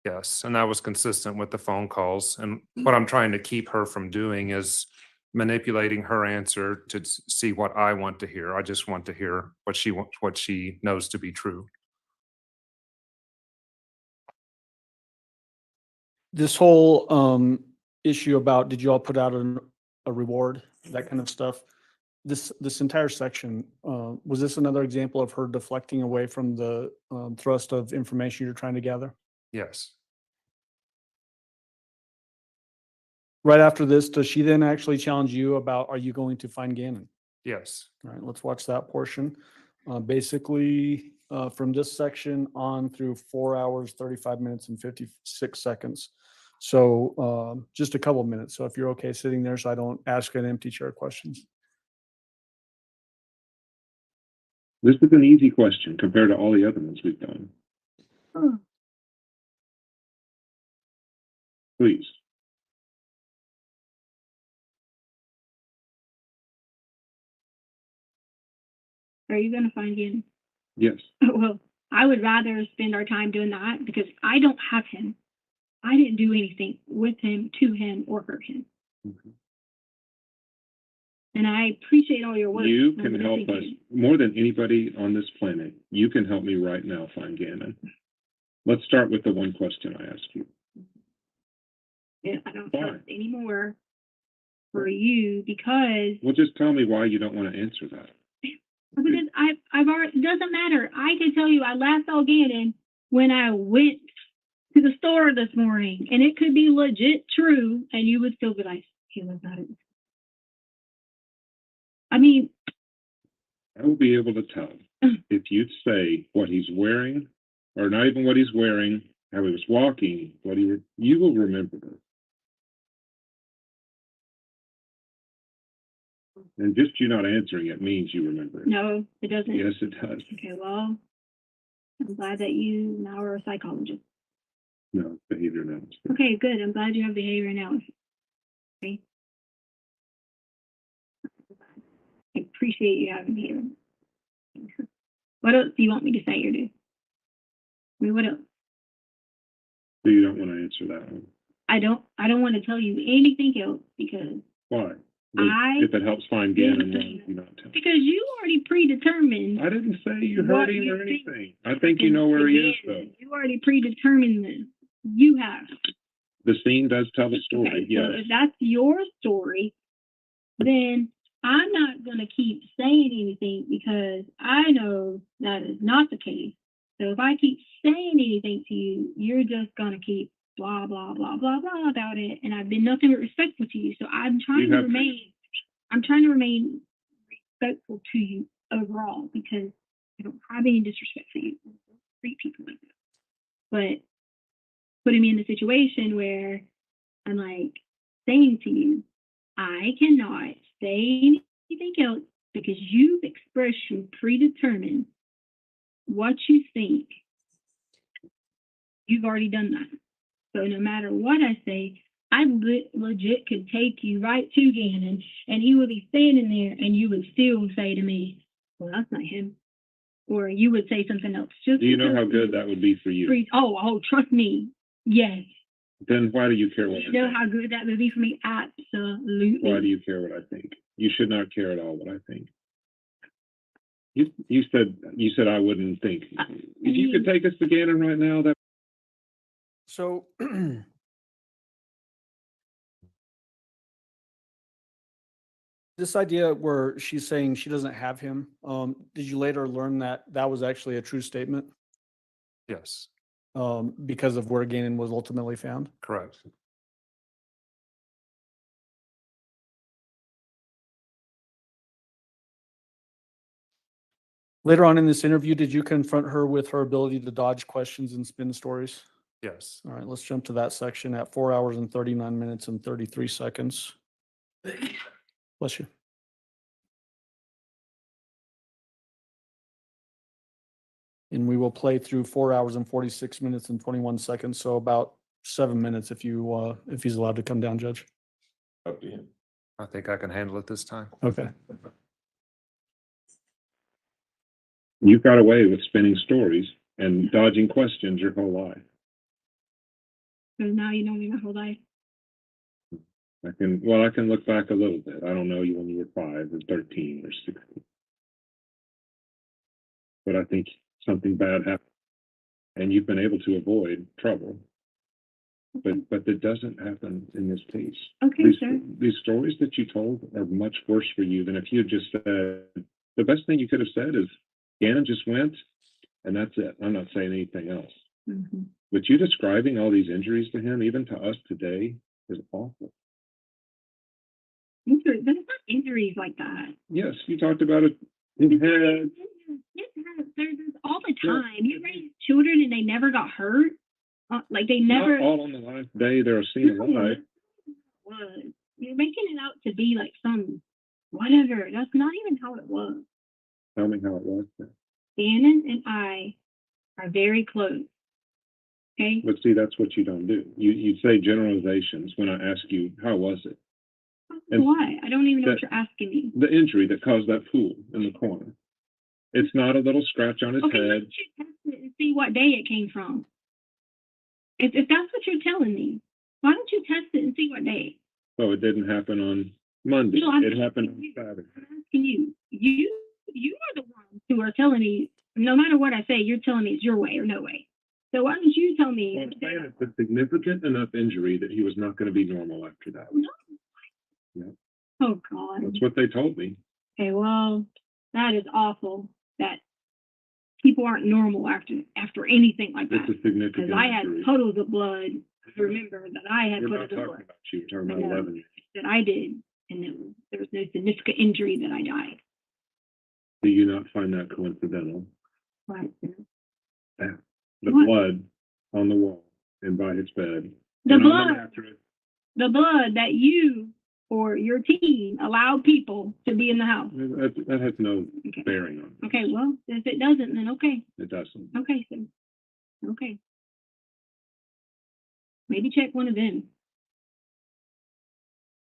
Yes, and that was consistent with the phone calls. And what I'm trying to keep her from doing is manipulating her answer to see what I want to hear. I just want to hear what she knows to be true. This whole issue about, did you all put out a reward? that kind of stuff. This entire section, was this another example of her deflecting away from the thrust of information you're trying to gather? Yes. Right after this, does she then actually challenge you about, are you going to find Gannon? Yes. All right, let's watch that portion. Basically, from this section on through 4 hours, 35 minutes and 56 seconds. So just a couple minutes. So if you're okay sitting there so I don't ask an empty chair questions. This is an easy question compared to all the other ones we've done. Please. Are you going to find him? Yes. Well, I would rather spend our time doing that because I don't have him. I didn't do anything with him, to him, or hurt him. And I appreciate all your work. You I'm can listening help to us you. more than anybody on this planet. You can help me right now find Gannon. Let's start with the one question I asked you. And I don't Why? trust anymore for you because Well, just tell me why you don't want to answer that. I've already, it doesn't matter. I can tell you I last saw Gannon when I went to the store this morning, and it could be legit true, and you would still be like, he was not in. I mean, I will be able to tell if you'd say what he's wearing, or not even what he's wearing, how he was walking, you will remember this. And just you not answering it means you remember it. no, it doesn't. Yes, it does. Okay, well, I'm glad that you now are a psychologist. No, behavior analysis. Okay, good. I'm glad you have behavior analysis. Okay. I appreciate you having behavior. What else do you want me to say or do? I mean, what else? So you don't want to answer that one. I don't want to tell you anything else because Why? If it helps find Gannon, why would you not tell? because you already predetermined. I didn't say you what hurt him you or think. anything. I think you know where he is, though. You already predetermined this. You have. The scene does tell the story, Okay, yes. so if that's your story, then I'm not going to keep saying anything because I know that is not the case. So if I keep saying anything to you, you're just going to keep blah, blah, blah, blah, blah about it. And I've been nothing but respectful to you. So I'm trying to remain respectful to you overall because I don't have any disrespect for you. I don't treat people like that. But putting me in a situation where I'm like saying to you, I cannot say anything else because you've expressed you predetermined what you think. You've already done that. So no matter what I say, I legit could take you right to Gannon and he would be standing there and you would still say to me, well, that's not him. Or you would say something else. Just Do you know how good that would be for you? Oh, trust me. Yes. Then why do you care what I You know think? how good that would be for me? Absolutely. Why do you care what I think? You should not care at all what I think. You said I wouldn't think. If you could take us to Gannon right now, that. So this idea where she's saying she doesn't have him, did you later learn that that was actually a true statement? Yes. Because of where Gannon was ultimately found? Correct. Later on in this interview, did you confront her with her ability to dodge questions and spin stories? Yes. All right, let's jump to that section at 4 hours and 39 minutes and 33 seconds. Bless you. And we will play through 4 hours and 46 minutes and 21 seconds. So about 7 minutes if he's allowed to come down, Judge. Up to him. I think I can handle it this time. Okay. You got away with spinning stories and dodging questions your whole life. Because now you know me my whole life. I can look back a little bit. I don't know you when you were 5 or 13 or 16. But I think something bad happened. And you've been able to avoid trouble. But that doesn't happen in this case. Okay, sir. These stories that you told are much worse for you than if you had just said, the best thing you could have said is, Gannon just went, and that's it. I'm not saying anything else. Mhm. But you describing all these injuries to him, even to us today, is awful. There's not injuries like that. Yes, you talked about it. His head. There's all the time. You raise children and they never got hurt. Like they never. Not all on the last day they were seen alive. Was. You're making it out to be like some whatever. That's not even how it was. Tell me how it was. Gannon and I are very close. Okay. But see, that's what you don't do. You say generalizations when I ask you, how was it? And why? I don't even know what you're asking me. The injury that caused that pool in the corner. It's not a little scratch on his Okay, why head. don't you test it and see what day it came from? If that's what you're telling me, why don't you test it and see what day? Oh, it didn't happen on Monday. No, It happened on Saturday. I'm asking you. You are the ones who are telling me, no matter what I say, you're telling me it's your way or no way. So why don't you tell me? Well, I'm saying it's a significant enough injury that he was not going to be normal after that. No. Yeah. Oh, God. That's what they told me. Okay, well, that is awful that people aren't normal after anything like that. It's a significant Because I had injury. puddles of blood. I remember that I had We're puddles not of talking blood about you. We're talking I about know. 11 years. that I did, and there was no significant injury that I died. Do you not find that coincidental? Right. Yeah. The What? blood on the wall and by his bed. The and on blood. the mattress. The blood that you or your team allowed people to be in the house. That has no bearing on it. Okay, well, if it doesn't, then okay. It doesn't. Okay, so okay. Maybe check one of them.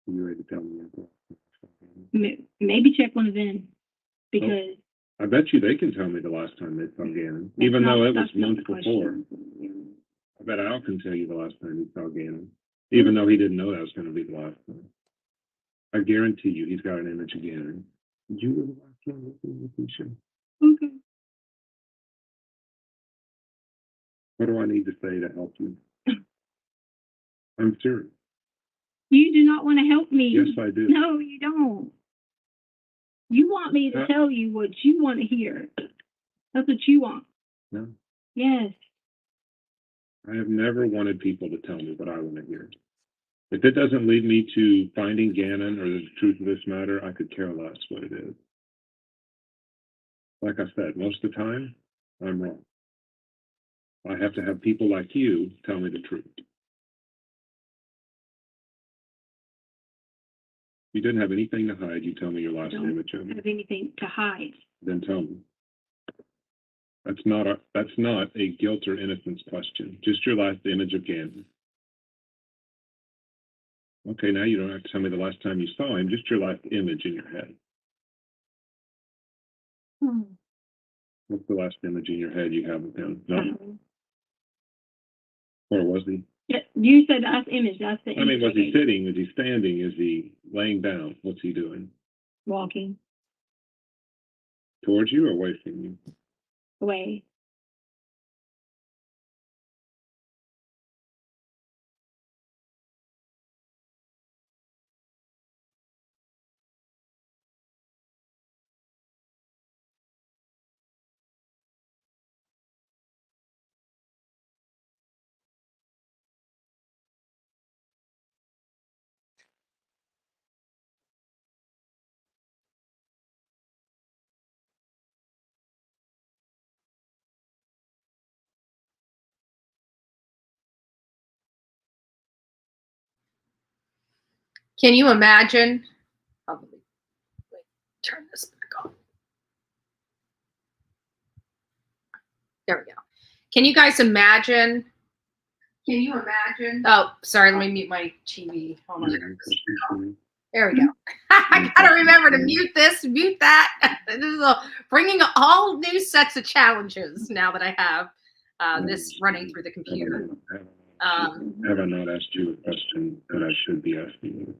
You ready to tell me? Maybe check one of them because I bet you they can tell me the last time they saw Gannon, even though it was months before. I bet Al can tell you the last time he saw Gannon, even though he didn't know that was going to be the last time. I guarantee you he's got an image of Gannon. You were the last one with Leticia. Okay. What do I need to say to help you? I'm serious. you do not want to help me. Yes, I do. No, you don't. You want me to tell you what you want to hear. That's what you want. No, Yes. I have never wanted people to tell me what I want to hear. If it doesn't lead me to finding Gannon or the truth of this matter, I could care less what it is. Like I said, most of the time, I'm wrong. I have to have people like you tell me the truth. You didn't have anything to hide. You tell me your last Don't image of me. have anything to hide. Then tell me. That's not a guilt or innocence question. Just your last image of Gannon. Okay, now you don't have to tell me the last time you saw him, just your last image in your head. What's the last image in your head you have of him? No. Or was he? Yeah, you said that's image. That's the image. I mean, was he gave you. sitting? Is he standing? Is he laying down? What's he doing? Walking Towards you or away from you? away. Can you imagine? Turn this back on. There we go. Can you guys imagine? Can you imagine? Oh, sorry. Let me mute my TV. Hold on. There we go. I gotta remember to mute this, mute that. This is bringing all new sets of challenges now that I have this running through the computer. Have I not asked you a question that I should be asking you?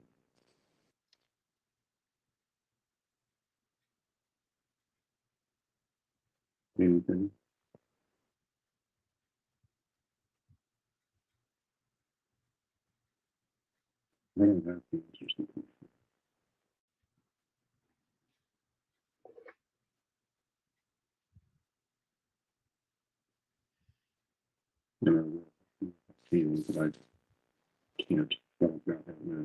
Anything? I don't have the answers. You know, feelings that I can't talk about right now.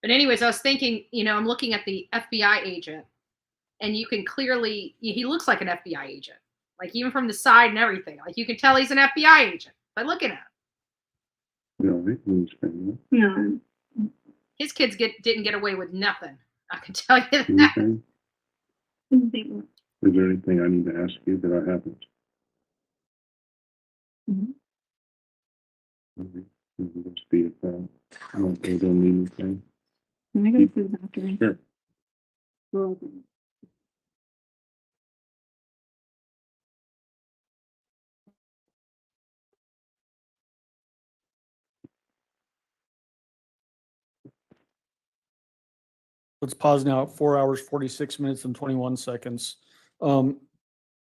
But anyways, I was thinking, I'm looking at the FBI agent, and you can clearly, he looks like an FBI agent, like even from the side and everything. Like you can tell he's an FBI agent by looking at him. No. His kids didn't get away with nothing. I can tell you that. Okay. Is there anything I need to ask you that I haven't? Just be it. I don't think they'll need anything. Can I go to the bathroom? Sure. Well, Let's pause now at 4 hours, 46 minutes and 21 seconds.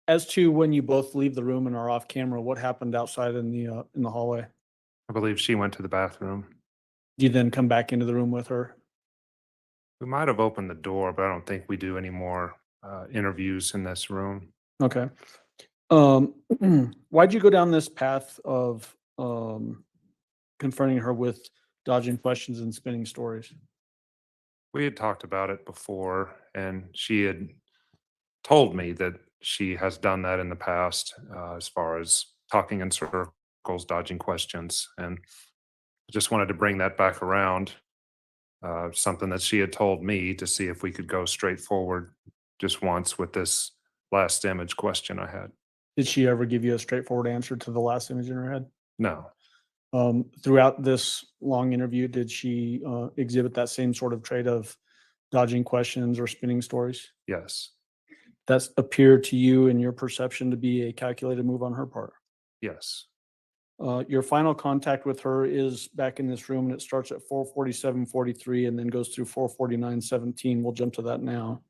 As to when you both leave the room and are off camera, what happened outside in the hallway? I believe she went to the bathroom. Do you then come back into the room with her? We might have opened the door, but I don't think we do any more interviews in this room. Okay. Why'd you go down this path of confronting her with dodging questions and spinning stories? We had talked about it before, and she had told me that she has done that in the past, as far as talking in circles, dodging questions. And I just wanted to bring that back around, something that she had told me, to see if we could go straight forward just once with this last image question I had. Did she ever give you a straightforward answer to the last image in her head? No. Throughout this long interview, did she exhibit that same sort of trait of dodging questions or spinning stories? Yes. That's appeared to you in your perception to be a calculated move on her part? Yes. Your final contact with her is back in this room, and it starts at 4:47:43 and then goes through 4:49:17. We'll jump to that now.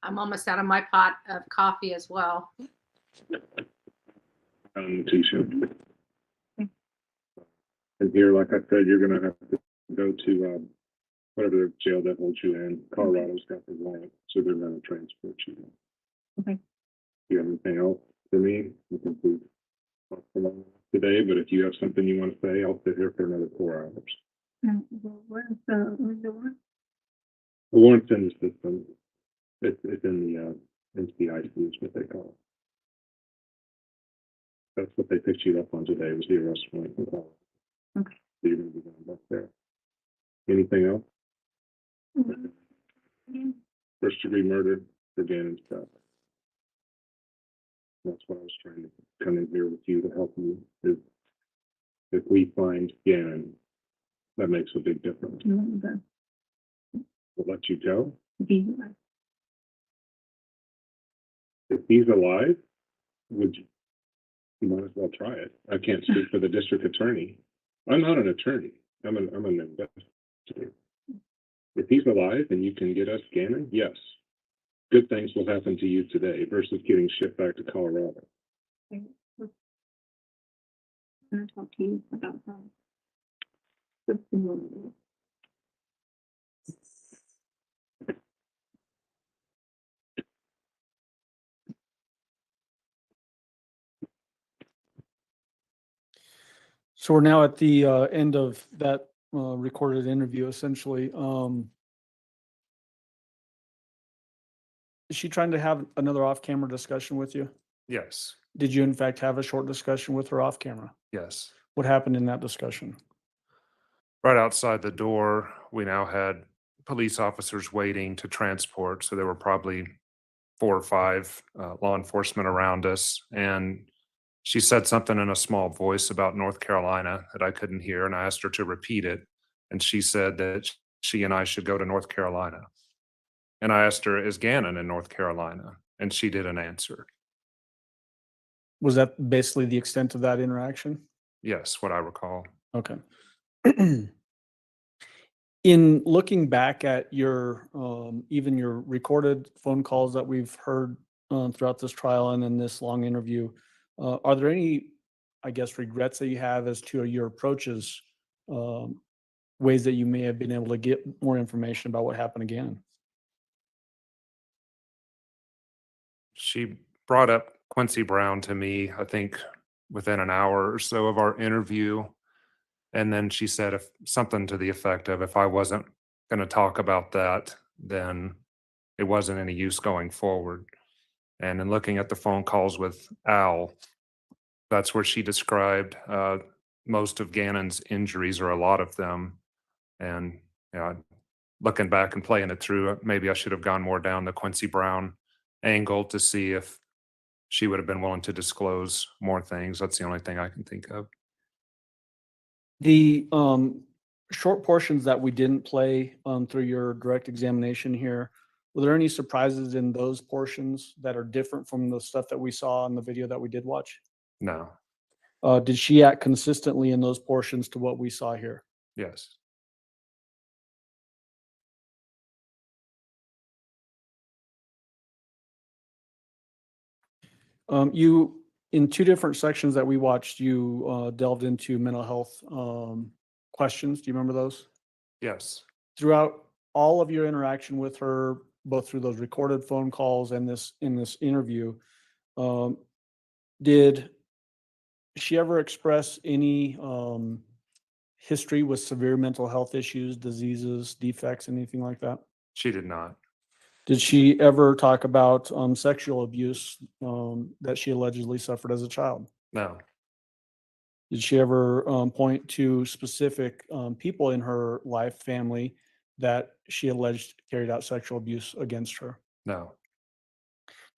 I'm almost out of my pot of coffee as well. T-shirt. And here, like I said, you're gonna have to go to whatever jail that holds you in. Colorado's got the warrant, so they're gonna transport you. Okay. Do you have anything else for me? We can do today, but if you have something you want to say, I'll sit here for another 4 hours. Where's the warrant? The warrant's in the system. It's in the NCIC is what they call it. That's what they picked you up on today, was the arrest warrant. Okay. So you're gonna be going back there. Anything else? First degree murder for Gannon's death. That's what I was trying to come in here with you to help you. If we find Gannon, that makes a big difference. Okay. We'll let you go. Okay. If he's alive, you might as well try it. I can't speak for the district attorney. I'm not an attorney. I'm an investigator. If he's alive and you can get us Gannon, yes. Good things will happen to you today versus getting shipped back to Colorado. I'm going to talk to you about that. So we're now at the end of that recorded interview, essentially. Is she trying to have another off-camera discussion with you? Yes. Did you in fact have a short discussion with her off camera? Yes. What happened in that discussion? Right outside the door, we now had police officers waiting to transport. So there were probably 4 or 5 law enforcement around us. And she said something in a small voice about North Carolina that I couldn't hear, and I asked her to repeat it. And she said that she and I should go to North Carolina. And I asked her, is Gannon in North Carolina? And she didn't answer. Was that basically the extent of that interaction? Yes, what I recall. Okay. In looking back at your even your recorded phone calls that we've heard throughout this trial and in this long interview, are there any, I guess, regrets that you have as to your approaches, ways that you may have been able to get more information about what happened again? She brought up Quincy Brown to me, I think within an hour or so of our interview. And then she said if something to the effect of if I wasn't going to talk about that, then it wasn't any use going forward. And in looking at the phone calls with Al, that's where she described most of Gannon's injuries, or a lot of them. And looking back and playing it through, maybe I should have gone more down the Quincy Brown angle to see if she would have been willing to disclose more things. That's the only thing I can think of. The short portions that we didn't play through your direct examination here, were there any surprises in those portions that are different from the stuff that we saw in the video that we did watch? No. Did she act consistently in those portions to what we saw here? Yes. You, in two different sections that we watched, you delved into mental health questions. Do you remember those? Yes. Throughout all of your interaction with her, both through those recorded phone calls and in this interview, did she ever express any history with severe mental health issues, diseases, defects, anything like that? She did not. Did she ever talk about sexual abuse that she allegedly suffered as a child? No. Did she ever point to specific people in her life, family, that she alleged carried out sexual abuse against her? No.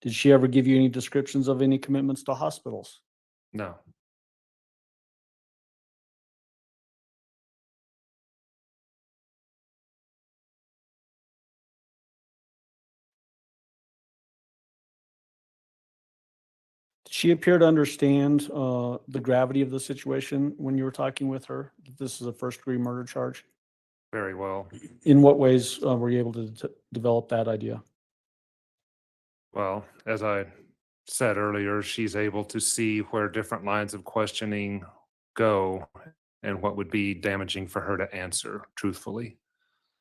Did she ever give you any descriptions of any commitments to hospitals? No. Did she appear to understand the gravity of the situation when you were talking with her? This is a first-degree murder charge. Very well. In what ways were you able to develop that idea? Well, as I said earlier, she's able to see where different lines of questioning go and what would be damaging for her to answer truthfully.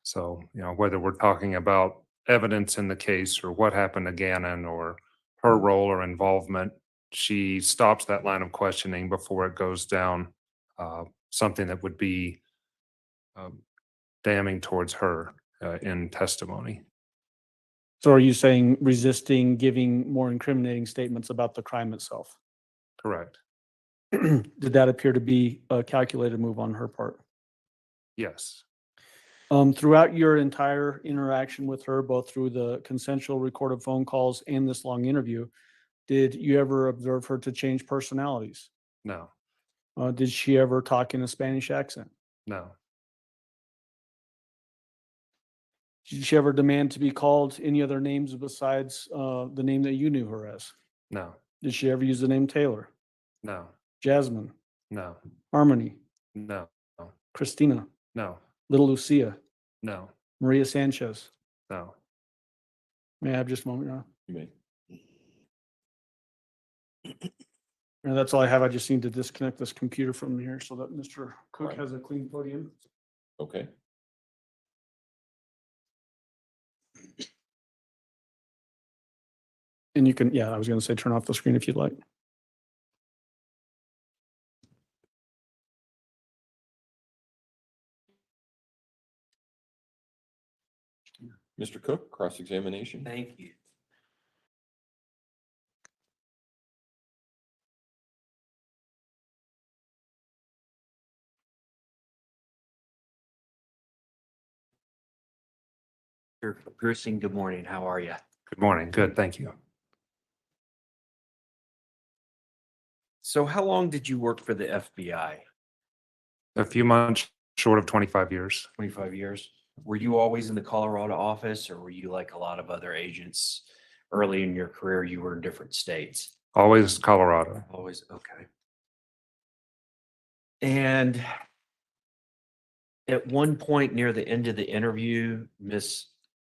So, whether we're talking about evidence in the case or what happened to Gannon or her role or involvement, she stops that line of questioning before it goes down something that would be damning towards her in testimony. So are you saying resisting giving more incriminating statements about the crime itself? Correct. Did that appear to be a calculated move on her part? Yes. Throughout your entire interaction with her, both through the consensual recorded phone calls and this long interview, did you ever observe her to change personalities? No. Did she ever talk in a Spanish accent? No. Did she ever demand to be called any other names besides the name that you knew her as? No. Did she ever use the name Taylor? No. Jasmine? No. Harmony? No. Christina? No. Little Lucia? No. Maria Sanchez? No. May I have just a moment, Ron? You may. And that's all I have. I just need to disconnect this computer from here so that Mr. Cook has a clean podium. Okay. And you can, I was going to say turn off the screen if you'd like. Mr. Cook, cross-examination. Thank you. Pearson, good morning. How are you? Good morning. Good. Thank you. So how long did you work for the FBI? A few months short of 25 years. 25 years. Were you always in the Colorado office, or were you like a lot of other agents early in your career? You were in different states. Always Colorado. Always. Okay. And at one point near the end of the interview, Miss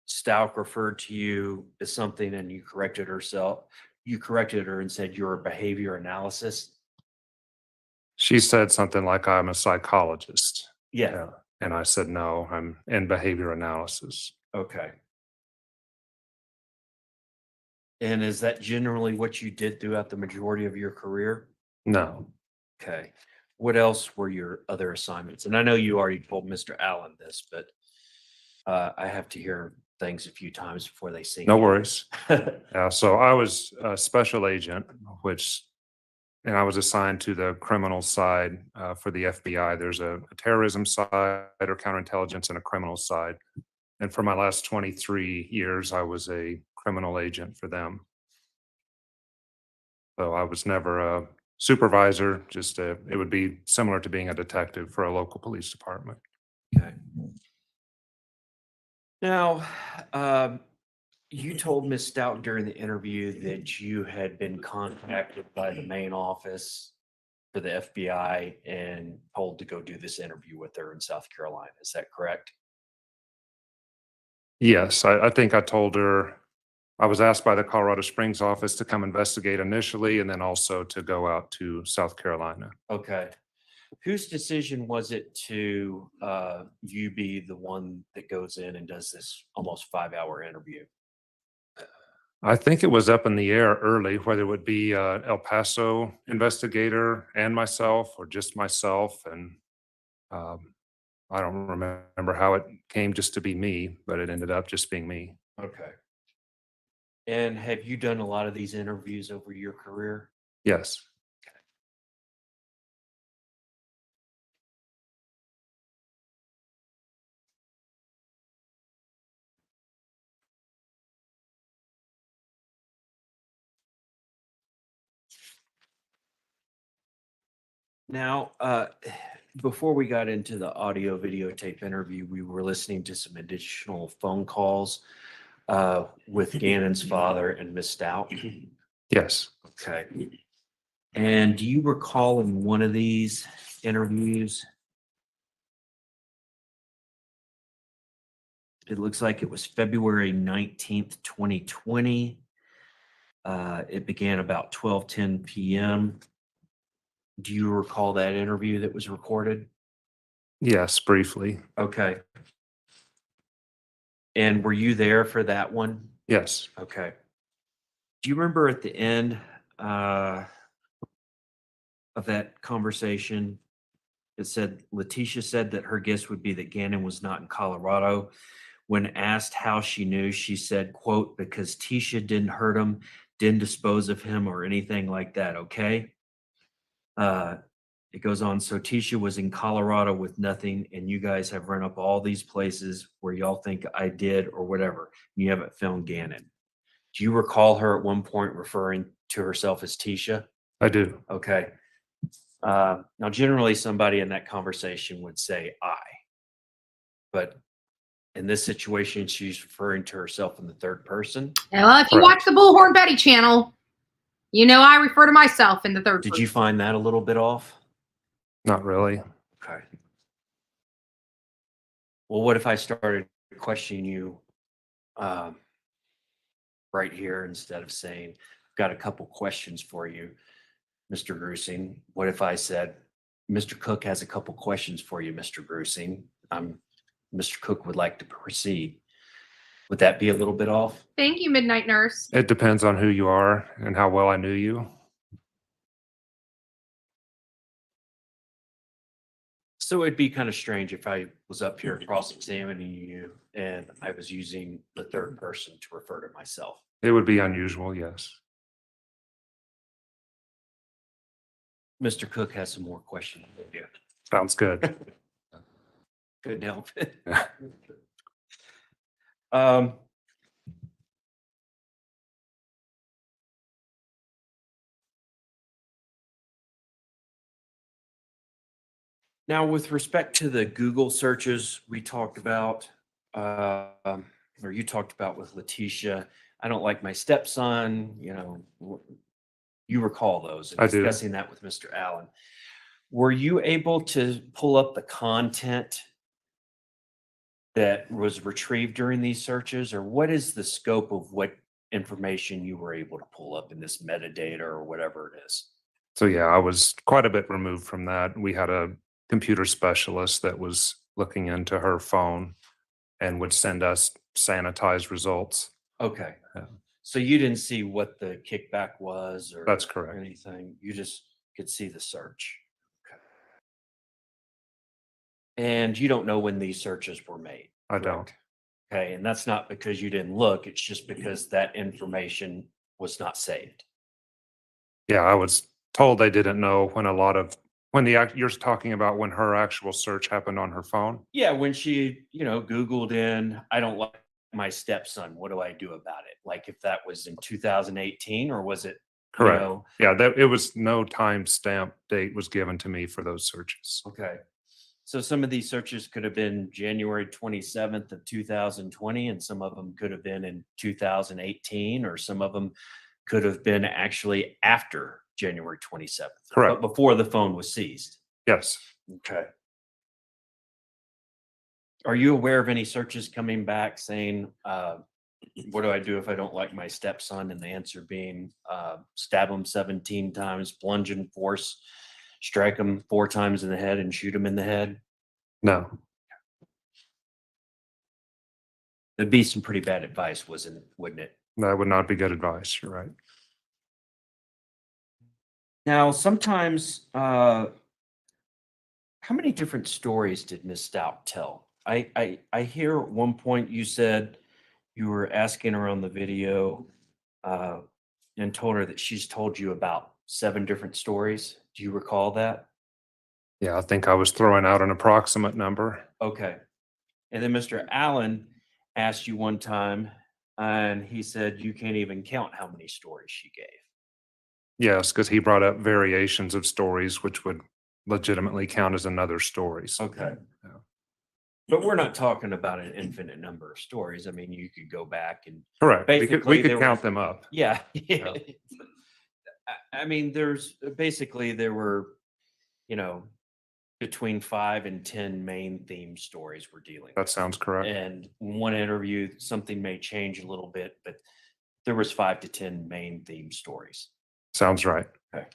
Stauch referred to you as something, and you corrected herself. You corrected her and said you're a behavior analysis. She said something like, I'm a psychologist. Yeah. And I said, no, I'm in behavior analysis. Okay. And is that generally what you did throughout the majority of your career? No. Okay. What else were your other assignments? And I know you already told Mr. Allen this, but I have to hear things a few times before they see No me. worries. So I was a special agent, and I was assigned to the criminal side for the FBI. There's a terrorism side or counterintelligence and a criminal side. And for my last 23 years, I was a criminal agent for them. So I was never a supervisor, it would be similar to being a detective for a local police department. Okay. Now, you told Miss Stout during the interview that you had been contacted by the main office for the FBI and told to go do this interview with her in South Carolina. Is that correct? Yes, I think I told her, I was asked by the Colorado Springs office to come investigate initially and then also to go out to South Carolina. Okay. Whose decision was it to you be the one that goes in and does this almost 5-hour interview? I think it was up in the air early, whether it would be El Paso investigator and myself or just myself. And I don't remember how it came just to be me, but it ended up just being me. Okay. And have you done a lot of these interviews over your career? Yes. Now, before we got into the audio videotape interview, we were listening to some additional phone calls with Gannon's father and Miss Stout. Yes. Okay. And do you recall in one of these interviews, it looks like it was February 19th, 2020. It began about 12:10 p.m. Do you recall that interview that was recorded? Yes, briefly. Okay. And were you there for that one? Yes. Okay. Do you remember at the end of that conversation, it said Leticia said that her guess would be that Gannon was not in Colorado. When asked how she knew, she said, quote, because Tisha didn't hurt him, didn't dispose of him or anything like that. Okay. It goes on. So Tisha was in Colorado with nothing, and you guys have run up all these places where y'all think I did or whatever. You haven't found Gannon. Do you recall her at one point referring to herself as Tisha? I do. Okay. Now, generally, somebody in that conversation would say I, but in this situation, she's referring to herself in the third person. Well, if you watch the Bullhorn Betty channel, you know I refer to myself in the third person. Did you find that a little bit off? Not really. Okay. Well, what if I started questioning you right here instead of saying, I've got a couple questions for you, Mr. Grusing? What if I said, Mr. Cook has a couple questions for you, Mr. Grusing? Mr. Cook would like to proceed. Would that be a little bit off? Thank you, Midnight Nurse. It depends on who you are and how well I knew you. So it'd be kind of strange if I was up here cross-examining you and I was using the third person to refer to myself. It would be unusual, yes. Mr. Cook has some more questions for you. Sounds good. Couldn't help it. Now, with respect to the Google searches we talked about, or you talked about with Leticia, I don't like my stepson, you recall those and I do. discussing that with Mr. Allen. Were you able to pull up the content that was retrieved during these searches, or what is the scope of what information you were able to pull up in this metadata or whatever it is? So yeah, I was quite a bit removed from that. We had a computer specialist that was looking into her phone and would send us sanitized results. Okay. Yeah. So you didn't see what the kickback was or That's correct. anything. You just could see the search. Okay. And you don't know when these searches were made. I don't. Okay. And that's not because you didn't look. It's just because that information was not saved. Yeah, I was told they didn't know when you're talking about when her actual search happened on her phone. Yeah. When she, Googled in, I don't like my stepson. What do I do about it? Like if that was in 2018 or was it? Correct. Yeah, it was no timestamp date was given to me for those searches. Okay. So some of these searches could have been January 27th of 2020, and some of them could have been in 2018, or some of them could have been actually after January 27th. Correct. But before the phone was seized. Yes. Okay. Are you aware of any searches coming back saying, what do I do if I don't like my stepson? And the answer being stab him 17 times, plunge and force, strike him 4 times in the head and shoot him in the head? No. That'd be some pretty bad advice, wouldn't it? That would not be good advice. You're right. Now, sometimes, how many different stories did Miss Stauch tell? I hear at one point you said you were asking her on the video and told her that she's told you about 7 different stories. Do you recall that? Yeah, I think I was throwing out an approximate number. Okay. And then Mr. Allen asked you one time, and he said you can't even count how many stories she gave. Yes, because he brought up variations of stories, which would legitimately count as another stories. Okay. Yeah. But we're not talking about an infinite number of stories. I mean, you could go back and Correct. basically We could count them up. Yeah. Yeah. I mean, there were, between 5 and 10 main theme stories we're dealing with. That sounds correct. And one interview, something may change a little bit, but there was 5 to 10 main theme stories. Sounds right. Okay.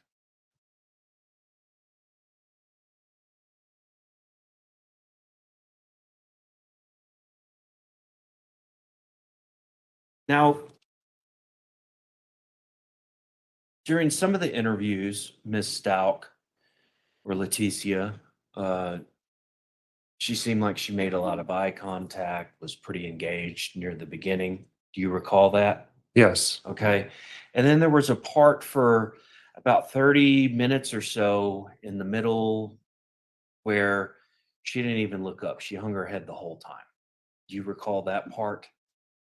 Now, during some of the interviews, Miss Stauch or Letecia, she seemed like she made a lot of eye contact, was pretty engaged near the beginning. Do you recall that? Yes. Okay. And then there was a part for about 30 minutes or so in the middle where she didn't even look up. She hung her head the whole time. Do you recall that part?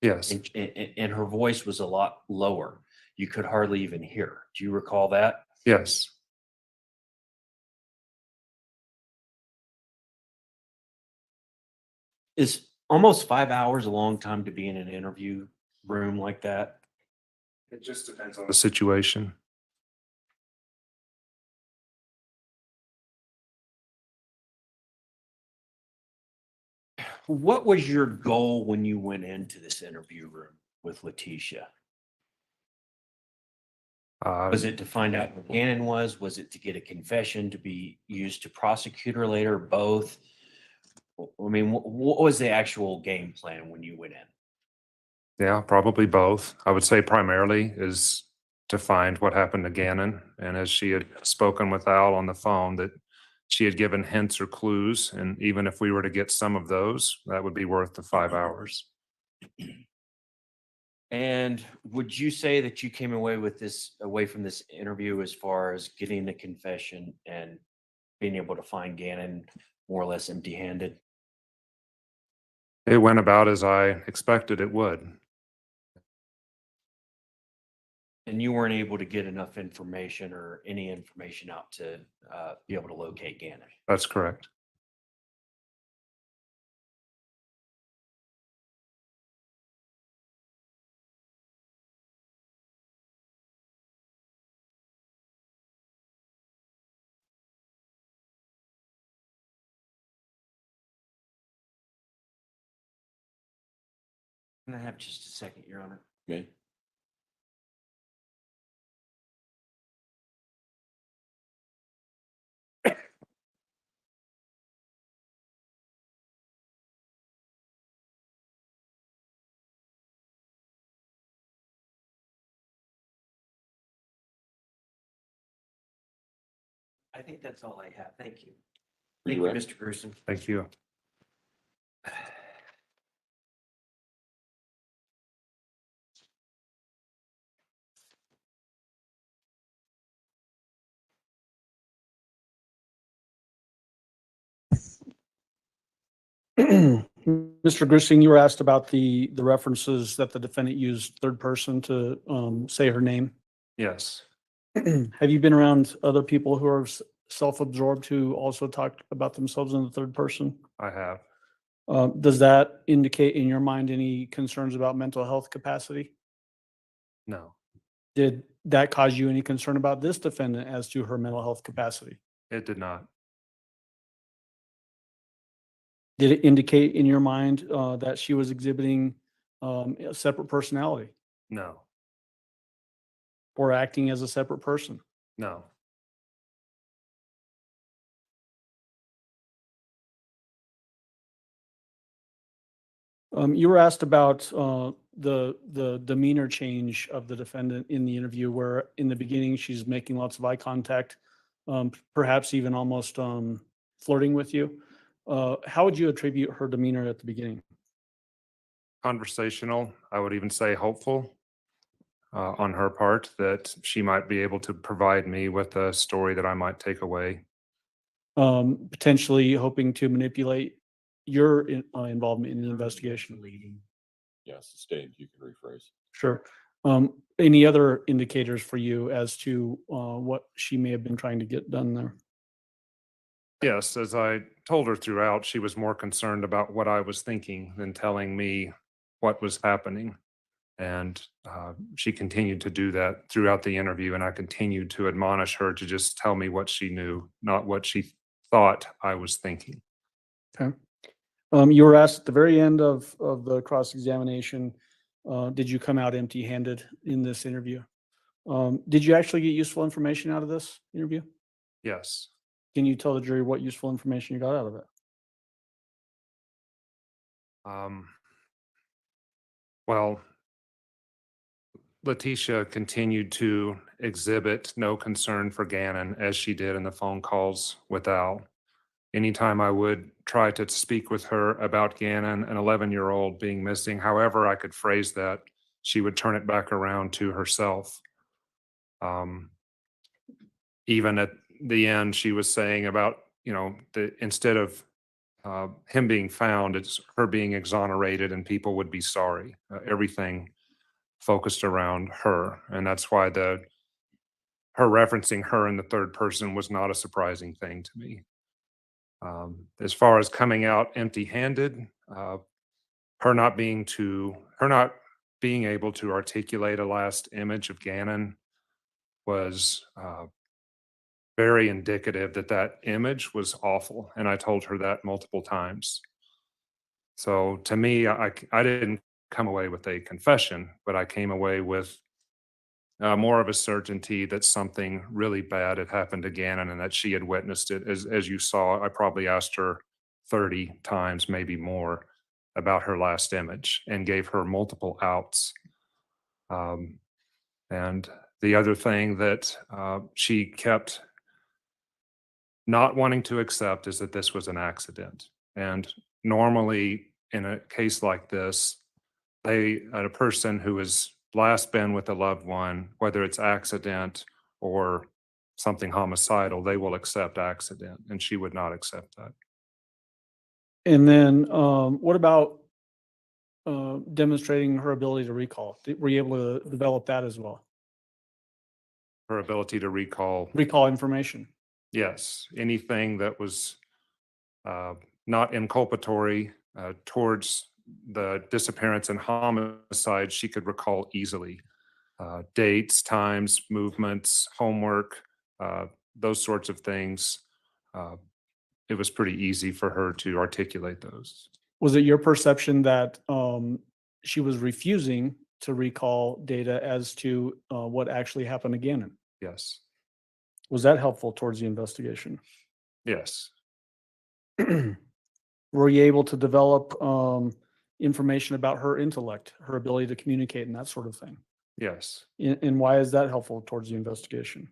Yes. And her voice was a lot lower. You could hardly even hear her. Do you recall that? Yes. Is almost 5 hours a long time to be in an interview room like that? It just depends on the situation. What was your goal when you went into this interview room with Letecia? Was it to find out who Gannon was? Was it to get a confession to be used to prosecute her later? Both? I mean, what was the actual game plan when you went in? Yeah, probably both. I would say primarily is to find what happened to Gannon. And as she had spoken with Al on the phone, that she had given hints or clues. And even if we were to get some of those, that would be worth the 5 hours. And would you say that you came away from this interview as far as getting the confession and being able to find Gannon more or less empty-handed? It went about as I expected it would. And you weren't able to get enough information or any information out to be able to locate Gannon. That's correct. Can I have just a second, Your Honor? Me? I think that's all I have. Thank you. You Thank you, ready? Mr. Grusin. Thank you. Mr. Grissing, you were asked about the references that the defendant used third person to say her name. Yes. Have you been around other people who are self-absorbed who also talk about themselves in the third person? I have. Does that indicate in your mind any concerns about mental health capacity? No, Did that cause you any concern about this defendant as to her mental health capacity? it did not. Did it indicate in your mind that she was exhibiting a separate personality No, or acting as a separate person? no. You were asked about the demeanor change of the defendant in the interview, where in the beginning she's making lots of eye contact, perhaps even almost flirting with you. How would you attribute her demeanor at the beginning? Conversational, I would even say hopeful on her part that she might be able to provide me with a story that I might take away. Potentially hoping to manipulate your involvement in the investigation. Yeah, sustained, you can rephrase. Sure. Any other indicators for you as to what she may have been trying to get done there? Yes, as I told her throughout, she was more concerned about what I was thinking than telling me what was happening. And she continued to do that throughout the interview. And I continued to admonish her to just tell me what she knew, not what she thought I was thinking. Okay. You were asked at the very end of the cross-examination, did you come out empty-handed in this interview? Did you actually get useful information out of this interview? Yes. Can you tell the jury what useful information you got out of it? Well, Leticia continued to exhibit no concern for Gannon as she did in the phone calls with Al. Anytime I would try to speak with her about Gannon, an 11-year-old being missing, however I could phrase that, she would turn it back around to herself. Even at the end, she was saying about, instead of him being found, it's her being exonerated and people would be sorry. Everything focused around her. And that's why her referencing her in the third person was not a surprising thing to me. As far as coming out empty-handed, her not being able to articulate a last image of Gannon was very indicative that image was awful. And I told her that multiple times. So to me, I didn't come away with a confession, but I came away with more of a certainty that something really bad had happened to Gannon and that she had witnessed it. As you saw, I probably asked her 30 times, maybe more, about her last image and gave her multiple outs. And the other thing that she kept not wanting to accept is that this was an accident. And normally in a case like this, a person who has last been with a loved one, whether it's accident or something homicidal, they will accept accident, and she would not accept that. And then what about demonstrating her ability to recall? Were you able to develop that as well? her ability to recall information. Yes, anything that was not inculpatory towards the disappearance and homicide, she could recall easily. Dates, times, movements, homework, those sorts of things. It was pretty easy for her to articulate those. Was it your perception that she was refusing to recall data as to what actually happened again? Yes. Was that helpful towards the investigation? Yes. Were you able to develop information about her intellect, her ability to communicate, and that sort of thing? Yes. And why is that helpful towards the investigation?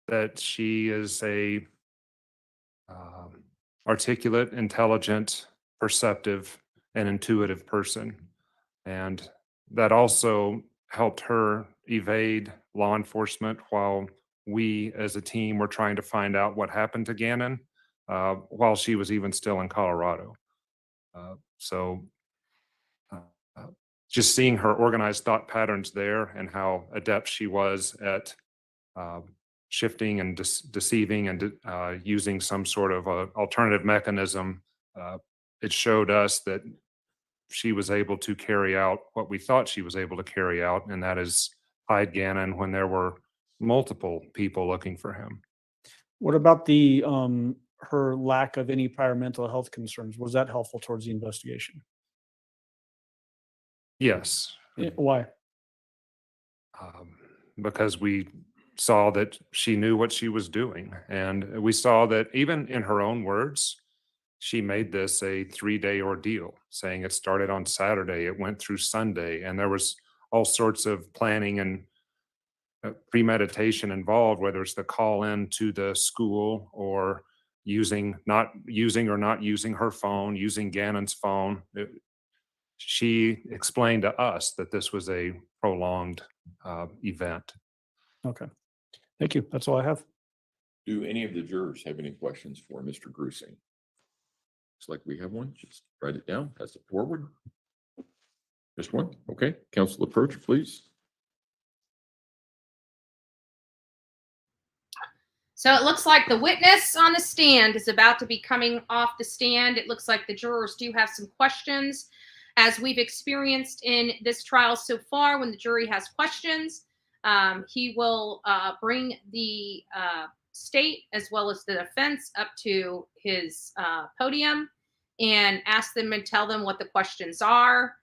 That she is a articulate, intelligent, perceptive, and intuitive person. And that also helped her evade law enforcement while we as a team were trying to find out what happened to Gannon while she was even still in Colorado. So just seeing her organized thought patterns there and how adept she was at shifting and deceiving and using some sort of alternative mechanism, it showed us that she was able to carry out what we thought she was able to carry out, and that is hide Gannon when there were multiple people looking for him. What about the her lack of any prior mental health concerns? Was that helpful towards the investigation? Yes. Why? Because we saw that she knew what she was doing. And we saw that even in her own words, she made this a 3-day ordeal, saying it started on Saturday, it went through Sunday, and there was all sorts of planning and premeditation involved, whether it's the call in to the school or not using her phone, using Gannon's phone. She explained to us that this was a prolonged event. Okay. Thank you. That's all I have. Do any of the jurors have any questions for Mr. Grusing? Looks like we have one. Just write it down, pass it forward. Just one. Okay. Counsel approach, please. So it looks like the witness on the stand is about to be coming off the stand. It looks like the jurors do have some questions. As we've experienced in this trial so far, when the jury has questions, he will bring the state as well as the defense up to his podium and ask them and tell them what the questions are,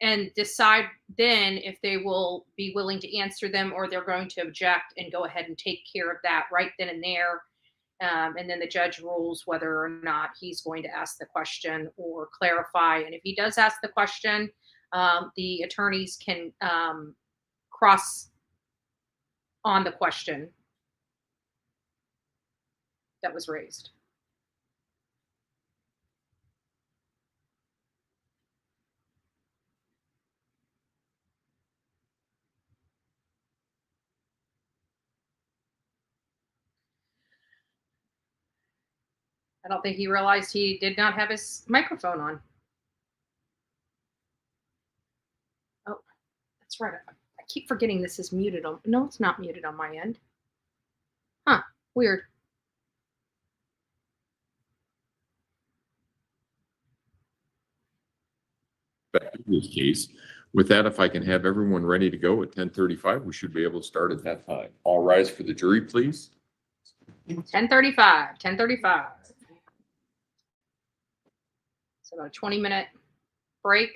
and decide then if they will be willing to answer them or they're going to object and go ahead and take care of that right then and there. And then the judge rules whether or not he's going to ask the question or clarify. And if he does ask the question, the attorneys can cross on the question that was raised. I don't think he realized he did not have his microphone on. Oh, that's right. I keep forgetting this is muted on. No, it's not muted on my end. Huh, weird. Back to this case. With that, if I can have everyone ready to go at 10:35, we should be able to start at that time. All rise for the jury, please. 10:35. 10:35. So about a 20-minute break.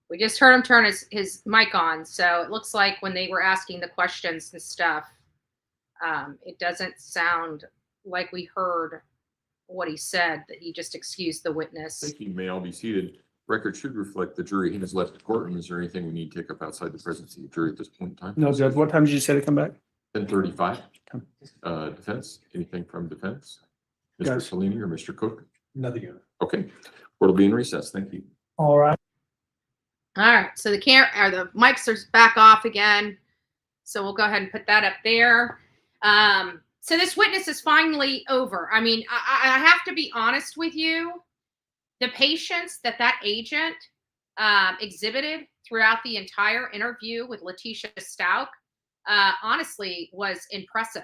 We just heard him turn his mic on. So it looks like when they were asking the questions and stuff, it doesn't sound like we heard what he said, that he just excused the witness. Thank you. May all be seated. Record should reflect the jury has left the courtroom. Is there anything we need to take up outside the presence of the jury at this point in time? No, Judge. What time did you say to come back? 10:35. Defense, anything from defense? Mr. Yes. Salini or Mr. Cook? Nothing. Okay. Court will be in recess. Thank you. All right. All right, so the the mics are back off again. So we'll go ahead and put that up there. So this witness is finally over. I mean, I have to be honest with you. The patience that agent exhibited throughout the entire interview with Leticia Stauch, honestly, was impressive.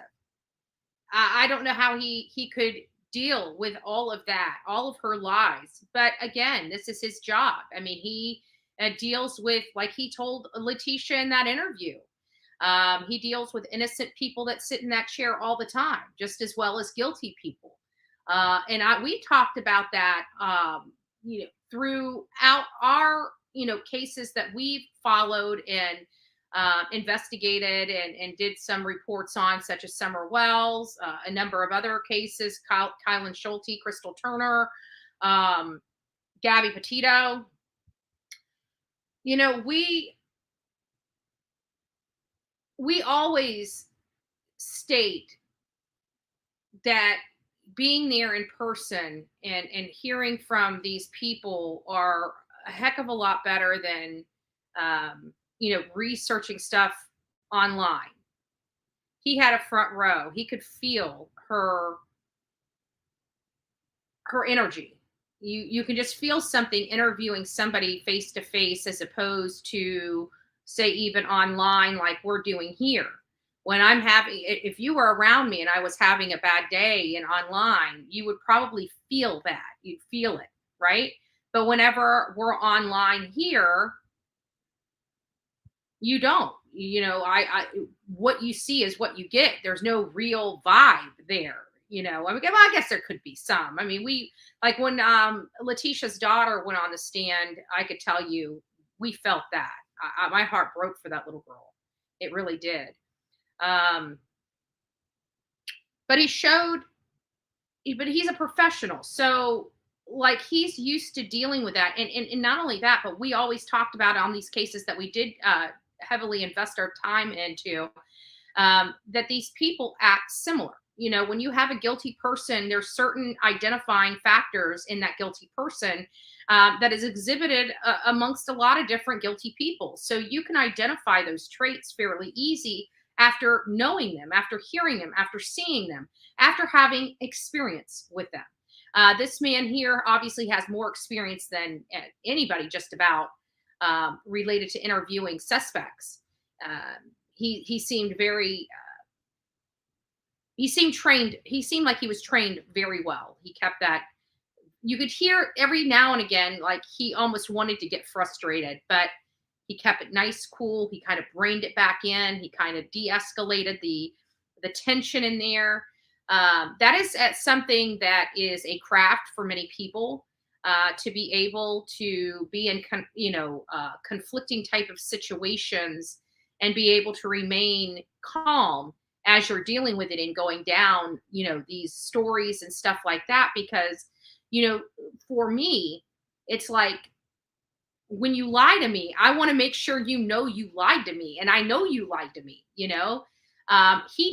I don't know how he could deal with all of that, all of her lies. But again, this is his job. I mean, he deals with, like he told Leticia in that interview, he deals with innocent people that sit in that chair all the time, just as well as guilty people. And we talked about that, throughout our, cases that we've followed and investigated and did some reports on, such as Summer Wells, a number of other cases, Kylan Schulte, Crystal Turner, Gabby Petito. We always state that being there in person and hearing from these people are a heck of a lot better than, researching stuff online. He had a front row. He could feel her energy. You can just feel something interviewing somebody face to face, as opposed to, say, even online like we're doing here. When if you were around me and I was having a bad day and online, you would probably feel that. You'd feel it, right? But whenever we're online here, you don't. What you see is what you get. There's no real vibe there. I guess there could be some. I mean, when Leticia's daughter went on the stand, I could tell you, we felt that. My heart broke for that little girl. It really did. But he's a professional. So he's used to dealing with that. And not only that, but we always talked about on these cases that we did heavily invest our time into, that these people act similar. When you have a guilty person, there's certain identifying factors in that guilty person that is exhibited amongst a lot of different guilty people. So you can identify those traits fairly easy after knowing them, after hearing them, after seeing them, after having experience with them. This man here obviously has more experience than anybody just about related to interviewing suspects. He seemed very... He seemed trained. He seemed like he was trained very well. He kept that. You could hear every now and again, like he almost wanted to get frustrated, but he kept it nice, cool. He kind of reined it back in. He kind of de-escalated the tension in there. That is something that is a craft for many people, to be able to be in, conflicting type of situations and be able to remain calm as you're dealing with it and going down, these stories and stuff like that. Because, for me, it's like, when you lie to me, I want to make sure you lied to me. And I know you lied to me, he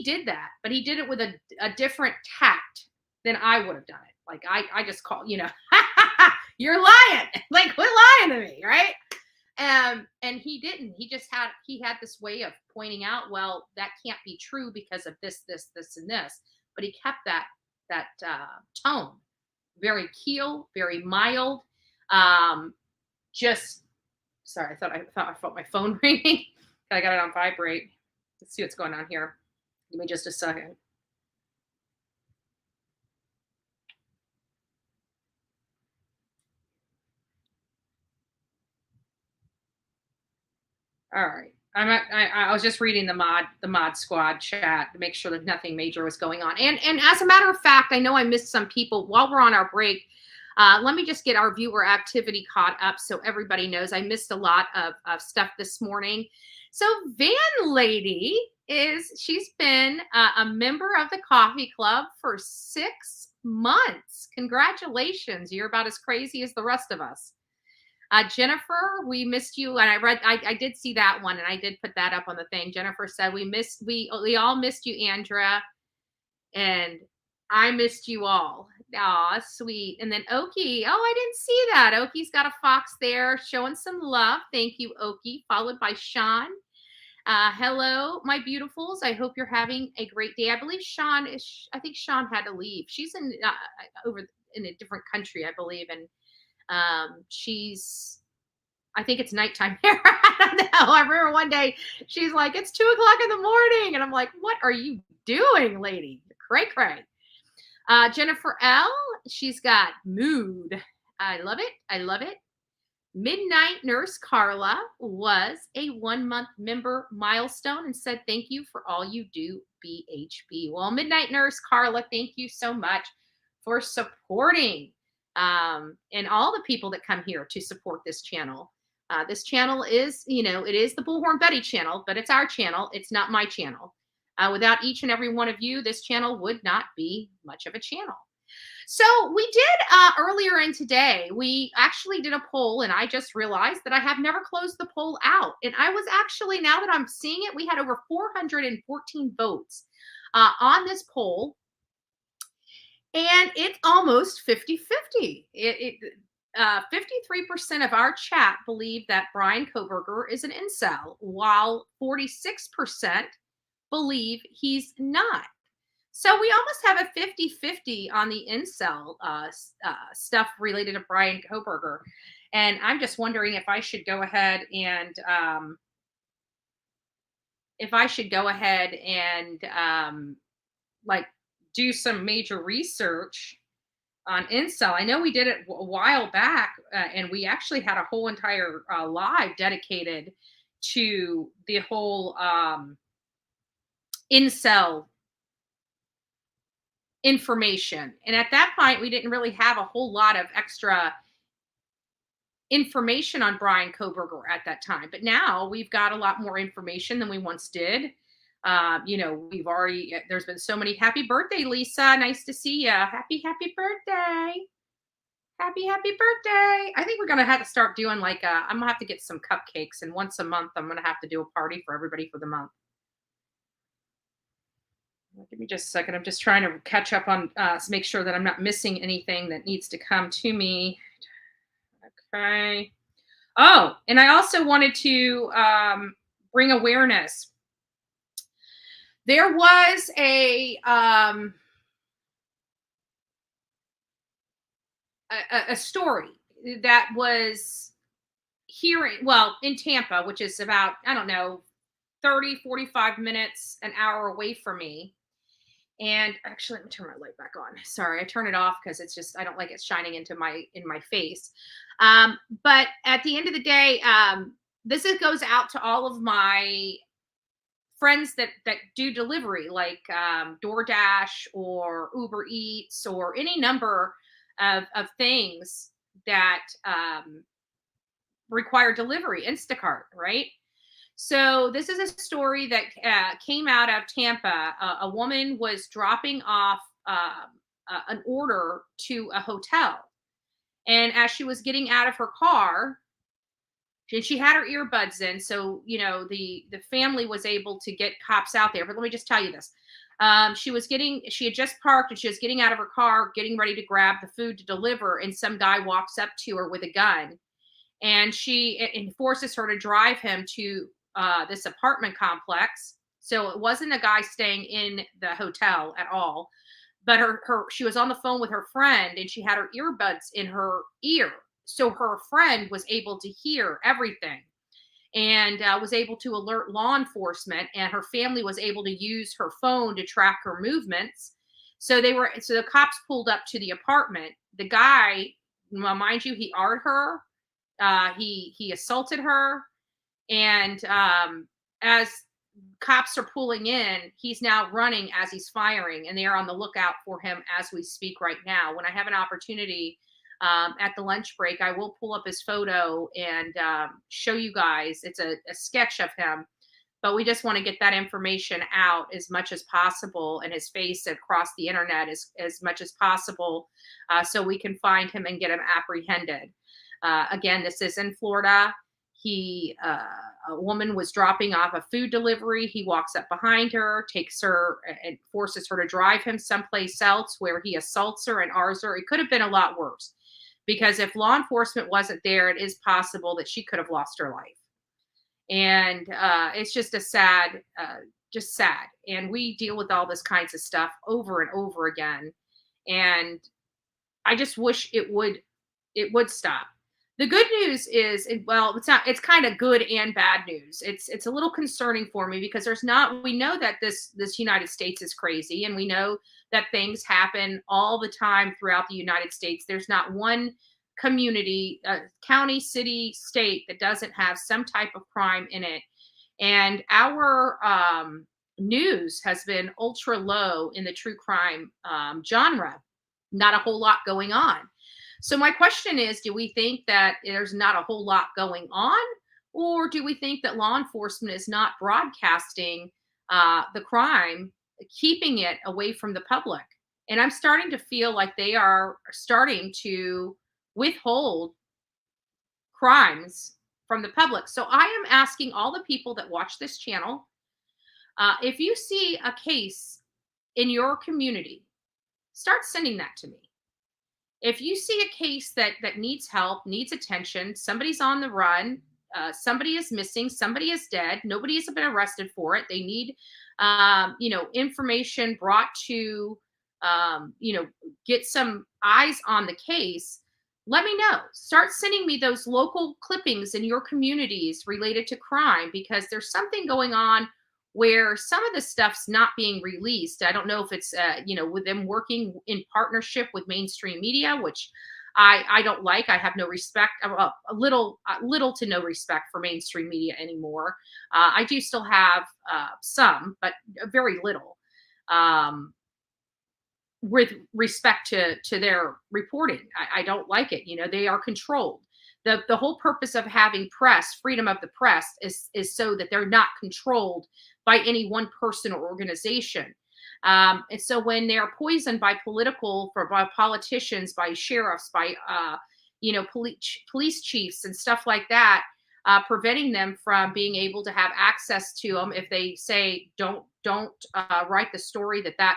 did that, but he did it with a different tact than I would have done it. Like, I just call, you're lying. Like, quit lying to me, right? And he didn't. He had this way of pointing out, well, that can't be true because of this, and this. But he kept that tone very keel, very mild. Sorry, I felt my phone ringing. I got it on vibrate. Let's see what's going on here. Give me just a second. All right. I was just reading the mod squad chat to make sure that nothing major was going on. And as a matter of fact, I know I missed some people while we're on our break. Let me just get our viewer activity caught up so everybody knows. I missed a lot of stuff this morning. So Van Lady she's been a member of the coffee club for 6 months. Congratulations. You're about as crazy as the rest of us. Jennifer, we missed you. And I did see that one and I did put that up on the thing. Jennifer said, we all missed you, Andrea. And I missed you all. Aw, sweet. And then Okie. Oh, I didn't see that. Okie's got a fox there showing some love. Thank you, Okie. Followed by Sean. Hello, my beautifuls. I hope you're having a great day. I believe I think Sean had to leave. She's in over in a different country, I believe, and I think it's nighttime here. I don't know. I remember one day she's like, it's 2:00 in the morning. And I'm like, what are you doing, lady? Cray cray. Jennifer L, she's got mood. I love it. I love it. Midnight Nurse Carla was a 1-month member milestone and said, thank you for all you do, BHB. Well, Midnight Nurse Carla, thank you so much for supporting and all the people that come here to support this channel. This channel is, it is the Bullhorn Betty channel, but it's our channel. It's not my channel. Without each and every one of you, this channel would not be much of a channel. So we did earlier in today, we actually did a poll, and I just realized that I have never closed the poll out. And I was actually, now that I'm seeing it, we had over 414 votes on this poll. And it's almost 50-50. 53% of our chat believe that Brian Kohberger is an incel, while 46% believe he's not. So we almost have a 50-50 on the incel stuff related to Brian Kohberger. And I'm just wondering if I should go ahead and like do some major research on incel. I know we did it a while back, and we actually had a whole entire live dedicated to the whole incel information. And at that point, we didn't really have a whole lot of extra information on Brian Kohberger at that time. But now we've got a lot more information than we once did. There's been so many. Happy birthday, Lisa. Nice to see you. Happy birthday. Happy birthday. I think we're going to have to start doing I'm going to have to get some cupcakes, and once a month, I'm going to have to do a party for everybody for the month. Give me just a second. I'm just trying to catch up on, make sure that I'm not missing anything that needs to come to me. Okay. Oh, and I also wanted to bring awareness. There was a story that was in Tampa, which is about, 30, 45 minutes, an hour away from me. And actually, let me turn my light back on. Sorry, I turn it off because it's just, I don't like it shining in my face. But at the end of the day, this goes out to all of my friends that do delivery, like DoorDash or Uber Eats or any number of things that require delivery, Instacart, right? So this is a story that came out of Tampa. A woman was dropping off an order to a hotel. And as she was getting out of her car, and she had her earbuds in, so, the family was able to get cops out there. But let me just tell you this. She had just parked, and she was getting out of her car, getting ready to grab the food to deliver. And some guy walks up to her with a gun, and she forces her to drive him to this apartment complex. So it wasn't a guy staying in the hotel at all, but she was on the phone with her friend, and she had her earbuds in her ear. So her friend was able to hear everything and was able to alert law enforcement, and her family was able to use her phone to track her movements. So the cops pulled up to the apartment. The guy, mind you, he arred her. He assaulted her. And as cops are pulling in, he's now running as he's firing, and they are on the lookout for him as we speak right now. When I have an opportunity at the lunch break, I will pull up his photo and show you guys. It's a sketch of him, but we just want to get that information out as much as possible, and his face across the internet as much as possible, so we can find him and get him apprehended. Again, this is in Florida. A woman was dropping off a food delivery. He walks up behind her, takes her, and forces her to drive him someplace else, where he assaults her and arrs her. It could have been a lot worse, because if law enforcement wasn't there, it is possible that she could have lost her life. And it's just a sad, just sad. And we deal with all this kinds of stuff over and over again. And I just wish it would stop. The good news is, well, it's not, it's kind of good and bad news. It's a little concerning for me because we know that this United States is crazy, and we know that things happen all the time throughout the United States. There's not one community, county, city, state that doesn't have some type of crime in it. And our news has been ultra low in the true crime genre. Not a whole lot going on. So my question is, do we think that there's not a whole lot going on? Or do we think that law enforcement is not broadcasting the crime, keeping it away from the public? And I'm starting to feel like they are starting to withhold crimes from the public. So I am asking all the people that watch this channel, if you see a case in your community, start sending that to me. If you see a case that needs help, needs attention, somebody's on the run, somebody is missing, somebody is dead, nobody has been arrested for it, they need information brought to get some eyes on the case, let me know. Start sending me those local clippings in your communities related to crime, because there's something going on where some of the stuff's not being released. I don't know if it's, with them working in partnership with mainstream media, which I don't like. I have no respect, a little to no respect for mainstream media anymore. I do still have some, but very little, with respect to their reporting. I don't like it. They are controlled. The whole purpose of having press, freedom of the press, is so that they're not controlled by any one person or organization. And so when they're poisoned by politicians, by sheriffs, by police chiefs and stuff like that, preventing them from being able to have access to them, if they say don't write the story that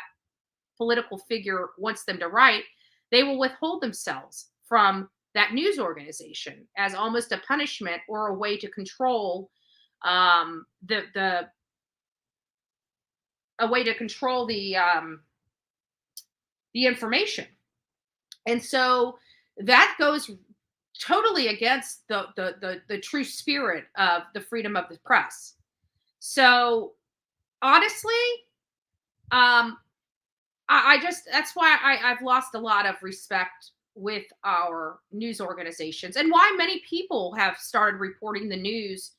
political figure wants them to write, they will withhold themselves from that news organization as almost a punishment or a way to control the information. And so that goes totally against the true spirit of the freedom of the press. So honestly, that's why I've lost a lot of respect with our news organizations, and why many people have started reporting the news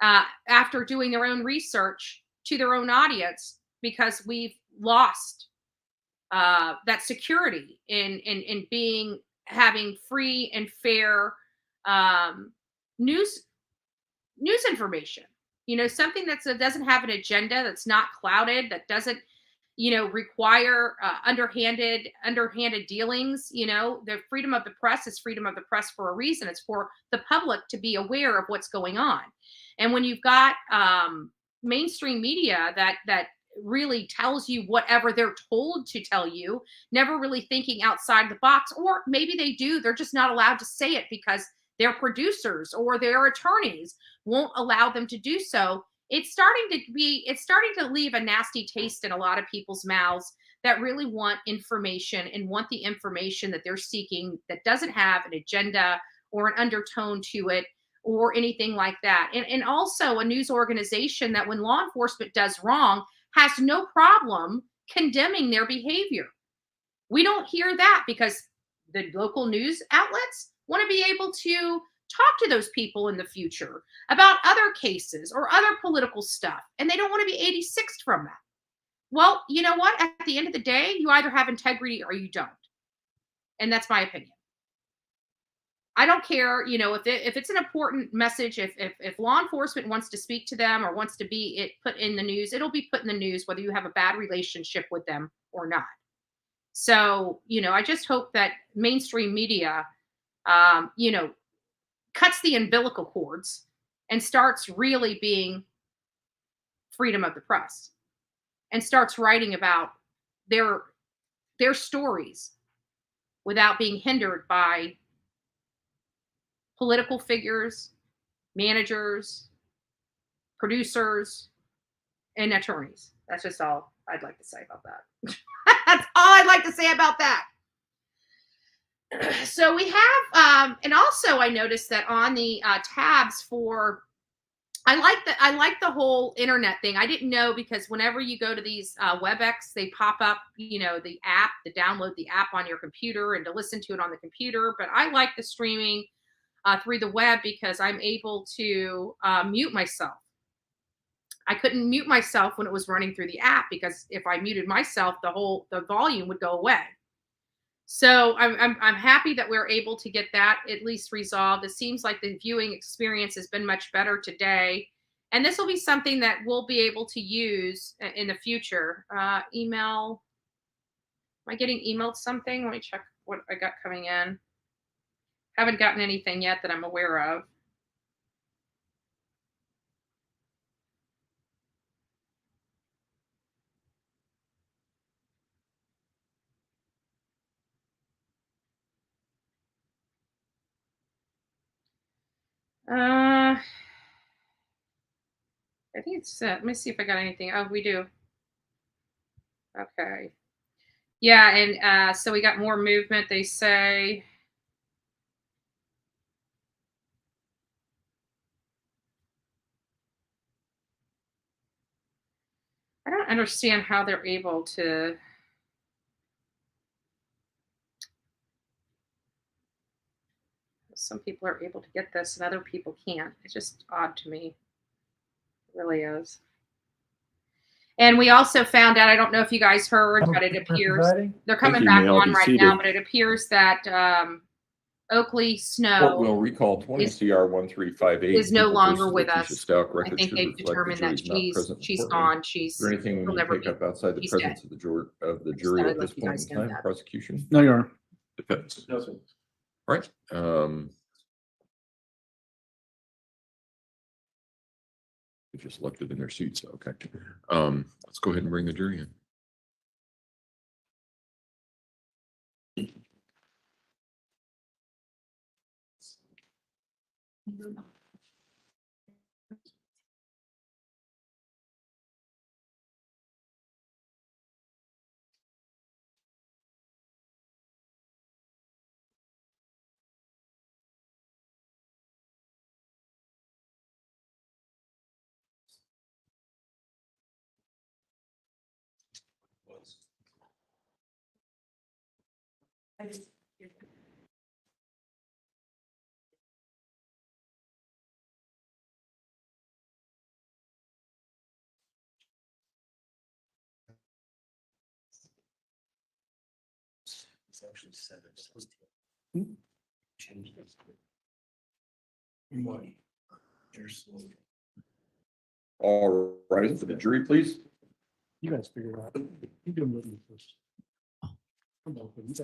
after doing their own research to their own audience, because we've lost that security in having free and fair news information. Something that doesn't have an agenda, that's not clouded, that doesn't require underhanded dealings. The freedom of the press is freedom of the press for a reason. It's for the public to be aware of what's going on. And when you've got mainstream media that really tells you whatever they're told to tell you, never really thinking outside the box, or maybe they do, they're just not allowed to say it because their producers or their attorneys won't allow them to do so. It's starting to leave a nasty taste in a lot of people's mouths that really want information and want the information that they're seeking, that doesn't have an agenda or an undertone to it or anything like that. And also a news organization that, when law enforcement does wrong, has no problem condemning their behavior. We don't hear that because the local news outlets want to be able to talk to those people in the future about other cases or other political stuff, and they don't want to be 86th from that. Well, you know what? At the end of the day, you either have integrity or you don't. And that's my opinion. I don't care, if it's an important message, if law enforcement wants to speak to them or wants to be put in the news, it'll be put in the news, whether you have a bad relationship with them or not. So, I just hope that mainstream media, cuts the umbilical cords and starts really being freedom of the press, and starts writing about their stories without being hindered by political figures, managers, producers, and attorneys. That's just all I'd like to say about that. That's all I'd like to say about that. So we have, and also I noticed that on the tabs for, I like the whole internet thing. I didn't know, because whenever you go to these WebEx, they pop up, the app, to download the app on your computer and to listen to it on the computer. But I like the streaming through the web, because I'm able to mute myself. I couldn't mute myself when it was running through the app, because if I muted myself, the volume would go away. So I'm happy that we're able to get that at least resolved. It seems like the viewing experience has been much better today. And this will be something that we'll be able to use in the future. Email. Am I getting emailed something? Let me check what I got coming in. Haven't gotten anything yet that I'm aware of. I think it's, let me see if I got anything. Oh, we do. Okay. Yeah, and so we got more movement, they say. I don't understand how they're able to. Some people are able to get this and other people can't. It's just odd to me. It really is. And we also found out, I don't know if you guys heard, but it appears they're coming back on right now, but it appears that Oakley Snow Court will recall 20 CR 1358 is no People longer versus with Leticia us. Stauch. I Record think should they've reflect the determined that jury's not present in she's courtroom. gone. Is there anything we she'll need to never take up outside the she's presence dead. of the jury thought at I'd this let you point guys in know time? that. Prosecution? No, Your Honor. Defense? No, sir. All right. They just left it in their seats. Okay. Let's go ahead and bring the jury in. It's actually 7. Change this. What? All right. For the jury, please. You guys figure it out. You do them first. Come on, please.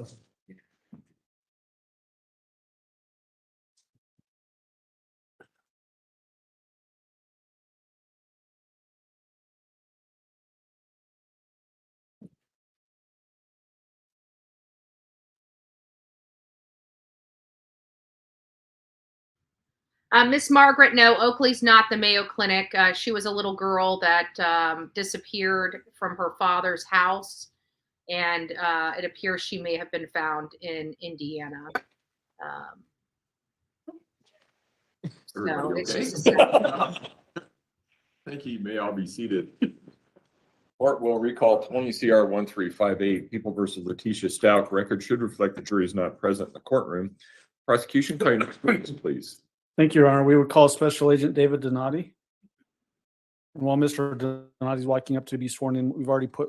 Miss Margaret, no, Oakley's not the Mayo Clinic. She was a little girl that disappeared from her father's house, and it appears she may have been found in Indiana. So it's just Thank you. You may all be seated. Court will recall 20 CR 1358 People versus Leticia Stauch. Record should reflect the jury is not present in the courtroom. Prosecution, call your next witness, please. Thank you, Your Honor. We would call Special Agent David Donati. And while Mr. Donati is walking up to be sworn in, we've already put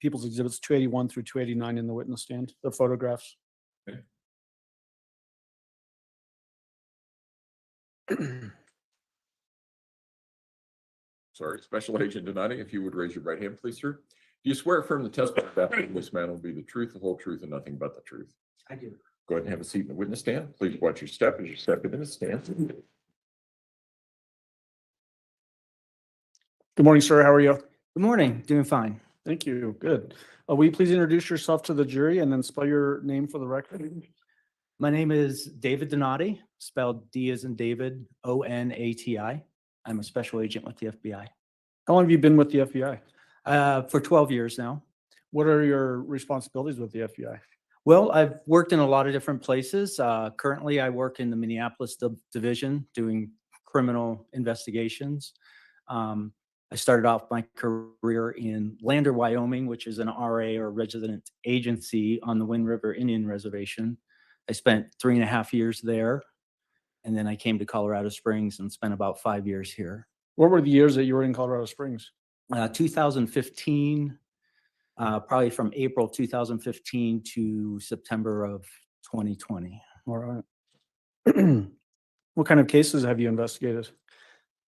People's Exhibits 281 through 289 in the witness stand, the photographs. Okay. Sorry, Special Agent Donati, if you would raise your right hand, please, sir. Do you swear affirm the testimony that this man will be the truth, the whole truth, and nothing but the truth? I do. Go ahead and have a seat in the witness stand. Please watch your step as you step into the stand. Good morning, sir. How are you? Good morning. Doing fine. Thank you. Good. Will you please introduce yourself to the jury and then spell your name for the record? My name is David Donati, spelled D as in David, Onati. I'm a special agent with the FBI. How long have you been with the FBI? For 12 years now. What are your responsibilities with the FBI? Well, I've worked in a lot of different places. Currently, I work in the Minneapolis division doing criminal investigations. I started off my career in Lander, Wyoming, which is an RA or resident agency on the Wind River Indian Reservation. I spent 3.5 years there, and then I came to Colorado Springs and spent about 5 years here. What were the years that you were in Colorado Springs? 2015, probably from April 2015 to September of 2020. All right. What kind of cases have you investigated?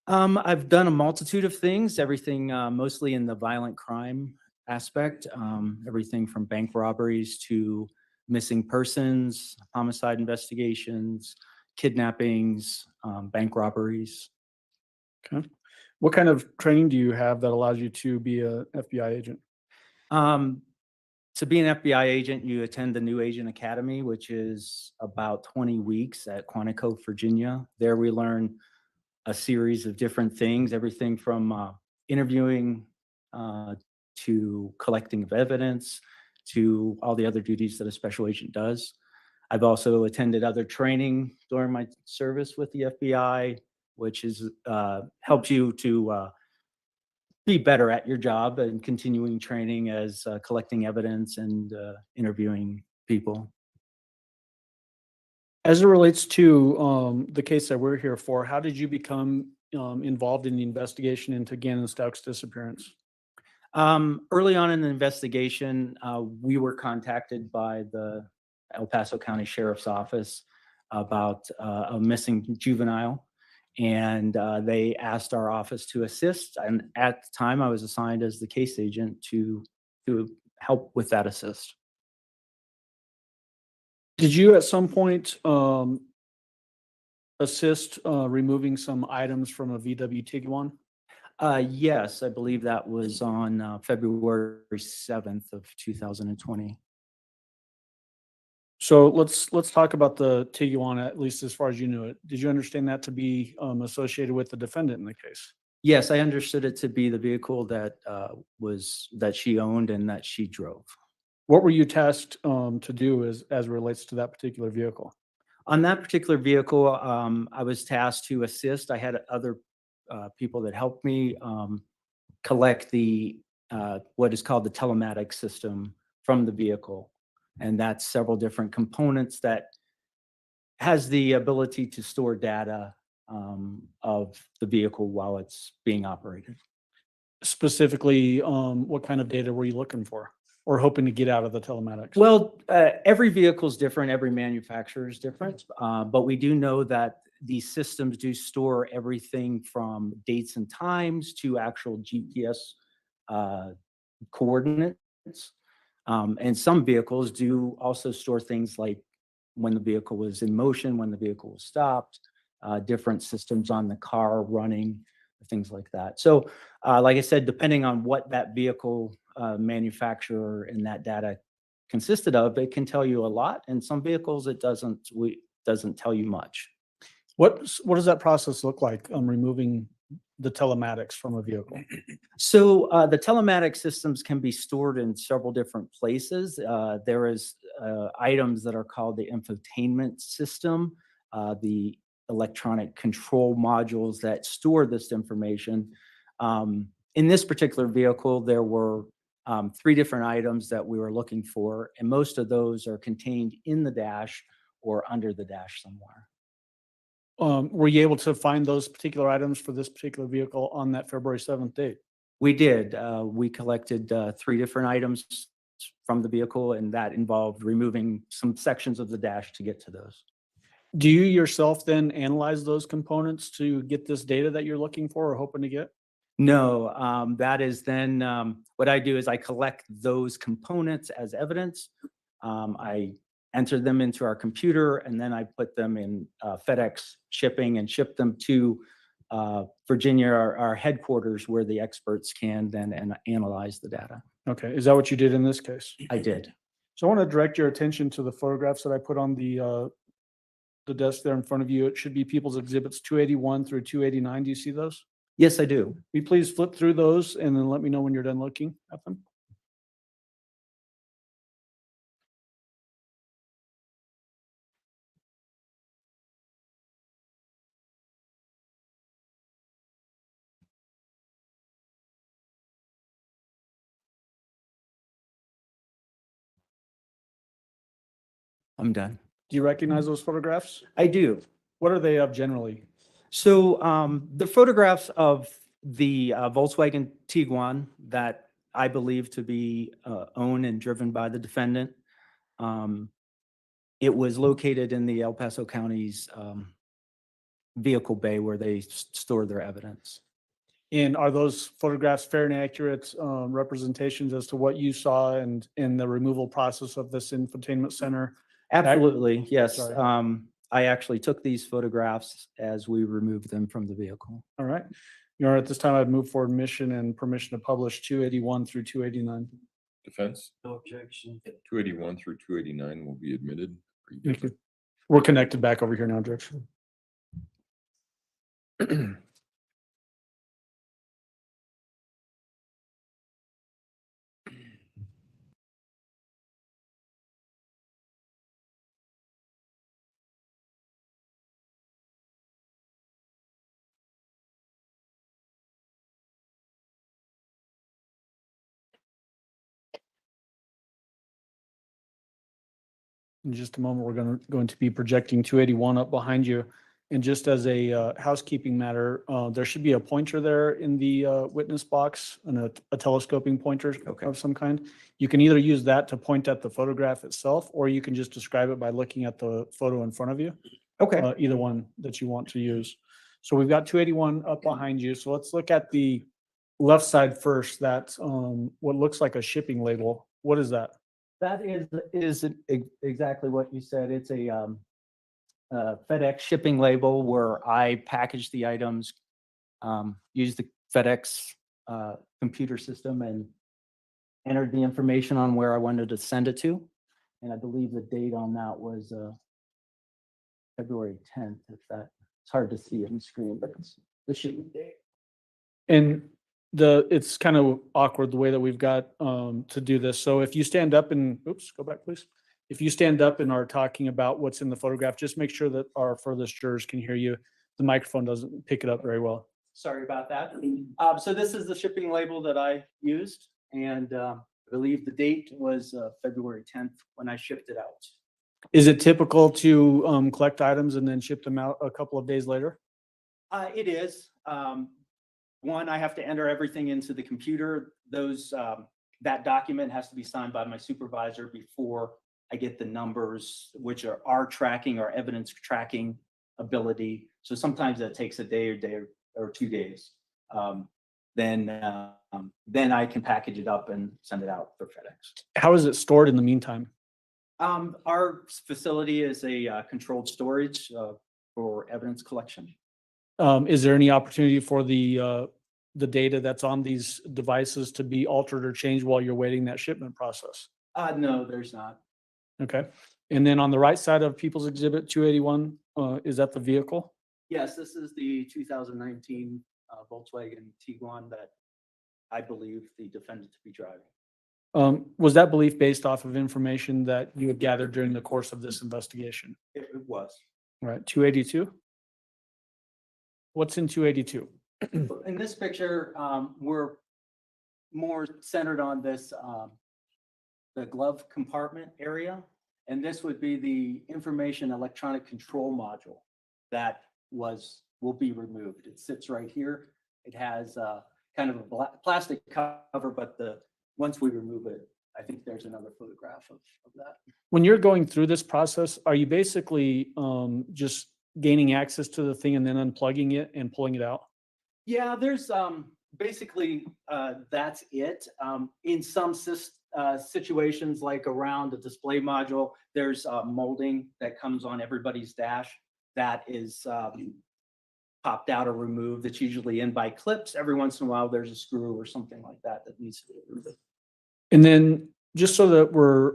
I've done a multitude of things, everything mostly in the violent crime aspect, everything from bank robberies to missing persons, homicide investigations, kidnappings, bank robberies. Okay. What kind of training do you have that allows you to be a FBI agent? To be an FBI agent, you attend the New Agent Academy, which is about 20 weeks at Quantico, Virginia. There we learn a series of different things, everything from interviewing to collecting of evidence to all the other duties that a special agent does. I've also attended other training during my service with the FBI, which is helps you to be better at your job and continuing training as collecting evidence and interviewing people. As it relates to the case that we're here for, how did you become involved in the investigation into Gannon Stauch's disappearance? Early on in the investigation, we were contacted by the El Paso County Sheriff's Office about a missing juvenile, and they asked our office to assist. And at the time, I was assigned as the case agent to help with that assist. Did you at some point assist removing some items from a VW Tiguan? Yes, I believe that was on February 7th of 2020. So let's talk about the Tiguan, at least as far as you knew it. Did you understand that to be associated with the defendant in the case? Yes, I understood it to be the vehicle that that she owned and that she drove. What were you tasked to do as it relates to that particular vehicle? On that particular vehicle, I was tasked to assist. I had other people that helped me collect the what is called the telematics system from the vehicle. And that's several different components that has the ability to store data of the vehicle while it's being operated. Specifically, what kind of data were you looking for or hoping to get out of the telematics? Well, every vehicle is different. Every manufacturer is different. But we do know that these systems do store everything from dates and times to actual GPS coordinates. And some vehicles do also store things like when the vehicle was in motion, when the vehicle was stopped, different systems on the car running, things like that. So, like I said, depending on what that vehicle manufacturer and that data consisted of, it can tell you a lot. And some vehicles, it doesn't tell you much. What does that process look like removing the telematics from a vehicle? So the telematics systems can be stored in several different places. There is items that are called the infotainment system, the electronic control modules that store this information. In this particular vehicle, there were 3 different items that we were looking for, and most of those are contained in the dash or under the dash somewhere. Were you able to find those particular items for this particular vehicle on that February 7th date? We did. We collected 3 different items from the vehicle, and that involved removing some sections of the dash to get to those. Do you yourself then analyze those components to get this data that you're looking for or hoping to get? No, that is then what I do is I collect those components as evidence. I enter them into our computer, and then I put them in FedEx shipping and ship them to Virginia, our headquarters, where the experts can then analyze the data. Okay, is that what you did in this case? I did. So I want to direct your attention to the photographs that I put on the desk there in front of you. It should be People's Exhibits 281 through 289. Do you see those? Yes, I do. Will you please flip through those and then let me know when you're done looking at them? I'm done. Do you recognize those photographs? I do. What are they of generally? So the photographs of the Volkswagen Tiguan that I believe to be owned and driven by the defendant, it was located in the El Paso County's vehicle bay where they store their evidence. And are those photographs fair and accurate representations as to what you saw and in the removal process of this infotainment center? Absolutely, yes. Sorry. I actually took these photographs as we removed them from the vehicle. All right. Your Honor, at this time, I'd move for admission and permission to publish 281 through 289. Defense? No objection. 281 through 289 will be admitted. Thank you. We're connected back over here now, Judge. In just a moment, we're going to be projecting 281 up behind you. And just as a housekeeping matter, there should be a pointer there in the witness box and a telescoping pointer of some kind. You can either use that to point at the photograph itself, or you can just describe it by looking at the photo in front of you. Okay. Either one that you want to use. So we've got 281 up behind you. So let's look at the left side first. That's what looks like a shipping label. What is that? That is exactly what you said. It's a FedEx shipping label where I package the items, use the FedEx computer system and entered the information on where I wanted to send it to. And I believe the date on that was February 10th. It's hard to see on the screen, but it's the shipping date. And it's kind of awkward the way that we've got to do this. So if you stand up and, oops, go back, please. If you stand up and are talking about what's in the photograph, just make sure that our furthest jurors can hear you. The microphone doesn't pick it up very well. Sorry about that. So this is the shipping label that I used, and I believe the date was February 10th when I shipped it out. Is it typical to collect items and then ship them out a couple of days later? It is. One, I have to enter everything into the computer. That document has to be signed by my supervisor before I get the numbers, which are our tracking, our evidence tracking ability. So sometimes that takes a day or 2 days. Then I can package it up and send it out for FedEx. How is it stored in the meantime? Our facility is a controlled storage for evidence collection. Is there any opportunity for the data that's on these devices to be altered or changed while you're waiting that shipment process? No, there's not. Okay. And then on the right side of People's Exhibit 281, is that the vehicle? Yes, this is the 2019 Volkswagen Tiguan that I believe the defendant to be driving. Was that belief based off of information that you had gathered during the course of this investigation? It was. All right, 282? What's in 282? In this picture, we're more centered on this, the glove compartment area. And this would be the information electronic control module that will be removed. It sits right here. It has kind of a plastic cover, but once we remove it, I think there's another photograph of that. When you're going through this process, are you basically just gaining access to the thing and then unplugging it and pulling it out? Yeah, there's basically that's it. In some situations, like around the display module, there's molding that comes on everybody's dash that is popped out or removed. That's usually in by clips. Every once in a while, there's a screw or something like that that needs to be removed. And then just so that we're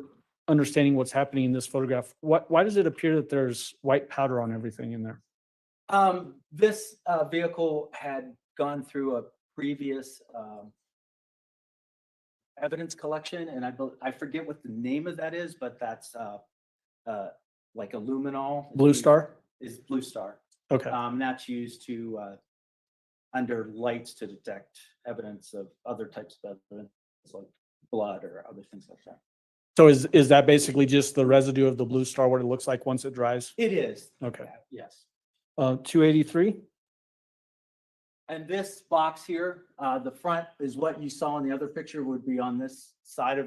understanding what's happening in this photograph, why does it appear that there's white powder on everything in there? This vehicle had gone through a previous evidence collection, and I forget what the name of that is, but that's like a luminol. Blue Star? Is Blue Star. Okay. That's used to under lights to detect evidence of other types of evidence, like blood or other things like that. So is that basically just the residue of the Blue Star, what it looks like once it dries? It is. Okay. Yes. 283? And this box here, the front is what you saw in the other picture would be on this side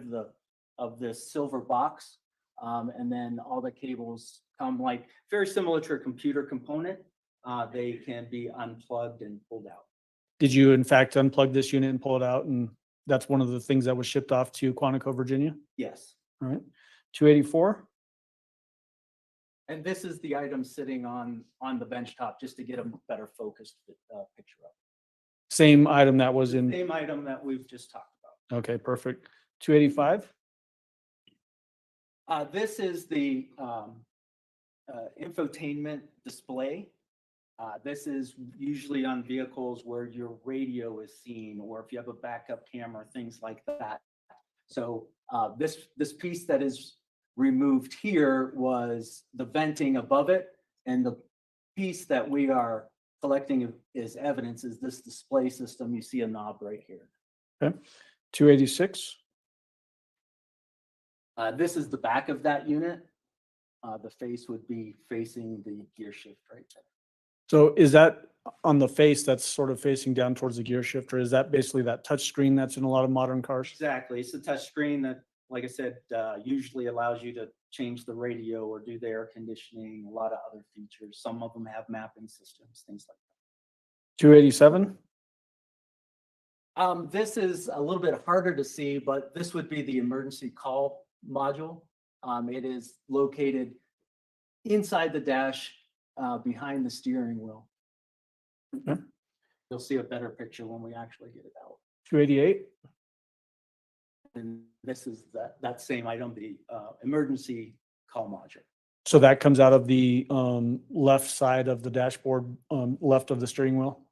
of this silver box. And then all the cables come like very similar to a computer component. They can be unplugged and pulled out. Did you in fact unplug this unit and pull it out? And that's one of the things that was shipped off to Quantico, Virginia? Yes. All right. 284? And this is the item sitting on the bench top, just to get a better focused picture of. Same item that was in. Same item that we've just talked about. Okay, perfect. 285? This is the infotainment display. This is usually on vehicles where your radio is seen, or if you have a backup camera, things like that. So this piece that is removed here was the venting above it, and the piece that we are collecting as evidence is this display system. You see a knob right here. Okay. 286? This is the back of that unit. The face would be facing the gear shift right there. So is that on the face that's sort of facing down towards the gear shift, or is that basically that touch screen that's in a lot of modern cars? Exactly. It's a touch screen that, like I said, usually allows you to change the radio or do the air conditioning, a lot of other features. Some of them have mapping systems, things like that. 287? This is a little bit harder to see, but this would be the emergency call module. It is located inside the dash behind the steering wheel. Okay. You'll see a better picture when we actually get it out. 288? And this is that same item, the emergency call module. So that comes out of the left side of the dashboard, left of the steering wheel?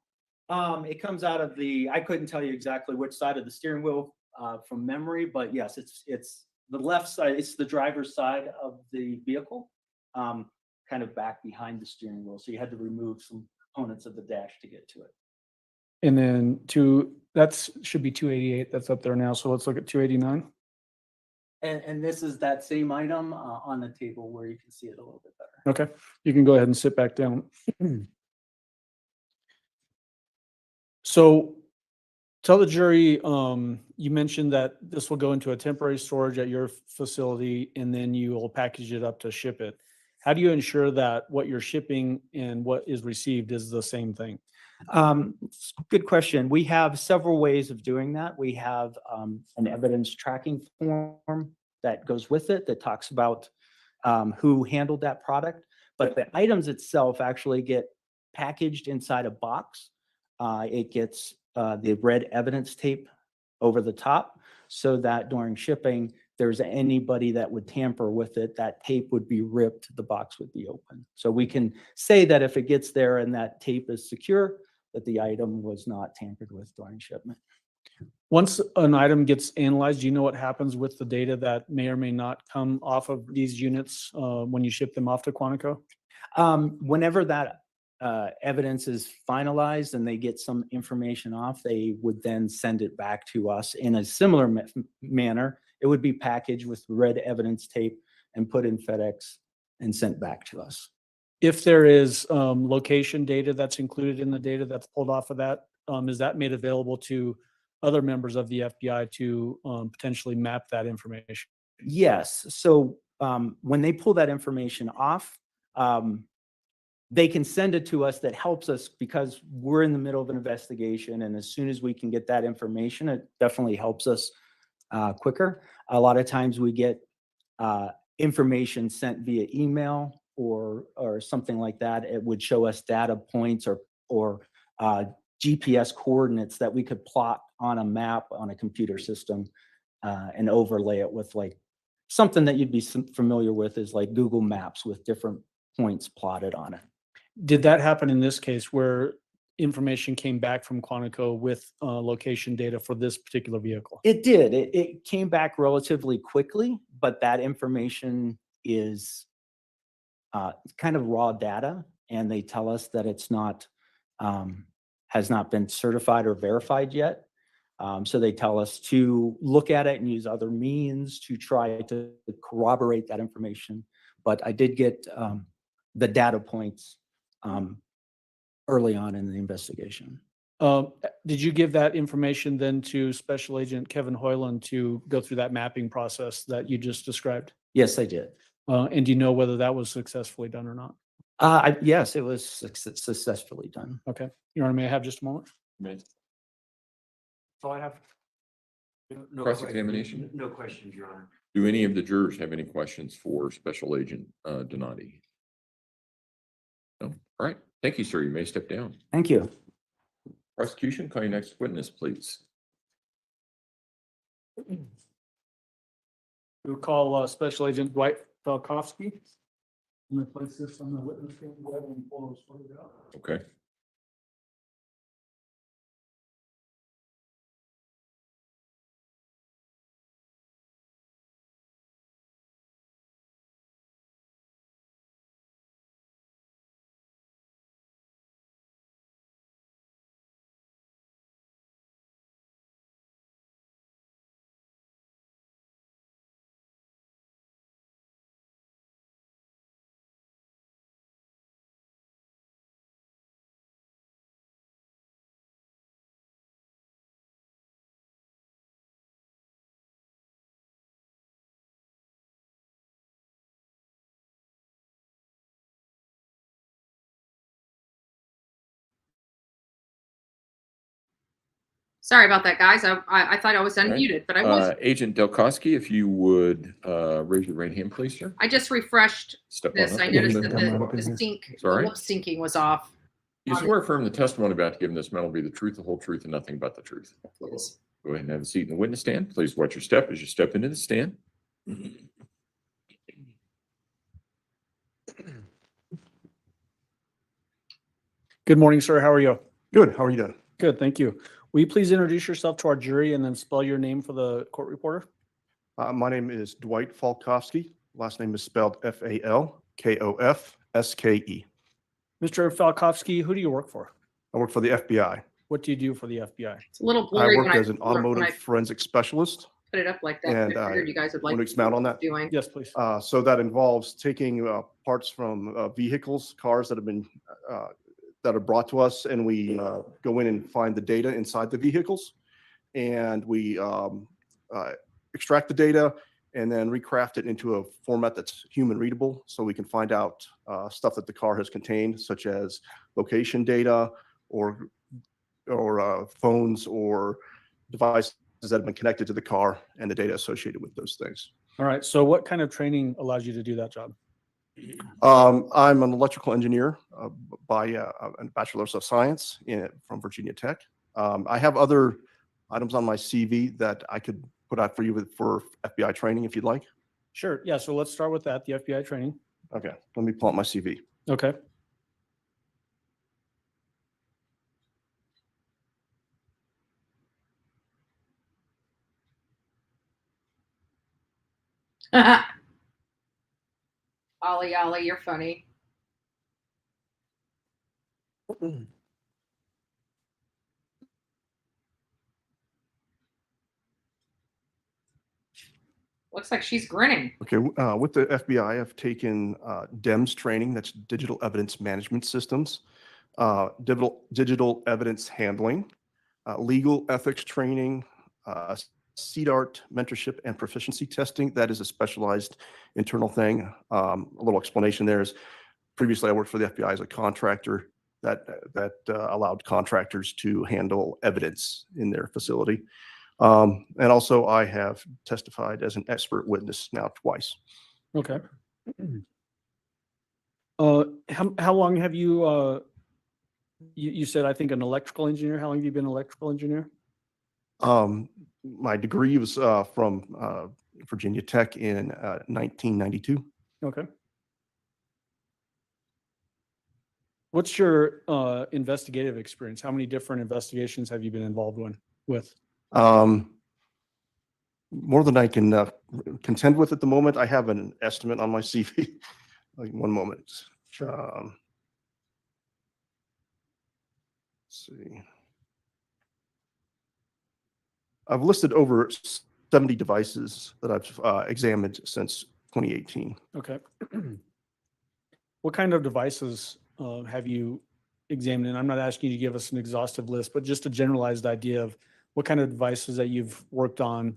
It comes out of I couldn't tell you exactly which side of the steering wheel from memory, but yes, it's the left side. It's the driver's side of the vehicle, kind of back behind the steering wheel. So you had to remove some components of the dash to get to it. And then that should be 288. That's up there now. So let's look at 289. And this is that same item on the table where you can see it a little bit better. Okay, you can go ahead and sit back down. So tell the jury, you mentioned that this will go into a temporary storage at your facility, and then you will package it up to ship it. How do you ensure that what you're shipping and what is received is the same thing? Good question. We have several ways of doing that. We have an evidence tracking form that goes with it that talks about who handled that product, but the items itself actually get packaged inside a box. It gets the red evidence tape over the top so that during shipping, there's anybody that would tamper with it, that tape would be ripped, the box would be open. So we can say that if it gets there and that tape is secure, that the item was not tampered with during shipment. Once an item gets analyzed, do you know what happens with the data that may or may not come off of these units when you ship them off to Quantico? Whenever that evidence is finalized and they get some information off, they would then send it back to us in a similar manner. It would be packaged with red evidence tape and put in FedEx and sent back to us. If there is location data that's included in the data that's pulled off of that, is that made available to other members of the FBI to potentially map that information? Yes. So when they pull that information off, they can send it to us. That helps us because we're in the middle of an investigation. And as soon as we can get that information, it definitely helps us quicker. A lot of times we get information sent via email or something like that. It would show us data points or GPS coordinates that we could plot on a map on a computer system and overlay it with like something that you'd be familiar with is like Google Maps with different points plotted on it. Did that happen in this case where information came back from Quantico with location data for this particular vehicle? It did. It came back relatively quickly, but that information is kind of raw data, and they tell us that it's not has not been certified or verified yet. So they tell us to look at it and use other means to try to corroborate that information. But I did get the data points early on in the investigation. Did you give that information then to Special Agent Kevin Hoyland to go through that mapping process that you just described? Yes, I did. And do you know whether that was successfully done or not? Yes, it was successfully done. Okay. Your Honor, may I have just a moment? So I have Cross-examination? No questions, Your Honor. Do any of the jurors have any questions for Special Agent Donati? No? All right. Thank you, sir. You may step down. Thank you. Prosecution, call your next witness, please. We'll call Special Agent Dwight Falkowski. I'm going to place this on the witness stand. Go ahead and pull those photos out. Okay. Sorry about that, guys. I thought I was All right. unmuted, but I wasn't. Agent Delkowski, if you would raise your right hand, please, sir. I just refreshed Step this. on I up. noticed that the sync, the Sorry. lip syncing was off. You swear affirm the testimony about to give in this matter will be the truth, the whole truth, and nothing but the truth. Please. Go ahead and have a seat in the witness stand. Please watch your step as you step into the stand. Good morning, sir. How are you? Good. How are you doing? Good, thank you. Will you please introduce yourself to our jury and then spell your name for the court reporter? My name is Dwight Falkowski. Last name is spelled Falkofske. Mr. Falkowski, who do you work for? I work for the FBI. What do you do for the FBI? It's a little I blurry work when as an automotive forensic specialist. put it up like that. And I figured you guys would like want to expound on that? doing. Yes, please. So that involves taking parts from vehicles, cars that have been that are brought to us, and we go in and find the data inside the vehicles, and we extract the data and then recraft it into a format that's human readable, so we can find out stuff that the car has contained, such as location data or phones or devices that have been connected to the car and the data associated with those things. All right. So what kind of training allows you to do that job? I'm an electrical engineer by a bachelor's of science from Virginia Tech. I have other items on my CV that I could put out for you for FBI training if you'd like. Sure. Yeah. So let's start with that, the FBI training. Okay. Let me pull out my CV. Okay. Ollie, you're funny. Looks like she's grinning. Okay. With the FBI, I've taken DEMS training, that's Digital Evidence Management Systems, digital evidence handling, legal ethics training, CDART mentorship and proficiency testing. That is a specialized internal thing. A little explanation there is previously I worked for the FBI as a contractor that allowed contractors to handle evidence in their facility. And also I have testified as an expert witness now twice. Okay. How long have you, you said, I think, an electrical engineer. How long have you been an electrical engineer? My degree was from Virginia Tech in 1992. Okay. What's your investigative experience? How many different investigations have you been involved with? More than I can contend with at the moment. I have an estimate on my CV. Like, one moment. Sure. Let's see. I've listed over 70 devices that I've examined since 2018. Okay. What kind of devices have you examined? And I'm not asking you to give us an exhaustive list, but just a generalized idea of what kind of devices that you've worked on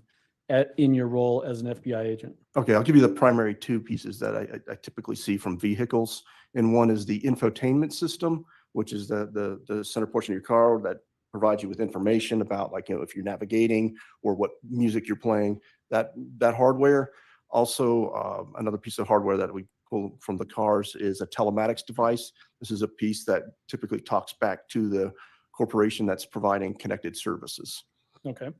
in your role as an FBI agent. Okay, I'll give you the primary two pieces that I typically see from vehicles. And one is the infotainment system, which is the center portion of your car that provides you with information about, like, if you're navigating or what music you're playing, that hardware. Also, another piece of hardware that we pull from the cars is a telematics device. This is a piece that typically talks back to the corporation that's providing connected services. Okay.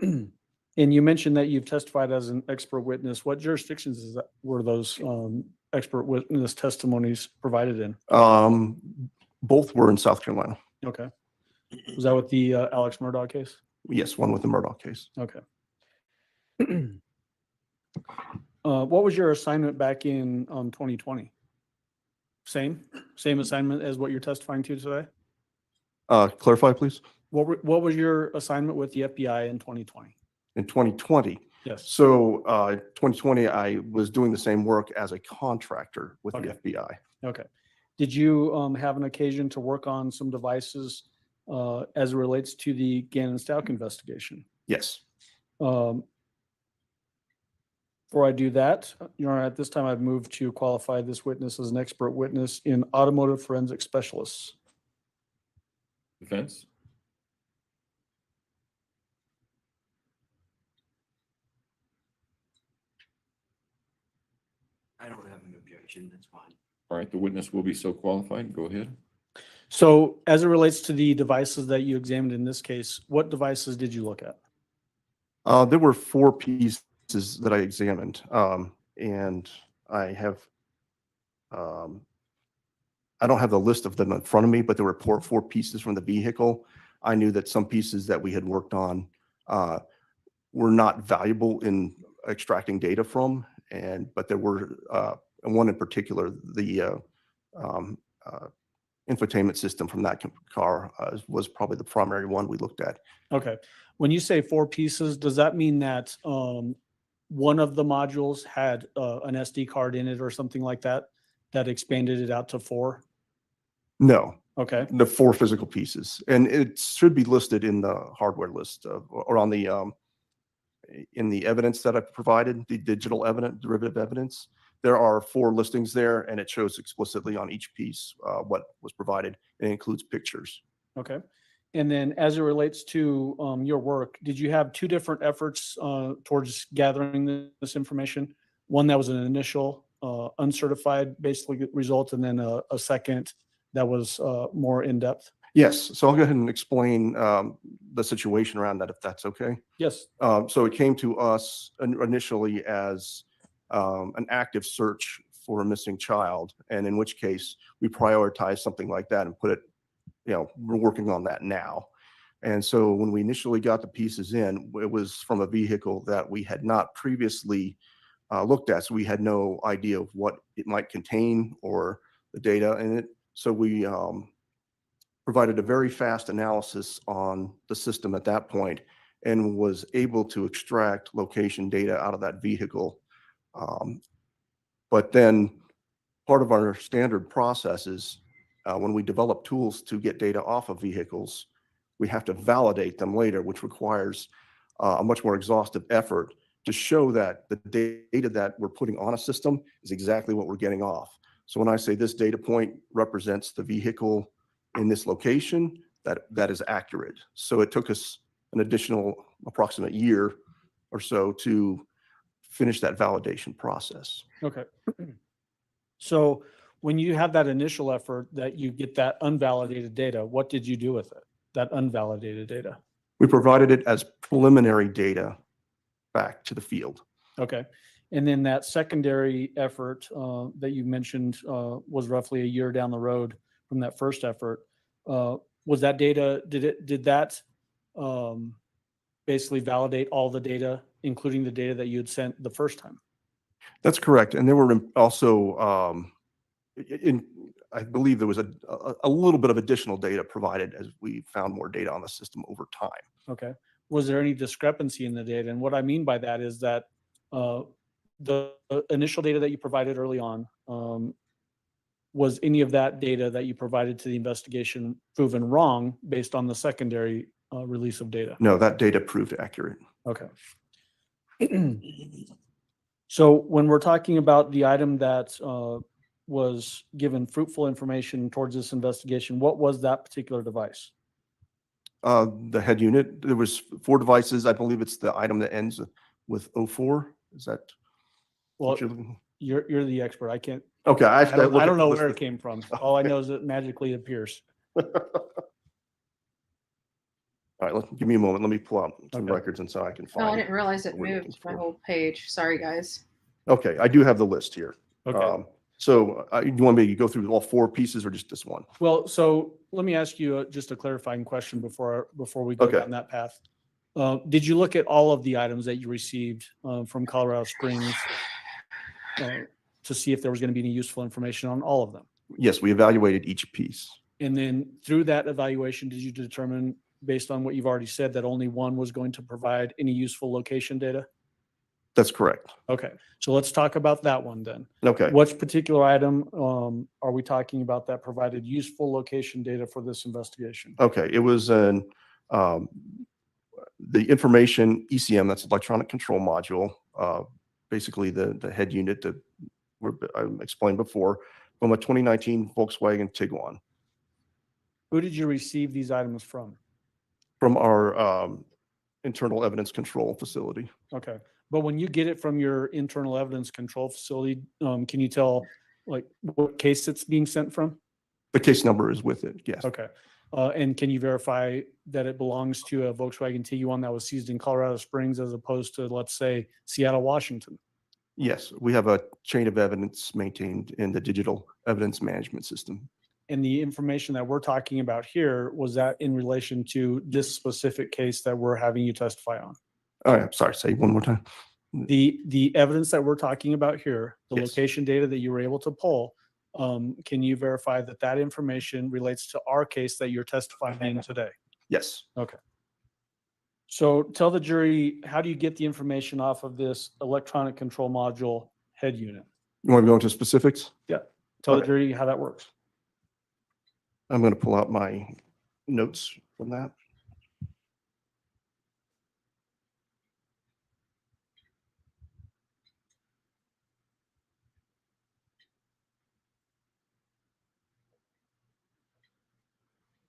And you mentioned that you've testified as an expert witness. What jurisdictions were those expert witness testimonies provided in? Both were in South Carolina. Okay. Was that with the Alex Murdaugh case? Yes, one with the Murdaugh case. Okay. What was your assignment back in 2020? Same assignment as what you're testifying to today? Clarify, please. What was your assignment with the FBI in 2020? In 2020. Yes. So 2020, I was doing the same work as a contractor with the FBI. Okay. Did you have an occasion to work on some devices as it relates to the Gannon Stauch investigation? Yes. Before I do that, Your Honor, at this time I've moved to qualify this witness as an expert witness in automotive forensic specialists. Defense? I don't have an objection. That's fine. All right, the witness will be so qualified. Go ahead. So as it relates to the devices that you examined in this case, what devices did you look at? There were 4 pieces that I examined, and I have, I don't have the list of them in front of me, but there were 4 pieces from the vehicle. I knew that some pieces that we had worked on were not valuable in extracting data from, but there were one in particular, the infotainment system from that car was probably the primary one we looked at. Okay. When you say 4 pieces, does that mean that one of the modules had an SD card in it or something like that, that expanded it out to 4? No. Okay. The 4 physical pieces, and it should be listed in the hardware list or on the in the evidence that I provided, the digital evidence, derivative evidence. There are 4 listings there, and it shows explicitly on each piece what was provided. It includes pictures. Okay. And then as it relates to your work, did you have 2 different efforts towards gathering this information? One that was an initial uncertified basically result, and then a second that was more in-depth? Yes. So I'll go ahead and explain the situation around that, if that's okay. Yes. So it came to us initially as an active search for a missing child, and in which case we prioritize something like that and put it, we're working on that now. And so when we initially got the pieces in, it was from a vehicle that we had not previously looked at, so we had no idea of what it might contain or the data in it. So we provided a very fast analysis on the system at that point and was able to extract location data out of that vehicle. But then part of our standard processes, when we develop tools to get data off of vehicles, we have to validate them later, which requires a much more exhaustive effort to show that the data that we're putting on a system is exactly what we're getting off. So when I say this data point represents the vehicle in this location, that is accurate. So it took us an additional approximate year or so to finish that validation process. Okay. So when you have that initial effort that you get that unvalidated data, what did you do with it, that unvalidated data? We provided it as preliminary data back to the field. Okay. And then that secondary effort that you mentioned was roughly a year down the road. from that first effort. Was that data, did that basically validate all the data, including the data that you had sent the first time? That's correct. And there were also, I believe there was a little bit of additional data provided as we found more data on the system over time. Okay. Was there any discrepancy in the data? And what I mean by that is that the initial data that you provided early on, was any of that data that you provided to the investigation proven wrong based on the secondary release of data? No, that data proved accurate. Okay. So when we're talking about the item that was given fruitful information towards this investigation, what was that particular device? The head unit, there was 4 devices. I believe it's the item that ends with 04. Is that? Well, what you're looking- you're the expert. I can't. Okay, I I don't know where it came from. All I know is it magically appears. All right, give me a moment. Let me pull out some Okay. records and so I can Oh, I find. didn't realize it what we're moved looking my for. whole page. Sorry, guys. Okay, I do have the list here. Okay. So you want me to go through all 4 pieces or just this one? Well, so let me ask you just a clarifying question before we go Okay. down that path. Did you look at all of the items that you received from Colorado Springs to see if there was going to be any useful information on all of them? Yes, we evaluated each piece. And then through that evaluation, did you determine, based on what you've already said, that only one was going to provide any useful location data? That's correct. Okay, so let's talk about that one then. Okay. What particular item are we talking about that provided useful location data for this investigation? Okay, it was the information ECM, that's electronic control module, basically the head unit that I explained before, from a 2019 Volkswagen Tiguan. Who did you receive these items from? From our internal evidence control facility. Okay, but when you get it from your internal evidence control facility, can you tell like what case it's being sent from? The case number is with it, yes. Okay, and can you verify that it belongs to a Volkswagen Tiguan that was seized in Colorado Springs as opposed to, let's say, Seattle, Washington? Yes, we have a chain of evidence maintained in the digital evidence management system. And the information that we're talking about here, was that in relation to this specific case that we're having you testify on? Oh, I'm sorry, say one more time. The evidence that we're talking about here, the Yes. location data that you were able to pull, can you verify that that information relates to our case that you're testifying in today? Yes. Okay. So tell the jury, how do you get the information off of this electronic control module head unit? You want to go into specifics? Yeah. Tell the Okay. jury how that works. I'm going to pull out my notes from that.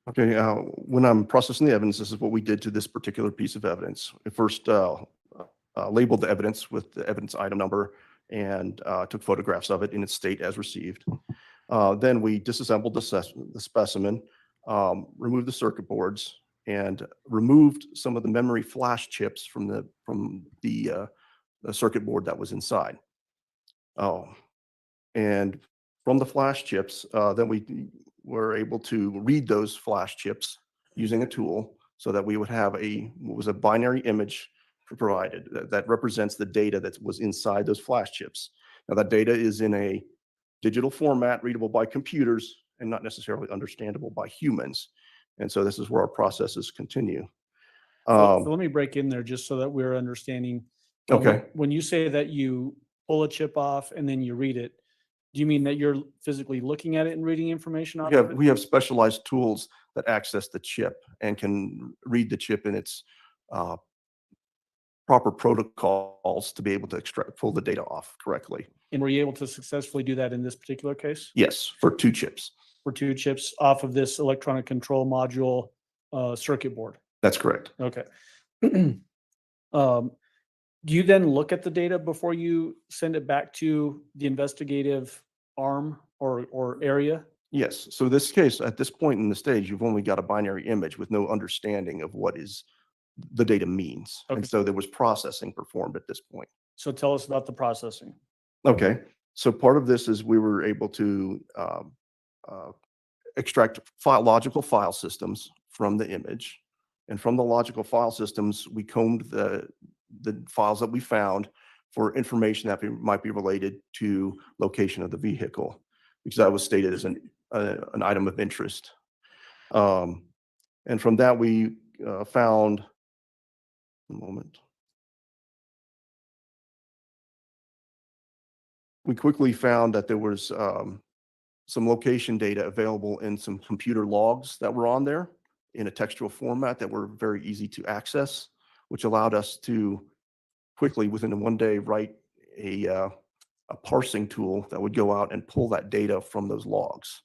Okay, when I'm processing the evidence, this is what we did to this particular piece of evidence. We first labeled the evidence with the evidence item number and took photographs of it in its state as received. Then we disassembled the specimen, removed the circuit boards, and removed some of the memory flash chips from the circuit board that was inside. And from the flash chips, then we were able to read those flash chips using a tool so that we would have what was a binary image provided that represents the data that was inside those flash chips. Now that data is in a digital format, readable by computers and not necessarily understandable by humans. And so this is where our processes continue. So let me break in there just so that we're understanding. Okay. When you say that you pull a chip off and then you read it, do you mean that you're physically looking at it and reading information off of it? We have specialized tools that access the chip and can read the chip in its proper protocols to be able to pull the data off correctly. And were you able to successfully do that in this particular case? Yes, for 2 chips. For 2 chips off of this electronic control module circuit board? That's correct. Okay. Do you then look at the data before you send it back to the investigative arm or area? Yes. So this case, at this point in the stage, you've only got a binary image with no understanding of what the data means. Okay. And so there was processing performed at this point. So tell us about the processing. Okay. So part of this is we were able to extract logical file systems from the image. And from the logical file systems, we combed the files that we found for information that might be related to location of the vehicle, because that was stated as an item of interest. And from that, we found, a moment. We quickly found that there was some location data available in some computer logs that were on there in a textual format that were very easy to access, which allowed us to quickly, within one day, write a parsing tool that would go out and pull that data from those logs.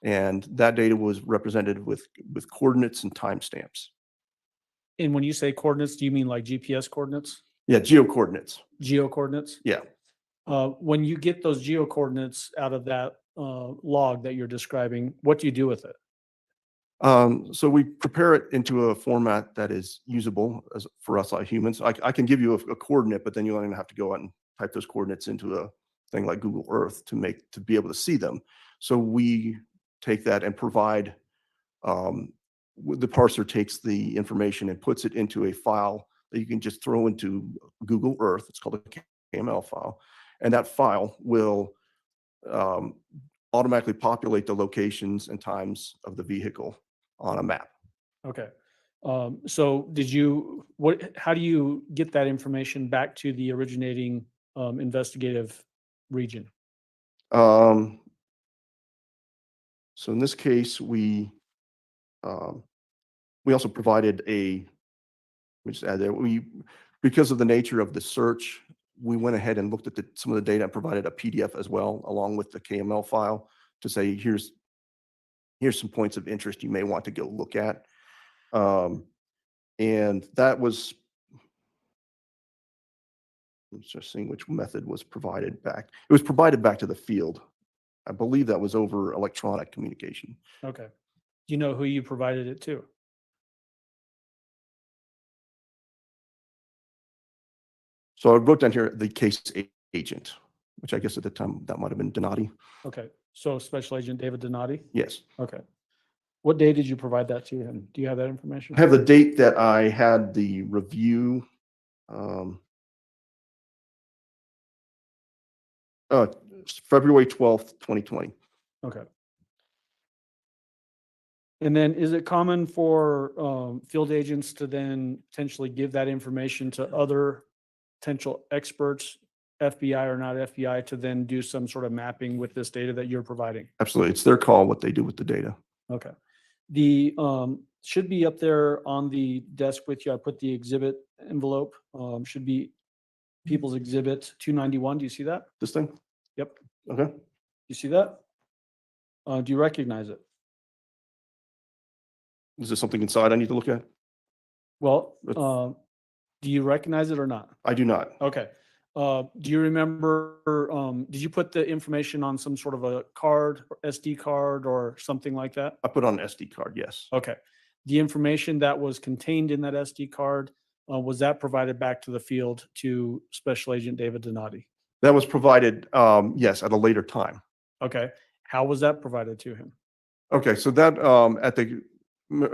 And that data was represented with coordinates and timestamps. And when you say coordinates, do you mean like GPS coordinates? Yeah, geo coordinates. Geo coordinates? Yeah. When you get those geo coordinates out of that log that you're describing, what do you do with it? So we prepare it into a format that is usable for us humans. I can give you a coordinate, but then you'll have to go out and type those coordinates into a thing like Google Earth to be able to see them. So we take that and provide, the parser takes the information and puts it into a file that you can just throw into Google Earth. It's called a KML file. And that file will automatically populate the locations and times of the vehicle on a map. Okay. So how do you get that information back to the originating investigative region? So in this case, we also provided let me just add there, because of the nature of the search, we went ahead and looked at some of the data and provided a PDF as well, along with the KML file, to say, here's some points of interest you may want to go look at. And that was, I'm just seeing which method was provided back. It was provided back to the field. I believe that was over electronic communication. Okay. Do you know who you provided it to? So I wrote down here the case agent, which I guess at the time that might have been Donati. Okay. So Special Agent David Donati? Yes. Okay. What day did you provide that to him? Do you have that information? I have the date that I had the review. February 12th, 2020. Okay. And then is it common for field agents to then potentially give that information to other potential experts, FBI or not FBI, to then do some sort of mapping with this data that you're providing? Absolutely. It's their call what they do with the data. Okay. The should be up there on the desk with you. I put the exhibit envelope. Should be People's Exhibit 291. Do you see that? This thing? Yep. Okay. You see that? Do you recognize it? Is there something inside I need to look at? Well, do you recognize it or not? I do not. Okay. Do you remember, did you put the information on some sort of a card, or SD card or something like that? I put on an SD card, yes. Okay. The information that was contained in that SD card, was that provided back to the field to Special Agent David Donati? That was provided, yes, at a later time. Okay. How was that provided to him? Okay, so that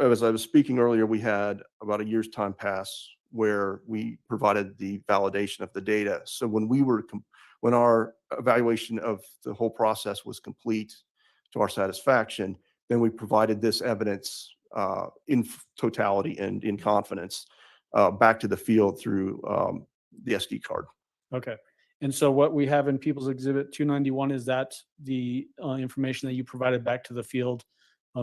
as I was speaking earlier, we had about a year's time pass where we provided the validation of the data. So when our evaluation of the whole process was complete to our satisfaction, then we provided this evidence in totality and in confidence back to the field through the SD card. Okay. And so what we have in People's Exhibit 291, is that the information that you provided back to the field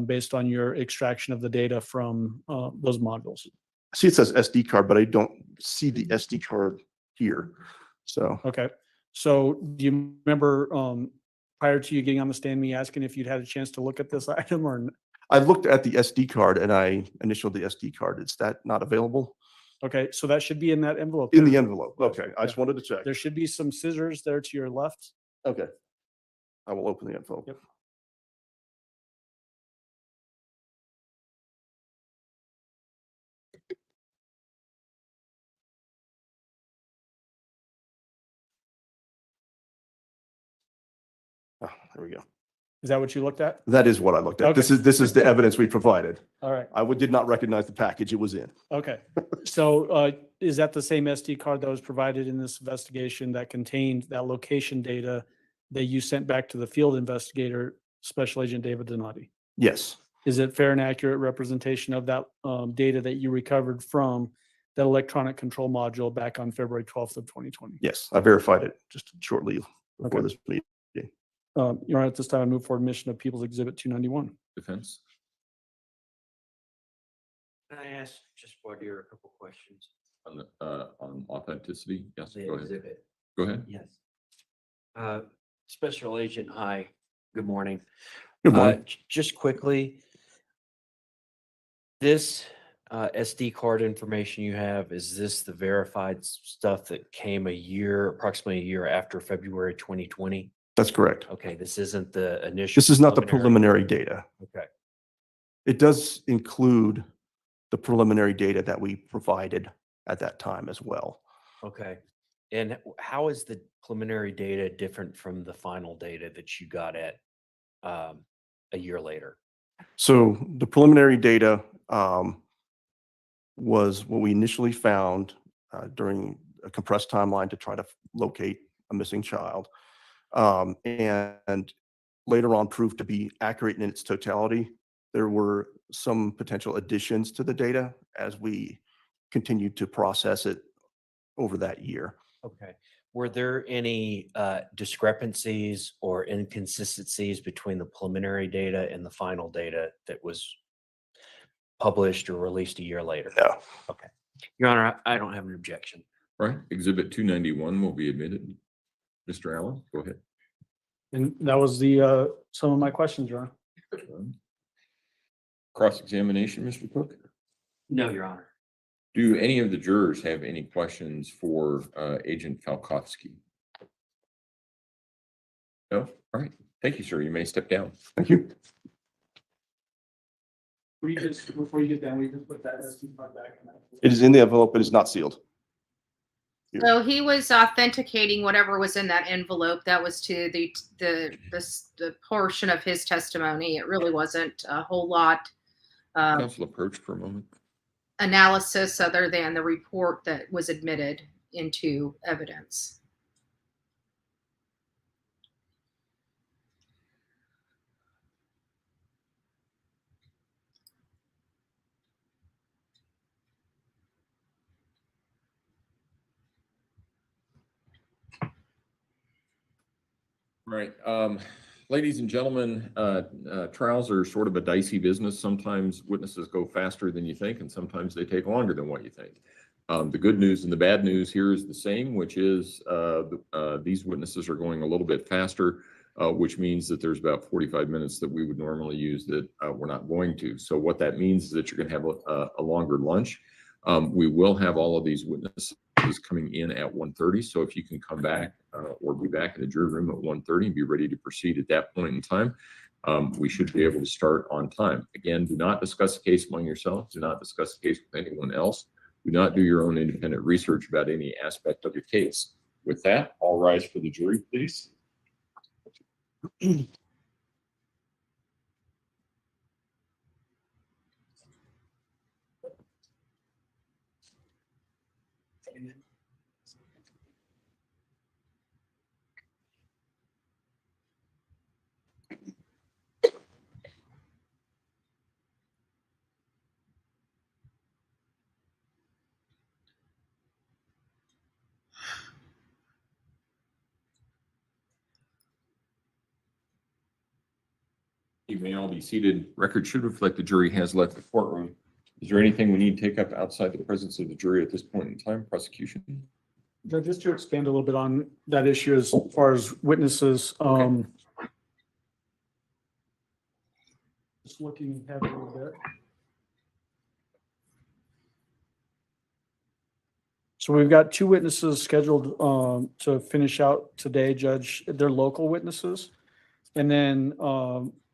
based on your extraction of the data from those modules? See, it says SD card, but I don't see the SD card here. So okay. So do you remember prior to you getting on the stand, me asking if you'd had a chance to look at this item or? I looked at the SD card and I initialed the SD card. Is that not available? Okay, so that should be in that envelope. In the envelope. Okay, I just wanted to check. There should be some scissors there to your left. Okay, I will open the envelope. Yep. Oh, there we go. Is that what you looked at? That is what I looked at. Okay. This is the evidence we provided. All right. Did not recognize the package it was in. Okay. So is that the same SD card that was provided in this investigation that contained that location data that you sent back to the field investigator, Special Agent David Donati? Yes. Is it fair and accurate representation of that data that you recovered from that electronic control module back on February 12th of 2020? Yes, I verified it just shortly before Okay. this meeting. Your Honor, at this time, I move forward mission of People's Exhibit 291. Defense? Can I ask just what are a couple questions? On authenticity? Yes, The go ahead. exhibit. Go ahead. Yes. Special Agent, hi, good morning. Good morning. Just quickly, this SD card information you have, is this the verified stuff that came approximately a year after February 2020? That's correct. Okay, this isn't the initial. This is not the preliminary data. Okay. It does include the preliminary data that we provided at that time as well. Okay. And how is the preliminary data different from the final data that you got at a year later? So the preliminary data was what we initially found during a compressed timeline to try to locate a missing child. And later on proved to be accurate in its totality. There were some potential additions to the data as we continued to process it over that year. Okay. Were there any discrepancies or inconsistencies between the preliminary data and the final data that was published or released a year later? No. Okay. Your Honor, I don't have an objection. Right. Exhibit 291 will be admitted. Mr. Allen, go ahead. And that was the some of my questions, Your Honor. Cross-examination, Mr. Cook? No, Your Honor. Do any of the jurors have any questions for Agent Falkowski? No? All right. Thank you, sir. You may step down. Thank you. Before you get down, we can put that SD card back. It is in the envelope, but it's not sealed. So he was authenticating whatever was in that envelope. That was to the portion of his testimony. It really wasn't a whole lot Counsel approach for a moment. analysis other than the report that was admitted into evidence. Right. Ladies and gentlemen, trials are sort of a dicey business. Sometimes witnesses go faster than you think, and sometimes they take longer than what you think. The good news and the bad news here is the same, which is these witnesses are going a little bit faster, which means that there's about 45 minutes that we would normally use that we're not going to. So what that means is that you're going to have a longer lunch. We will have all of these witnesses coming in at 1:30. So if you can come back or be back in the jury room at 1:30 and be ready to proceed at that point in time, we should be able to start on time. Again, do not discuss the case among yourselves. Do not discuss the case with anyone else. Do not do your own independent research about any aspect of your case. With that, all rise for the jury, please. You may all be seated. Record should reflect the jury has left the courtroom. Is there anything we need to take up outside the presence of the jury at this point in time? Prosecution? Judge, just to expand a little bit on that issue as far as witnesses, just looking ahead a little bit. So we've got two witnesses scheduled to finish out today, Judge. They're local witnesses. And then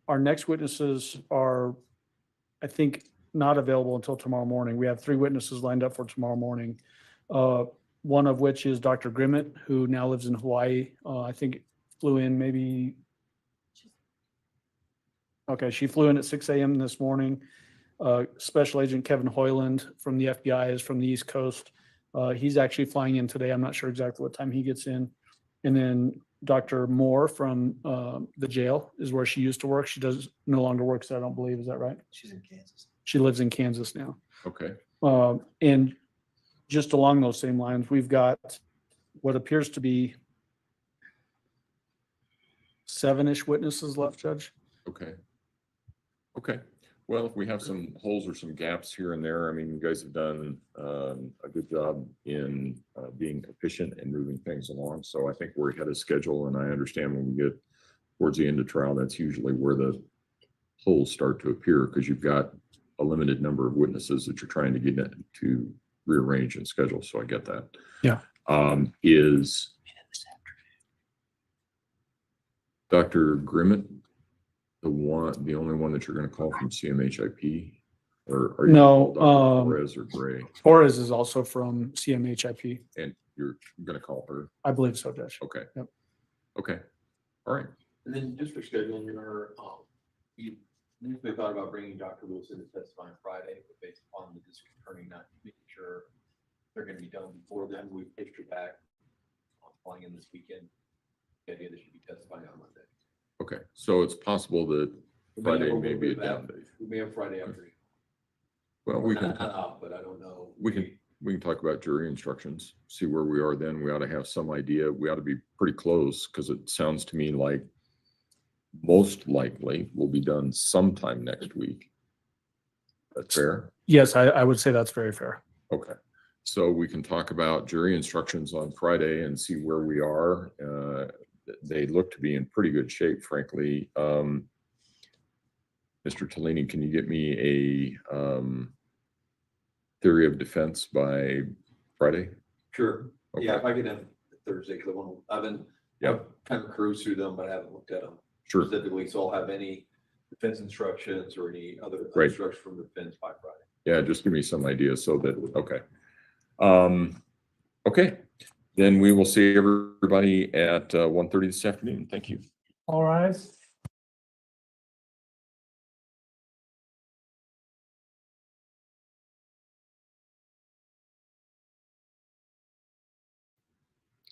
our next witnesses are, I think, not available until tomorrow morning. We have three witnesses lined up for tomorrow morning. One of which is Dr. Grimmett, who now lives in Hawaii. I think flew in maybe Okay, she flew in at 6 a.m. this morning. Special Agent Kevin Hoyland from the FBI is from the East Coast. He's actually flying in today. I'm not sure exactly what time he gets in. And then Dr. Moore from the jail is where she used to work. She does no longer works there, I don't believe. Is that right? She's in Kansas. She lives in Kansas now. Okay. And just along those same lines, we've got what appears to be 7-ish witnesses left, Judge. Okay. Okay. Well, if we have some holes or some gaps here and there, I mean, you guys have done a good job in being efficient and moving things along. So I think we're ahead of schedule, and I understand when we get towards the end of trial, that's usually where the holes start to appear, because you've got a limited number of witnesses that you're trying to get to rearrange and schedule. So I get that. Yeah. Is Dr. Grimmett the only one that you're going to call from CMHIP, or are you No, gonna call Dr. Torres or Gray? Torres is also from CMHIP. And you're going to call her? I believe so, Judge. Okay. Yep. Okay. All right. And then just for scheduling, you initially thought about bringing Dr. Lewis in to testify on Friday, but based upon the district attorney not making sure they're going to be done before then, we pushed it back on flying in this weekend. The idea they should be testifying on Monday. Okay. So it's possible that Friday may be a down day. We may have Friday afternoon. Well, we can, Not out, but I don't know. we can talk about jury instructions, see where we are then. We ought to have some idea. We ought to be pretty close, because it sounds to me like most likely will be done sometime next week. That's fair? Yes, I would say that's very fair. Okay. So we can talk about jury instructions on Friday and see where we are. They look to be in pretty good shape, frankly. Mr. Tellini, can you get me a theory of defense by Friday? Sure. Okay. Yeah, if I get in Thursday, because I've kind of cruised through them, but I haven't looked at them Sure. specifically. So I'll have any defense instructions or any other Right. instructions from the defense by Friday. Yeah, just give me some idea so that, okay. Okay, then we will see everybody at 1:30 this afternoon. Thank you. All right.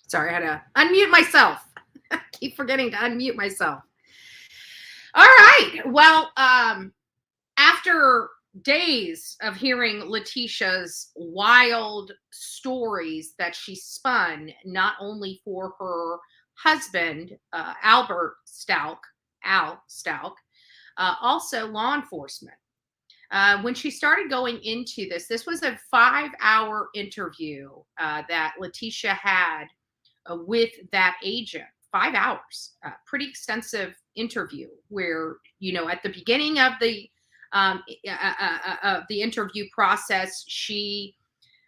Sorry, I had to unmute myself. Keep forgetting to unmute myself. All right. Well, after days of hearing Leticia's wild stories that she spun, not only for her husband, Albert Stauch, Al Stauch, also law enforcement. When she started going into this was a 5-hour interview that Leticia had with that agent. 5 hours, pretty extensive interview where, at the beginning of the interview process, she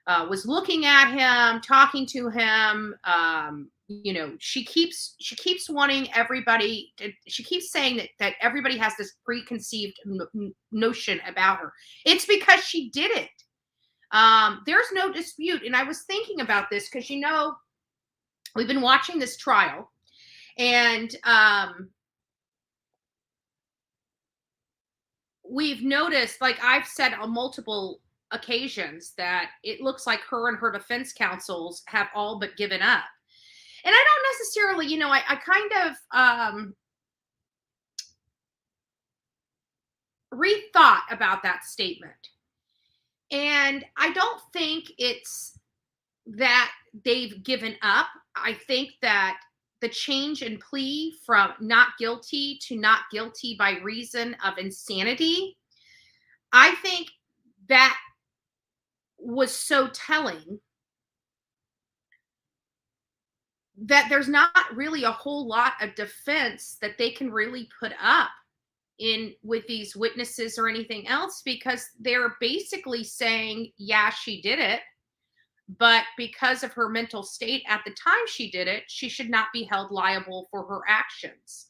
was looking at him, talking to him. She keeps wanting everybody she keeps saying that everybody has this preconceived notion about her. It's because she did it. There's no dispute. And I was thinking about this because, we've been watching this trial, and we've noticed, like I've said on multiple occasions, that it looks like her and her defense counsels have all but given up. And I don't necessarily, I kind of rethought about that statement. And I don't think it's that they've given up. I think that the change in plea from not guilty to not guilty by reason of insanity, I think that was so telling that there's not really a whole lot of defense that they can really put up in with these witnesses or anything else, because they're basically saying, yeah, she did it, but because of her mental state at the time she did it, she should not be held liable for her actions.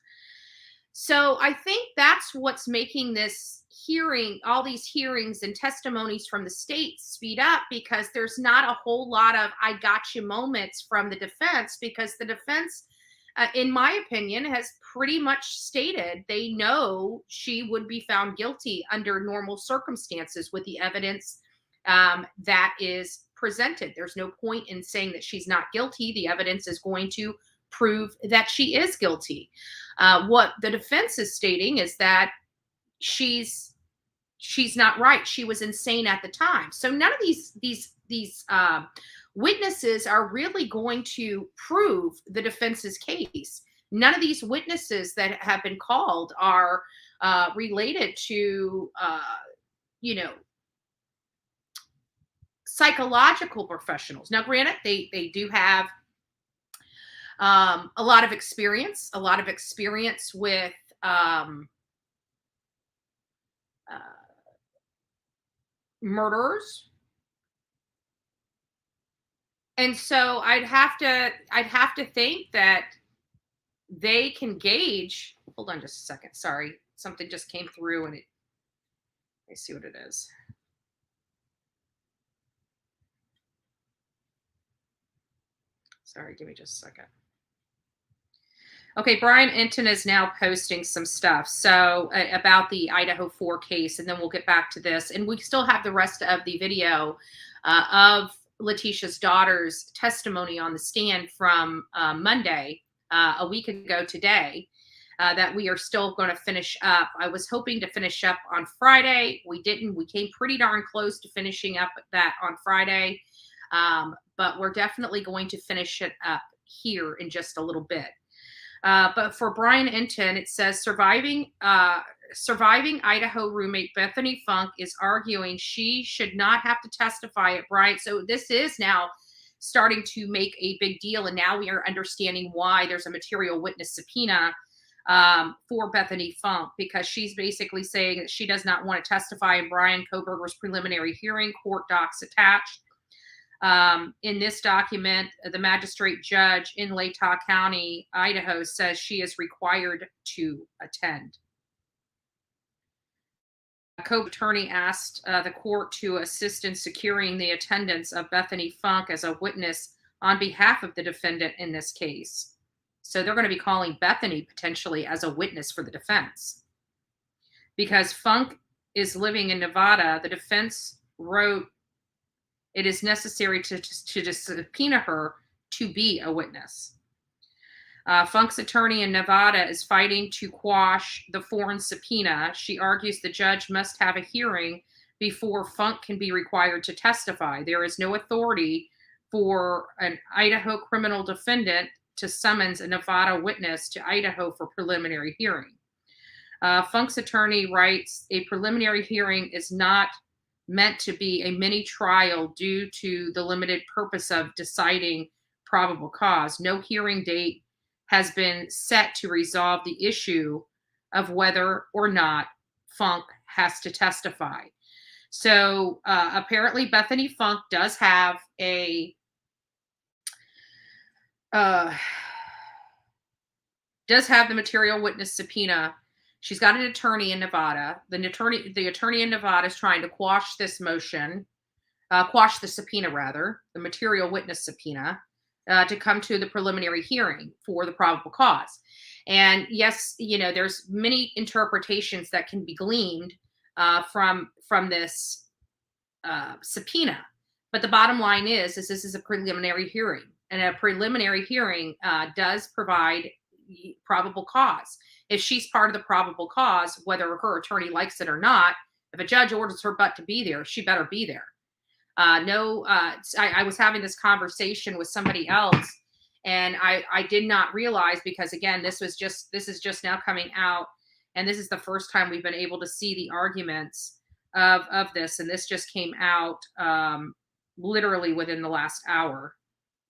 So I think that's what's making this hearing, all these hearings and testimonies from the state, speed up, because there's not a whole lot of I got you moments from the defense, because the defense in my opinion, has pretty much stated they know she would be found guilty under normal circumstances with the evidence that is presented. There's no point in saying that she's not guilty. The evidence is going to prove that she is guilty. What the defense is stating is that she's not right. She was insane at the time. So none of these witnesses are really going to prove the defense's case. None of these witnesses that have been called are related to, psychological professionals. Now, granted, they do have a lot of experience with murderers. And so I'd have to think that they can gauge. Hold on just a second. Sorry. Something just came through and let me see what it is. Sorry, give me just a second. Okay, Brian Enton is now posting some stuff so about the Idaho 4 case, and then we'll get back to this. And we still have the rest of the video of Leticia's daughter's testimony on the stand from Monday, a week ago today, that we are still going to finish up. I was hoping to finish up on Friday. We didn't. We came pretty darn close to finishing up that on Friday, but we're definitely going to finish it up here in just a little bit. But for Brian Enton, it says surviving Idaho roommate Bethany Funk is arguing she should not have to testify at Bryant. So this is now starting to make a big deal, and now we are understanding why there's a material witness subpoena for Bethany Funk, because she's basically saying that she does not want to testify in Brian Kohberger's preliminary hearing, court docs attached. In this document, the magistrate judge in Letecia County, Idaho, says she is required to attend. A co-attorney asked the court to assist in securing the attendance of Bethany Funk as a witness on behalf of the defendant in this case. So they're going to be calling Bethany potentially as a witness for the defense. Because Funk is living in Nevada, the defense wrote it is necessary to subpoena her to be a witness. Funk's attorney in Nevada is fighting to quash the foreign subpoena. She argues the judge must have a hearing before Funk can be required to testify. There is no authority for an Idaho criminal defendant to summons a Nevada witness to Idaho for preliminary hearing. Funk's attorney writes, a preliminary hearing is not meant to be a mini trial due to the limited purpose of deciding probable cause. No hearing date has been set to resolve the issue of whether or not Funk has to testify. So apparently Bethany Funk does have a does have the material witness subpoena. She's got an attorney in Nevada. The attorney in Nevada is trying to quash this motion, quash the subpoena rather, the material witness subpoena, to come to the preliminary hearing for the probable cause. And yes, there's many interpretations that can be gleaned from this subpoena. But the bottom line is this is a preliminary hearing, and a preliminary hearing does provide probable cause. If she's part of the probable cause, whether her attorney likes it or not, if a judge orders her butt to be there, she better be there. I was having this conversation with somebody else, and I did not realize, because again, this is just now coming out, and this is the first time we've been able to see the arguments of this, and this just came out literally within the last hour,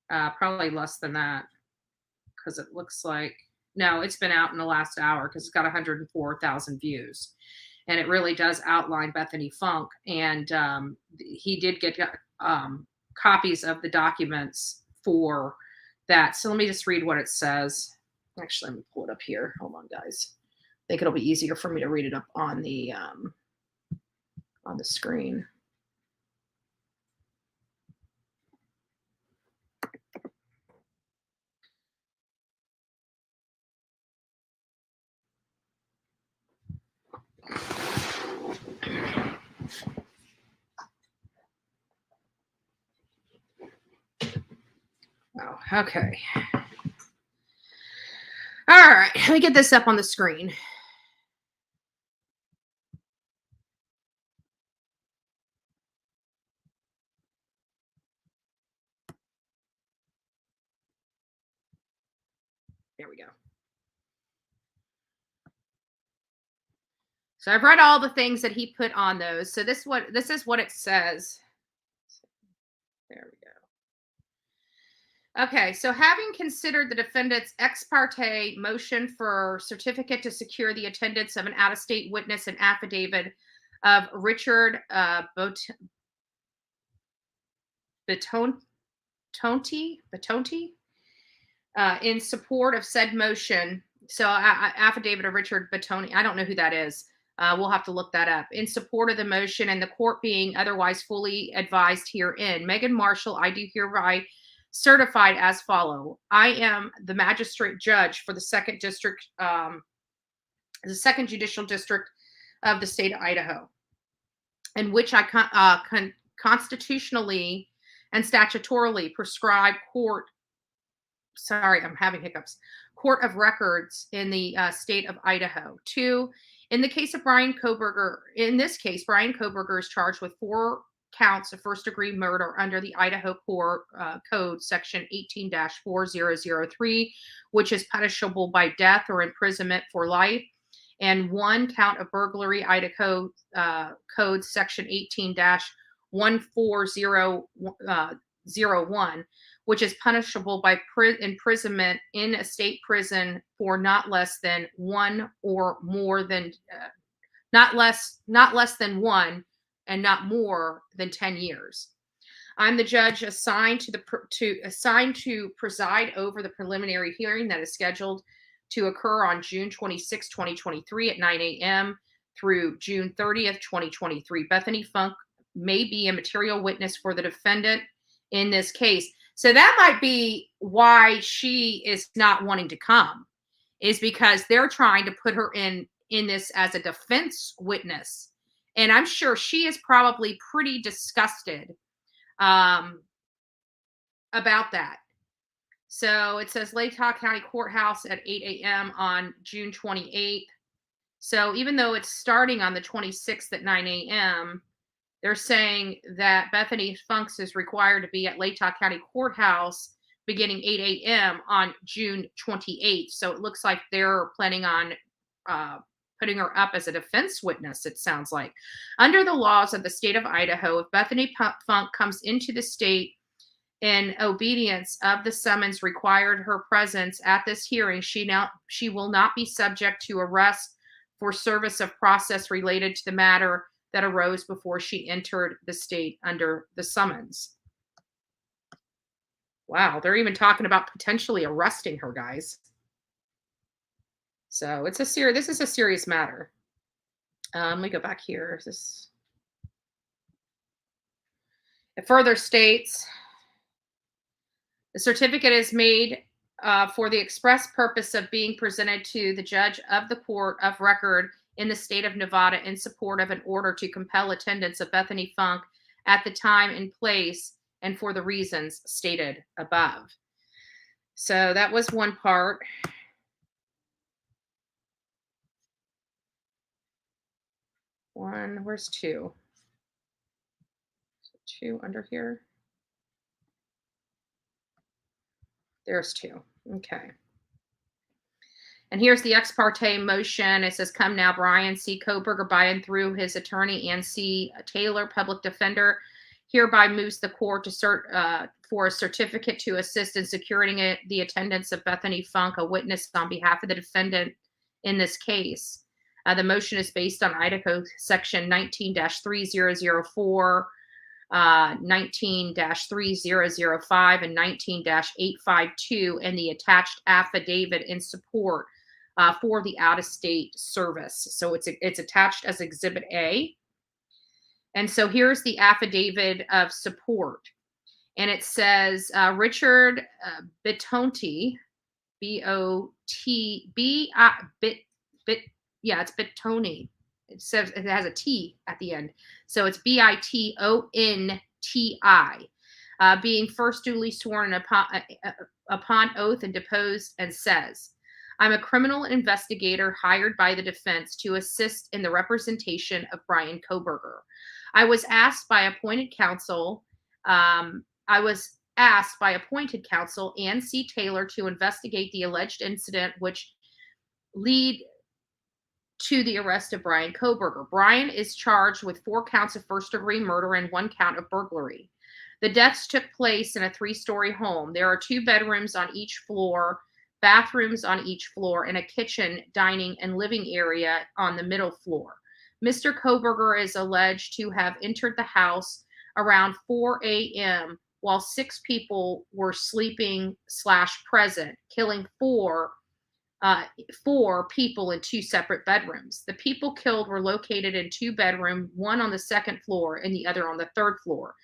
probably less than that, because it looks like, no, it's been out in the last hour because it's got 104,000 views. And it really does outline Bethany Funk. And he did get copies of the documents for that. So let me just read what it says. Actually, let me pull it up here. Hold on, guys. I think it'll be easier for me to read it up on the screen. Oh, okay. All right, let me get this up on the screen. There we go. So I've read all the things that he put on those. So this is what it says. There we go. Okay, so having considered the defendant's ex parte motion for certificate to secure the attendance of an out-of-state witness and affidavit of Richard Betonti in support of said motion. So affidavit of Richard Betonti. I don't know who that is. We'll have to look that up. In support of the motion and the court being otherwise fully advised herein, Megan Marshall, I do hereby certified as follow. I am the magistrate judge for the second district, the second judicial district of the state of Idaho, in which I constitutionally and statutorily prescribe court of records in the state of Idaho. 2, in the case of Brian Kohberger, in this case, Brian Kohberger is charged with 4 counts of first-degree murder under the Idaho Code, Section 18-4003, which is punishable by death or imprisonment for life, and 1 count of burglary, Idaho Code, Section 18-14001, which is punishable by imprisonment in a state prison for not less than 1 or more than not less than 1 and not more than 10 years. I'm the judge assigned to preside over the preliminary hearing that is scheduled to occur on June 26, 2023 at 9 a.m. through June 30th, 2023. Bethany Funk may be a material witness for the defendant in this case. So that might be why she is not wanting to come, is because they're trying to put her in this as a defense witness. And I'm sure she is probably pretty disgusted about that. So it says Letecia County Courthouse at 8 a.m. on June 28th. So even though it's starting on the 26th at 9 a.m., they're saying that Bethany Funks is required to be at Letecia County Courthouse beginning 8 a.m. on June 28th. So it looks like they're planning on putting her up as a defense witness, it sounds like. Under the laws of the state of Idaho, if Bethany Funk comes into the state in obedience of the summons required her presence at this hearing, she will not be subject to arrest for service of process related to the matter that arose before she entered the state under the summons. Wow, they're even talking about potentially arresting her, guys. So this is a serious matter. Let me go back here. It further states, the certificate is made for the express purpose of being presented to the judge of the court of record in the state of Nevada in support of an order to compel attendance of Bethany Funk at the time and place and for the reasons stated above. So that was one part. Where's 2? 2 under here. There's 2. Okay. And here's the ex parte motion. It says, come now, Brian C. Kohberger, by and through his attorney, Ann C. Taylor, public defender, hereby moves the court to for a certificate to assist in securing the attendance of Bethany Funk, a witness on behalf of the defendant in this case. The motion is based on Idaho Section 19-3004, 19-3005, and 19-852, and the attached affidavit in support for the out-of-state service. So it's attached as Exhibit A. And so here's the affidavit of support. And it says Richard Betonti, B-O-T-B, it's Betonti. it says it has a T at the end. So it's Bitonti, being first duly sworn upon oath and deposed, and says, I'm a criminal investigator hired by the defense to assist in the representation of Brian Kohberger. I was asked by appointed counsel, Ann C. Taylor, to investigate the alleged incident which lead to the arrest of Brian Kohberger. Brian is charged with 4 counts of first-degree murder and 1 count of burglary. The deaths took place in a 3-story home. There are 2 bedrooms on each floor, bathrooms on each floor, and a kitchen, dining, and living area on the middle floor. Mr. Kohberger is alleged to have entered the house around 4 a.m. while 6 people were sleeping/present, killing 4 people in 2 separate bedrooms. The people killed were located in 2 bedrooms, one on the 2nd floor and the other on the 3rd floor.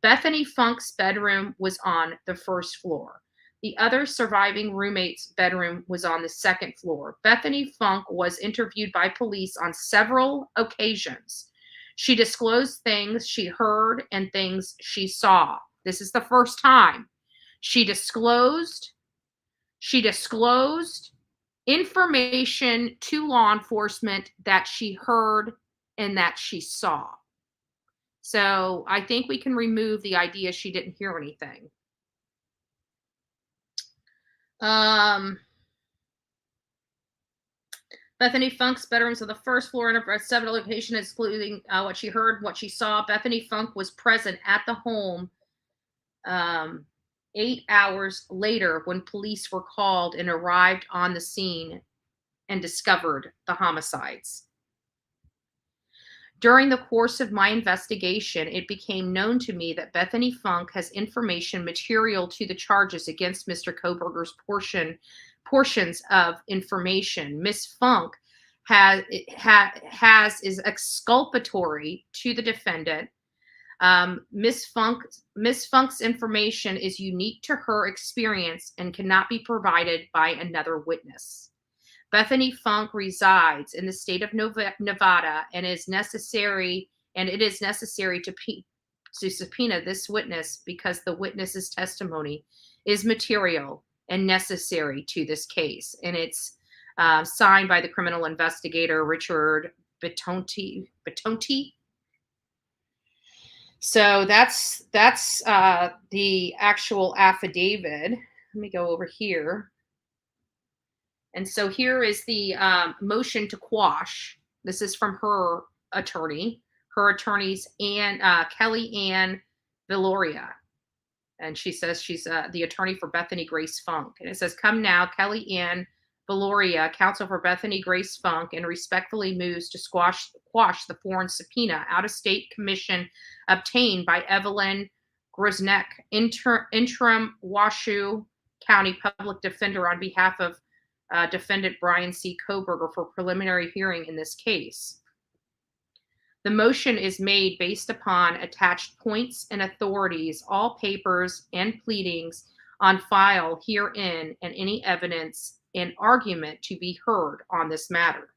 Bethany Funk's bedroom was on the 1st floor. The other surviving roommate's bedroom was on the 2nd floor. Bethany Funk was interviewed by police on several occasions. She disclosed things she heard and things she saw. This is the first time. She disclosed information to law enforcement that she heard and that she saw. So I think we can remove the idea she didn't hear anything. Bethany Funk's bedrooms on the 1st floor and at several locations, excluding what she heard, what she saw. Bethany Funk was present at the home 8 hours later when police were called and arrived on the scene and discovered the homicides. During the course of my investigation, it became known to me that Bethany Funk has information material to the charges against Mr. Kohberger's portions of information. Miss Funk is exculpatory to the defendant. Miss Funk's information is unique to her experience and cannot be provided by another witness. Bethany Funk resides in the state of Nevada, and it is necessary to subpoena this witness because the witness's testimony is material and necessary to this case. And it's signed by the criminal investigator Richard Bitonti. So that's the actual affidavit. Let me go over here. And so here is the motion to quash. This is from her attorney. Her attorney's Kelly Ann Villoria. And she says she's the attorney for Bethany Grace Funk. And it says, come now, Kelly Ann Villoria, counsel for Bethany Grace Funk, and respectfully moves to quash the foreign subpoena out-of-state commission obtained by Evelyn Grosnek, interim Washoe County public defender, on behalf of defendant Brian C. Kohberger for preliminary hearing in this case. The motion is made based upon attached points and authorities, all papers and pleadings on file herein, and any evidence and argument to be heard on this matter.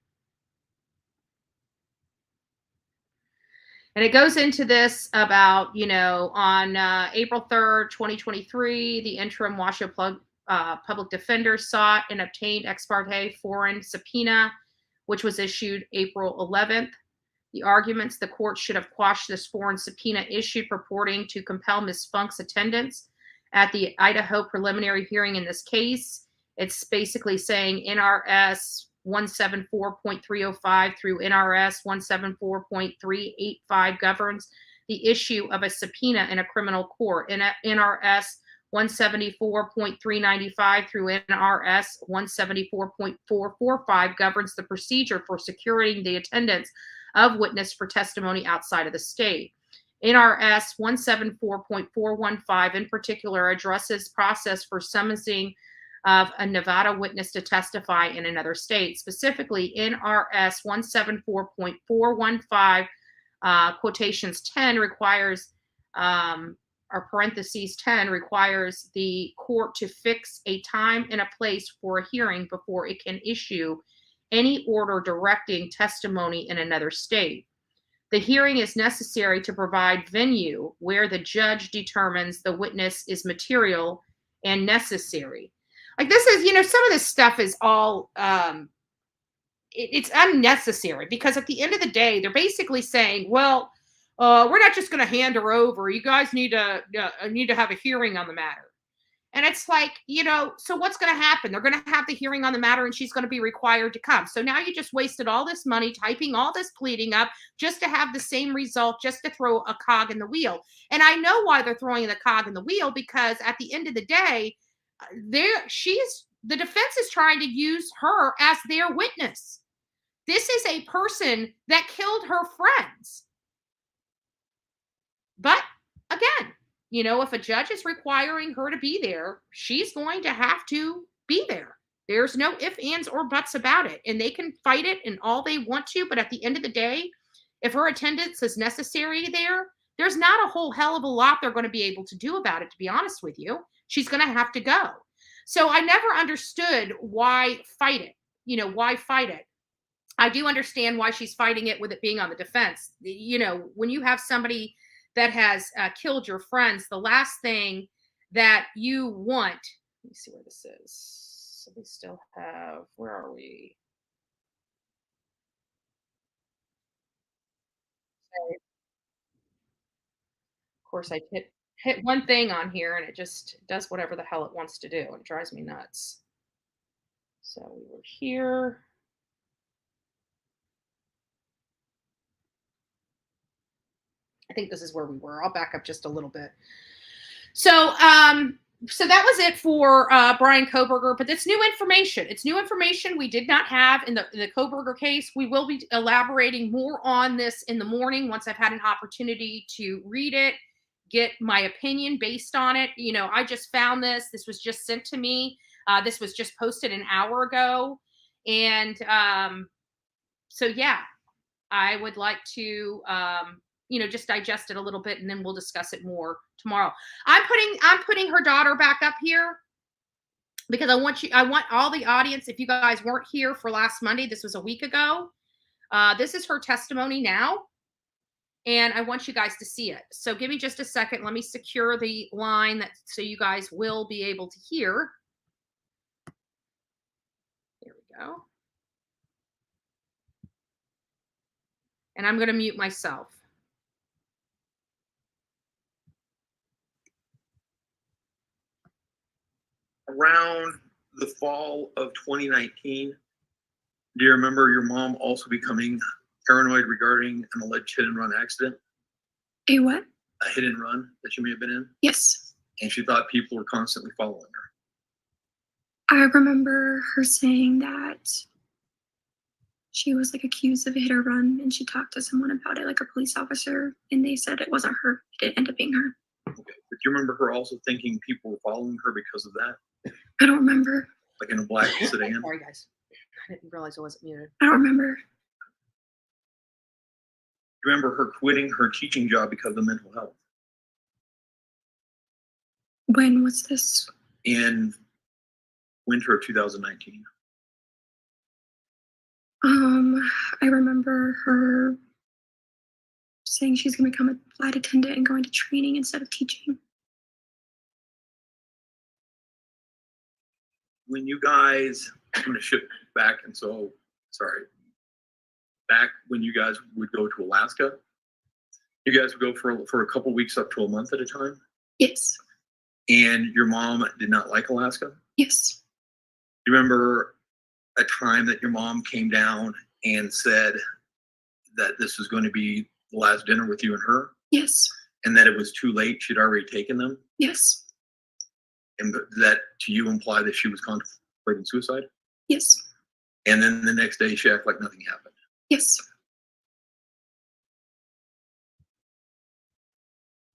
And it goes into this about, on April 3rd, 2023, the interim Washoe public defender sought and obtained ex parte foreign subpoena, which was issued April 11th. The arguments: the court should have quashed this foreign subpoena issued purporting to compel Ms. Funk's attendance at the Idaho preliminary hearing in this case. It's basically saying NRS 174.305 through NRS 174.385 governs the issue of a subpoena in a criminal court. NRS 174.395 through NRS 174.445 governs the procedure for securing the attendance of witness for testimony outside of the state. NRS 174.415 in particular addresses process for summoning of a Nevada witness to testify in another state. Specifically, NRS 174.415 quotations 10 requires, or parentheses 10 requires the court to fix a time and a place for a hearing before it can issue any order directing testimony in another state. The hearing is necessary to provide venue where the judge determines the witness is material and necessary. Like this is, some of this stuff is all, it's unnecessary because at the end of the day, they're basically saying, well, we're not just going to hand her over. You guys need to have a hearing on the matter. And it's like, so what's going to happen? They're going to have the hearing on the matter and she's going to be required to come. So now you just wasted all this money typing all this pleading up just to have the same result, just to throw a cog in the wheel. And I know why they're throwing the cog in the wheel, because at the end of the day, the defense is trying to use her as their witness. This is a person that killed her friends. But again, if a judge is requiring her to be there, she's going to have to be there. There's no ifs, ands, or buts about it. And they can fight it and all they want to. But at the end of the day, if her attendance is necessary there's not a whole hell of a lot they're going to be able to do about it, to be honest with you. She's going to have to go. So I never understood why fight it. Why fight it? I do understand why she's fighting it with it being on the defense. When you have somebody that has killed your friends, the last thing that you want, let me see where this is. So we still have, where are we? Okay. Of course, I hit one thing on here and it just does whatever the hell it wants to do. It drives me nuts. So we were here. I think this is where we were. I'll back up just a little bit. So that was it for Brian Kohberger, but it's new information. It's new information we did not have in the Kohberger case. We will be elaborating more on this in the morning once I've had an opportunity to read it, get my opinion based on it. I just found this. This was just sent to me. This was just posted an hour ago. And so, yeah, I would like to just digest it a little bit and then we'll discuss it more tomorrow. I'm putting her daughter back up here because I want all the audience, if you guys weren't here for last Monday, this was a week ago. This is her testimony now. And I want you guys to see it. So give me just a second. Let me secure the line so you guys will be able to hear. There we go. And I'm going to mute myself. Around the fall of 2019, do you remember your mom also becoming paranoid regarding an alleged hit and run accident? A what? A hit and run that you may have been in? Yes. And she thought people were constantly following her. I remember her saying that she was accused of a hit or run, and she talked to someone about it, like a police officer, and they said it wasn't her. It ended up being her. Okay. But do you remember her also thinking people were following her because of that? I don't remember. Like in a black sedan? Sorry, guys. I didn't realize I wasn't muted. I don't remember. Do you remember her quitting her teaching job because of mental health? When was this? In winter of 2019. I remember her saying she's going to become a flight attendant and going to training instead of teaching. When you guys, I'm going to shift back, and so, sorry. Back when you guys would go to Alaska, you guys would go for a couple weeks up to a month at a time? Yes. And your mom did not like Alaska? Yes. Do you remember a time that your mom came down and said that this was going to be the last dinner with you and her? Yes. And that it was too late, she'd already taken them? Yes. And that to you imply that she was contemplating suicide? Yes. And then the next day she acted like nothing happened? Yes.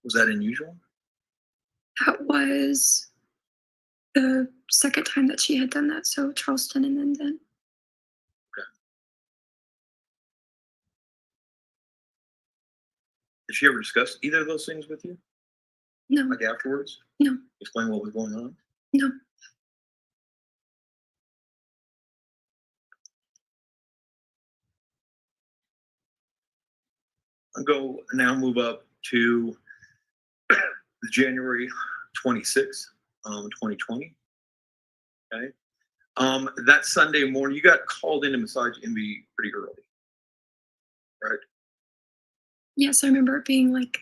Was that unusual? That was the second time that she had done that. So Charleston and then. Okay. Did she ever discuss either of those things with you? No. Like afterwards? No. Explain what was going on? No. Move up to January 26th, 2020. Okay. That Sunday morning, you got called into Massage Envy pretty early, right? Yes, I remember it being like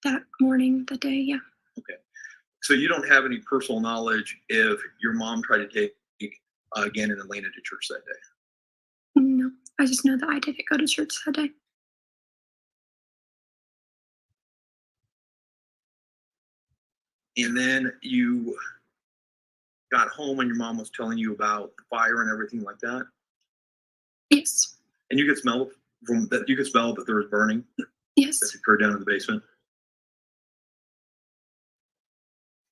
that morning, that day, yeah. Okay. So you don't have any personal knowledge if your mom tried to take Gannon and Elena to church that day? No, I just know that I didn't go to church that day. And then you got home and your mom was telling you about the fire and everything like that? Yes. And you could smell that there was burning? Yes. That occurred down in the basement?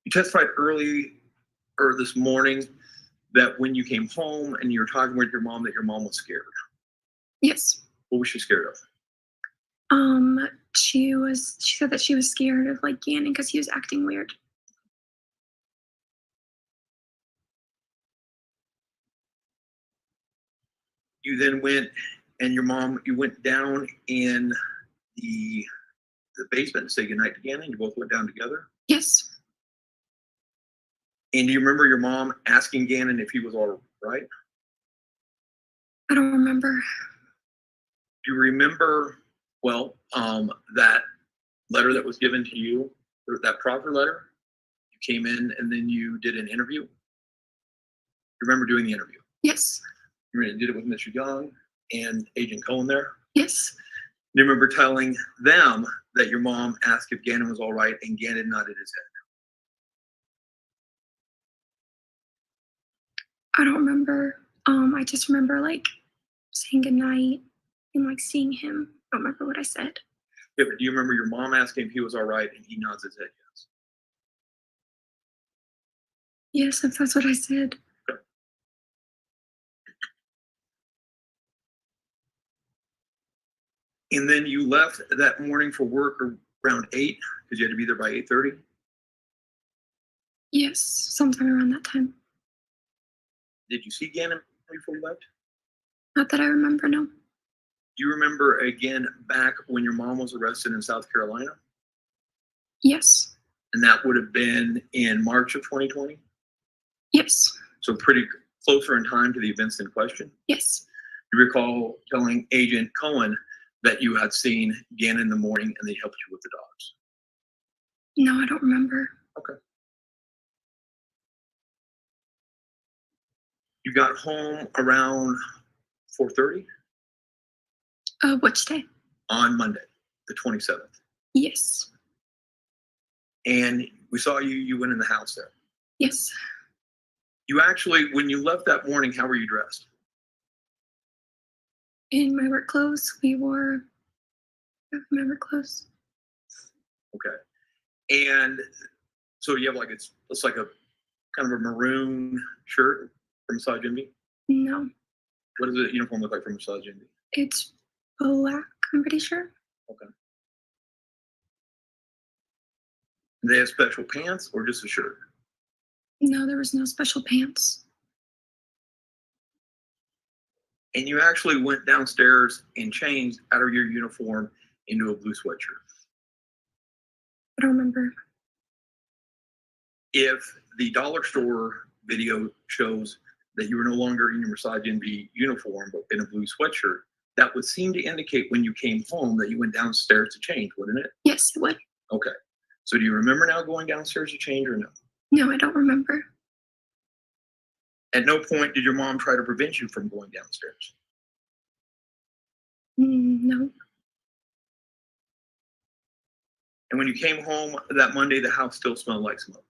You testified early or this morning that when you came home and you were talking with your mom that your mom was scared. Yes. What was she scared of? She said that she was scared of like Gannon because he was acting weird. You then went and you went down in the basement to say goodnight to Gannon. You both went down together? Yes. And do you remember your mom asking Gannon if he was all right? I don't remember. Do you remember, that letter that was given to you, or that proffer letter? You came in and then you did an interview? You remember doing the interview? Yes. You did it with Mr. Young and Agent Cohen there? Yes. Do you remember telling them that your mom asked if Gannon was all right and Gannon nodded his head? I don't remember. I just remember like saying goodnight and like seeing him. I don't remember what I said. Yeah, but do you remember your mom asking if he was all right and he nods his head yes? Yes, if that's what I said. And then you left that morning for work around 8 because you had to be there by 8:30? Yes, sometime around that time. Did you see Gannon before you left? Not that I remember, no. Do you remember again back when your mom was arrested in South Carolina? Yes. And that would have been in March of 2020? Yes. So pretty closer in time to the events in question? Yes. You recall telling Agent Cohen that you had seen Gannon in the morning and they helped you with the dogs? No, I don't remember. Okay. You got home around 4:30? Which day? On Monday, the 27th. Yes. And we saw you went in the house there. Yes. You actually, when you left that morning, how were you dressed? In my work clothes, we wore my work clothes. Okay. And so you have like, it's like a kind of a maroon shirt from Massage Envy? No. What does the uniform look like from Massage Envy? It's black, I'm pretty sure. Okay. Do they have special pants or just a shirt? No, there was no special pants. And you actually went downstairs and changed out of your uniform into a blue sweatshirt. I don't remember. If the dollar store video shows that you were no longer in your Massage Envy uniform, but in a blue sweatshirt, that would seem to indicate when you came home that you went downstairs to change, wouldn't it? Yes, it would. Okay. So do you remember now going downstairs to change or no? No, I don't remember. At no point did your mom try to prevent you from going downstairs? No. And when you came home that Monday, the house still smelled like smoke?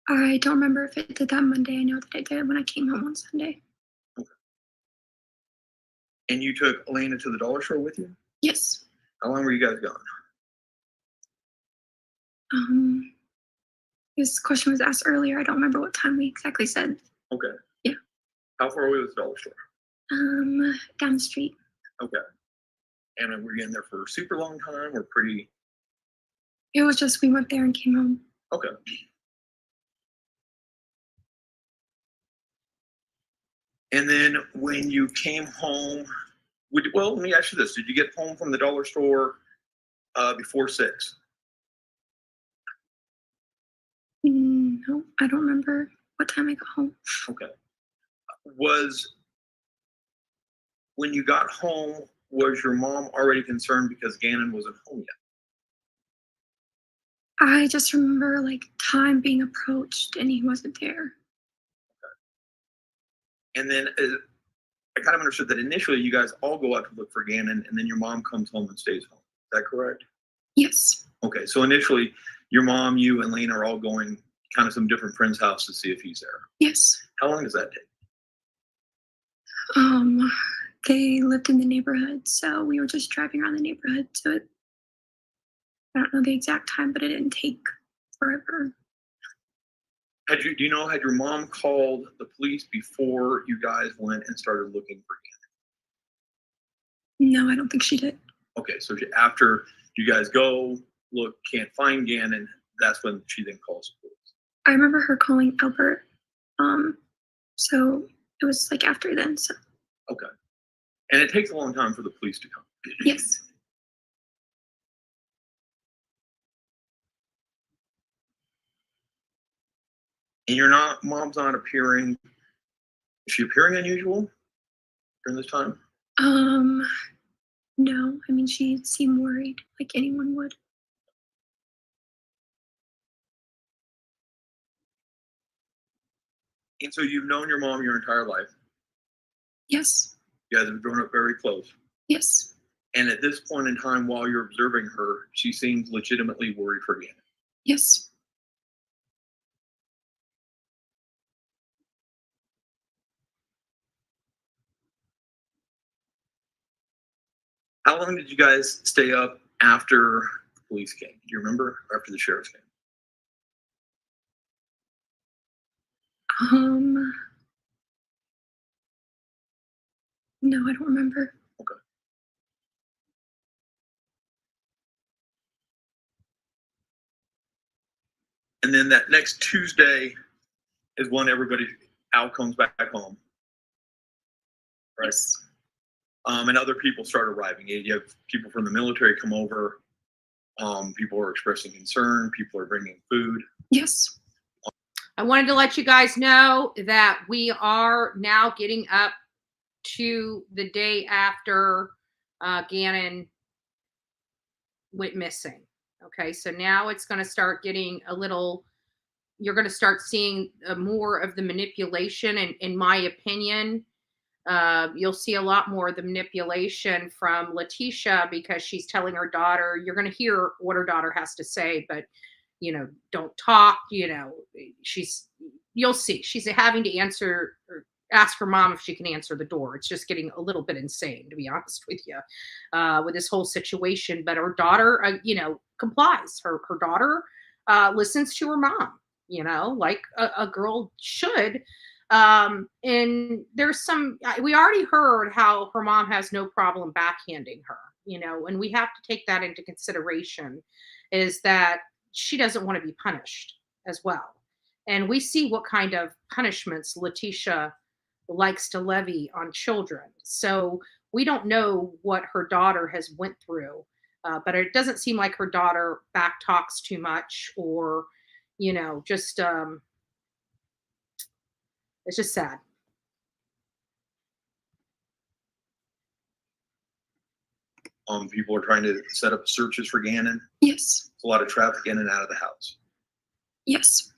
I don't remember if it did that Monday. I know that it did when I came home on Sunday. Okay. And you took Elena to the dollar store with you? Yes. How long were you guys gone? This question was asked earlier. I don't remember what time we exactly said. Okay. Yeah. How far away was the dollar store? Down the street. Okay. And were you in there for a super long time or pretty? It was just we went there and came home. Okay. And then when you came home Well, let me ask you this. Did you get home from the dollar store before 6? No, I don't remember what time I got home. Okay. When you got home, was your mom already concerned because Gannon wasn't home yet? I just remember like time being approached and he wasn't there. And then I kind of understood that initially you guys all go out to look for Gannon, and then your mom comes home and stays home. Is that correct? Yes. Okay, so initially your mom, you, and Lena are all going kind of some different friend's house to see if he's there. Yes. How long does that take? They lived in the neighborhood, so we were just driving around the neighborhood. So I don't know the exact time, but it didn't take forever. Do you know, had your mom called the police before you guys went and started looking for Gannon? No, I don't think she did. Okay, so after you guys go, look, can't find Gannon, that's when she then calls the police. I remember her calling Albert. So it was like after then. So Okay. And it takes a long time for the police to come. yes. And mom's not appearing. Is she appearing unusual during this time? No. I mean, she seemed worried, like anyone would. And so you've known your mom your entire life. Yes. You guys have grown up very close. Yes. And at this point in time, while you're observing her, she seems legitimately worried for Gannon. Yes. How long did you guys stay up after the police came? Do you remember? After the sheriff came? No, I don't remember. Okay. And then that next Tuesday is when everybody comes back home. Right? Yes. And other people start arriving. You have people from the military come over. People are expressing concern. People are bringing food. Yes. I wanted to let you guys know that we are now getting up to the day after Gannon went missing. Okay, so now it's going to start getting a little, you're going to start seeing more of the manipulation. And in my opinion, you'll see a lot more of the manipulation from Leticia, because she's telling her daughter, you're going to hear what her daughter has to say, but, don't talk, you'll see. She's having to ask her mom if she can answer the door. It's just getting a little bit insane, to be honest with you, with this whole situation. But her daughter, complies. Her daughter listens to her mom, like a girl should. And there's we already heard how her mom has no problem backhanding her, and we have to take that into consideration, is that she doesn't want to be punished as well. And we see what kind of punishments Leticia likes to levy on children. So we don't know what her daughter has went through, but it doesn't seem like her daughter back talks too much, or, just, it's just sad. People are trying to set up searches for Gannon. Yes. There's a lot of traffic in and out of the house. Yes.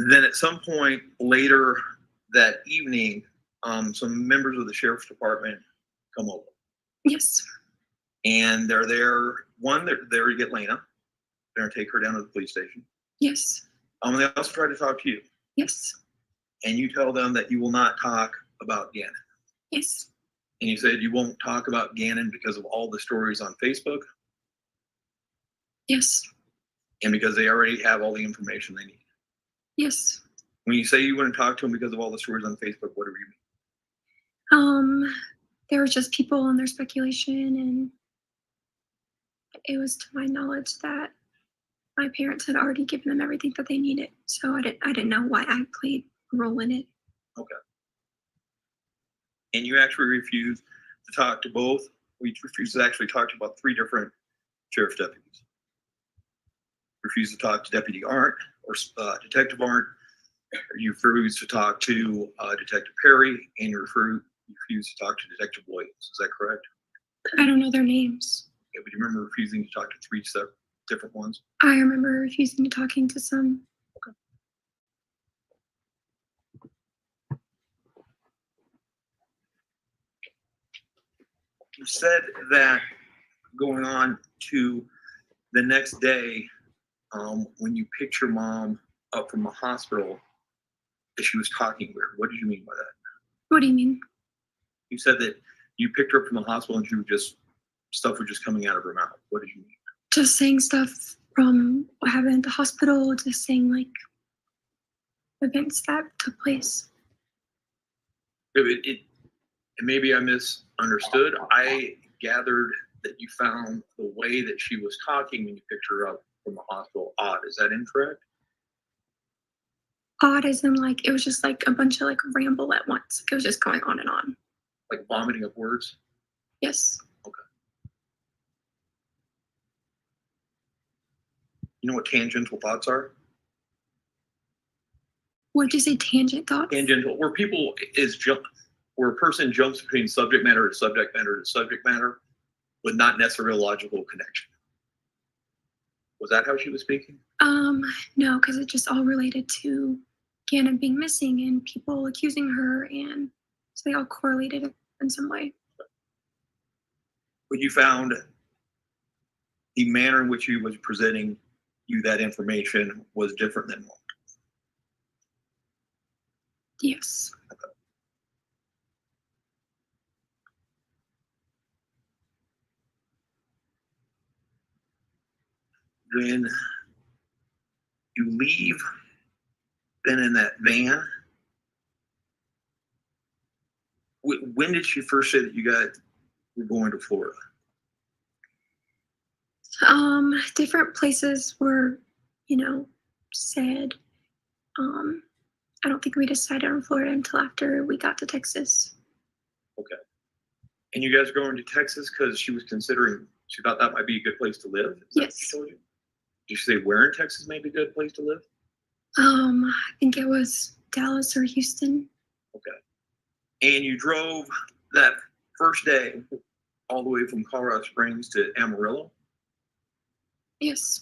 Then at some point later that evening, some members of the sheriff's department come over. Yes. And they're there. They're there to get Lena. They're going to take her down to the police station. Yes. They also try to talk to you. Yes. And you tell them that you will not talk about Gannon. Yes. And you said you won't talk about Gannon because of all the stories on Facebook. Yes. And because they already have all the information they need. Yes. When you say you wouldn't talk to them because of all the stories on Facebook, what do you mean? There were just people and their speculation, and it was to my knowledge that my parents had already given them everything that they needed. So I didn't know why I played a role in it. Okay. And you actually refused to talk to both. We refused to actually talk to about 3 different sheriff's deputies. Refused to talk to Deputy Arndt or Detective Arndt. You refused to talk to Detective Perry, and you refused to talk to Detective Williams. Is that correct? I don't know their names. Yeah, but you remember refusing to talk to 3 different ones? I remember refusing to talking to some. You said that going on to the next day, when you picked your mom up from the hospital, that she was talking weird. What did you mean by that? What do you mean? You said that you picked her up from the hospital and stuff was just coming out of her mouth. What did you mean? Just saying stuff from what happened at the hospital, just saying like events that took place. Maybe I misunderstood. I gathered that you found the way that she was talking when you picked her up from the hospital odd. Is that incorrect? Odd as in like it was just like a bunch of like ramble at once. It was just going on and on. Like vomiting of words? Yes. Okay. You know what tangential thoughts are? What did you say, tangent thoughts? Tangential, where where a person jumps between subject matter to subject matter to subject matter with not necessarily a logical connection. Was that how she was speaking? No, because it just all related to Gannon being missing and people accusing her, and so they all correlated in some way. But you found the manner in which he was presenting you that information was different than normal. Yes. Okay. When you leave, then in that van, when did she first say that you were going to Florida? Different places were, said. I don't think we decided on Florida until after we got to Texas. Okay. And you guys are going to Texas because she thought that might be a good place to live? Is that what she told you? Did she say where in Texas may be a good place to live? I think it was Dallas or Houston. Okay. And you drove that first day all the way from Colorado Springs to Amarillo? Yes.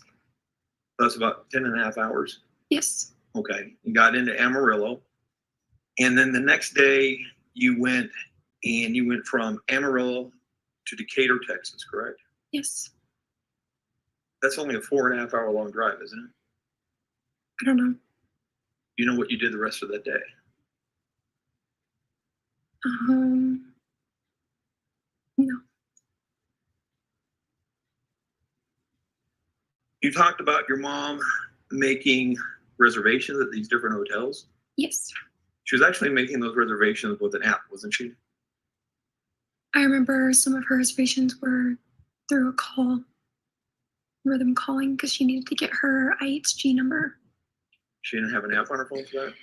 That's about 10.5 hours? Yes. Okay. You got into Amarillo. And then the next day you went from Amarillo to Decatur, Texas, correct? Yes. That's only a 4.5 hour long drive, isn't it? I don't know. You know what you did the rest of that day? No. You talked about your mom making reservations at these different hotels? Yes. She was actually making those reservations with an app, wasn't she? I remember some of her reservations were through a call. I remember them calling because she needed to get her IHG number. She didn't have an app on her phone for that?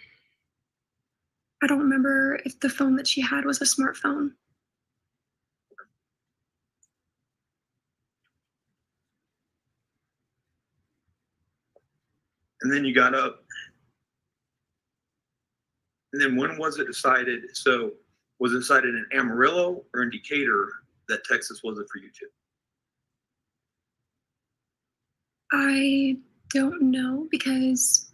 I don't remember if the phone that she had was a smartphone. And then you got up. And then when was it decided? So was it decided in Amarillo or in Decatur that Texas wasn't for you two? I don't know because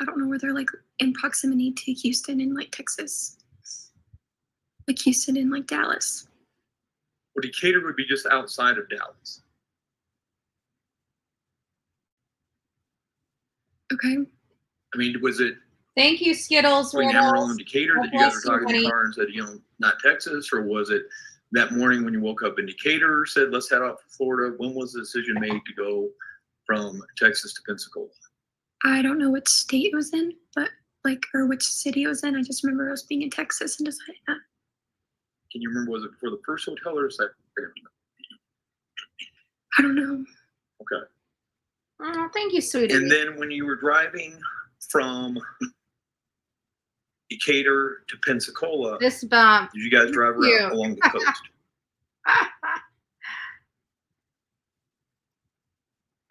I don't know where they're like in proximity to Houston and like Texas. Like Houston and like Dallas. Well, Decatur would be just outside of Dallas. Okay. I mean, was it Thank you, Skittles. between Amarillo and Decatur that you guys were Bless you, talking in honey. the car and said, not Texas? Or was it that morning when you woke up in Decatur, said, let's head out for Florida? When was the decision made to go from Texas to Pensacola? I don't know which state it was in, but or which city it was in. I just remember us being in Texas and deciding that. Can you remember, was it for the first hotel or second? I don't know. Okay. Oh, thank you, sweetie. And then when you were driving from Decatur to Pensacola. This bump. Did you guys drive You. around along the coast?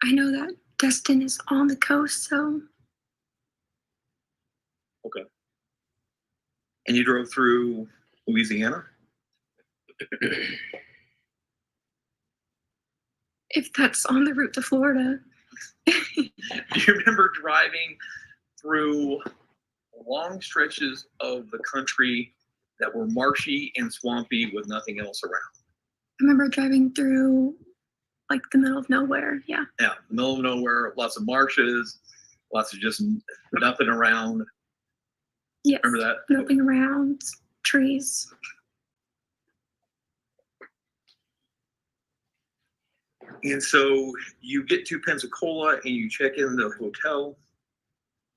I know that Destin is on the coast, so Okay. And you drove through Louisiana? if that's on the route to Florida. Do you remember driving through long stretches of the country that were marshy and swampy with nothing else around? I remember driving through like the middle of nowhere. Yeah. Yeah, the middle of nowhere, lots of marshes, lots of just nothing around. Yes. Remember that? Nothing around, trees. And so you get to Pensacola and you check in the hotel.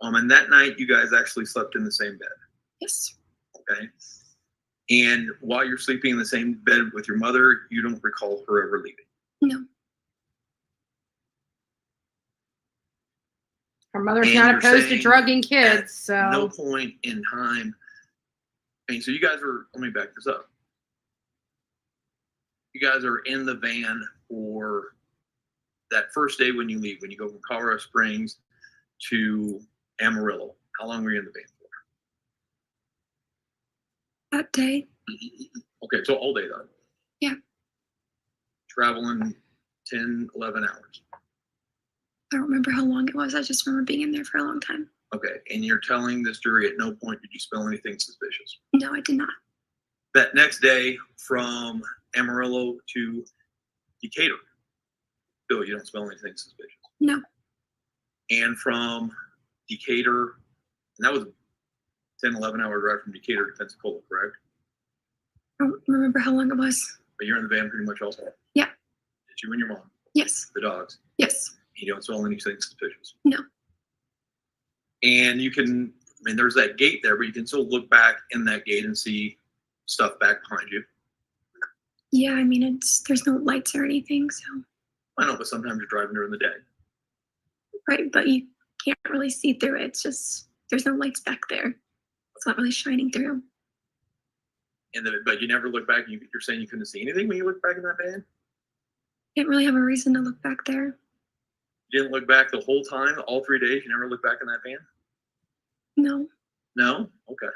And that night you guys actually slept in the same bed. Yes. Okay. And while you're sleeping in the same bed with your mother, you don't recall her ever leaving. No. Her mother's And not you're opposed to saying drugging kids, so no point in time. I mean, so you guys are, let me back this up. You guys are in the van for that first day when you leave, when you go from Colorado Springs to Amarillo. How long were you in the van for? That day. Okay, so all day though. Yeah. Traveling 10, 11 hours. I don't remember how long it was. I just remember being in there for a long time. Okay, and you're telling this jury at no point did you smell anything suspicious? No, I did not. That next day from Amarillo to Decatur, Bill, you don't smell anything suspicious. No. And from Decatur, and that was a 10, 11 hour drive from Decatur to Pensacola, correct? I don't remember how long it was. But you're in the van pretty much also. Yeah. It's you and your mom, Yes. the dogs. Yes. You don't smell anything suspicious. No. And you can, I mean, there's that gate there, but you can still look back in that gate and see stuff back behind you. Yeah, I mean, there's no lights or anything, so. I know, but sometimes you're driving during the day. Right, but you can't really see through it. It's just, there's no lights back there. It's not really shining through. And then, but you never look back. You're saying you couldn't see anything when you look back in that van? Didn't really have a reason to look back there. You didn't look back the whole time, all 3 days? You never looked back in that van? No. No? Okay.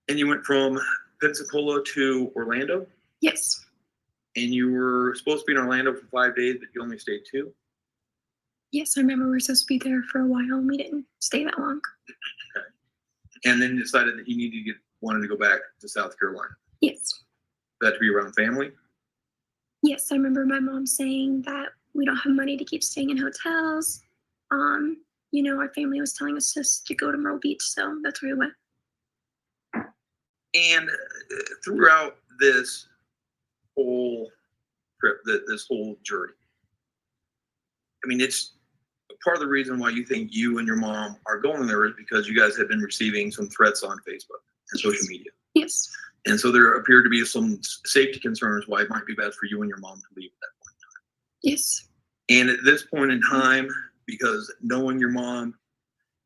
And you went from Pensacola to Orlando? Yes. And you were supposed to be in Orlando for 5 days, but you only stayed 2? Yes, I remember we were supposed to be there for a while and we didn't stay that long. Okay. And then you decided that you wanted to go back to South Carolina. Yes. That to be around family? Yes, I remember my mom saying that we don't have money to keep staying in hotels. You know, our family was telling us just to go to Myrtle Beach, so that's where we went. And throughout this whole trip, this whole journey, I mean, it's part of the reason why you think you and your mom are going there is because you guys have been receiving some threats on Facebook and social media. Yes. And so there appear to be some safety concerns why it might be best for you and your mom to leave at that point in time. Yes. And at this point in time, because knowing your mom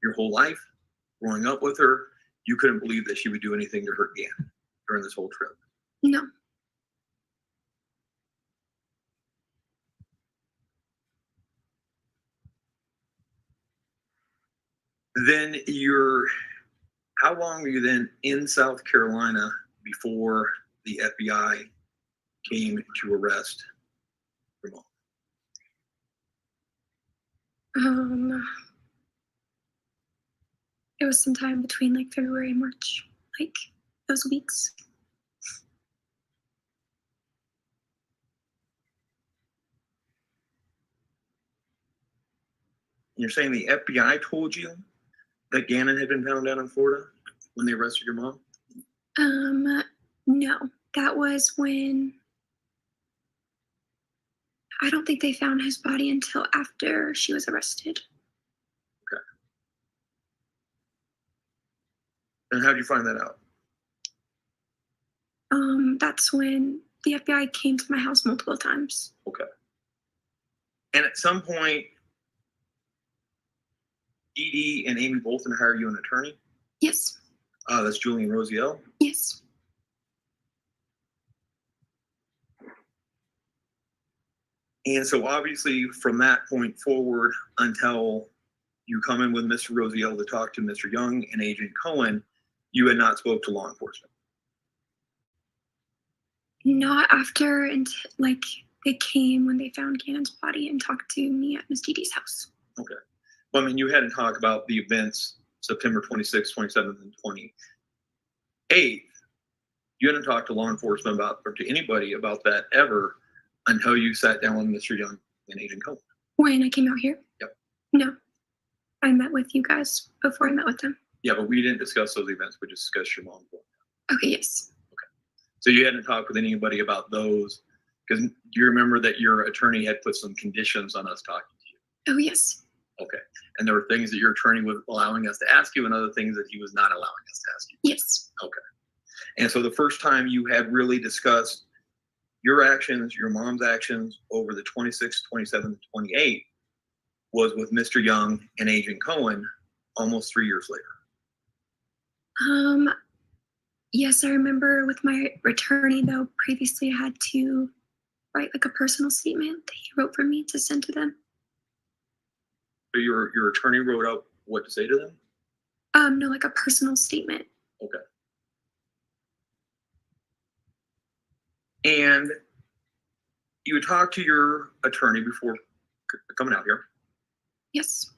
your whole life, growing up with her, you couldn't believe that she would do anything to hurt Dan during this whole trip. No. Then how long were you then in South Carolina before the FBI came to arrest your mom? It was sometime between like February and March, like those weeks. You're saying the FBI told you that Gannon had been found down in Florida when they arrested your mom? No, that was when I don't think they found his body until after she was arrested. Okay. And how did you find that out? That's when the FBI came to my house multiple times. Okay. And at some point, Dee Dee and Amy Bolton hire you an attorney? Yes. That's Julian Rosiel? Yes. And so obviously from that point forward until you come in with Mr. Rosiel to talk to Mr. Young and Agent Cohen, you had not spoke to law enforcement. Not after, until, like, they came when they found Cannon's body and talked to me at Miss Dee Dee's house. Okay. Well, I mean, you hadn't talked about the events September 26th, 27th, and 28th. You hadn't talked to law enforcement about, or to anybody about that ever until you sat down with Mr. Young and Agent Cohen. When I came out here? Yep. No. I met with you guys before I met with them. Yeah, but we didn't discuss those events. We just discussed your law enforcement. Okay, yes. So you hadn't talked with anybody about those, because you remember that your attorney had put some conditions on us talking to you. Oh, yes. Okay. And there were things that your attorney was allowing us to ask you and other things that he was not allowing us to ask you. Yes. Okay. And so the first time you had really discussed your actions, your mom's actions over the 26th, 27th, 28th was with Mr. Young and Agent Cohen almost 3 years later. Yes, I remember with my attorney, though, previously I had to write like a personal statement that he wrote for me to send to them. So your attorney wrote up what to say to them? No, like a personal statement. Okay. And you talked to your attorney before coming out here. Yes.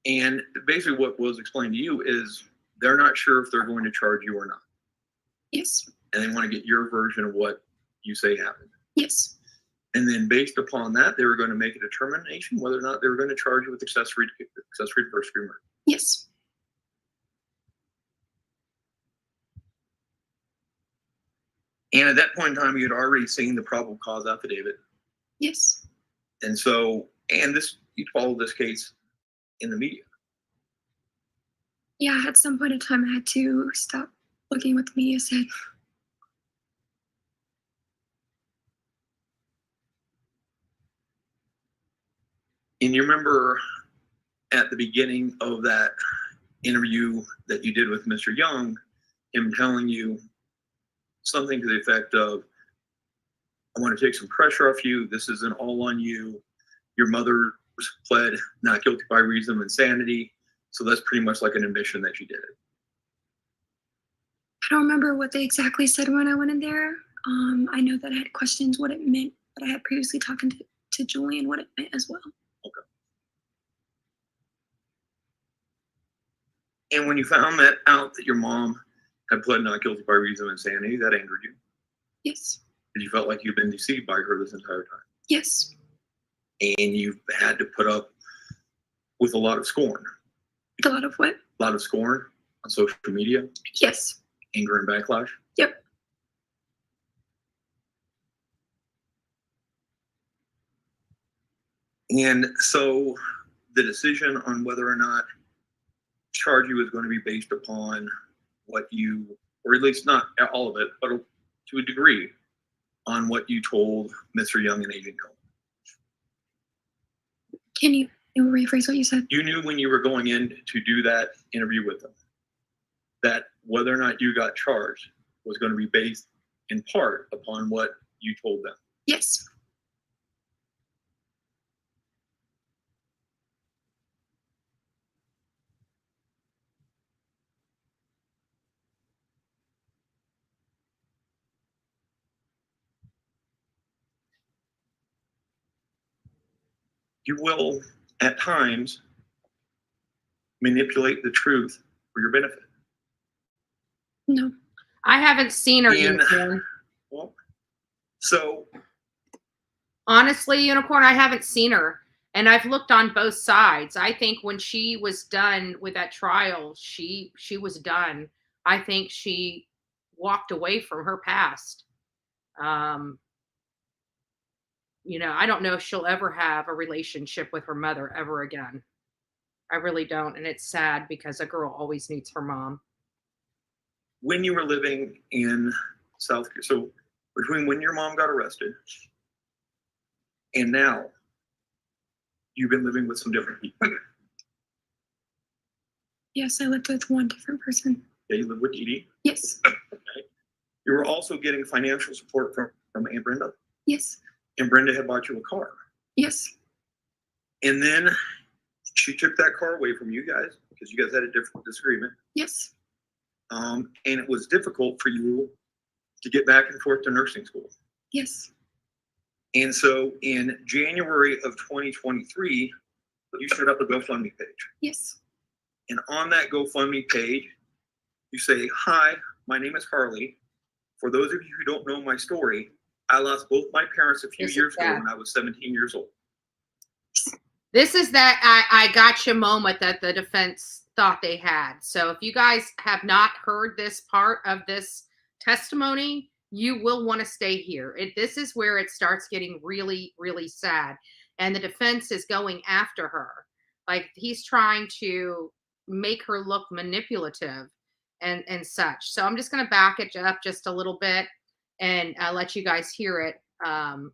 And basically what was explained to you is they're not sure if they're going to charge you or not. Yes. And they want to get your version of what you say happened. Yes. And then based upon that, they were going to make a determination whether or not they were going to charge you with accessory to first degree murder. Yes. And at that point in time, you had already seen the probable cause affidavit. Yes. And so, and this, you followed this case in the media. Yeah, at some point in time, I had to stop looking what the media said. And you remember at the beginning of that interview that you did with Mr. Young, him telling you something to the effect of, I want to take some pressure off you. This isn't all on you. Your mother pled not guilty by reason of insanity. So that's pretty much like an admission that you did it. I don't remember what they exactly said when I went in there. I know that I had questions what it meant, but I had previously talked to Julian what it meant as well. Okay. And when you found that out that your mom had pled not guilty by reason of insanity, that angered you? Yes. Because you felt like you'd been deceived by her this entire time. Yes. And you had to put up with a lot of scorn. A lot of what? A lot of scorn on social media. Yes. Anger and backlash. Yep. And so the decision on whether or not charge you is going to be based upon what you, or at least not all of it, but to a degree, on what you told Mr. Young and Agent Cohen. Can you rephrase what you said? You knew when you were going in to do that interview with them that whether or not you got charged was going to be based in part upon what you told them. Yes. You will, at times, manipulate the truth for your benefit. No. I haven't seen her, And- Unicorn. Well, so Honestly, Unicorn, I haven't seen her. And I've looked on both sides. I think when she was done with that trial, she was done. I think she walked away from her past. You know, I don't know if she'll ever have a relationship with her mother ever again. I really don't. And it's sad because a girl always needs her mom. when you were living in South, so between when your mom got arrested and now, you've been living with some different people. Yes, I lived with one different person. Yeah, you live with Edie. Yes. Okay. You were also getting financial support from Aunt Brenda. Yes. And Brenda had bought you a car. Yes. And then she took that car away from you guys because you guys had a different disagreement. Yes. And it was difficult for you to get back and forth to nursing school. Yes. And so in January of 2023, you set up a GoFundMe page. Yes. And on that GoFundMe page, you say, "Hi, my name is Harley. For those of you who don't know my story, I lost both my parents a few years ago when I was 17 years old." This is that I gotcha moment that the defense thought they had. So if you guys have not heard this part of this testimony, you will want to stay here. This is where it starts getting really, really sad. And the defense is going after her. Like he's trying to make her look manipulative and such. So I'm just going to back it up just a little bit and let you guys hear it. Let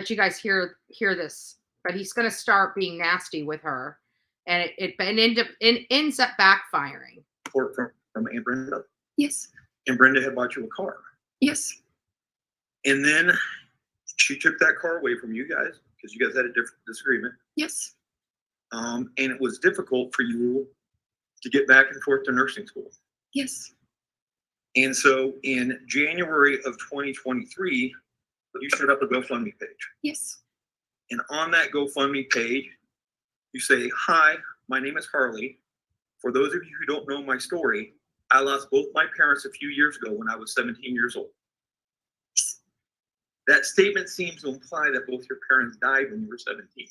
you guys hear this. But he's going to start being nasty with her, and it ends up backfiring. Support from Aunt Brenda. Yes. And Brenda had bought you a car. Yes. And then she took that car away from you guys because you guys had a different disagreement. Yes. And it was difficult for you to get back and forth to nursing school. Yes. And so in January of 2023, you set up a GoFundMe page. Yes. And on that GoFundMe page, you say, "Hi, my name is Harley. For those of you who don't know my story, I lost both my parents a few years ago when I was 17 years old." That statement seems to imply that both your parents died when you were 17.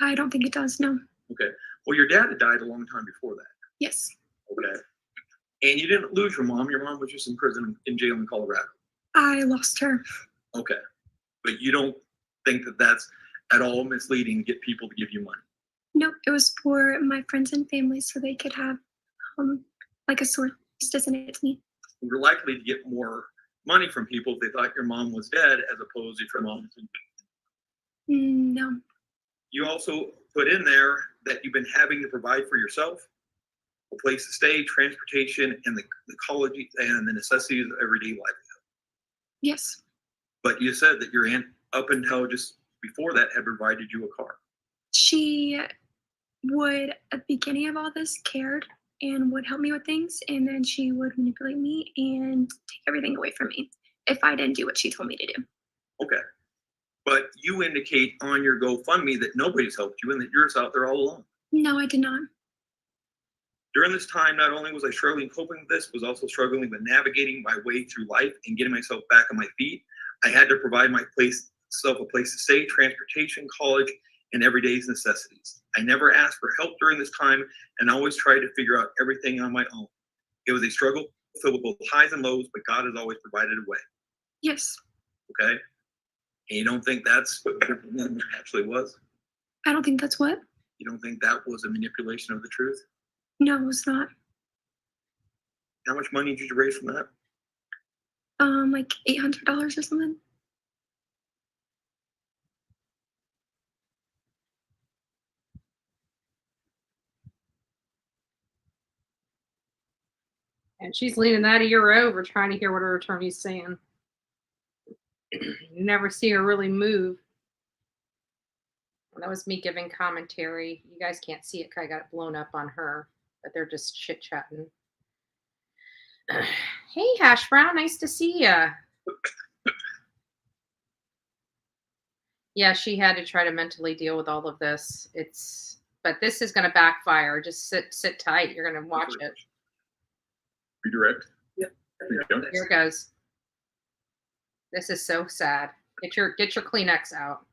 I don't think it does, no. Okay. Well, your dad had died a long time before that. Yes. Okay. And you didn't lose your mom. Your mom was just in prison, in jail in Colorado. I lost her. Okay. But you don't think that that's at all misleading to get people to give you money? No, it was for my friends and family so they could have like a source to send it to me. You were likely to get more money from people if they thought your mom was dead as opposed to your mom. No. You also put in there that you've been having to provide for yourself a place to stay, transportation, and the college and the necessities of everyday livelihood. Yes. But you said that your aunt, up until just before that, had provided you a car. She would, at the beginning of all this, cared and would help me with things, and then she would manipulate me and take everything away from me if I didn't do what she told me to do. Okay. But you indicate on your GoFundMe that nobody's helped you and that you're out there all alone. No, I did not. During this time, not only was I struggling coping with this, was also struggling with navigating my way through life and getting myself back on my feet. I had to provide myself a place to stay, transportation, college, and everyday's necessities. I never asked for help during this time and always tried to figure out everything on my own. It was a struggle filled with both highs and lows, but God has always provided a way. Yes. Okay? And you don't think that's what it actually was? I don't think that's what? You don't think that was a manipulation of the truth? No, it was not. How much money did you raise from that? Like $800 or something. And she's leaning that ear over, trying to hear what her attorney's saying. You never see her really move. That was me giving commentary. You guys can't see it because I got it blown up on her, but they're just chit-chatting. Hey, Hash Brown, nice to see ya. Yeah, she had to try to mentally deal with all of this. But this is going to backfire. Just sit tight. You're going to watch it. Redirect? Yeah. Here it goes. This is so sad. Get your Kleenex out.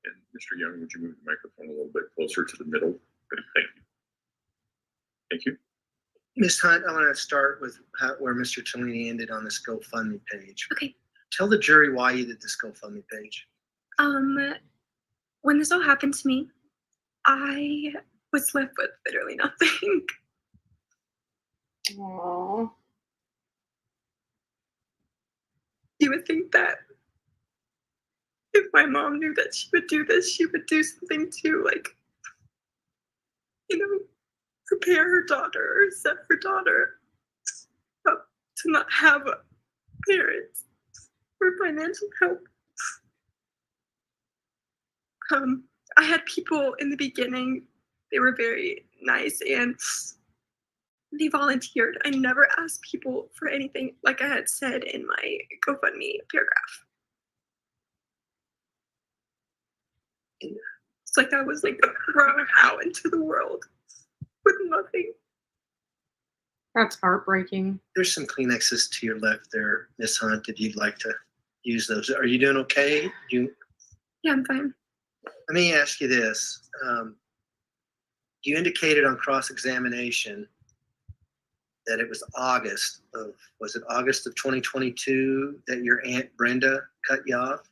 And Mr. Young, would you move the microphone a little bit closer to the middle? Thank you. Thank you. Ms. Hunt, I want to start with where Mr. Cellini ended on this GoFundMe page. Okay. Tell the jury why you did this GoFundMe page. When this all happened to me, I was left with literally nothing. Aww. You would think that if my mom knew that she would do this, she would do something to, like, prepare her daughter or set her daughter up to not have parents or financial help. I had people in the beginning, they were very nice and they volunteered. I never asked people for anything, like I had said in my GoFundMe paragraph. It's like I was like thrown out into the world with nothing. That's heartbreaking. There's some Kleenexes to your left there, Miss Hunt, if you'd like to use those. Are you doing okay? Yeah, I'm fine. Let me ask you this. You indicated on cross-examination that it was August of 2022 that your Aunt Brenda cut you off?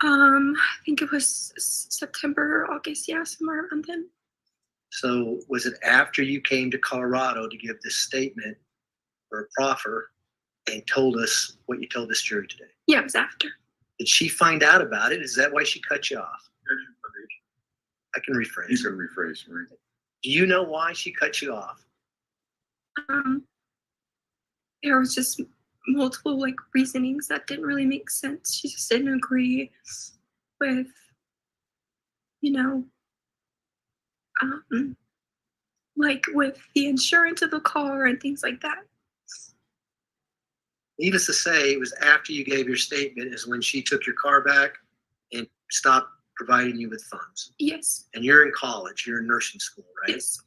I think it was September or August, yeah, somewhere around then. So was it after you came to Colorado to give this statement or a proffer and told us what you told this jury today? Yeah, it was after. Did she find out about it? Is that why she cut you off? I can rephrase. You can rephrase, right? Do you know why she cut you off? There was just multiple like reasonings that didn't really make sense. She just didn't agree with, like with the insurance of the car and things like that. Needless to say, it was after you gave your statement is when she took your car back and stopped providing you with funds. Yes. And you're in college, you're in nursing school, right? Yes.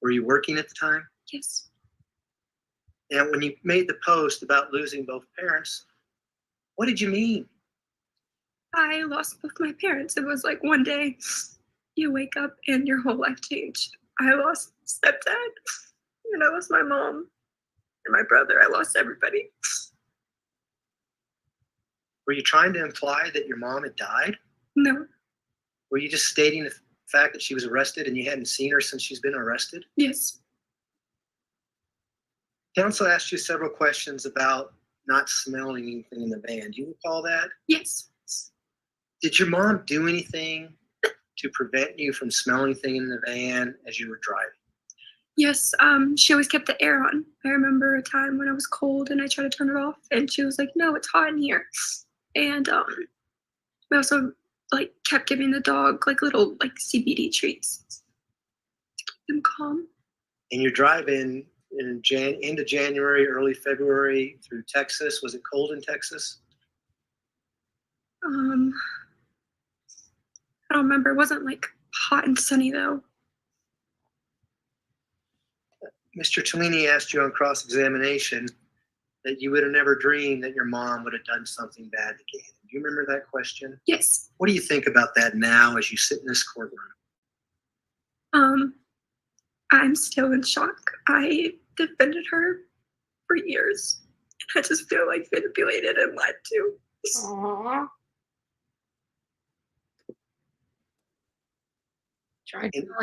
Were you working at the time? Yes. And when you made the post about losing both parents, what did you mean? I lost both my parents. It was like one day you wake up and your whole life changed. I lost stepdad and I lost my mom and my brother. I lost everybody. Were you trying to imply that your mom had died? No. Were you just stating the fact that she was arrested and you hadn't seen her since she's been arrested? Yes. Counsel asked you several questions about not smelling anything in the van. Do you recall that? Yes. Did your mom do anything to prevent you from smelling anything in the van as you were driving? Yes, she always kept the air on. I remember a time when I was cold and I tried to turn it off and she was like, no, it's hot in here. And we also like kept giving the dog like little like CBD treats to keep them calm. And you're driving in into January, early February through Texas. Was it cold in Texas? I don't remember. It wasn't like hot and sunny though. Mr. Tellini asked you on cross-examination that you would have never dreamed that your mom would have done something bad to Gannon. Do you remember that question? Yes. What do you think about that now as you sit in this courtroom? I'm still in shock. I defended her for years. I just feel like manipulated and lied to. Aww.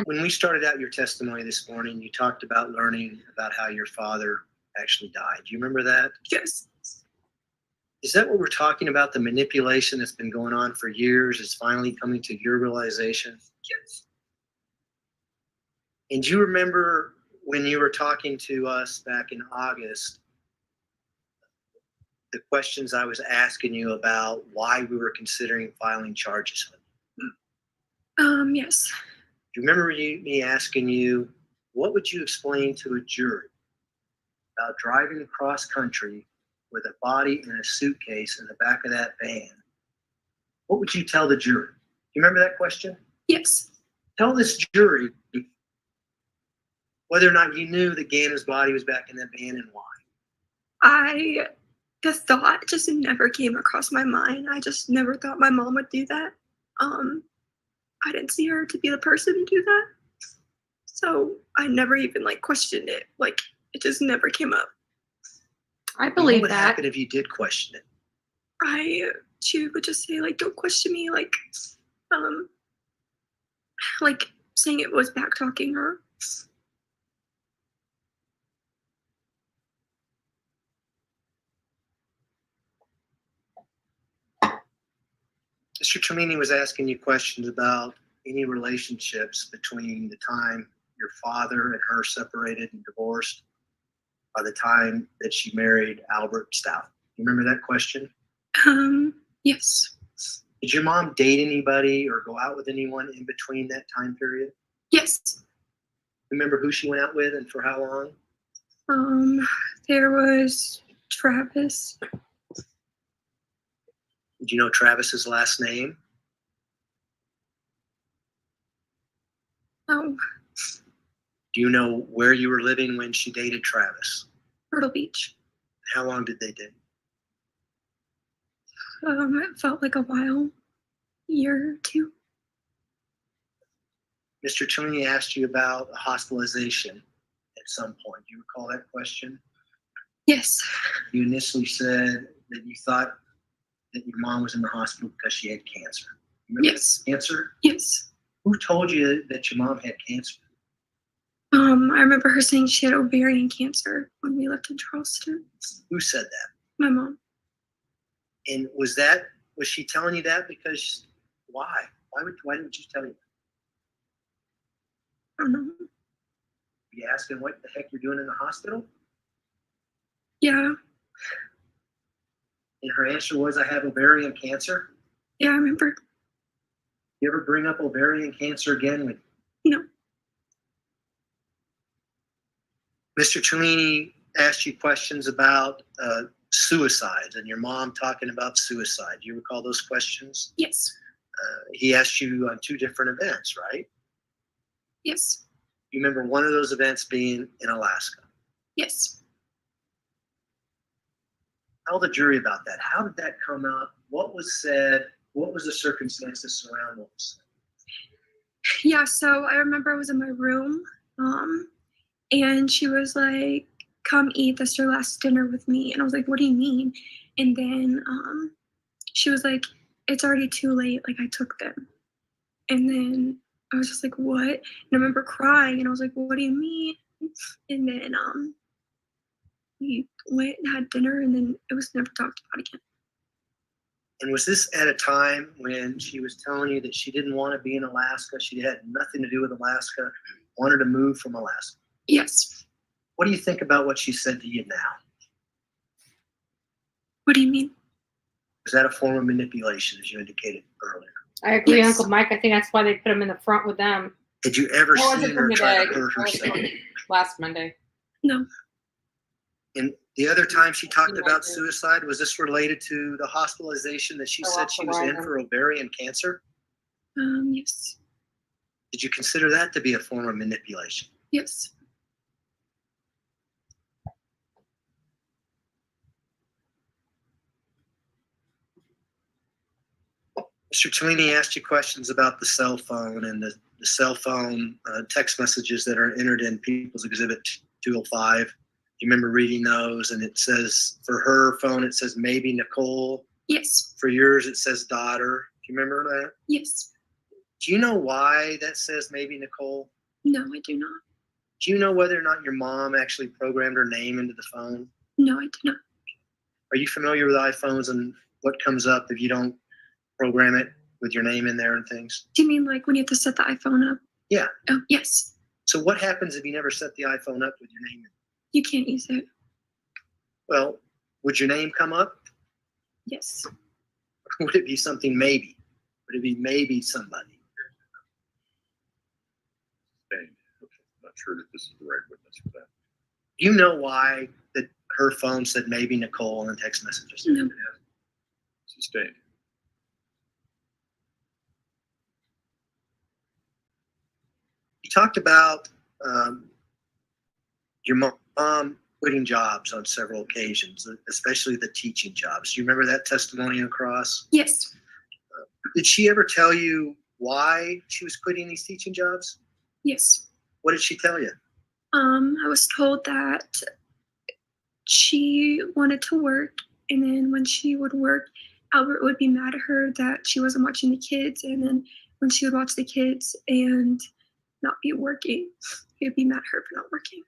When we started out your testimony this morning, you talked about learning about how your father actually died. Do you remember that? Yes. Is that what we're talking about? The manipulation that's been going on for years is finally coming to your realization? Yes. And do you remember when you were talking to us back in August, the questions I was asking you about why we were considering filing charges? Yes. Do you remember me asking you, what would you explain to a jury about driving across country with a body in a suitcase in the back of that van? What would you tell the jury? Do you remember that question? Yes. Tell this jury whether or not you knew that Gannon's body was back in that van and why. The thought just never came across my mind. I just never thought my mom would do that. I didn't see her to be the person to do that. So I never even like questioned it. Like it just never came up. I believe what would that. happen if you did question it? She would just say like, don't question me. Like saying it was back talking her. Mr. Tremini was asking you questions about any relationships between the time your father and her separated and divorced by the time that she married Albert Stauch. You remember that question? Yes. Did your mom date anybody or go out with anyone in between that time period? Yes. Remember who she went out with and for how long? There was Travis. Did you know Travis's last name? Oh, Do you know where you were living when she dated Travis? Myrtle Beach. How long did they date? It felt like a while. Year or two. Mr. Tony asked you about a hospitalization at some point. Do you recall that question? Yes. You initially said that you thought that your mom was in the hospital because she had cancer. Remember Yes. Cancer? Yes. Who told you that your mom had cancer? I remember her saying she had ovarian cancer when we lived in Charleston. Who said that? My mom. And was she telling you that because why? Why didn't you tell you that? I don't know. You asking what the heck you're doing in the hospital? Yeah. And her answer was, I have ovarian cancer. Yeah, I remember. You ever bring up ovarian cancer again with No. Mr. Cellini asked you questions about suicides and your mom talking about suicide. Do you recall those questions? Yes. He asked you on 2 different events, right? Yes. You remember one of those events being in Alaska. Yes. Tell the jury about that. How did that come up? What was said? What was the circumstances surrounding what was said? Yeah, so I remember I was in my room, and she was like, come eat, that's your last dinner with me. And I was like, what do you mean? And then she was like, it's already too late, like I took them. And then I was just like, what? And I remember crying and I was like, what do you mean? And then we went and had dinner and then it was never talked about again. And was this at a time when she was telling you that she didn't want to be in Alaska? She had nothing to do with Alaska, wanted to move from Alaska? Yes. What do you think about what she said to you now? What do you mean? Was that a form of manipulation, as you indicated earlier? I agree, Yes. Uncle Mike. I think that's why they put him in the front with them. Did you ever That wasn't see from her try today. to hurt That was herself? from last Monday. No. And the other time she talked about suicide, was this related to the hospitalization that she Oh, said she was in for ovarian cancer? Yes. Did you consider that to be a form of manipulation? Yes. Mr. Tellini asked you questions about the cell phone and the cell phone text messages that are entered in People's Exhibit 205. You remember reading those? And it says, for her phone, it says maybe Nicole. Yes. For yours, it says daughter. Do you remember that? Yes. Do you know why that says maybe Nicole? No, I do not. Do you know whether or not your mom actually programmed her name into the phone? No, I do not. Are you familiar with iPhones and what comes up if you don't program it with your name in there and things? Do you mean like when you have to set the iPhone up? Yeah. Oh, yes. So what happens if you never set the iPhone up with your name in? You can't use it. Well, would your name come up? Yes. Would it be something maybe? Would it be maybe somebody? I'm not sure that this is the right witness for that. You know why that her phone said maybe Nicole in the text messages? No. Sustained. You talked about your mom quitting jobs on several occasions, especially the teaching jobs. Do you remember that testimony across? Yes. Did she ever tell you why she was quitting these teaching jobs? Yes. What did she tell you? I was told that she wanted to work, and then when she would work, Albert would be mad at her that she wasn't watching the kids, and then when she would watch the kids and not be working, he would be mad at her for not working.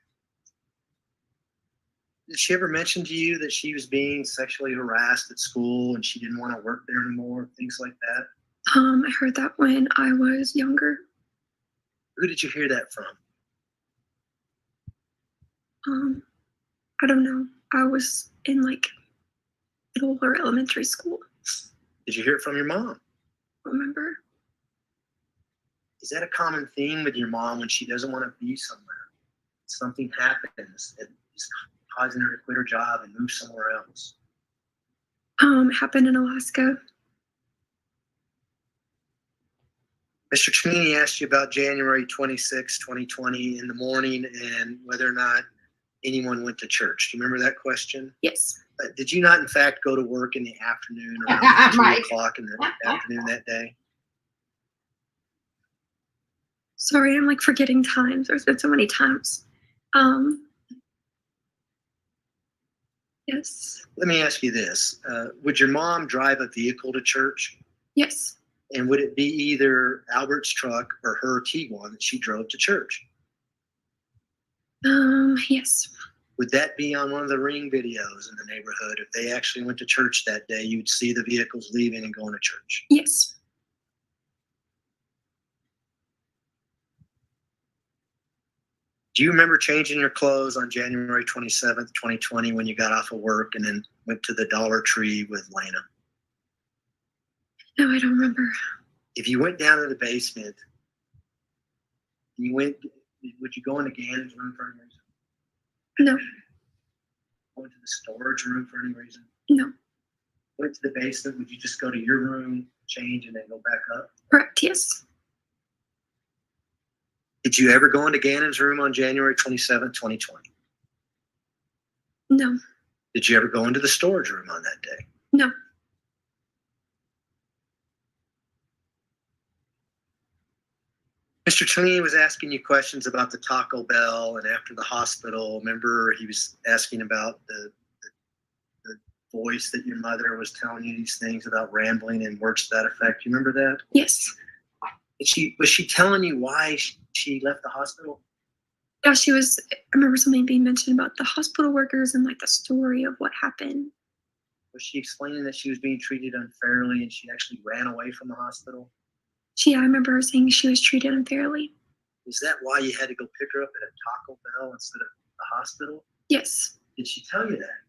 Did she ever mention to you that she was being sexually harassed at school and she didn't want to work there anymore, things like that? I heard that when I was younger. Who did you hear that from? I don't know. I was in like middle or elementary school. Did you hear it from your mom? Remember? Is that a common theme with your mom when she doesn't want to be somewhere? Something happens that is causing her to quit her job and move somewhere else. It happened in Alaska. Mr. Cheney asked you about January 26, 2020 in the morning and whether or not anyone went to church. Do you remember that question? Yes. Did you not, in fact, go to work in the afternoon around 2 Mike. o'clock in the afternoon that day? Sorry, I'm like forgetting times. There's been so many times. Yes. Let me ask you this. Would your mom drive a vehicle to church? Yes. And would it be either Albert's truck or her Tiguan that she drove to church? Yes. Would that be on one of the ring videos in the neighborhood? If they actually went to church that day, you'd see the vehicles leaving and going to church. Yes. Do you remember changing your clothes on January 27th, 2020 when you got off of work and then went to the Dollar Tree with Lena? No, I don't remember. If you went down to the basement, would you go into Gannon's room for any reason? No. Go into the storage room for any reason? No. Went to the basement, would you just go to your room, change, and then go back up? Correct. Yes. Did you ever go into Gannon's room on January 27th, 2020? No. Did you ever go into the storage room on that day? No. Mr. Cheney was asking you questions about the Taco Bell and after the hospital. Remember, he was asking about the voice that your mother was telling you these things about rambling and words to that effect. You remember that? Yes. Was she telling you why she left the hospital? Yeah, she was. I remember something being mentioned about the hospital workers and like the story of what happened. Was she explaining that she was being treated unfairly and she actually ran away from the hospital? I remember her saying she was treated unfairly. Is that why you had to go pick her up at a Taco Bell instead of the hospital? Yes. Did she tell you that?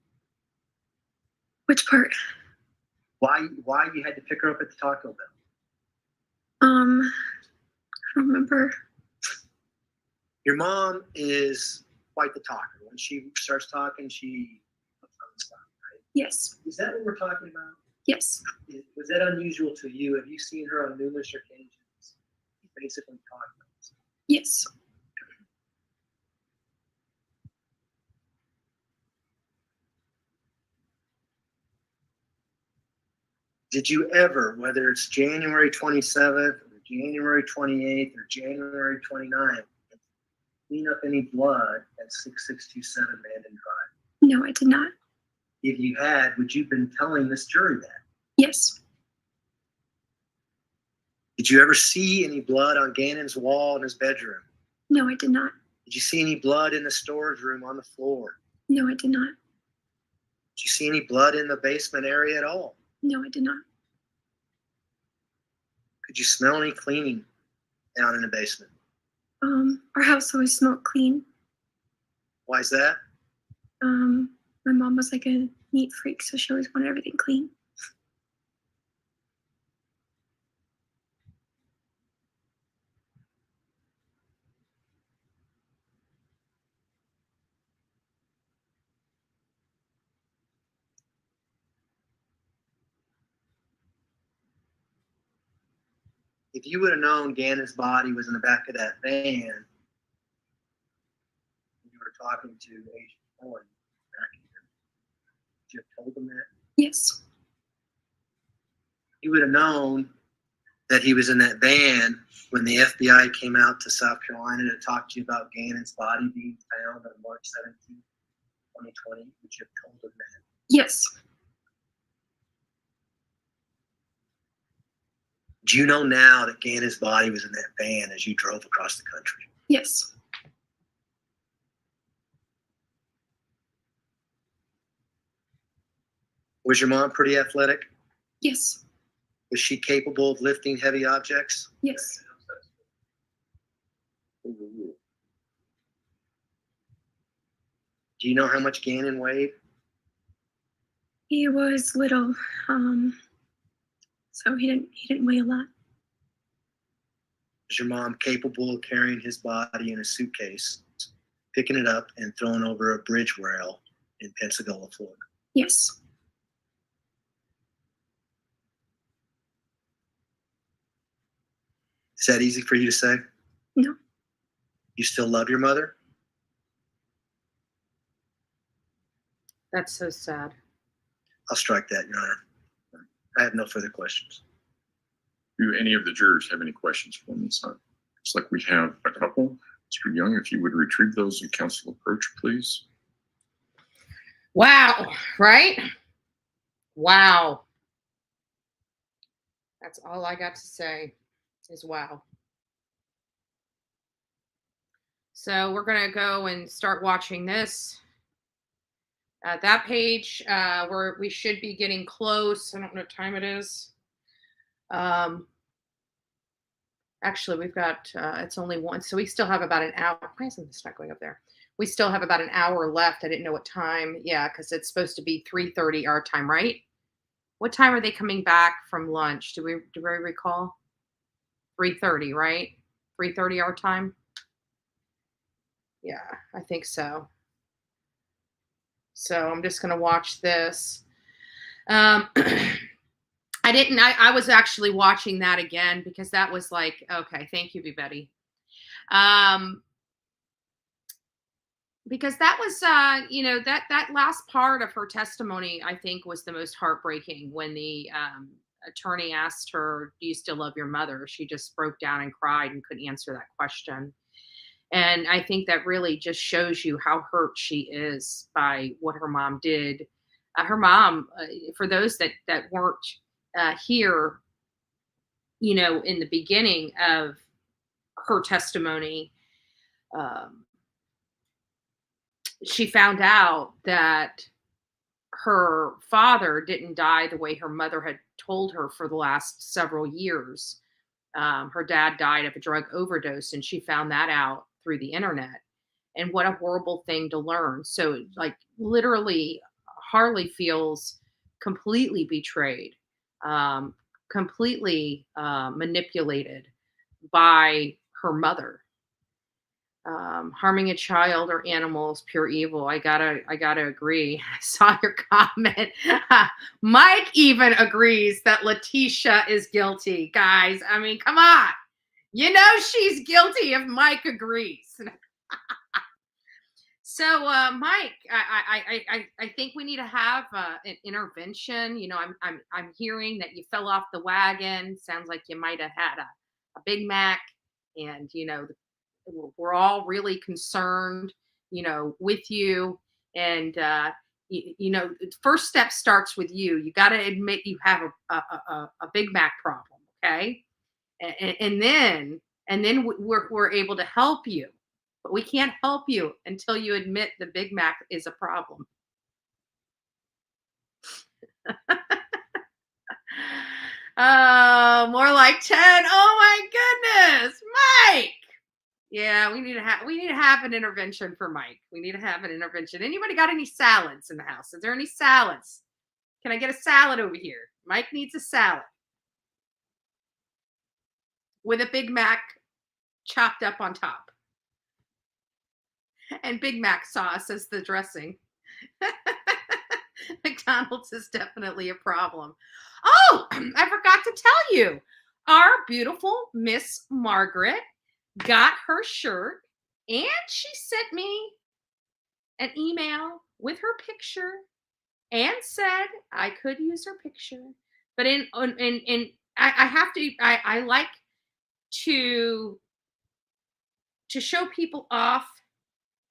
Which part? Why you had to pick her up at the Taco Bell? I don't remember. Your mom is quite the talker. When she starts talking, she puts on stuff, right? Yes. Is that what we're talking about? Yes. Was that unusual to you? Have you seen her on numerous occasions basically talking? Yes. Did you ever, whether it's January 27th or January 28th or January 29th, clean up any blood at 6627 Mandan Drive? No, I did not. If you had, would you have been telling this jury that? Yes. Did you ever see any blood on Gannon's wall in his bedroom? No, I did not. Did you see any blood in the storage room on the floor? No, I did not. Did you see any blood in the basement area at all? No, I did not. Could you smell any cleaning down in the basement? Our house always smelled clean. Why is that? My mom was like a neat freak, so she always wanted everything clean. If you would have known Gannon's body was in the back of that van, you were talking to Agent Boyd back here, would you have told him that? Yes. You would have known that he was in that van when the FBI came out to South Carolina to talk to you about Gannon's body being found on March 17th, 2020. Would you have told him that? Yes. Do you know now that Gannon's body was in that van as you drove across the country? Yes. Was your mom pretty athletic? Yes. Was she capable of lifting heavy objects? Yes. Do you know how much Gannon weighed? He was little, so he didn't weigh a lot. Was your mom capable of carrying his body in a suitcase, picking it up and throwing over a bridge rail in Pensacola, Florida? Yes. Is that easy for you to say? No. You still love your mother? That's so sad. I'll strike that, Your Honor. I have no further questions. Do any of the jurors have any questions for me, son? Looks like we have a couple. Mr. Young, if you would retrieve those in counsel approach, please. Wow, right? Wow. That's all I got to say is wow. So we're going to go and start watching this. That page where we should be getting close. I don't know what time it is. Actually, we've got, it's only one. So we still have about an hour. Why isn't this not going up there? We still have about an hour left. I didn't know what time. Yeah, because it's supposed to be 3:30 our time, right? What time are they coming back from lunch? Do we recall? 3:30, right? 3:30 our time? Yeah, I think so. So I'm just going to watch this. I was actually watching that again because that was like, okay, thank you, Betty. Because that was, that last part of her testimony, I think, was the most heartbreaking when the attorney asked her, do you still love your mother? She just broke down and cried and couldn't answer that question. And I think that really just shows you how hurt she is by what her mom did. Her mom, for those that weren't here, in the beginning of her testimony, she found out that her father didn't die the way her mother had told her for the last several years. Her dad died of a drug overdose, and she found that out through the internet. And what a horrible thing to learn. So, like, literally, Harley feels completely betrayed, completely manipulated by her mother. Harming a child or animal is pure evil. I gotta agree. I saw your comment. Mike even agrees that Leticia is guilty. Guys, I mean, come on. You know she's guilty if Mike agrees. So, Mike, I think we need to have an intervention. I'm hearing that you fell off the wagon. Sounds like you might have had a Big Mac, and we're all really concerned, with you. And first step starts with you. You got to admit you have a Big Mac problem, okay? And then we're able to help you. But we can't help you until you admit the Big Mac is a problem. Oh, more like 10. Oh my goodness, Mike. Yeah, we need to have an intervention for Mike. We need to have an intervention. Anybody got any salads in the house? Is there any salads? Can I get a salad over here? Mike needs a salad with a Big Mac chopped up on top. And Big Mac sauce as the dressing. McDonald's is definitely a problem. Oh, I forgot to tell you. Our beautiful Miss Margaret got her shirt, and she sent me an email with her picture and said I could use her picture. But I like to show people off,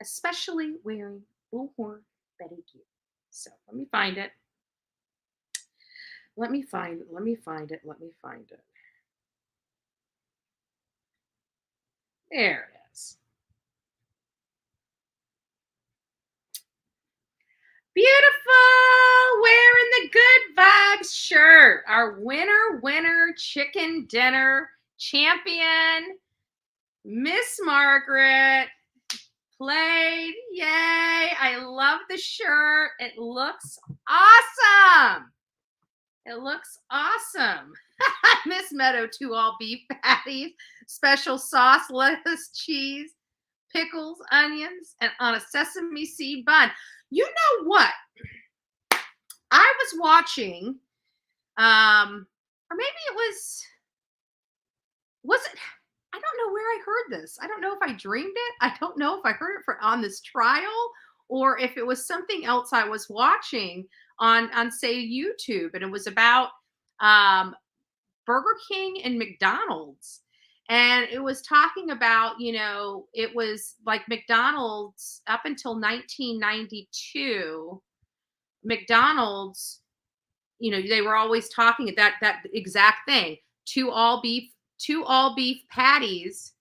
especially wearing Bullhorn Betty gear. So let me find it. Let me find it. There it is. Beautiful, wearing the good vibes shirt. Our winner chicken dinner champion, Miss Margaret, played. Yay. I love the shirt. It looks awesome. It looks awesome. Miss Meadow, 2 all beef patties, special sauce, lettuce, cheese, pickles, onions, and on a sesame seed bun. You know what? I was watching, or maybe it was it? I don't know where I heard this. I don't know if I dreamed it. I don't know if I heard it on this trial or if it was something else I was watching on say YouTube, and it was about Burger King and McDonald's. And it was talking about, it was like McDonald's up until 1992, McDonald's, they were always talking that exact thing. 2 all beef patties,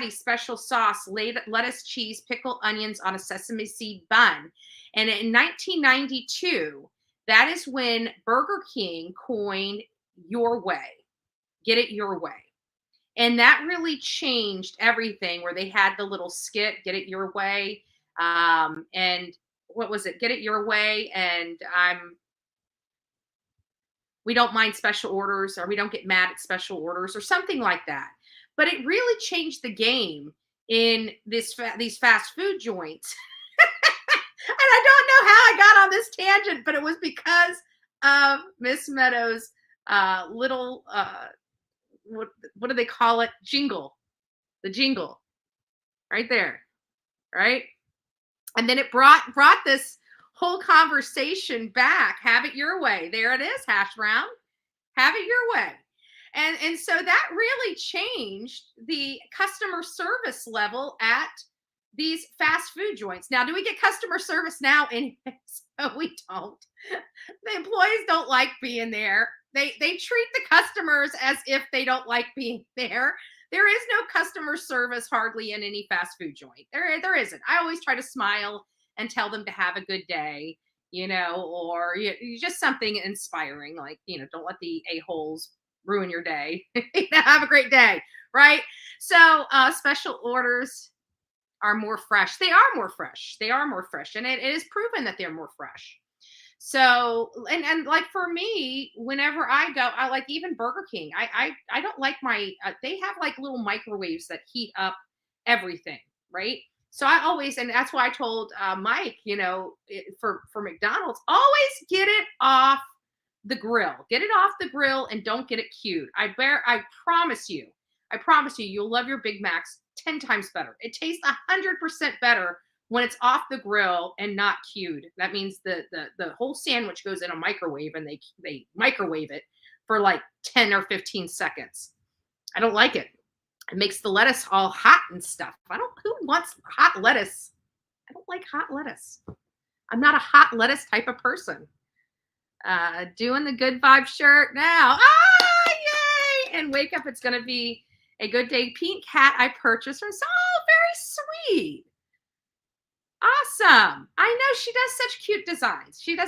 special sauce, lettuce, cheese, pickle, onions on a sesame seed bun. And in 1992, that is when Burger King coined your way, get it your way. And that really changed everything, where they had the little skit, get it your way. And what was it? Get it your way. And we don't mind special orders, or we don't get mad at special orders, or something like that. But it really changed the game in these fast food joints. And I don't know how I got on this tangent, but it was because of Miss Meadows' little, what do they call it? Jingle. The jingle. Right there. Right? And then it brought this whole conversation back. Have it your way. There it is, hash brown. Have it your way. And so that really changed the customer service level at these fast food joints. Now, do we get customer service now? Anyways, no, we don't. The employees don't like being there. They treat the customers as if they don't like being there. There is no customer service hardly in any fast food joint. There isn't. I always try to smile and tell them to have a good day, or just something inspiring, like, don't let the a-holes ruin your day. Have a great day, right? So special orders are more fresh. They are more fresh. And it is proven that they're more fresh. So, and like for me, whenever I go, I like even Burger King. I don't like they have like little microwaves that heat up everything, right? So I always, and that's why I told Mike, for McDonald's, always get it off the grill. Get it off the grill and don't get it queued. I promise you, you'll love your Big Macs 10 times better. It tastes 100% better when it's off the grill and not queued. That means the whole sandwich goes in a microwave, and they microwave it for like 10 or 15 seconds. I don't like it. It makes the lettuce all hot and stuff. Who wants hot lettuce? I don't like hot lettuce. I'm not a hot lettuce type of person. Doing the good vibe shirt now. Yay! And wake up. It's going to be a good day. Pink cat I purchased from. Oh, very sweet. Awesome. I know she does such cute designs. We're going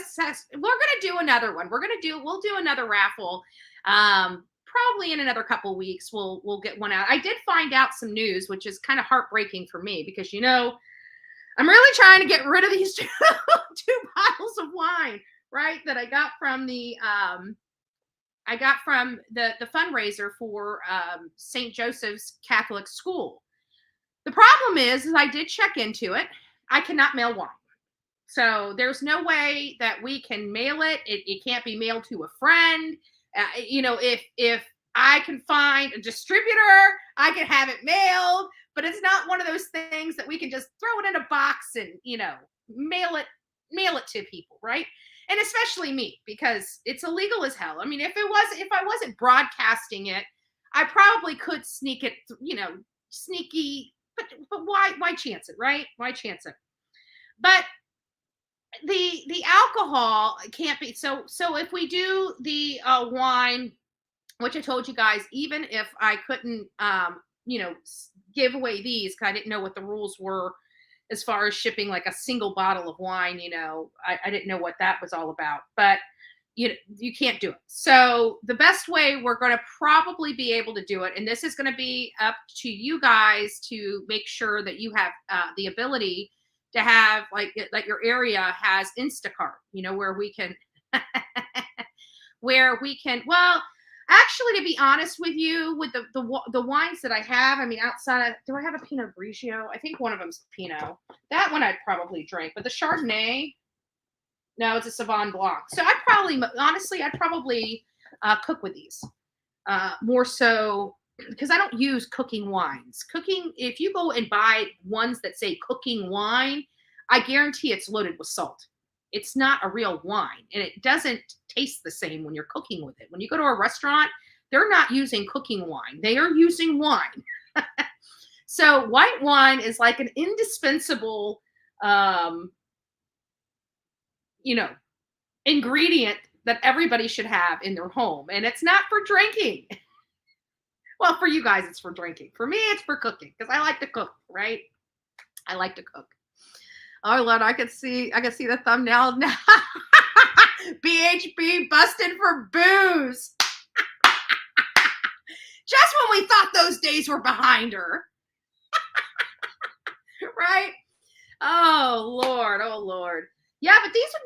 to do another one. We'll do another raffle. Probably in another couple weeks, we'll get one out. I did find out some news, which is kind of heartbreaking for me, because, I'm really trying to get rid of these two bottles of wine, right? That I got from the fundraiser for St. Joseph's Catholic School. The problem is I did check into it. I cannot mail wine. So there's no way that we can mail it. It can't be mailed to a friend. If I can find a distributor, I can have it mailed, but it's not one of those things that we can just throw it in a box and, mail it to people, right? And especially me, because it's illegal as hell. I mean, if I wasn't broadcasting it, I probably could sneak it, sneaky, but why chance it, right? Why chance it? But the alcohol can't be, so if we do the wine, which I told you guys, even if I couldn't give away these, because I didn't know what the rules were as far as shipping like a single bottle of wine, I didn't know what that was all about. But you can't do it. So the best way we're going to probably be able to do it, and this is going to be up to you guys to make sure that you have the ability to have like your area has Instacart, where we can well, actually, to be honest with you, with the wines that I have, I mean, outside of, do I have a Pinot Grigio? I think one of them's Pinot. That one I'd probably drink, but the Chardonnay, no, it's a Sauvignon Blanc. So I'd probably cook with these more so because I don't use cooking wines. If you go and buy ones that say cooking wine, I guarantee it's loaded with salt. It's not a real wine, and it doesn't taste the same when you're cooking with it. When you go to a restaurant, they're not using cooking wine. They are using wine. So white wine is like an indispensable ingredient that everybody should have in their home. And it's not for drinking. Well, for you guys, it's for drinking. For me, it's for cooking because I like to cook, right? I like to cook. Oh, Lord, I could see the thumbnail now. BHB busted for booze. Just when we thought those days were behind her. Right? Oh, Lord. Yeah, but these are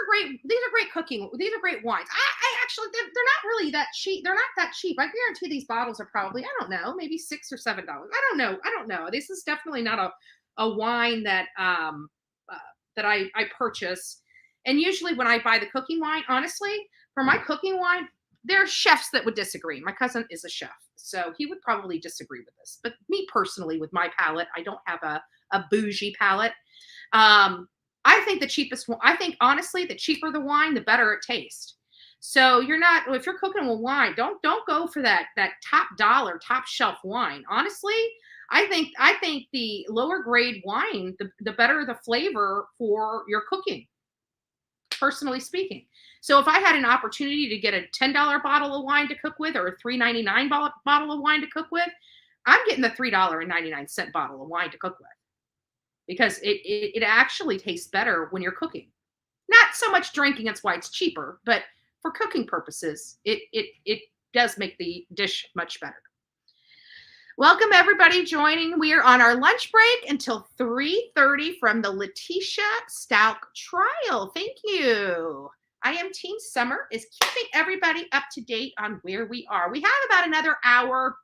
great cooking. These are great wines. I actually, they're not really that cheap. They're not that cheap. I guarantee these bottles are probably, I don't know, maybe $6 or $7. I don't know. This is definitely not a wine that that I purchase. And usually when I buy the cooking wine, honestly, for my cooking wine, there are chefs that would disagree. My cousin is a chef, so he would probably disagree with this. But me personally, with my palate, I don't have a bougie palate. I think honestly, the cheaper the wine, the better it tastes. So if you're cooking with wine, don't go for that top dollar, top shelf wine. Honestly, I think the lower grade wine, the better the flavor for your cooking, personally speaking. So if I had an opportunity to get a $10 bottle of wine to cook with or a $3.99 bottle of wine to cook with, I'm getting the $3.99 bottle of wine to cook with. Because it actually tastes better when you're cooking. Not so much drinking, that's why it's cheaper, but for cooking purposes, it does make the dish much better. Welcome everybody joining. We are on our lunch break until 3:30 from the Leticia Stauch trial. Thank you. I am Team Summer is keeping everybody up to date on where we are. We have about another hour.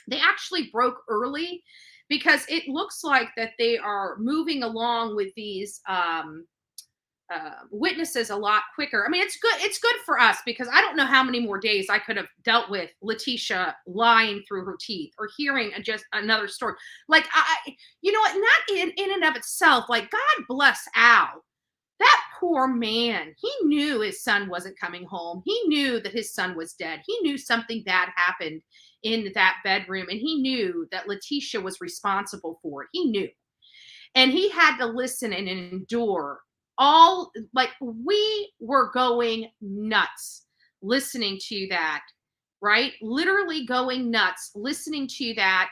They actually broke early because it looks like that they are moving along with these witnesses a lot quicker. I mean, it's good. It's good for us because I don't know how many more days I could have dealt with Leticia lying through her teeth or hearing just another story. Like, not in and of itself, like, God bless Al. That poor man, he knew his son wasn't coming home. He knew that his son was dead. He knew something bad happened in that bedroom, and he knew that Leticia was responsible for it. He knew. And he had to listen and endure we were going nuts listening to that, right? Literally going nuts listening to that,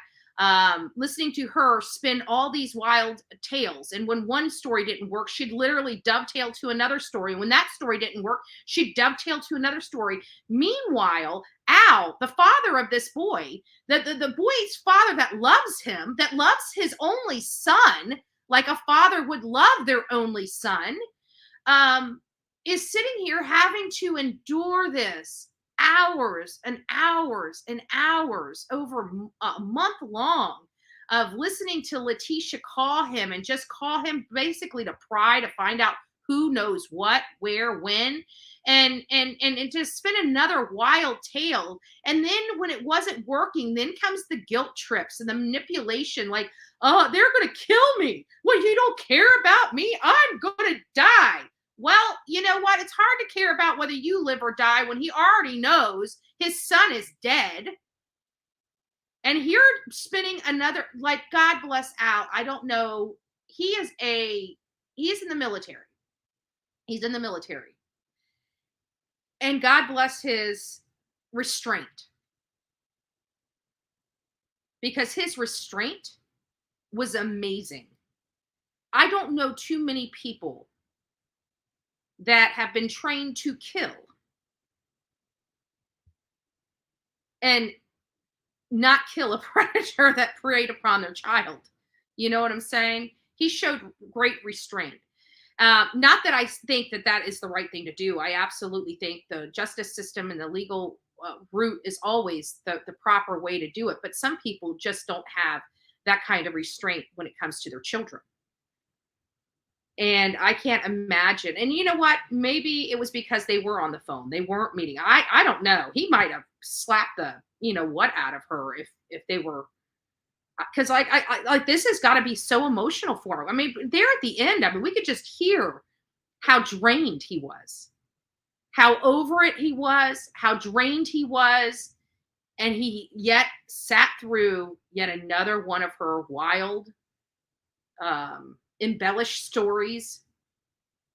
listening to her spin all these wild tales. And when one story didn't work, she'd literally dovetail to another story. When that story didn't work, she'd dovetail to another story. Meanwhile, Al, the father of this boy, the boy's father that loves him, that loves his only son, like a father would love their only son, is sitting here having to endure this hours and hours and hours over a month long of listening to Leticia call him and just call him basically to pry to find out who knows what, where, when, and to spin another wild tale. And then when it wasn't working, then comes the guilt trips and the manipulation, like, oh, they're going to kill me. Well, you don't care about me. I'm going to die. Well, you know what? It's hard to care about whether you live or die when he already knows his son is dead. And you're spinning another, like, God bless Al. I don't know. He is in the military. He's in the military. And God bless his restraint. Because his restraint was amazing. I don't know too many people that have been trained to kill and not kill a predator that preyed upon their child. You know what I'm saying? He showed great restraint. Not that I think that that is the right thing to do. I absolutely think the justice system and the legal route is always the proper way to do it. But some people just don't have that kind of restraint when it comes to their children. And I can't imagine. And you know what? Maybe it was because they were on the phone. They weren't meeting. I don't know. He might have slapped the, what out of her if they were, because like this has got to be so emotional for him. I mean, there at the end, I mean, we could just hear how drained he was, how over it he was, how drained he was, and he yet sat through yet another one of her wild, embellished stories.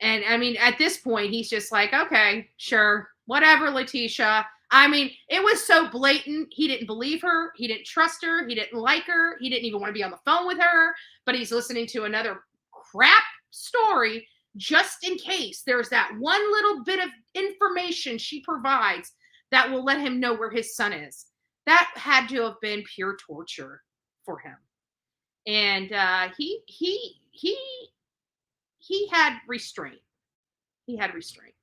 And I mean, at this point, he's just like, okay, sure, whatever, Leticia. I mean, it was so blatant. He didn't believe her. He didn't trust her. He didn't like her. He didn't even want to be on the phone with her. But he's listening to another crap story just in case there's that one little bit of information she provides that will let him know where his son is. That had to have been pure torture for him. And he had restraint. He had restraint.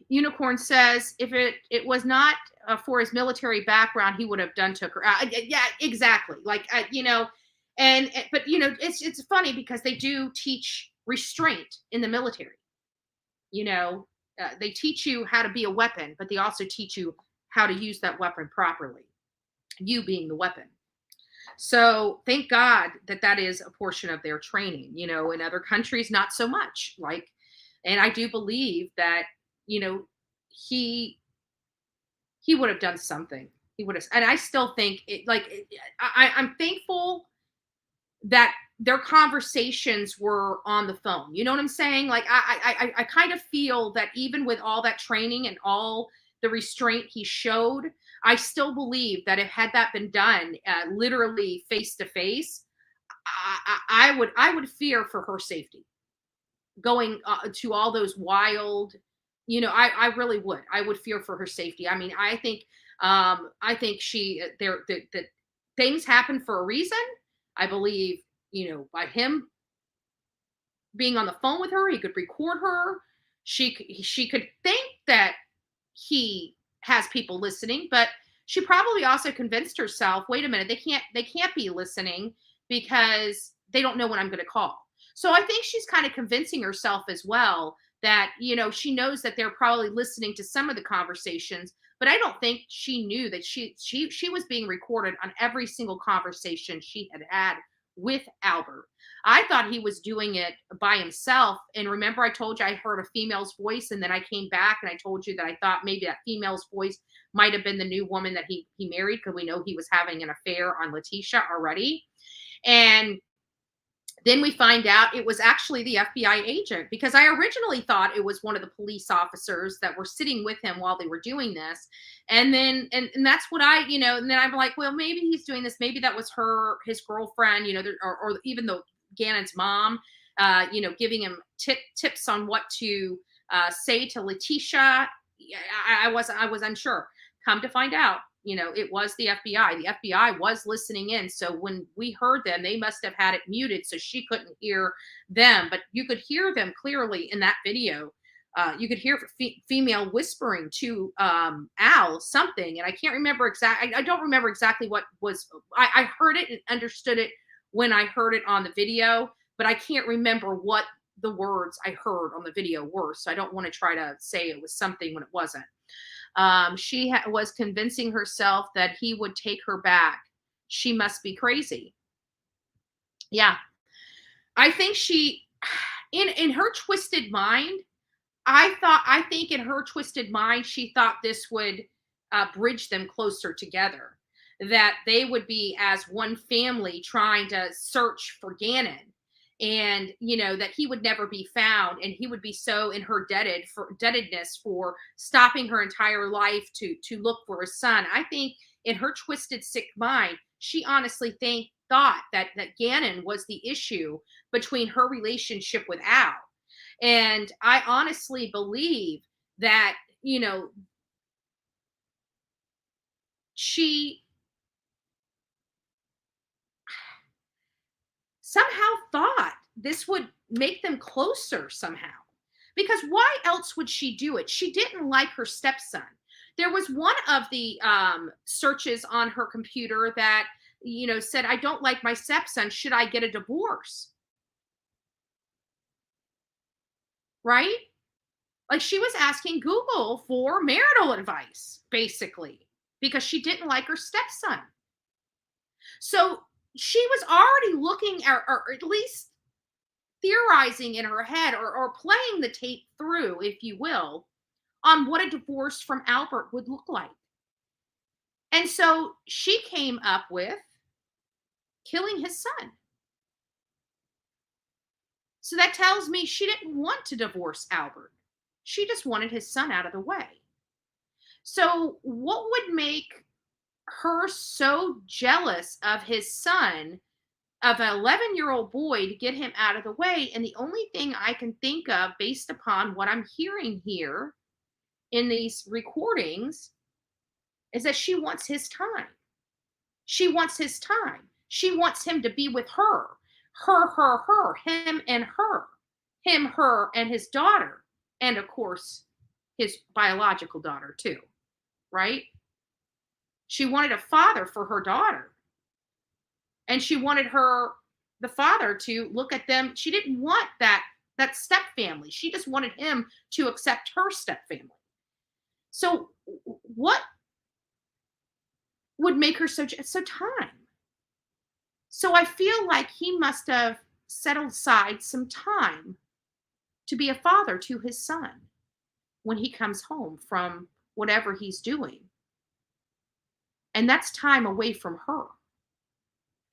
Unicorn says if it was not for his military background, he would have took her. Yeah, exactly. Like but it's funny because they do teach restraint in the military. They teach you how to be a weapon, but they also teach you how to use that weapon properly. You being the weapon. So thank God that is a portion of their training. In other countries, not so much. And I do believe that he would have done something. He would have, and I still think I'm thankful that their conversations were on the phone. You know what I'm saying? Like I kind of feel that even with all that training and all the restraint he showed, I still believe that if had that been done literally face to face, I would fear for her safety. Going to all those wild, I really would. I would fear for her safety. I mean, I think that things happen for a reason. I believe, by him being on the phone with her, he could record her. She could think that he has people listening, but she probably also convinced herself, wait a minute, they can't be listening because they don't know when I'm going to call. So I think she's kind of convincing herself as well that, she knows that they're probably listening to some of the conversations, but I don't think she knew that she was being recorded on every single conversation she had with Albert. I thought he was doing it by himself. And remember, I told you I heard a female's voice, and then I came back and I told you that I thought maybe that female's voice might have been the new woman that he married, because we know he was having an affair on Leticia already. And then we find out it was actually the FBI agent, because I originally thought it was one of the police officers that were sitting with him while they were doing this. And then, and that's what and then I'm like, well, maybe he's doing this. Maybe that was his girlfriend, or even though Gannon's mom, giving him tips on what to say to Leticia. I was unsure. Come to find out, it was the FBI. The FBI was listening in. So when we heard them, they must have had it muted so she couldn't hear them. But you could hear them clearly in that video. You could hear female whispering to Al something. And I can't remember exactly. I don't remember exactly what was. I heard it and understood it when I heard it on the video, but I can't remember what the words I heard on the video were. So I don't want to try to say it was something when it wasn't. She was convincing herself that he would take her back. She must be crazy. Yeah. I think she, in her twisted mind, I think in her twisted mind, she thought this would bridge them closer together, that they would be as one family trying to search for Gannon. And, that he would never be found, and he would be so in her indebtedness for stopping her entire life to look for his son. I think in her twisted, sick mind, she honestly thought that Gannon was the issue between her relationship with Al. And I honestly believe that, she somehow thought this would make them closer somehow. Because why else would she do it? She didn't like her stepson. There was one of the searches on her computer that, said, I don't like my stepson. Should I get a divorce? Right? Like she was asking Google for marital advice, basically, because she didn't like her stepson. So she was already looking at, or at least theorizing in her head, or playing the tape through, if you will, on what a divorce from Albert would look like. And so she came up with killing his son. So that tells me she didn't want to divorce Albert. She just wanted his son out of the way. So what would make her so jealous of his son, of an 11-year-old boy, to get him out of the way? And the only thing I can think of, based upon what I'm hearing here in these recordings, is that she wants his time. She wants his time. She wants him to be with her. Her, him and her. Him, her, and his daughter. And of course, his biological daughter too, right? She wanted a father for her daughter. And she wanted the father to look at them. She didn't want that step family. She just wanted him to accept her step family. So what would make her so time? So I feel like he must have set aside some time to be a father to his son when he comes home from whatever he's doing. And that's time away from her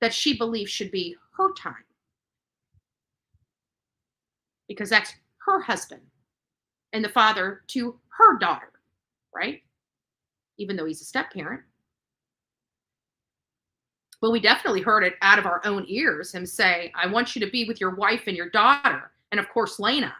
that she believes should be her time, because that's her husband and the father to her daughter, right? Even though he's a step parent. But we definitely heard it out of our own ears, him say, I want you to be with your wife and your daughter. And of course, Lena.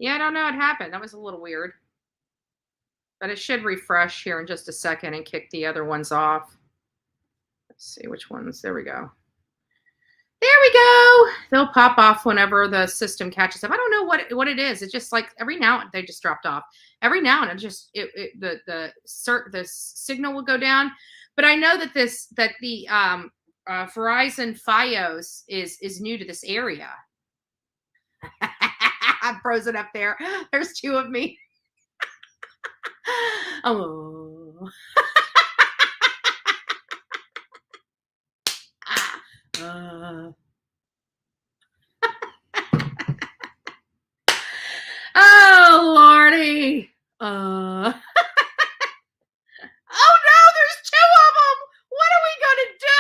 Yeah, I don't know what happened. That was a little weird. But it should refresh here in just a second and kick the other ones off. Let's see which ones. There we go. There we go. They'll pop off whenever the system catches up. I don't know what it is. It's just like every now and they just dropped off. Every now and then the signal will go down. But I know that the Verizon FiOS is new to this area. I'm frozen up there. There's two of me. Oh. Oh, Lordy. Oh, no, there's two of them. What are we going to do?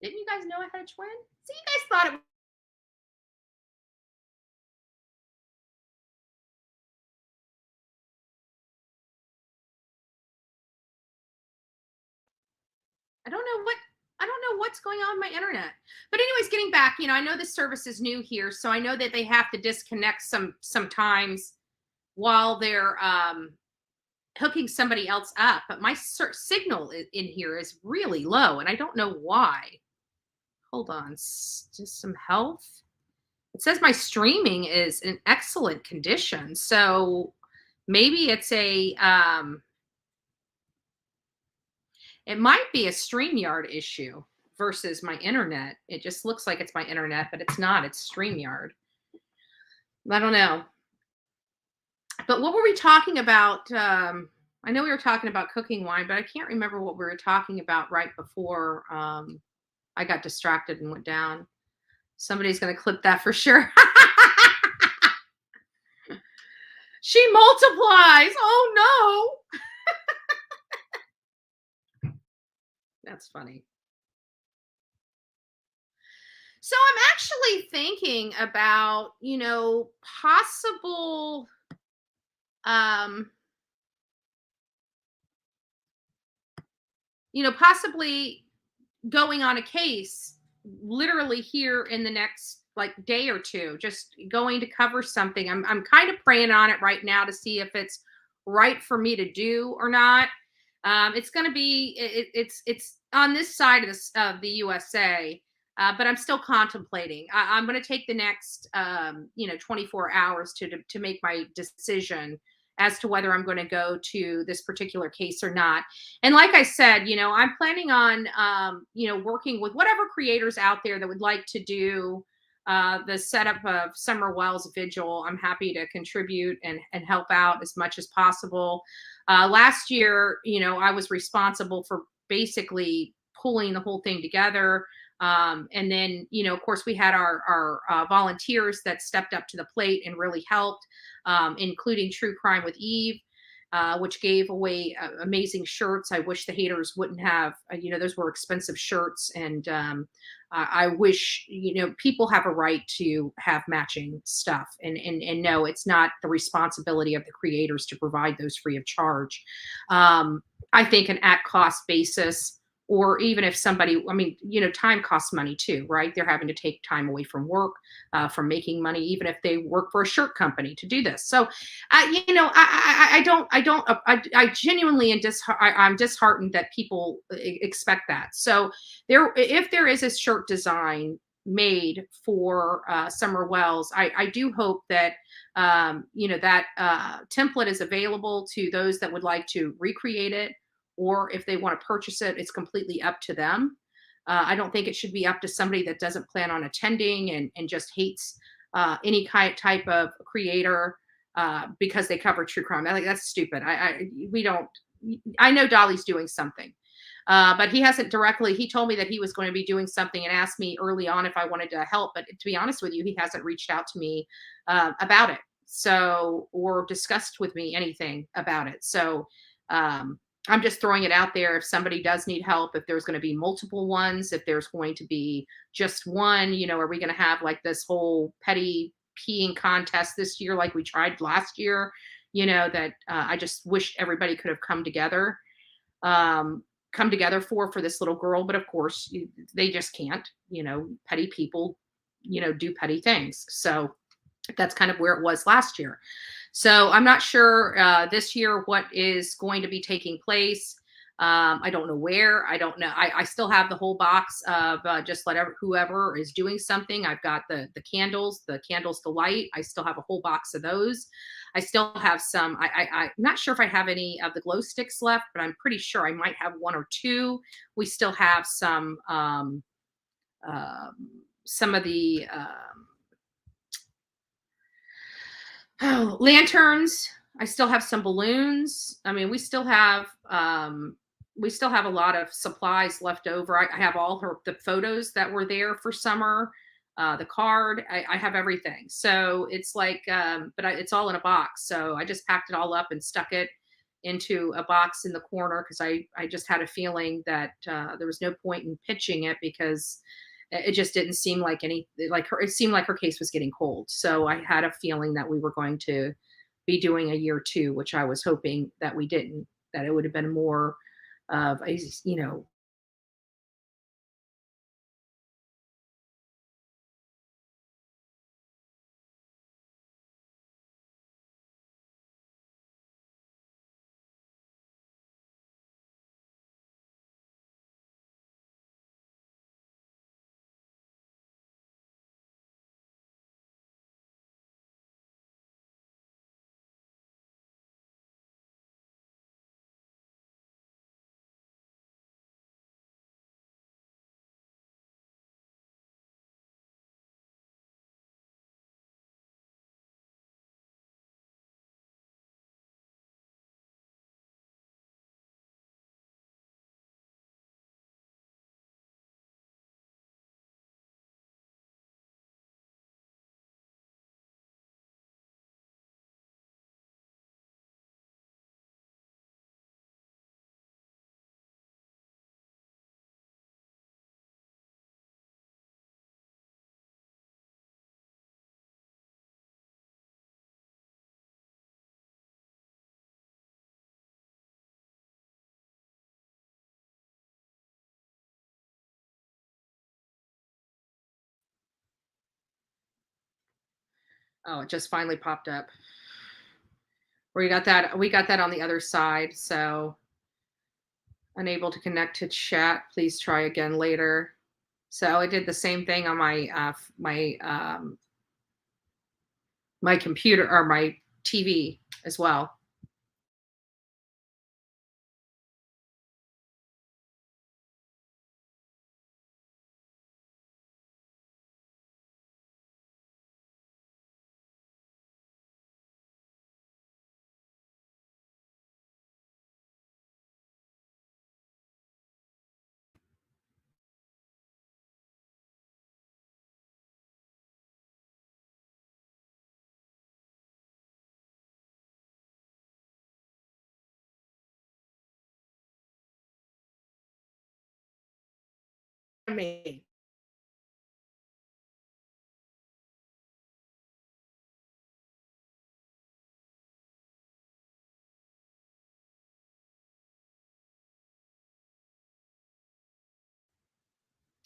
Didn't you guys know I had a twin? See, you guys thought it. I don't know what's going on with my internet. But anyways, getting back, I know this service is new here, so I know that they have to disconnect sometimes while they're hooking somebody else up. But my signal in here is really low, and I don't know why. Hold on, just some health. It says my streaming is in excellent condition, so maybe it's it might be a StreamYard issue versus my internet. It just looks like it's my internet, but it's not. It's StreamYard. I don't know. But what were we talking about? I know we were talking about cooking wine, but I can't remember what we were talking about right before I got distracted and went down. Somebody's going to clip that for sure. She multiplies. Oh no. That's funny. So I'm actually thinking about, possible possibly going on a case literally here in the next like day or two, just going to cover something. I'm kind of praying on it right now to see if it's right for me to do or not. It's going to be it's on this side of the USA, but I'm still contemplating. I'm going to take the next 24 hours to make my decision as to whether I'm going to go to this particular case or not. And like I said, I'm planning on working with whatever creators out there that would like to do the setup of Summer Wells Vigil. I'm happy to contribute and help out as much as possible. Last year, I was responsible for basically pulling the whole thing together. And then, of course, we had our volunteers that stepped up to the plate and really helped, including True Crime with Eve, which gave away amazing shirts. I wish the haters wouldn't have, those were expensive shirts. And I wish, people have a right to have matching stuff. And no, it's not the responsibility of the creators to provide those free of charge. I think an at cost basis, or even if somebody, time costs money too, right? They're having to take time away from work, from making money, even if they work for a shirt company to do this. So, I genuinely I'm disheartened that people expect that. So if there is a shirt design made for Summer Wells, I do hope that, that template is available to those that would like to recreate it, or if they want to purchase it, it's completely up to them. I don't think it should be up to somebody that doesn't plan on attending and just hates any type of creator because they cover true crime. I think that's stupid. I know Dolly's doing something, but he hasn't directly. He told me that he was going to be doing something and asked me early on if I wanted to help. But to be honest with you, he hasn't reached out to me about it. So, or discussed with me anything about it. So, I'm just throwing it out there. If somebody does need help, if there's going to be multiple ones, if there's going to be just one, are we going to have like this whole petty peeing contest this year like we tried last year? That I just wish everybody could have come together for this little girl. But of course, they just can't. Petty people, do petty things. So that's kind of where it was last year. So I'm not sure this year what is going to be taking place. I don't know where. I don't know. I still have the whole box of just whoever is doing something. I've got the candles to light. I still have a whole box of those. I still have some. I'm not sure if I have any of the glow sticks left, but I'm pretty sure I might have one or two. We still have some of the lanterns. I still have some balloons. We still have a lot of supplies left over. I have all the photos that were there for Summer, the card. I have everything. So it's like, it's all in a box. So I just packed it all up and stuck it into a box in the corner because I just had a feeling that there was no point in pitching it because it just didn't seem like it seemed like her case was getting cold. So I had a feeling that we were going to be doing a year two, which I was hoping that we didn't, that it would have been more of a, Oh, it just finally popped up. We got that on the other side. So unable to connect to chat. Please try again later. So I did the same thing on my my computer or my TV as well. Me.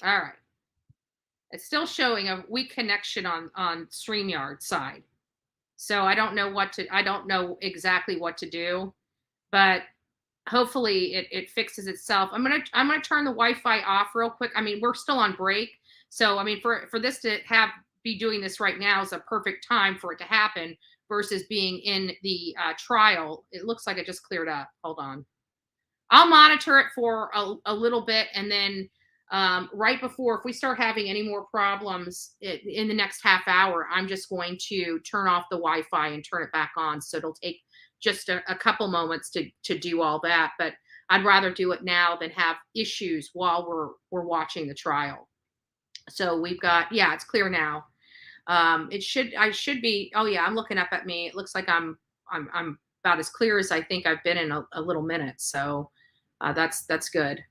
All right. It's still showing a weak connection on StreamYard side. So I don't know exactly what to do, but hopefully it fixes itself. I'm gonna turn the Wi-Fi off real quick. I mean, we're still on break. So I mean, for this to be doing this right now is a perfect time for it to happen versus being in the trial. It looks like it just cleared up. Hold on. I'll monitor it for a little bit, and then right before, if we start having any more problems in the next half hour, I'm just going to turn off the Wi-Fi and turn it back on. So it'll take just a couple moments to do all that. But I'd rather do it now than have issues while we're watching the trial. So we've got, yeah, it's clear now. I should be. Oh yeah, I'm looking up at me. It looks like I'm about as clear as I think I've been in a little minute. So that's good.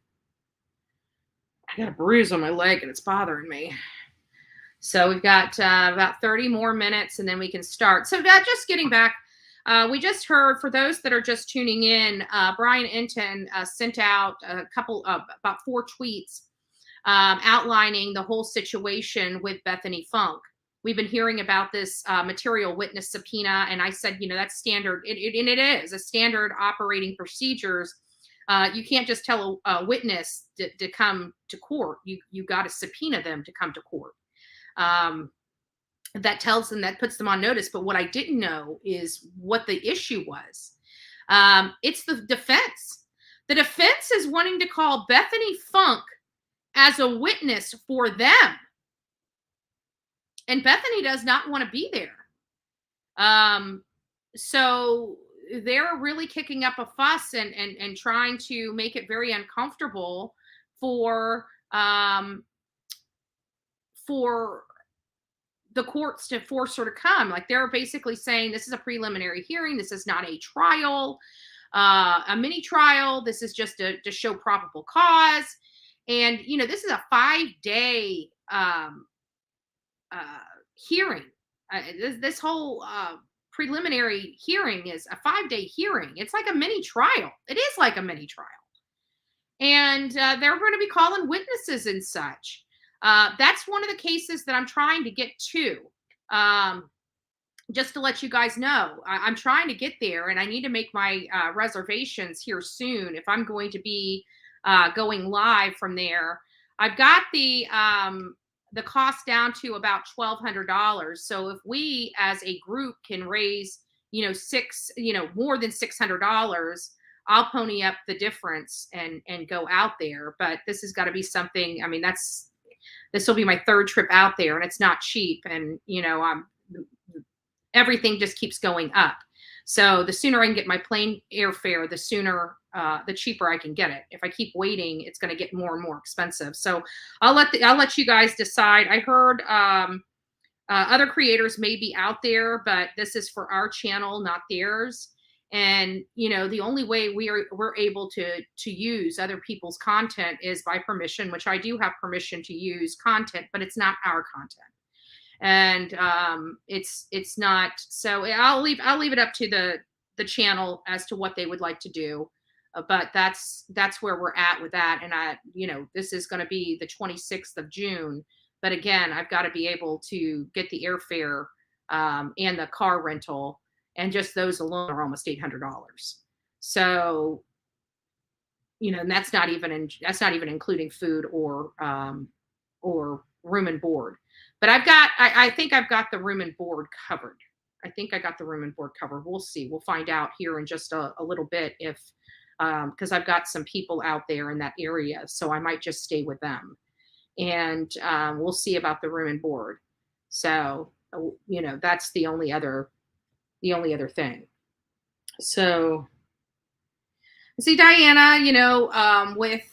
I got a bruise on my leg and it's bothering me. So we've got about 30 more minutes and then we can start. So just getting back, we just heard, for those that are just tuning in, Brian Enton sent out a couple of about 4 tweets outlining the whole situation with Bethany Funk. We've been hearing about this material witness subpoena, and I said, that's standard. And it is a standard operating procedures. You can't just tell a witness to come to court. You got to subpoena them to come to court. That tells them, that puts them on notice. But what I didn't know is what the issue was. It's the defense. The defense is wanting to call Bethany Funk as a witness for them. And Bethany does not want to be there. So they're really kicking up a fuss and trying to make it very uncomfortable for the courts to force her to come. Like, they're basically saying this is a preliminary hearing. This is not a trial, a mini trial. This is just to show probable cause. And, this is a 5-day hearing. This whole preliminary hearing is a 5-day hearing. It's like a mini trial. It is like a mini trial. And they're going to be calling witnesses and such. That's one of the cases that I'm trying to get to. Just to let you guys know, I'm trying to get there, and I need to make my reservations here soon if I'm going to be going live from there. I've got the cost down to about $1,200. So if we as a group can raise, more than $600, I'll pony up the difference and go out there. But this has got to be something. I mean, this will be my 3rd trip out there, and it's not cheap. And everything just keeps going up. So the sooner I can get my plane airfare, the cheaper I can get it. If I keep waiting, it's going to get more and more expensive. So I'll let you guys decide. I heard other creators may be out there, but this is for our channel, not theirs. And the only way we're able to use other people's content is by permission, which I do have permission to use content, but it's not our content. And it's not. So I'll leave it up to the channel as to what they would like to do. But that's where we're at with that. And this is going to be the 26th of June. But again, I've got to be able to get the airfare and the car rental, and just those alone are almost $800. So, and that's not even including food or room and board. But I think I've got the room and board covered. I think I got the room and board covered. We'll see. We'll find out here in just a little bit if, because I've got some people out there in that area, so I might just stay with them, and we'll see about the room and board. So, that's the only other thing. So, see, Diana, with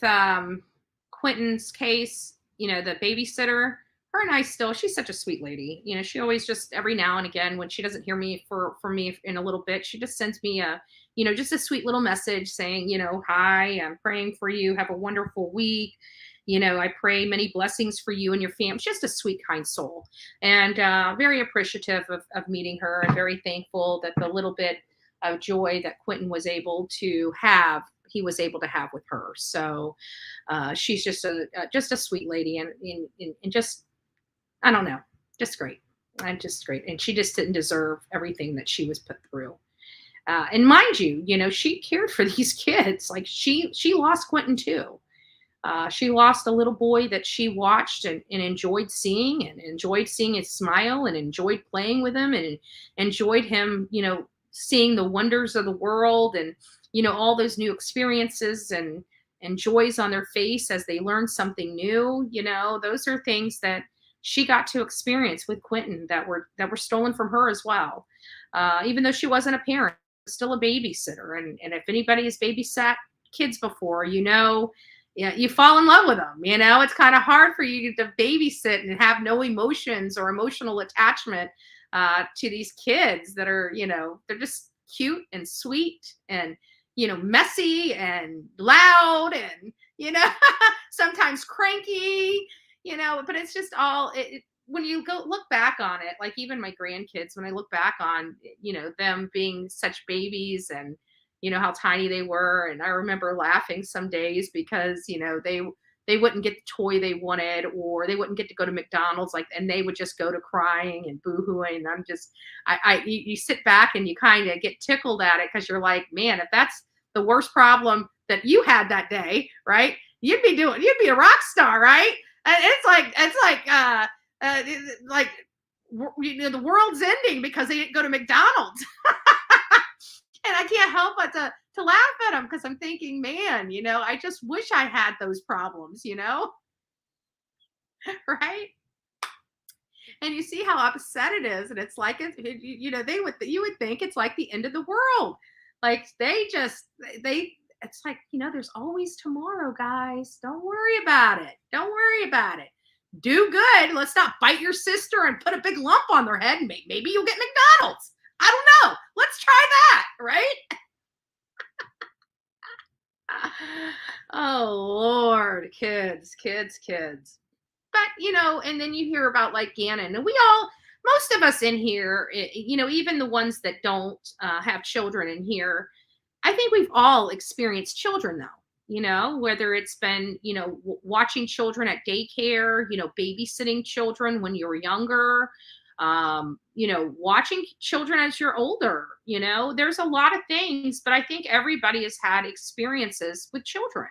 Quentin's case, the babysitter, her and I she's such a sweet lady. She always just every now and again, when she doesn't hear me from me in a little bit, she just sends me just a sweet little message saying, hi, I'm praying for you. Have a wonderful week. I pray many blessings for you and your family. She's just a sweet, kind soul, and very appreciative of meeting her, and very thankful that the little bit of joy that Quentin was able to have, he was able to have with her. So she's just a sweet lady, and just, I don't know, just great. I'm just great. And she just didn't deserve everything that she was put through. And mind you, she cared for these kids. Like she lost Quentin too. She lost a little boy that she watched and enjoyed seeing his smile, and enjoyed playing with him, and enjoyed him, seeing the wonders of the world, and, all those new experiences and joys on their face as they learn something new. Those are things that she got to experience with Quentin that were stolen from her as well. Even though she wasn't a parent, still a babysitter. And if anybody has babysat kids before, you fall in love with them. It's kind of hard for you to babysit and have no emotions or emotional attachment to these kids that are, they're just cute and sweet and, messy and loud and, sometimes cranky, but it's just all, when you go look back on it, like even my grandkids, when I look back on, them being such babies and, how tiny they were. And I remember laughing some days because, they wouldn't get the toy they wanted, or they wouldn't get to go to McDonald's, and they would just go to crying and boohooing. And I'm just, you sit back and you kind of get tickled at it, because you're like, man, if that's the worst problem that you had that day, right? You'd be a rock star, right? And it's like the world's ending because they didn't go to McDonald's. And I can't help but to laugh at them, because I'm thinking, man, I just wish I had those problems, right? And you see how upset it is, and it's like you would think it's like the end of the world. Like it's like, there's always tomorrow, guys. Don't worry about it. Don't worry about it. Do good. Let's not bite your sister and put a big lump on their head, and maybe you'll get McDonald's. I don't know. Let's try that, right? Oh, Lord, kids. But, and then you hear about like Gannon, and most of us in here, even the ones that don't have children in here, I think we've all experienced children though, whether it's been, watching children at daycare, babysitting children when you were younger, watching children as you're older. There's a lot of things, but I think everybody has had experiences with children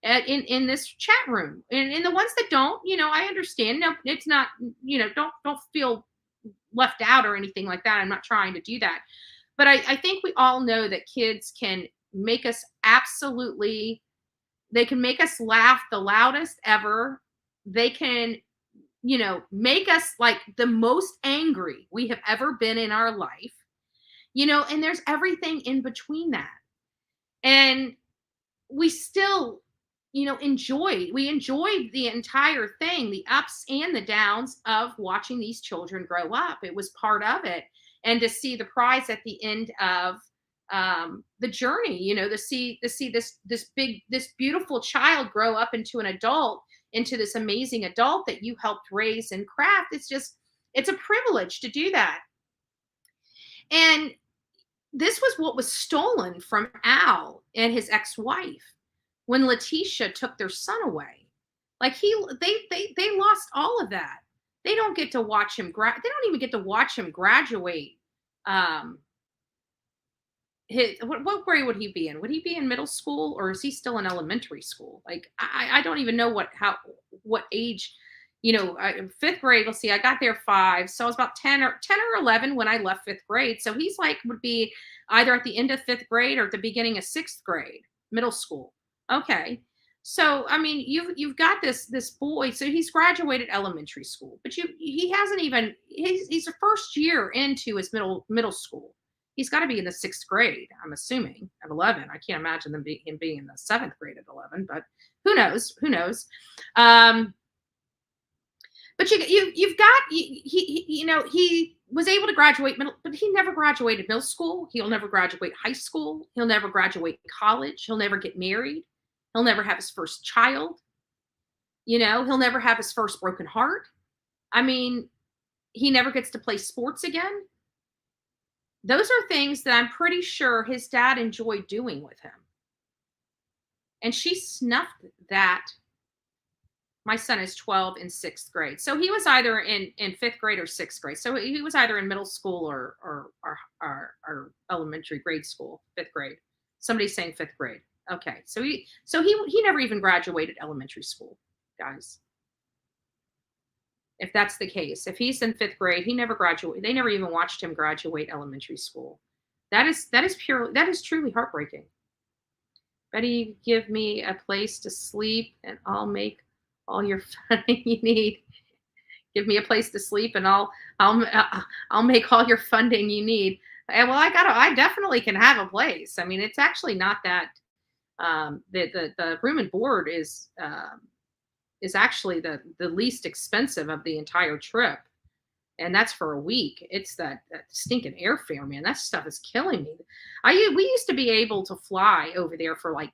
in this chat room. And in the ones that don't, I understand. No, it's not, don't feel left out or anything like that. I'm not trying to do that. But I think we all know that kids can make us they can make us laugh the loudest ever. They can make us like the most angry we have ever been in our life, and there's everything in between that. And we still, enjoyed the entire thing, the ups and the downs of watching these children grow up. It was part of it. And to see the prize at the end of the journey, to see this beautiful child grow up into an adult, into this amazing adult that you helped raise and craft. It's a privilege to do that. And this was what was stolen from Al and his ex-wife when Leticia took their son away. Like they lost all of that. they don't get to watch him they don't even get to watch him graduate. What grade would he be in? Would he be in middle school, or is he still in elementary school? Like, I don't even know what age, fifth grade. Let's see, I got there 5. So I was about 10 or 11 when I left fifth grade. So he's like, would be either at the end of fifth grade or at the beginning of sixth grade, middle school. Okay. So, I mean, you've got this boy. So he's graduated elementary school, but he hasn't even, he's a first year into his middle school. He's got to be in the 6th grade, I'm assuming, at 11. I can't imagine him being in the 7th grade at 11, but who knows? Who knows? But you've got, he was able to graduate but he never graduated middle school. He'll never graduate high school. He'll never graduate college. He'll never get married. He'll never have his first child. He'll never have his first broken heart. I mean, he never gets to play sports again. Those are things that I'm pretty sure his dad enjoyed doing with him. And she snuffed that. My son is 12 in 6th grade. So he was either in 5th grade or 6th grade. So he was either in middle school or elementary grade school, 5th grade. Somebody's saying 5th grade. Okay. So he never even graduated elementary school, guys. If that's the case, if he's in 5th grade, he never graduated. They never even watched him graduate elementary school. That is truly heartbreaking. Betty, give me a place to sleep and I'll make all your funding you need. Give me a place to sleep and I'll make all your funding you need. And well, I definitely can have a place. I mean, it's actually not that, the room and board is actually the least expensive of the entire trip. And that's for a week. It's that stinking airfare, man. That stuff is killing me. We used to be able to fly over there for like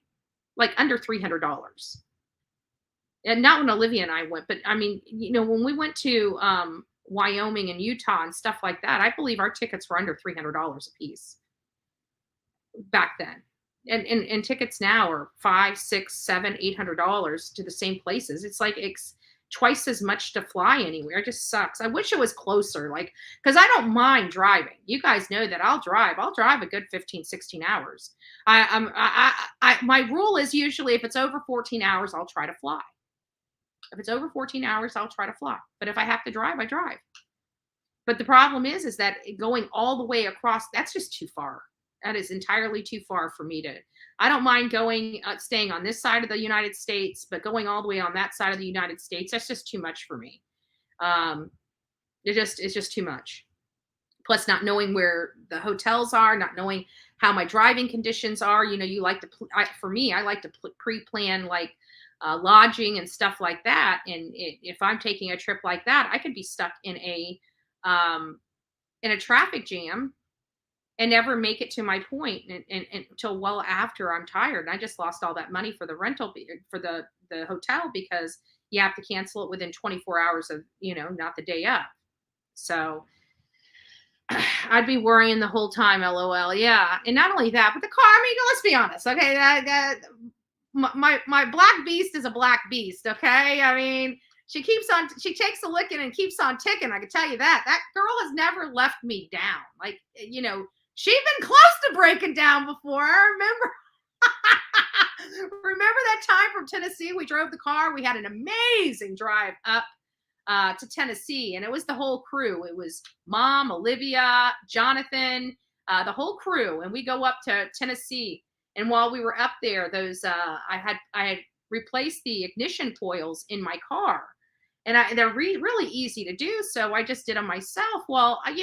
under $300. And not when Olivia and I went, but I mean, when we went to Wyoming and Utah and stuff like that, I believe our tickets were under $300 a piece back then. And tickets now are $500, $600, $700, $800 to the same places. It's like it's twice as much to fly anywhere. It just sucks. I wish it was closer, because I don't mind driving. You guys know that I'll drive a good 15, 16 hours. My rule is usually if it's over 14 hours, I'll try to fly. If it's over 14 hours, I'll try to fly. But if I have to drive, I drive. But the problem is that going all the way across, that's just too far. That is entirely too far for me I don't mind staying on this side of the United States, but going all the way on that side of the United States, that's just too much for me. It's just too much. Plus not knowing where the hotels are, not knowing how my driving conditions are. You like to, for me, I like to pre-plan lodging and stuff like that. And if I'm taking a trip like that, I could be stuck in a traffic jam and never make it to my point until well after I'm tired. And I just lost all that money for the rental, for the hotel, because you have to cancel it within 24 hours of, not the day up. So I'd be worrying the whole time, LOL. Yeah. And not only that, but the car, I mean, let's be honest. Okay. My black beast is a black beast. Okay. I mean, she takes a licking and keeps on ticking. I can tell you that girl has never left me down. She'd been close to breaking down before. I remember that time from Tennessee, we drove the car. We had an amazing drive up to Tennessee, and it was the whole crew. It was Mom, Olivia, Jonathan, the whole crew. And we go up to Tennessee. And while we were up there, I had replaced the ignition coils in my car. And they're really easy to do. So I just did them myself. Well, I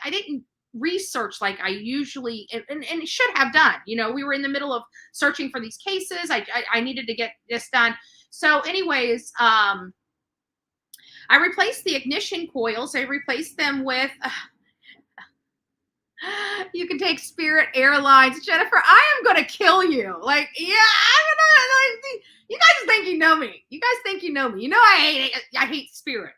didn't research like I usually and should have done. We were in the middle of searching for these cases. I needed to get this done. So anyways, I replaced the ignition coils. I replaced them with you can take Spirit Airlines. Jennifer, I am going to kill you. You guys think you know me. You know I hate Spirit.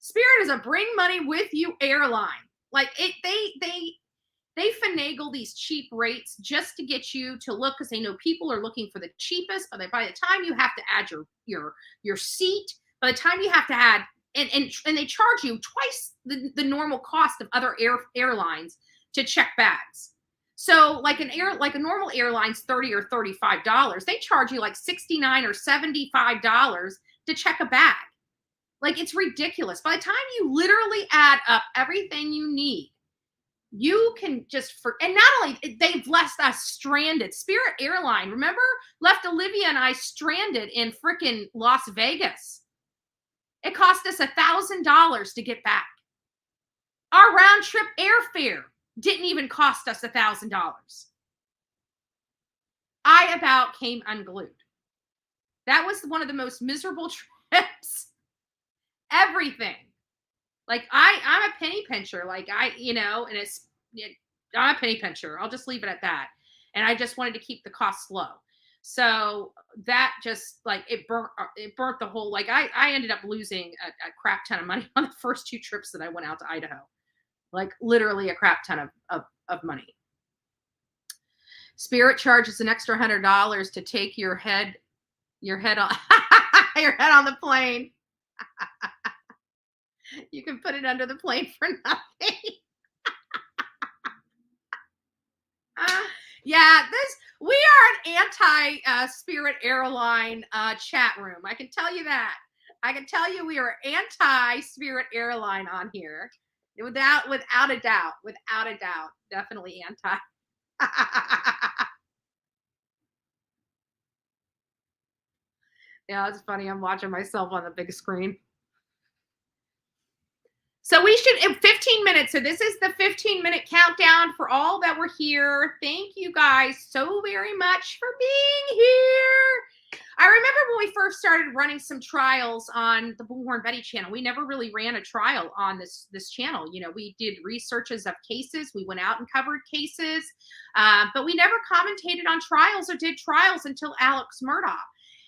Spirit is a bring money with you airline. They finagle these cheap rates just to get you to look, because they know people are looking for the cheapest. But by the time you have to add your seat, by the time you have to add and they charge you twice the normal cost of other airlines to check bags. So like a normal airline's $30 or $35, they charge you like $69 or $75 to check a bag. Like, it's ridiculous. By the time you literally add up everything you need, you can just and not only they've left us stranded. Spirit Airline, remember, left Olivia and I stranded in freaking Las Vegas. It cost us $1,000 to get back. Our round trip airfare didn't even cost us $1,000. I about came unglued. That was one of the most miserable trips. Everything. Like, I'm a penny pincher. Like, I'm a penny pincher. I'll just leave it at that. And I just wanted to keep the costs low. So that just like it burnt the whole, like I ended up losing a crap ton of money on the first 2 trips that I went out to Idaho. Like, literally a crap ton of money. Spirit charges an extra $100 to take your head on your head on the plane. You can put it under the plane for nothing. Yeah, we are an anti-Spirit Airline chat room. I can tell you that. I can tell you we are anti-Spirit Airline on here. Without a doubt. Definitely anti. Yeah, it's funny. I'm watching myself on the big screen. So we should, in 15 minutes. So this is the 15-minute countdown for all that were here. Thank you guys so very much for being here. I remember when we first started running some trials on the Bullhorn Betty channel, we never really ran a trial on this channel. You know, we did researches of cases. We went out and covered cases, but we never commentated on trials or did trials until Alex Murdaugh.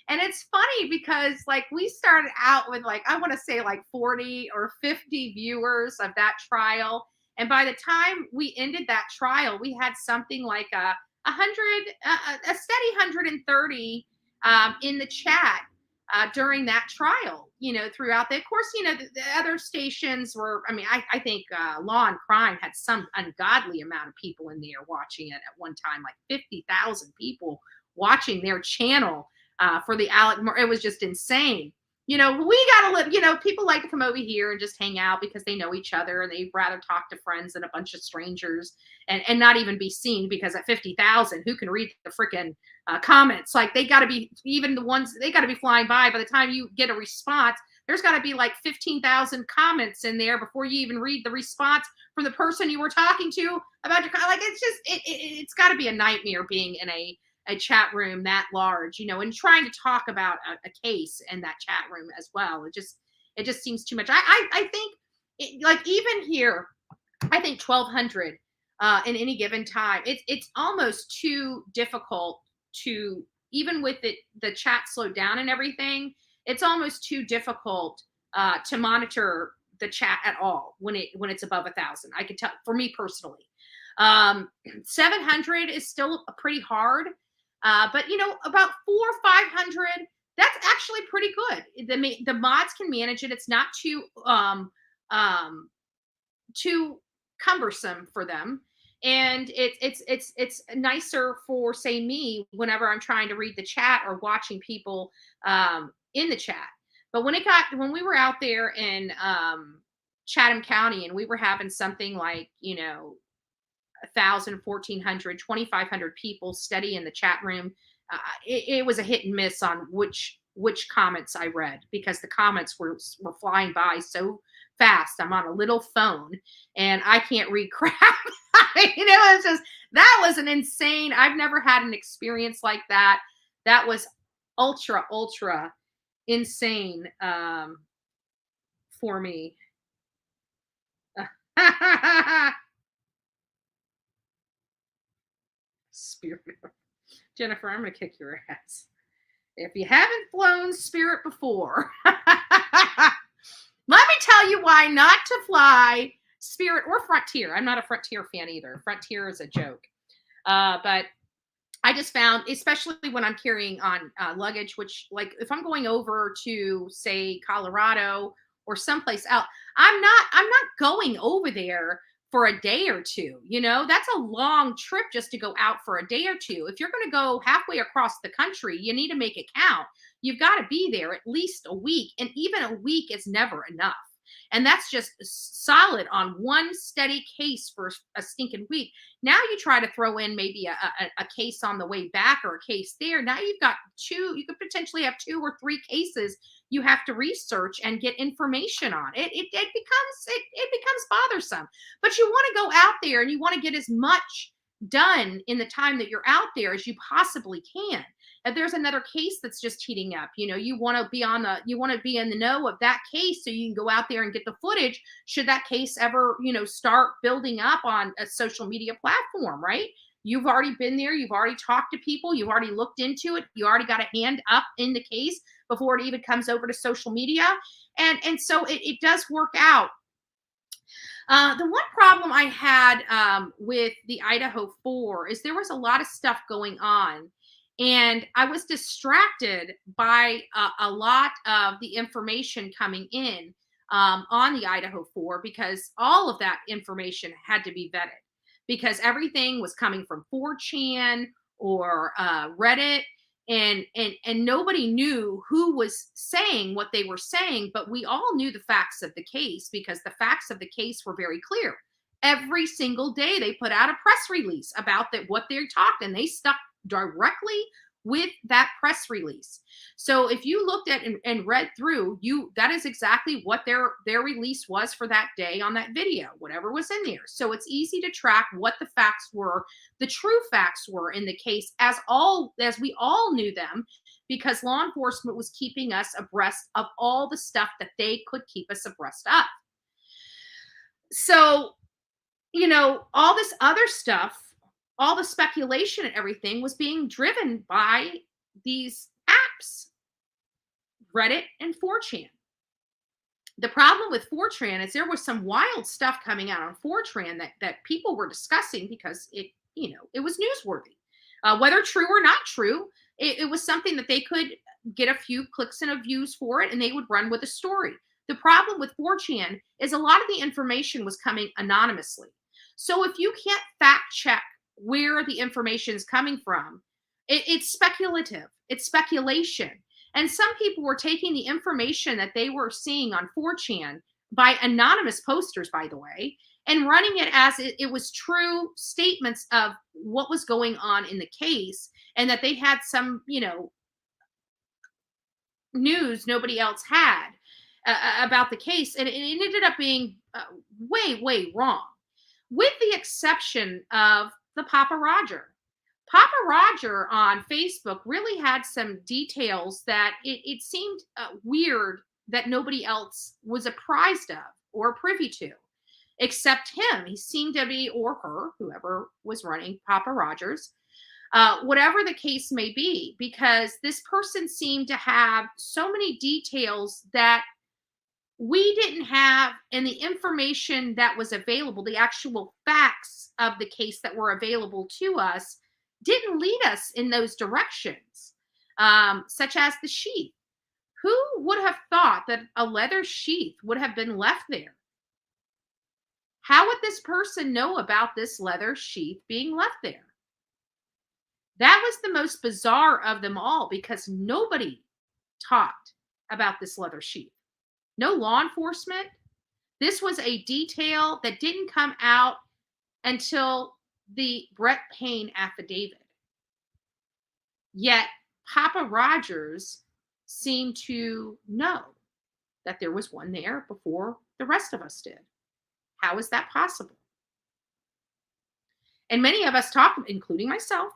And it's funny because like we started out with like, I want to say like 40 or 50 viewers of that trial. And by the time we ended that trial, we had something like a steady 130 in the chat during that trial, you know, throughout the, of course, you know, the other stations were, I mean, I think Law and Crime had some ungodly amount of people in there watching it at one time, like 50,000 people watching their channel. For the Alec, it was just insane. You know, we got to live, you know, people like to come over here and just hang out because they know each other and they'd rather talk to friends than a bunch of strangers and not even be seen, because at 50,000, who can read the freaking comments? Like, they got to be, even the ones, they got to be flying by the time you get a response. There's got to be like 15,000 comments in there before you even read the response from the person you were talking to about your, like, it's just, it's got to be a nightmare being in a chat room that large, you know, and trying to talk about a case in that chat room as well. It just seems too much. I think like even here, I think 1,200 in any given time, it's almost too difficult to, even with the chat slowed down and everything, it's almost too difficult to monitor the chat at all when it's above 1,000. I could tell, for me personally, 700 is still pretty hard. But you know, about 400 or 500, that's actually pretty good. The mods can manage it. It's not too cumbersome for them, and it's nicer for, say, me whenever I'm trying to read the chat or watching people in the chat. But when we were out there in Chatham County and we were having something like, you know, 1,000, 1,400, 2,500 people steady in the chat room, it was a hit and miss on which comments I read, because the comments were flying by so fast. I'm on a little phone and I can't read crap. You know, it's just, that was an insane, I've never had an experience like that. That was ultra insane for me. Spirit. Jennifer, I'm going to kick your ass. If you haven't flown Spirit before, let me tell you why not to fly Spirit or Frontier. I'm not a Frontier fan either. Frontier is a joke. But I just found, especially when I'm carrying on luggage, which, like, if I'm going over to, say, Colorado or someplace else. I'm not going over there for a day or two. You know, that's a long trip just to go out for a day or two. If you're going to go halfway across the country, you need to make it count. You've got to be there at least a week, and even a week is never enough. And that's just solid on one steady case for a stinking week. Now you try to throw in maybe a case on the way back or a case there. Now you've got you could potentially have 2 or 3 cases you have to research and get information on. It becomes bothersome. But you want to go out there and you want to get as much done in the time that you're out there as you possibly can. If there's another case that's just heating up, you know, you want to be in the know of that case so you can go out there and get the footage should that case ever, you know, start building up on a social media platform, right? You've already been there, you've already talked to people, you've already looked into it, you already got a hand up in the case before it even comes over to social media. And so it does work out. The one problem I had with the Idaho 4 is there was a lot of stuff going on. And I was distracted by a lot of the information coming in on the Idaho 4 because all of that information had to be vetted because everything was coming from 4chan or Reddit. And nobody knew who was saying what they were saying, but we all knew the facts of the case because the facts of the case were very clear. Every single day they put out a press release about what they talked, and they stuck directly with that press release. So if you looked at and read through, that is exactly what their release was for that day on that video, whatever was in there. So it's easy to track what the facts were, the true facts were in the case as we all knew them, because law enforcement was keeping us abreast of all the stuff that they could keep us abreast of. So, you know, all this other stuff, all the speculation and everything was being driven by these apps, Reddit and 4chan. The problem with 4chan is there was some wild stuff coming out on 4chan that people were discussing because it was newsworthy. Whether true or not true, it was something that they could get a few clicks and views for it, and they would run with a story. The problem with 4chan is a lot of the information was coming anonymously. So if you can't fact check where the information is coming from, it's speculative, it's speculation. And some people were taking the information that they were seeing on 4chan by anonymous posters, by the way, and running it as it was true statements of what was going on in the case, and that they had some, you know, news nobody else had about the case. And it ended up being way, way wrong, with the exception of the Papa Roger. Papa Roger on Facebook really had some details that it seemed weird that nobody else was apprised of or privy to, except him. He seemed to be, or her, whoever was running Papa Rogers, whatever the case may be, because this person seemed to have so many details that we didn't have, and the information that was available, the actual facts of the case that were available to us, didn't lead us in those directions, such as the sheath. Who would have thought that a leather sheath would have been left there? How would this person know about this leather sheath being left there? That was the most bizarre of them all, because nobody talked about this leather sheath. No law enforcement. This was a detail that didn't come out until the Brett Payne affidavit. Yet Papa Rogers seemed to know that there was one there before the rest of us did. How is that possible? And many of us talked, including myself,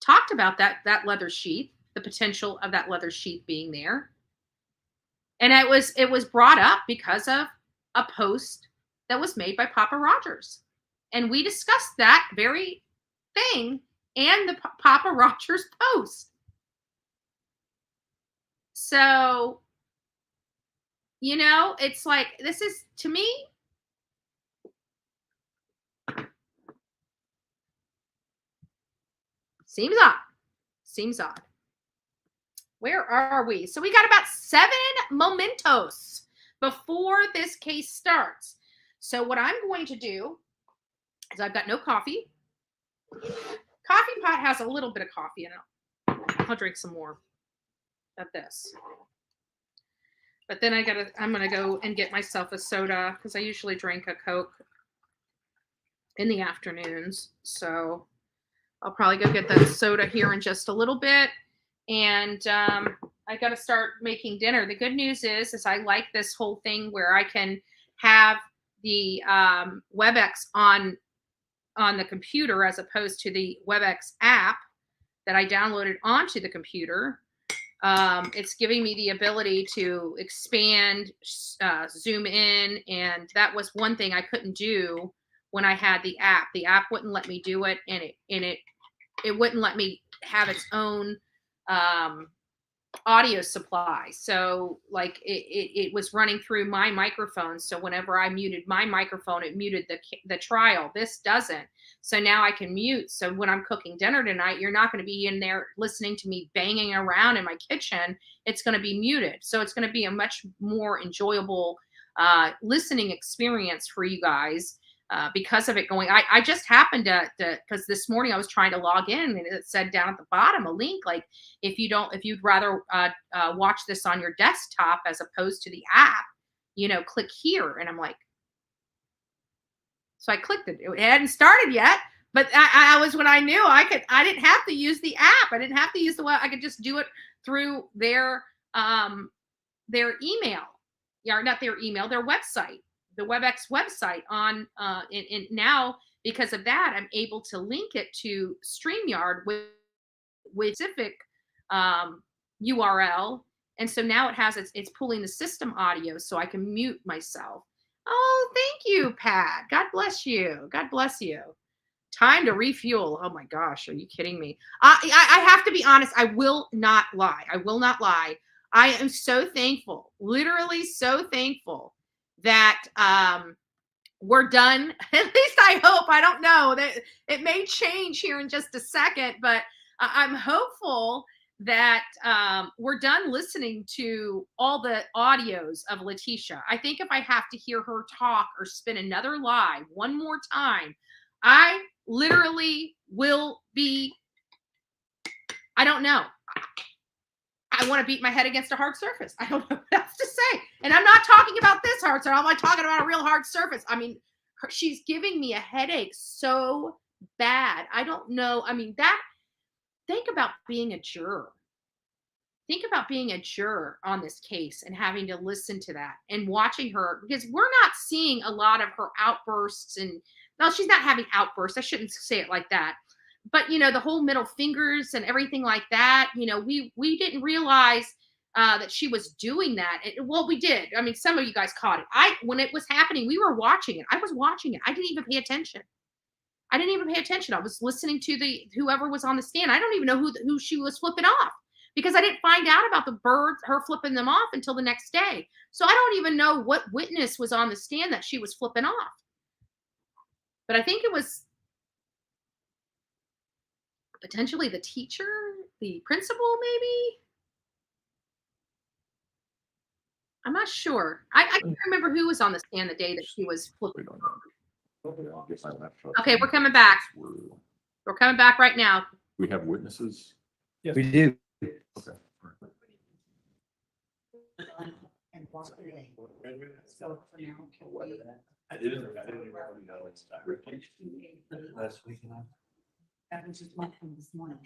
talked about that leather sheath, the potential of that leather sheath being there. And it was brought up because of a post that was made by Papa Rogers. And we discussed that very thing and the Papa Rogers post. So, you know, it's like, this is, to me, seems odd. Seems odd. Where are we? So we got about 7 mementos before this case starts. So what I'm going to do is I've got no coffee. Coffee pot has a little bit of coffee in it. I'll drink some more of this. But then I'm gonna go and get myself a soda because I usually drink a Coke in the afternoons. So I'll probably go get that soda here in just a little bit. And I got to start making dinner. The good news is I like this whole thing where I can have the WebEx on the computer as opposed to the WebEx app that I downloaded onto the computer. It's giving me the ability to expand, zoom in, and that was one thing I couldn't do when I had the app. The app wouldn't let me do it, and it wouldn't let me have its own audio supply. So like it was running through my microphone. So whenever I muted my microphone, it muted the trial. This doesn't. So now I can mute. So when I'm cooking dinner tonight, you're not going to be in there listening to me banging around in my kitchen. It's going to be muted. So it's going to be a much more enjoyable listening experience for you guys. Because of it going, I just happened to, because this morning I was trying to log in and it said down at the bottom a link like if you'd rather watch this on your desktop as opposed to the app, click here. And I'm like, so I clicked it. It hadn't started yet, but I was when I knew I didn't have to use the app. I didn't have to use the web. I could just do it through their email, not their email, their website. The WebEx website on and now because of that I'm able to link it to StreamYard with specific URL, and so now it has it's pulling the system audio so I can mute myself. Oh, thank you, Pat. God bless you. God bless you. Time to refuel. Oh my gosh, are you kidding me? I have to be honest. I will not lie. I am so thankful, literally so thankful that we're done. At least I hope. I don't know. That it may change here in just a second, but I'm hopeful that we're done listening to all the audios of Leticia. I think if I have to hear her talk or spin another lie one more time, I literally will be, I don't know. I want to beat my head against a hard surface. I don't know what else to say. And I'm not talking about this hard surface. I'm not talking about a real hard surface. I mean, she's giving me a headache so bad. I don't know. I mean, think about being a juror. Think about being a juror on this case and having to listen to that and watching her, because we're not seeing a lot of her outbursts. And no, she's not having outbursts. I shouldn't say it like that. But, the whole middle fingers and everything like that, we didn't realize that she was doing that. Well, we did. I mean, some of you guys caught it. When it was happening, we were watching it. I was watching it. I didn't even pay attention. I was listening to whoever was on the stand. I don't even know who she was flipping off because I didn't find out about the birds, her flipping them off until the next day. So I don't even know what witness was on the stand that she was flipping off. But I think it was potentially the teacher, the principal, maybe. I'm not sure. I can't remember who was on the stand the day that she was flipping. Okay, we're coming back. We're coming back right now. We have witnesses? Yes. We do. Okay. I didn't even know it's last week. I was just went from this morning.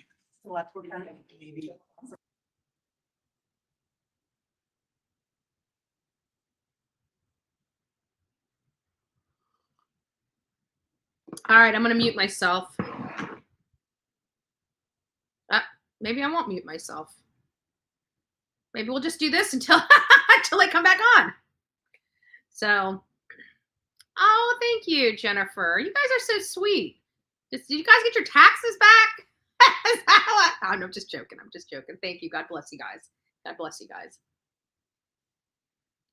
So that's what kind of maybe. All right, I'm going to mute myself. Maybe I won't mute myself. Maybe we'll just do this until I come back on. So, oh, thank you, Jennifer. You guys are so sweet. Did you guys get your taxes back? I'm just joking. Thank you. God bless you guys. God bless you guys.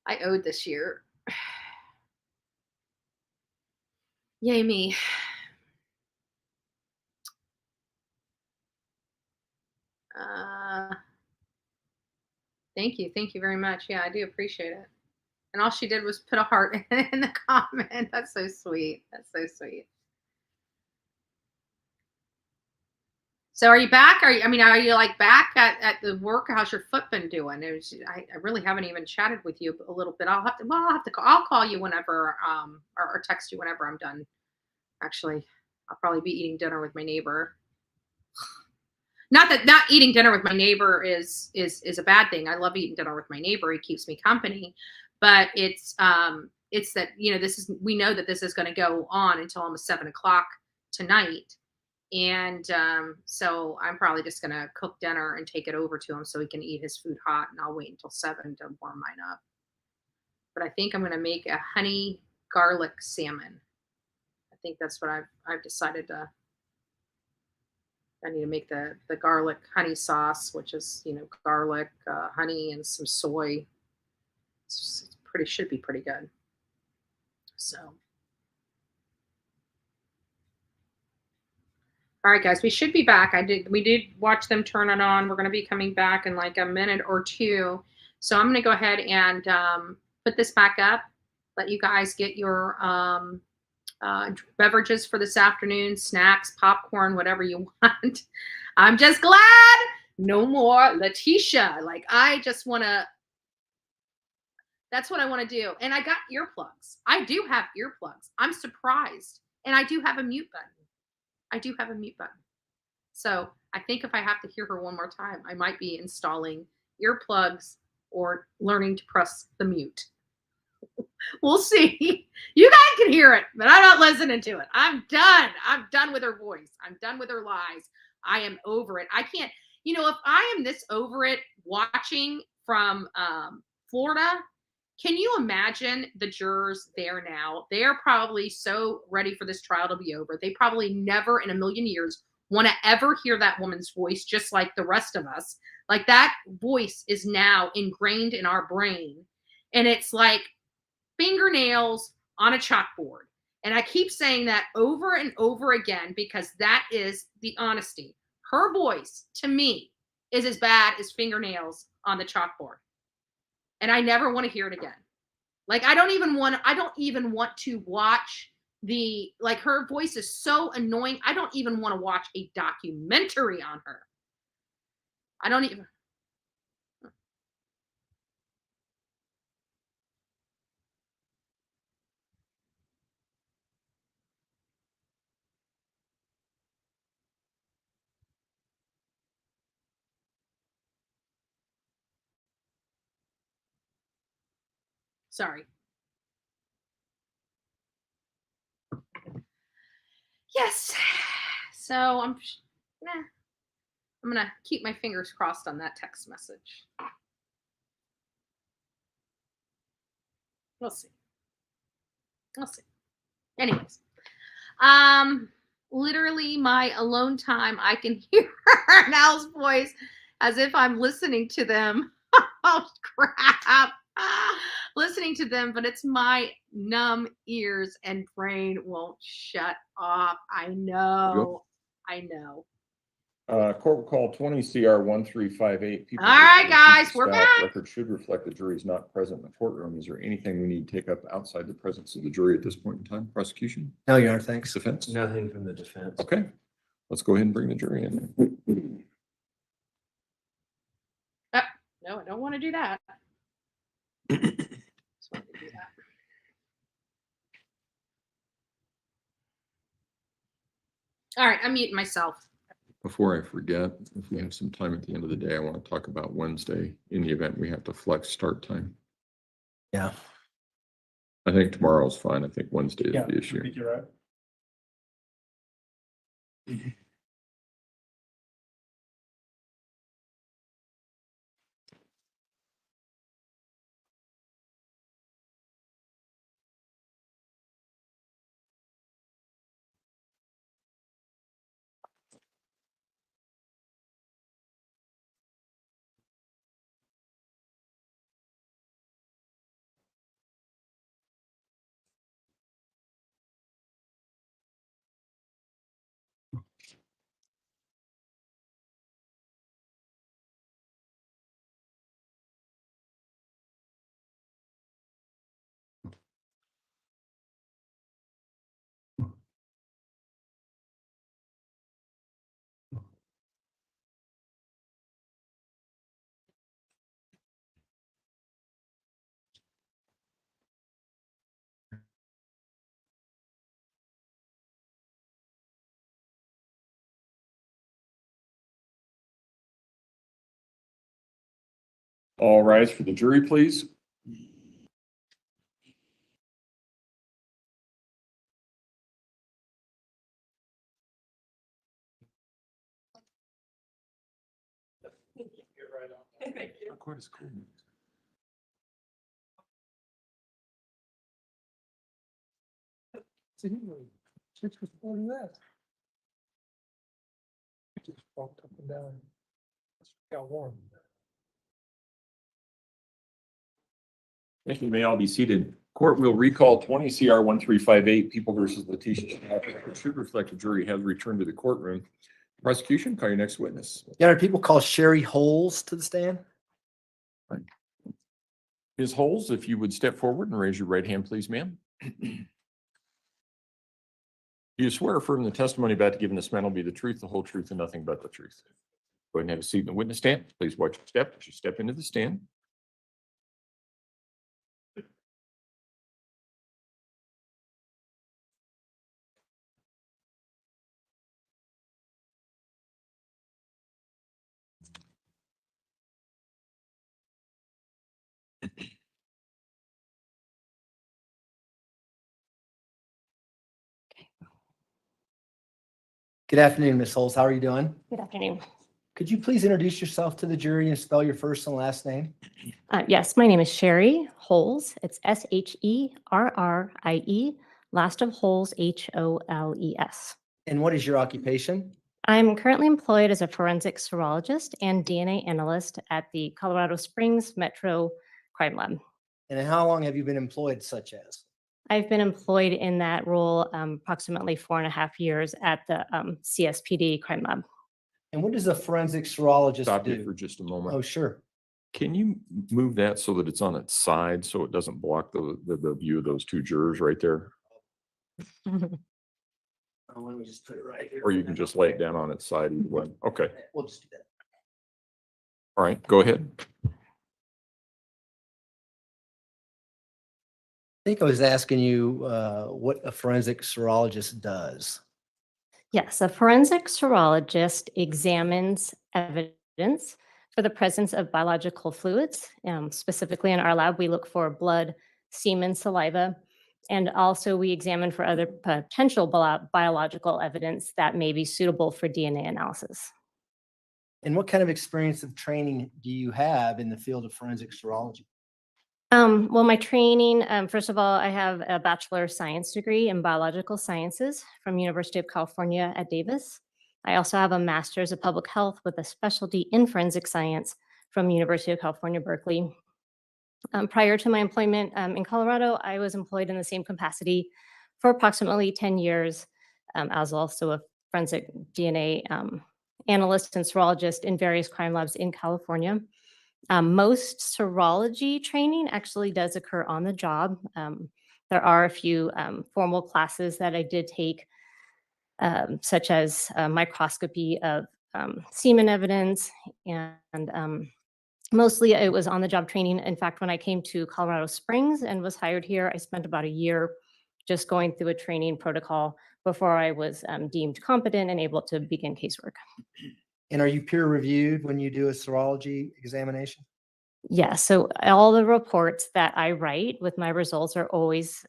I owed this year. Yay me. Thank you. Thank you very much. Yeah, I do appreciate it. And all she did was put a heart in the comment. That's so sweet. That's so sweet. So are you back? Are you like back at the work? How's your foot been doing? I really haven't even chatted with you a little bit. I'll have to I'll call you whenever, or text you whenever I'm done. Actually, I'll probably be eating dinner with my neighbor. Not that not eating dinner with my neighbor is a bad thing. I love eating dinner with my neighbor. He keeps me company. But it's that, we know that this is going to go on until almost 7 o'clock tonight. And so I'm probably just going to cook dinner and take it over to him so he can eat his food hot, and I'll wait until 7 to warm mine up. But I think I'm going to make a honey garlic salmon. I think that's what I've decided to. I need to make the garlic honey sauce, which is, garlic, honey, and some soy. Should be pretty good. So. All right, guys, we should be back. We did watch them turn it on. We're going to be coming back in like a minute or two. So I'm going to go ahead and put this back up. Let you guys get your beverages for this afternoon, snacks, popcorn, whatever you want. I'm just glad no more Leticia. Like, I just want to. That's what I want to do. And I got earplugs. I do have earplugs. I'm surprised. And I do have a mute button. So I think if I have to hear her one more time, I might be installing earplugs or learning to press the mute. We'll see. You guys can hear it, but I'm not listening to it. I'm done. I'm done with her voice. I'm done with her lies. I am over it. I can't, if I am this over it watching from Florida, can you imagine the jurors there now? They're probably so ready for this trial to be over. They probably never in a million years want to ever hear that woman's voice, just like the rest of us. Like, that voice is now ingrained in our brain. And it's like fingernails on a chalkboard. And I keep saying that over and over again because that is the honesty. Her voice, to me, is as bad as fingernails on the chalkboard. And I never want to hear it again. Like, I don't even want to watch her voice is so annoying. I don't even want to watch a documentary on her. I don't even. Sorry. Yes. So I'm going to keep my fingers crossed on that text message. We'll see. Anyways, literally my alone time, I can hear Nal's voice as if I'm listening to them. Oh, crap. Listening to them, but it's my numb ears and brain won't shut off. I know. Court will call 20 CR 1358. All right, guys, we're back. Record should reflect the jury is not present in the courtroom. Is there anything we need to take up outside the presence of the jury at this point in time? Prosecution? No, Your Honor, thanks. Defense? Nothing from the defense. Okay. Let's go ahead and bring the jury in. No, I don't want to do that. All right, I'm muting myself. Before I forget, if we have some time at the end of the day, I want to talk about Wednesday in the event we have to flex start time. Yeah. I think tomorrow's fine. I think Wednesday is the issue. I think you're right. All rise for the jury, please. Court is cool. Just walked up and down. Got warm. Thank you. You may all be seated. Court will recall 20 CR 1358, People versus Leticia Stauch. The should reflect the jury has returned to the courtroom. Prosecution, call your next witness. Your Honor, people call Sherry Holes to the stand. Ms. Holes, if you would step forward and raise your right hand, please, ma'am. You swear or affirm the testimony about to give in this man will be the truth, the whole truth, and nothing but the truth. Go ahead and have a seat in the witness stand. Please watch your step as you step into the stand. Good afternoon, Ms. Holes. How are you doing? Good afternoon. Could you please introduce yourself to the jury and spell your first and last name? Yes, my name is Sherry Holes. It's Sherrie, last of Holes, Holes. And what is your occupation? I'm currently employed as a forensic serologist and DNA analyst at the Colorado Springs Metro Crime Lab. And how long have you been employed such as? I've been employed in that role approximately 4.5 years at the CSPD Crime Lab. And what does a forensic serologist Stop do? you for just a moment. Oh, sure. Can you move that so that it's on its side so it doesn't block the view of those two jurors right there? Let me just put it right here. Or you can just lay it down on its side either way. Okay. We'll just do that. All right, go ahead. I think I was asking you what a forensic serologist does. Yes, a forensic serologist examines evidence for the presence of biological fluids. Specifically in our lab, we look for blood, semen, saliva, and also we examine for other potential biological evidence that may be suitable for DNA analysis. And what kind of experience of training do you have in the field of forensic serology? Well, my training, first of all, I have a Bachelor of Science degree in Biological Sciences from University of California at Davis. I also have a Master's of Public Health with a specialty in Forensic Science from University of California, Berkeley. Prior to my employment in Colorado, I was employed in the same capacity for approximately 10 years. I was also a forensic DNA analyst and serologist in various crime labs in California. Most serology training actually does occur on the job. There are a few formal classes that I did take, such as microscopy of semen evidence, and mostly it was on the job training. In fact, when I came to Colorado Springs and was hired here, I spent about a year just going through a training protocol before I was deemed competent and able to begin casework. And are you peer reviewed when you do a serology examination? Yeah, so all the reports that I write with my results are always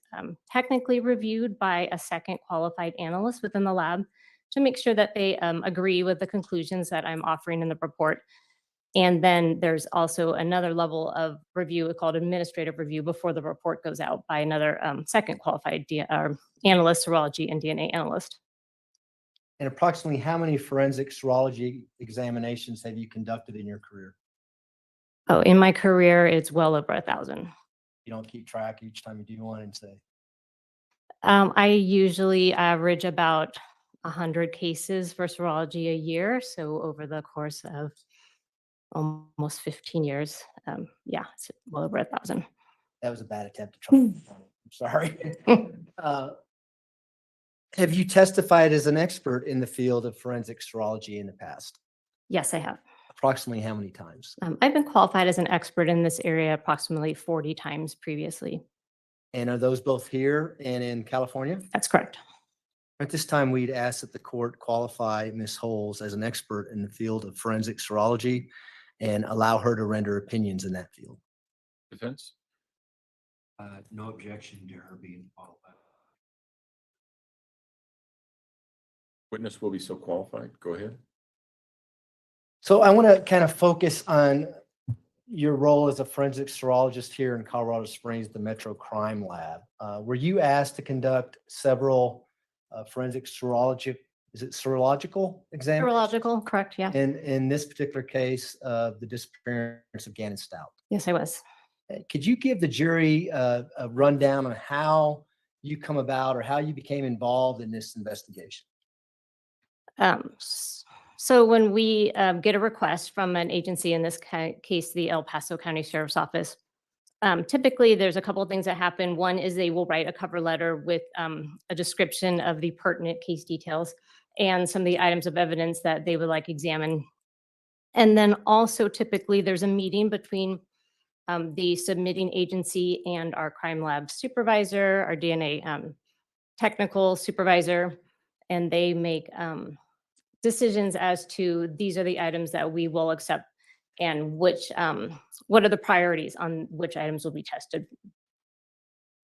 technically reviewed by a second qualified analyst within the lab to make sure that they agree with the conclusions that I'm offering in the report. And then there's also another level of review called administrative review before the report goes out by another second qualified analyst, serology and DNA analyst. And approximately how many forensic serology examinations have you conducted in your career? Oh, in my career, it's well over 1,000. You don't keep track each time you do one and say? I usually average about 100 cases for serology a year. So over the course of almost 15 years, yeah, it's well over 1,000. That was a bad attempt to try. I'm sorry. Have you testified as an expert in the field of forensic serology in the past? Yes, I have. Approximately how many times? I've been qualified as an expert in this area approximately 40 times previously. And are those both here and in California? That's correct. At this time, we'd ask that the court qualify Ms. Holes as an expert in the field of forensic serology and allow her to render opinions in that field. Defense? No objection to her being qualified. Witness will be so qualified. Go ahead. So I want to kind of focus on your role as a forensic serologist here in Colorado Springs, the Metro Crime Lab. Were you asked to conduct several forensic serological examinations? Neurological, correct, yeah. In this particular case of the disappearance of Gannon Stout. Yes, I was. Could you give the jury a rundown on how you come about or how you became involved in this investigation? So when we get a request from an agency, in this case, the El Paso County Sheriff's Office, typically there's a couple of things that happen. One is they will write a cover letter with a description of the pertinent case details and some of the items of evidence that they would like examined. And then also typically there's a meeting between the submitting agency and our crime lab supervisor, our DNA technical supervisor, and they make decisions as to these are the items that we will accept and which what are the priorities on which items will be tested.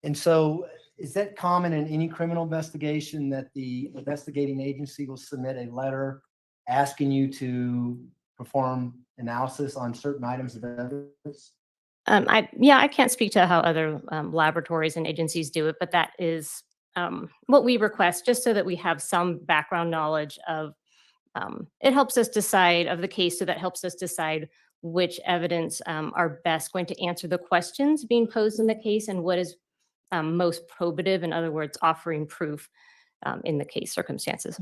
And so is that common in any criminal investigation that the investigating agency will submit a letter asking you to perform analysis on certain items of evidence? I can't speak to how other laboratories and agencies do it, but that is what we request, just so that we have some background knowledge of. It helps us decide of the case, so that helps us decide which evidence are best going to answer the questions being posed in the case and what is most probative, in other words, offering proof in the case circumstances.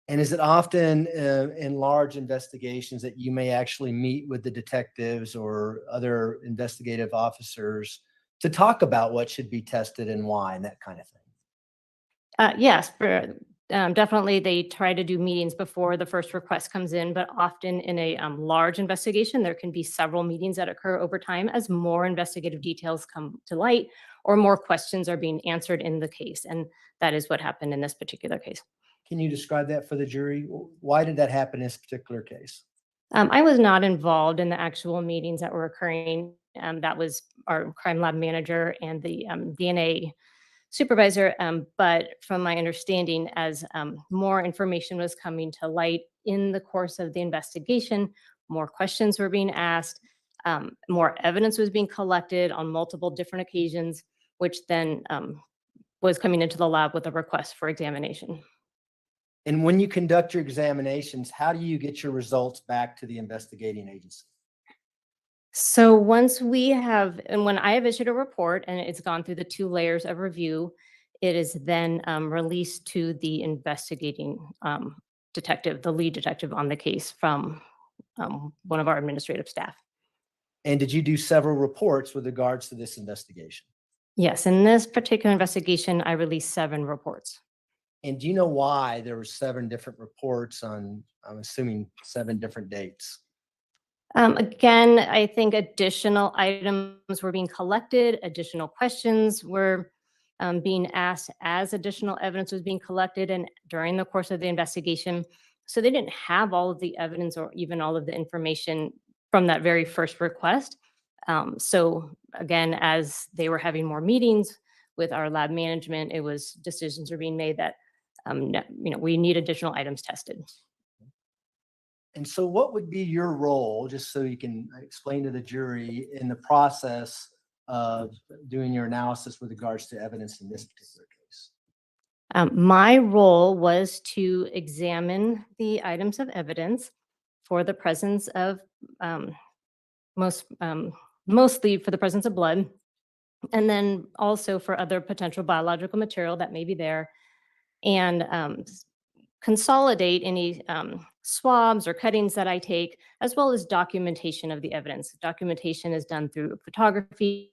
And is it often in large investigations that you may actually meet with the detectives or other investigative officers to talk about what should be tested and why and that kind of thing? Yes, definitely they try to do meetings before the first request comes in, but often in a large investigation, there can be several meetings that occur over time as more investigative details come to light or more questions are being answered in the case. And that is what happened in this particular case. Can you describe that for the jury? Why did that happen in this particular case? I was not involved in the actual meetings that were occurring. That was our crime lab manager and the DNA supervisor. But from my understanding, as more information was coming to light in the course of the investigation, more questions were being asked, more evidence was being collected on multiple different occasions, which then was coming into the lab with a request for examination. And when you conduct your examinations, how do you get your results back to the investigating agency? So once we have, and when I have issued a report and it's gone through the 2 layers of review, it is then released to the investigating detective, the lead detective on the case from one of our administrative staff. And did you do several reports with regards to this investigation? Yes, in this particular investigation, I released 7 reports. And do you know why there were 7 different reports on, I'm assuming, 7 different dates? Again, I think additional items were being collected, additional questions were being asked as additional evidence was being collected and during the course of the investigation. So they didn't have all of the evidence or even all of the information from that very first request. So again, as they were having more meetings with our lab management, it was decisions were being made that we need additional items tested. And so what would be your role, just so you can explain to the jury, in the process of doing your analysis with regards to evidence in this particular case? My role was to examine the items of evidence for the presence of, mostly for the presence of blood, and then also for other potential biological material that may be there, and consolidate any swabs or cuttings that I take, as well as documentation of the evidence. Documentation is done through photography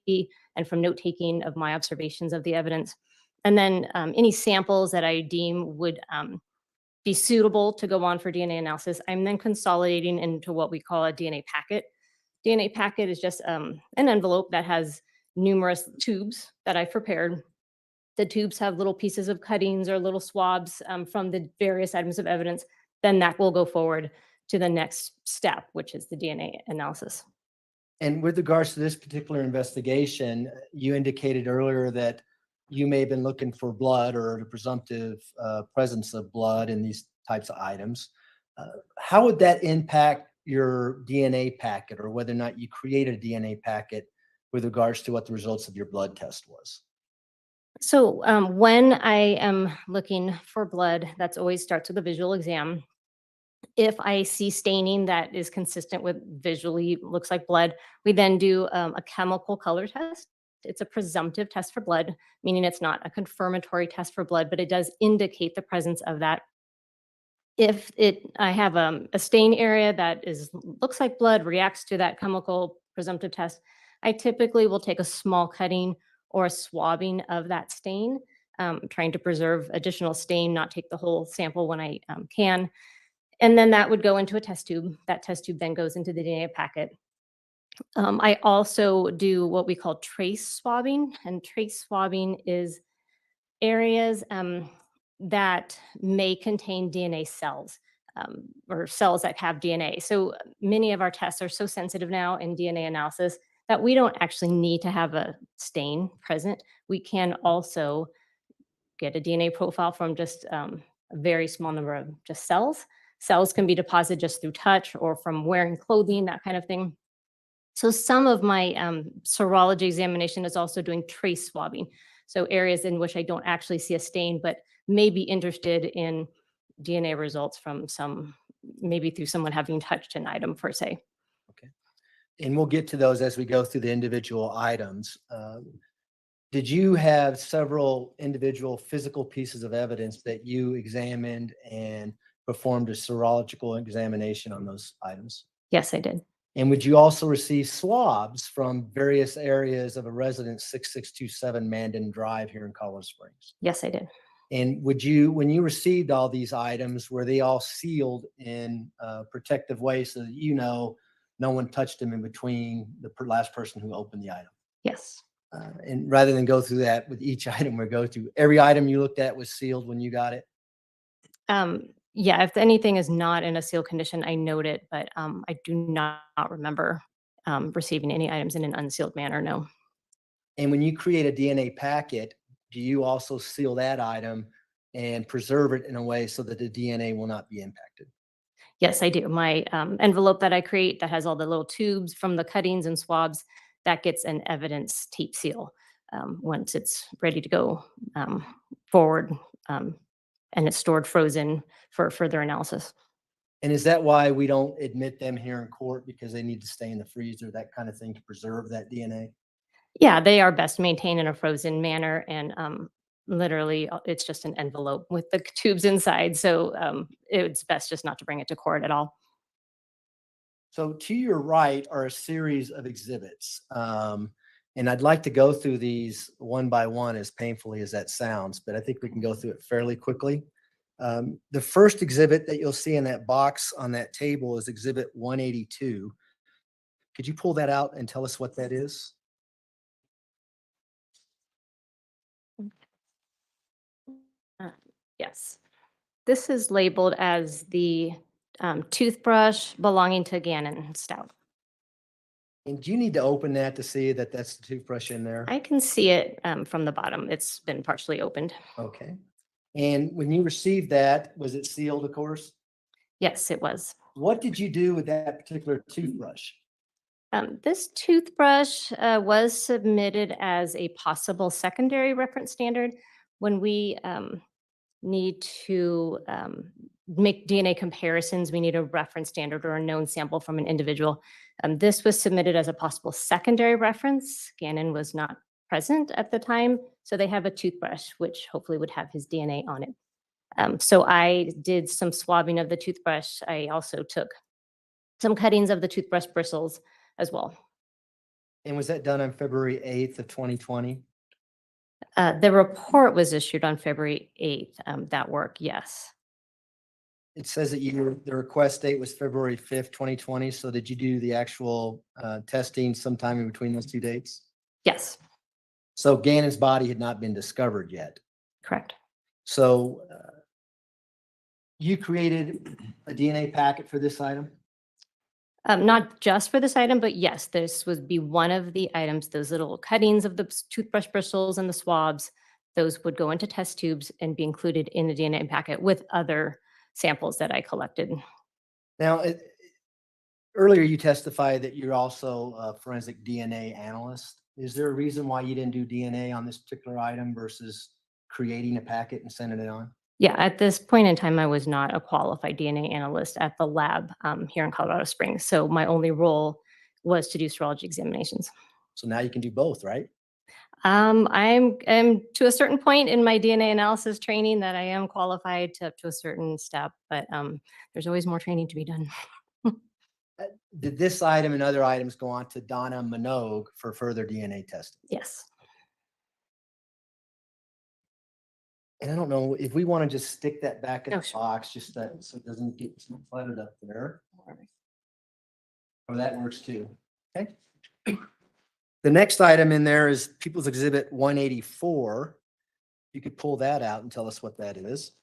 and from note-taking of my observations of the evidence. And then any samples that I deem would be suitable to go on for DNA analysis, I'm then consolidating into what we call a DNA packet. DNA packet is just an envelope that has numerous tubes that I've prepared. The tubes have little pieces of cuttings or little swabs from the various items of evidence. Then that will go forward to the next step, which is the DNA analysis. And with regards to this particular investigation, you indicated earlier that you may have been looking for blood or the presumptive presence of blood in these types of items. How would that impact your DNA packet, or whether or not you created a DNA packet with regards to what the results of your blood test was? So when I am looking for blood, that's always starts with a visual exam. If I see staining that is consistent with visually looks like blood, we then do a chemical color test. It's a presumptive test for blood, meaning it's not a confirmatory test for blood, but it does indicate the presence of that. If I have a stain area that looks like blood, reacts to that chemical presumptive test, I typically will take a small cutting or a swabbing of that stain, trying to preserve additional stain, not take the whole sample when I can. And then that would go into a test tube. That test tube then goes into the DNA packet. I also do what we call trace swabbing, and trace swabbing is areas that may contain DNA cells or cells that have DNA. So many of our tests are so sensitive now in DNA analysis that we don't actually need to have a stain present. We can also get a DNA profile from just a very small number of just cells. Cells can be deposited just through touch or from wearing clothing, that kind of thing. So some of my serology examination is also doing trace swabbing. So areas in which I don't actually see a stain, but may be interested in DNA results from maybe through someone having touched an item per se. And we'll get to those as we go through the individual items. Did you have several individual physical pieces of evidence that you examined and performed a serological examination on those items? Yes, I did. And would you also receive swabs from various areas of a residence 6627 Mandan Drive here in Colorado Springs? Yes, I did. And would you, when you received all these items, were they all sealed in a protective way so that no one touched them in between the last person who opened the item? Yes. And rather than go through that with each item we go through, every item you looked at was sealed when you got it? Yeah, if anything is not in a sealed condition, I note it, but I do not remember receiving any items in an unsealed manner, no. And when you create a DNA packet, do you also seal that item and preserve it in a way so that the DNA will not be impacted? Yes, I do. My envelope that I create that has all the little tubes from the cuttings and swabs, that gets an evidence tape seal once it's ready to go forward, and it's stored frozen for further analysis. And is that why we don't admit them here in court, because they need to stay in the freezer, that kind of thing, to preserve that DNA? Yeah, they are best maintained in a frozen manner, and literally it's just an envelope with the tubes inside. So it's best just not to bring it to court at all. So to your right are a series of exhibits. And I'd like to go through these one by one, as painfully as that sounds, but I think we can go through it fairly quickly. The first exhibit that you'll see in that box on that table is exhibit 182. Could you pull that out and tell us what that is? Yes. This is labeled as the toothbrush belonging to Gannon Stauch. And do you need to open that to see that that's the toothbrush in there? I can see it from the bottom. It's been partially opened. Okay. And when you received that, was it sealed, of course? Yes, it was. What did you do with that particular toothbrush? This toothbrush was submitted as a possible secondary reference standard when we need to make DNA comparisons. We need a reference standard or a known sample from an individual. This was submitted as a possible secondary reference. Gannon was not present at the time, so they have a toothbrush, which hopefully would have his DNA on it. So I did some swabbing of the toothbrush. I also took some cuttings of the toothbrush bristles as well. And was that done on February 8th of 2020? The report was issued on February 8th, that work, yes. It says that the request date was February 5th, 2020. So did you do the actual testing sometime in between those two dates? Yes. So Gannon's body had not been discovered yet. Correct. So You created a DNA packet for this item? Not just for this item, but yes, this would be one of the items, those little cuttings of the toothbrush bristles and the swabs, those would go into test tubes and be included in the DNA packet with other samples that I collected. Now, earlier you testified that you're also a forensic DNA analyst. Is there a reason why you didn't do DNA on this particular item versus creating a packet and sending it on? Yeah, at this point in time, I was not a qualified DNA analyst at the lab here in Colorado Springs. So my only role was to do serology examinations. So now you can do both, right? I'm to a certain point in my DNA analysis training that I am qualified to up to a certain step, but there's always more training to be done. Did this item and other items go on to Donna Minogue for further DNA testing? Yes. And I don't know if we want to just stick that back in the box, just that so it doesn't get cluttered up there. Oh, that works too. Okay. The next item in there is People's Exhibit 184. You could pull that out and tell us what that is.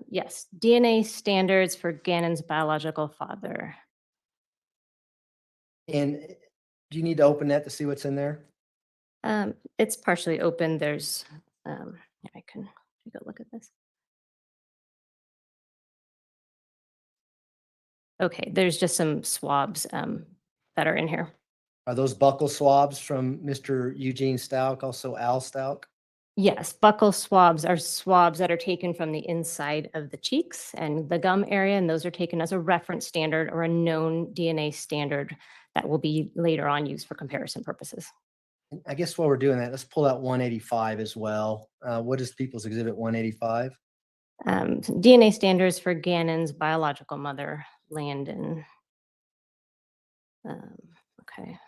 Yes, DNA standards for Gannon's biological father. And do you need to open that to see what's in there? It's partially open. There's, I can take a look at this. Okay, there's just some swabs that are in here. Are those buccal swabs from Mr. Eugene Stauch, also Al Stauch? Yes, buccal swabs are swabs that are taken from the inside of the cheeks and the gum area, and those are taken as a reference standard or a known DNA standard that will be later on used for comparison purposes. I guess while we're doing that, let's pull out 185 as well. What is People's Exhibit 185? DNA standards for Gannon's biological mother, Landon. Okay.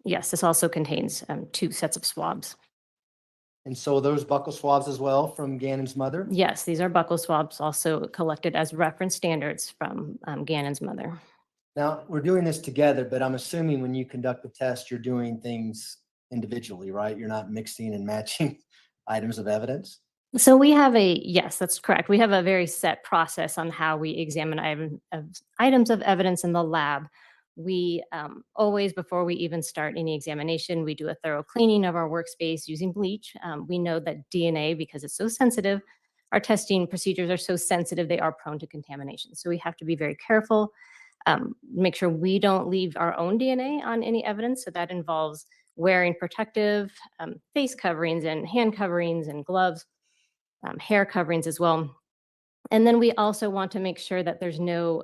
Yes, this also contains 2 sets of swabs. And so those buccal swabs as well from Gannon's mother? Yes, these are buccal swabs also collected as reference standards from Gannon's mother. Now, we're doing this together, but I'm assuming when you conduct the test, you're doing things individually, right? You're not mixing and matching items of evidence? So we have yes, that's correct. We have a very set process on how we examine items of evidence in the lab. We always, before we even start any examination, we do a thorough cleaning of our workspace using bleach. We know that DNA, because it's so sensitive, our testing procedures are so sensitive, they are prone to contamination. So we have to be very careful, make sure we don't leave our own DNA on any evidence. So that involves wearing protective face coverings and hand coverings and gloves, hair coverings as well. And then we also want to make sure that there's no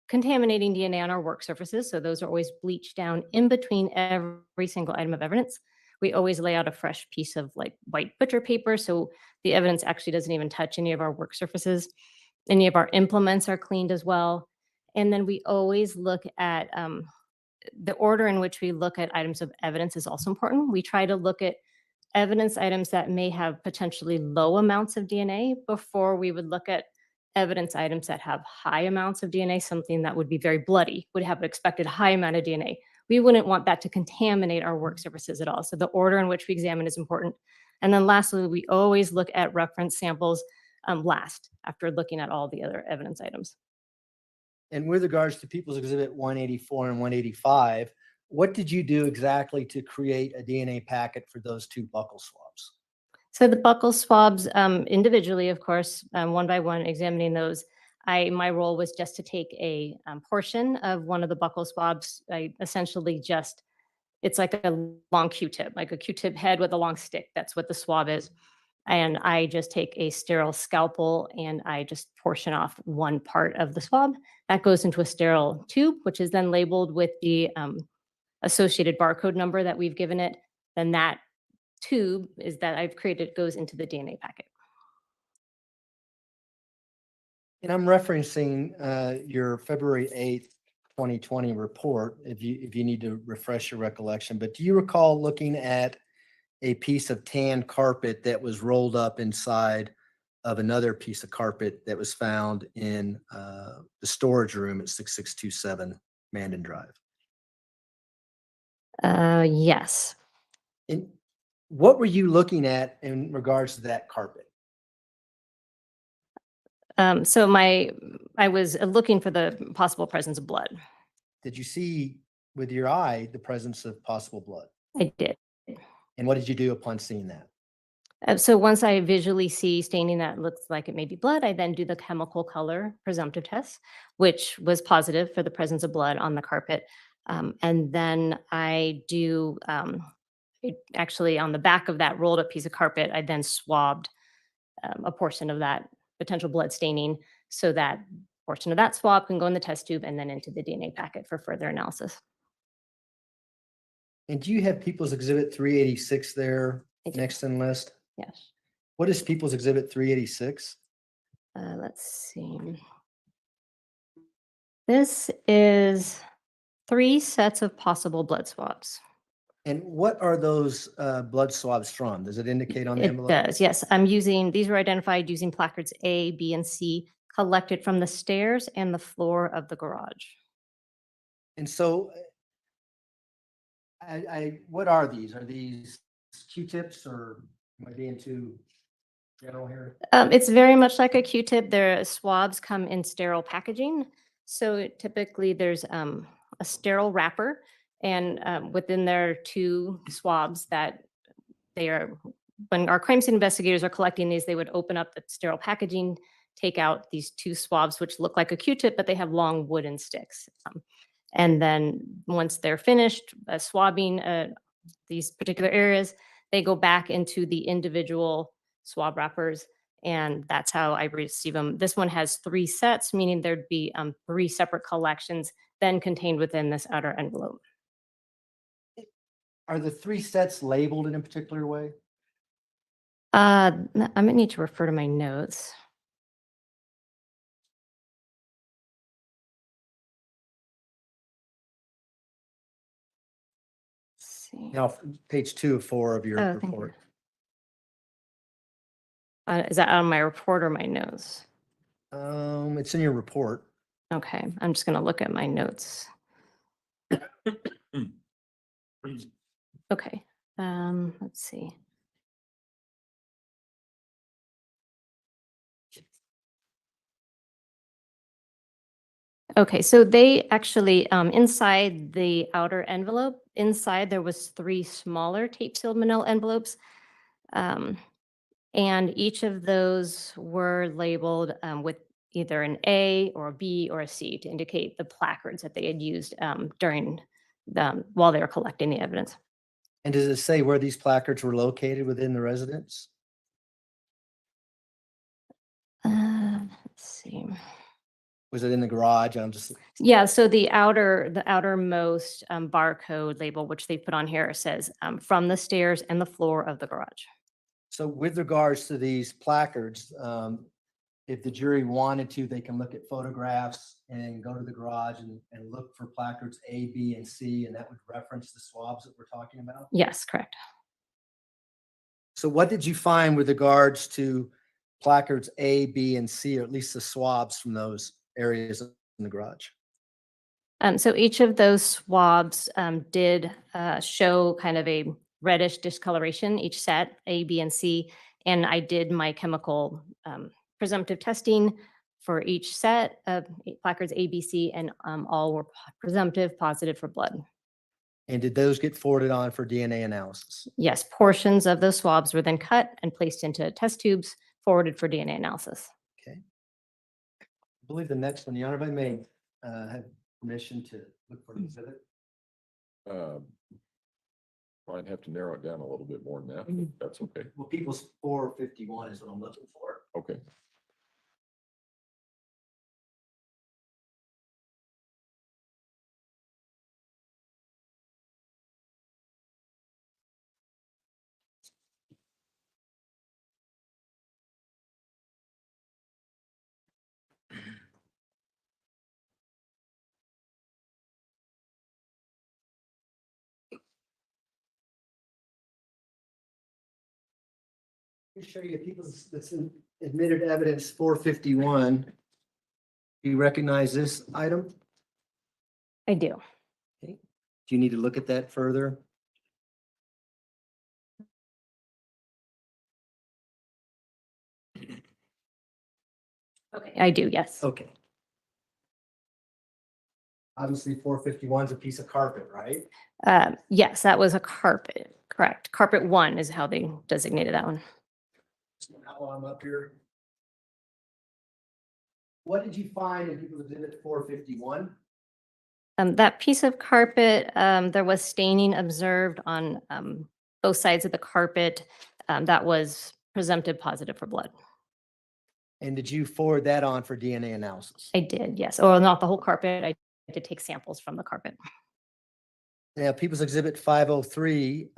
contaminating DNA on our work surfaces. So those are always bleached down in between every single item of evidence. We always lay out a fresh piece of like white butcher paper. So the evidence actually doesn't even touch any of our work surfaces. Any of our implements are cleaned as well. And then we always look at the order in which we look at items of evidence is also important. We try to look at evidence items that may have potentially low amounts of DNA before we would look at evidence items that have high amounts of DNA, something that would be very bloody, would have an expected high amount of DNA. We wouldn't want that to contaminate our work surfaces at all. So the order in which we examine is important. And then lastly, we always look at reference samples last after looking at all the other evidence items. And with regards to People's Exhibit 184 and 185, what did you do exactly to create a DNA packet for those 2 buccal swabs? So the buccal swabs individually, of course, one by one, examining those. My role was just to take a portion of one of the buccal swabs. I essentially it's like a long Q-tip, like a Q-tip head with a long stick. That's what the swab is. And I just take a sterile scalpel and I just portion off one part of the swab. That goes into a sterile tube, which is then labeled with the associated barcode number that we've given it. Then that tube that I've created goes into the DNA packet. And I'm referencing your February 8th, 2020 report, if you need to refresh your recollection. But do you recall looking at a piece of tan carpet that was rolled up inside of another piece of carpet that was found in the storage room at 6627 Mandan Drive? Yes. And What were you looking at in regards to that carpet? So I was looking for the possible presence of blood. Did you see with your eye the presence of possible blood? I did. And what did you do upon seeing that? So once I visually see staining that looks like it may be blood, I then do the chemical color presumptive test, which was positive for the presence of blood on the carpet. And then I do, actually on the back of that rolled up piece of carpet, I then swabbed a portion of that potential blood staining so that portion of that swab can go in the test tube and then into the DNA packet for further analysis. And do you have People's Exhibit 386 there next in the list? Yes. What is People's Exhibit 386? Let's see. This is 3 sets of possible blood swabs. And what are those blood swabs from? Does it indicate on the It envelope? does, yes. These were identified using placards A, B, and C collected from the stairs and the floor of the garage. And so, what are these? Are these Q-tips, or am I being too general here? It's very much like a Q-tip. Their swabs come in sterile packaging. So typically there's a sterile wrapper, and within there are 2 swabs that they are, when our crime scene investigators are collecting these, they would open up the sterile packaging, take out these 2 swabs, which look like a Q-tip, but they have long wooden sticks. And then once they're finished swabbing these particular areas, they go back into the individual swab wrappers, and that's how I receive them. This one has 3 sets, meaning there'd be 3 separate collections then contained within this outer envelope. Are the 3 sets labeled in a particular way? I'm gonna need to refer to my notes. Now, page 2 of 4 of your Oh, thank you. report. Is that on my report or my notes? It's in your report. Okay, I'm just gonna look at my notes. Okay, let's see. Okay, so they actually, inside the outer envelope, inside there was 3 smaller tape-sealed manila envelopes. And each of those were labeled with either an A or a B or a C to indicate the placards that they had used while they were collecting the evidence. And does it say where these placards were located within the residence? Let's see. Was it in the garage? Yeah, so the outermost barcode label, which they put on here, says from the stairs and the floor of the garage. So with regards to these placards, if the jury wanted to, they can look at photographs and go to the garage and look for placards A, B, and C, and that would reference the swabs that we're talking about? Yes, correct. So what did you find with regards to placards A, B, and C, or at least the swabs from those areas in the garage? So each of those swabs did show kind of a reddish discoloration, each set, A, B, and C. And I did my chemical presumptive testing for each set of placards A, B, C, and all were presumptive positive for blood. And did those get forwarded on for DNA analysis? Yes, portions of those swabs were then cut and placed into test tubes, forwarded for DNA analysis. Okay. I believe the next one, Your Honor, if I may have permission to look for an exhibit. I'd have to narrow it down a little bit more than that. But that's okay. Well, People's 451 is what I'm looking for. Okay. Let me show you people's, that's in admitted evidence 451. Do you recognize this item? I do. Okay. Do you need to look at that further? Okay, I do, yes. Okay. Obviously, 451 is a piece of carpet, right? Yes, that was a carpet, correct. Carpet 1 is how they designated that one. While I'm up here. What did you find in People's Exhibit 451? That piece of carpet, there was staining observed on both sides of the carpet that was presumptive positive for blood. And did you forward that on for DNA analysis? I did, yes. Or not the whole carpet. I did take samples from the carpet. Now, People's Exhibit 503,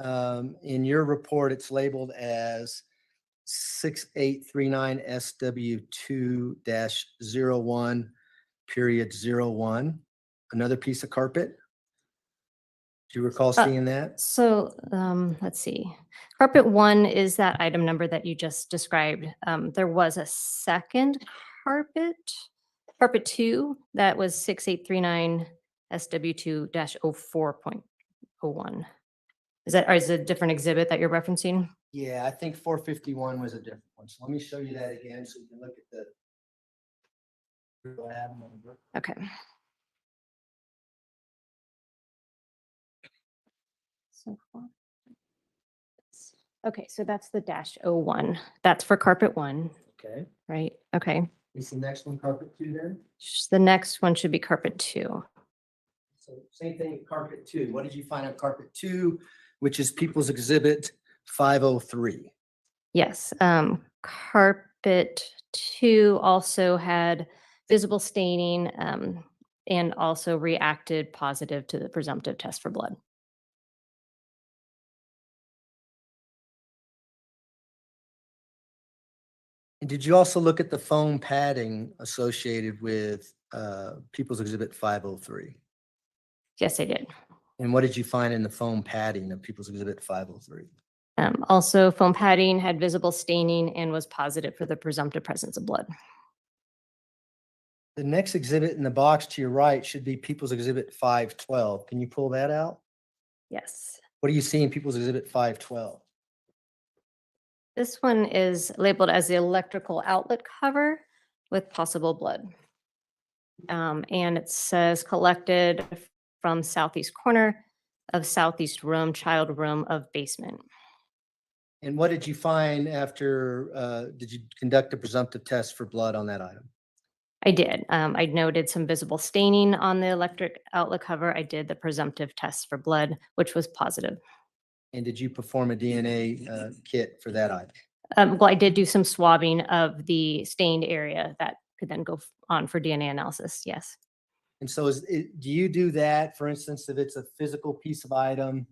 in your report, it's labeled as 6839 SW2-01, another piece of carpet. Do you recall seeing that? So let's see. Carpet 1 is that item number that you just described. There was a second carpet, carpet 2, that was 6839 SW2-04.01. Is that, or is it a different exhibit that you're referencing? Yeah, I think 451 was a different one. So let me show you that again so you can look at the lab number. Okay. Okay, so that's the -01. That's for carpet 1. Okay. Right, okay. Is the next one carpet 2 then? The next one should be carpet 2. So same thing with carpet 2. What did you find on carpet 2, which is People's Exhibit 503? Yes, carpet 2 also had visible staining and also reacted positive to the presumptive test for blood. And did you also look at the foam padding associated with People's Exhibit 503? Yes, I did. And what did you find in the foam padding of People's Exhibit 503? Also, foam padding had visible staining and was positive for the presumptive presence of blood. The next exhibit in the box to your right should be People's Exhibit 512. Can you pull that out? Yes. What do you see in People's Exhibit 512? This one is labeled as the electrical outlet cover with possible blood. And it says collected from southeast corner of southeast room, child room of basement. And what did you find after, did you conduct a presumptive test for blood on that item? I did. I noted some visible staining on the electric outlet cover. I did the presumptive test for blood, which was positive. And did you perform a DNA kit for that item? Well, I did do some swabbing of the stained area that could then go on for DNA analysis. Yes. And so do you do that, for instance, if it's a physical piece of item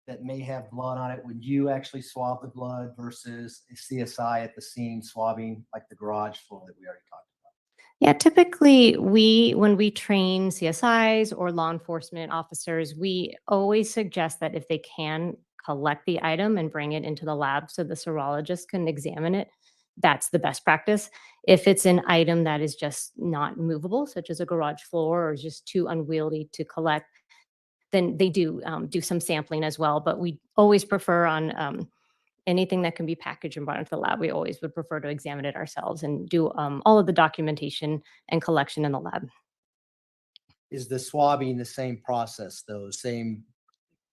that may have blood on it, would you actually swab the blood versus a CSI at the scene swabbing like the garage floor that we already talked about? Yeah, typically when we train CSIs or law enforcement officers, we always suggest that if they can collect the item and bring it into the lab so the serologist can examine it, that's the best practice. If it's an item that is just not movable, such as a garage floor or just too unwieldy to collect, then they do some sampling as well. But we always prefer on anything that can be packaged and brought into the lab, we always would prefer to examine it ourselves and do all of the documentation and collection in the lab. Is the swabbing the same process though?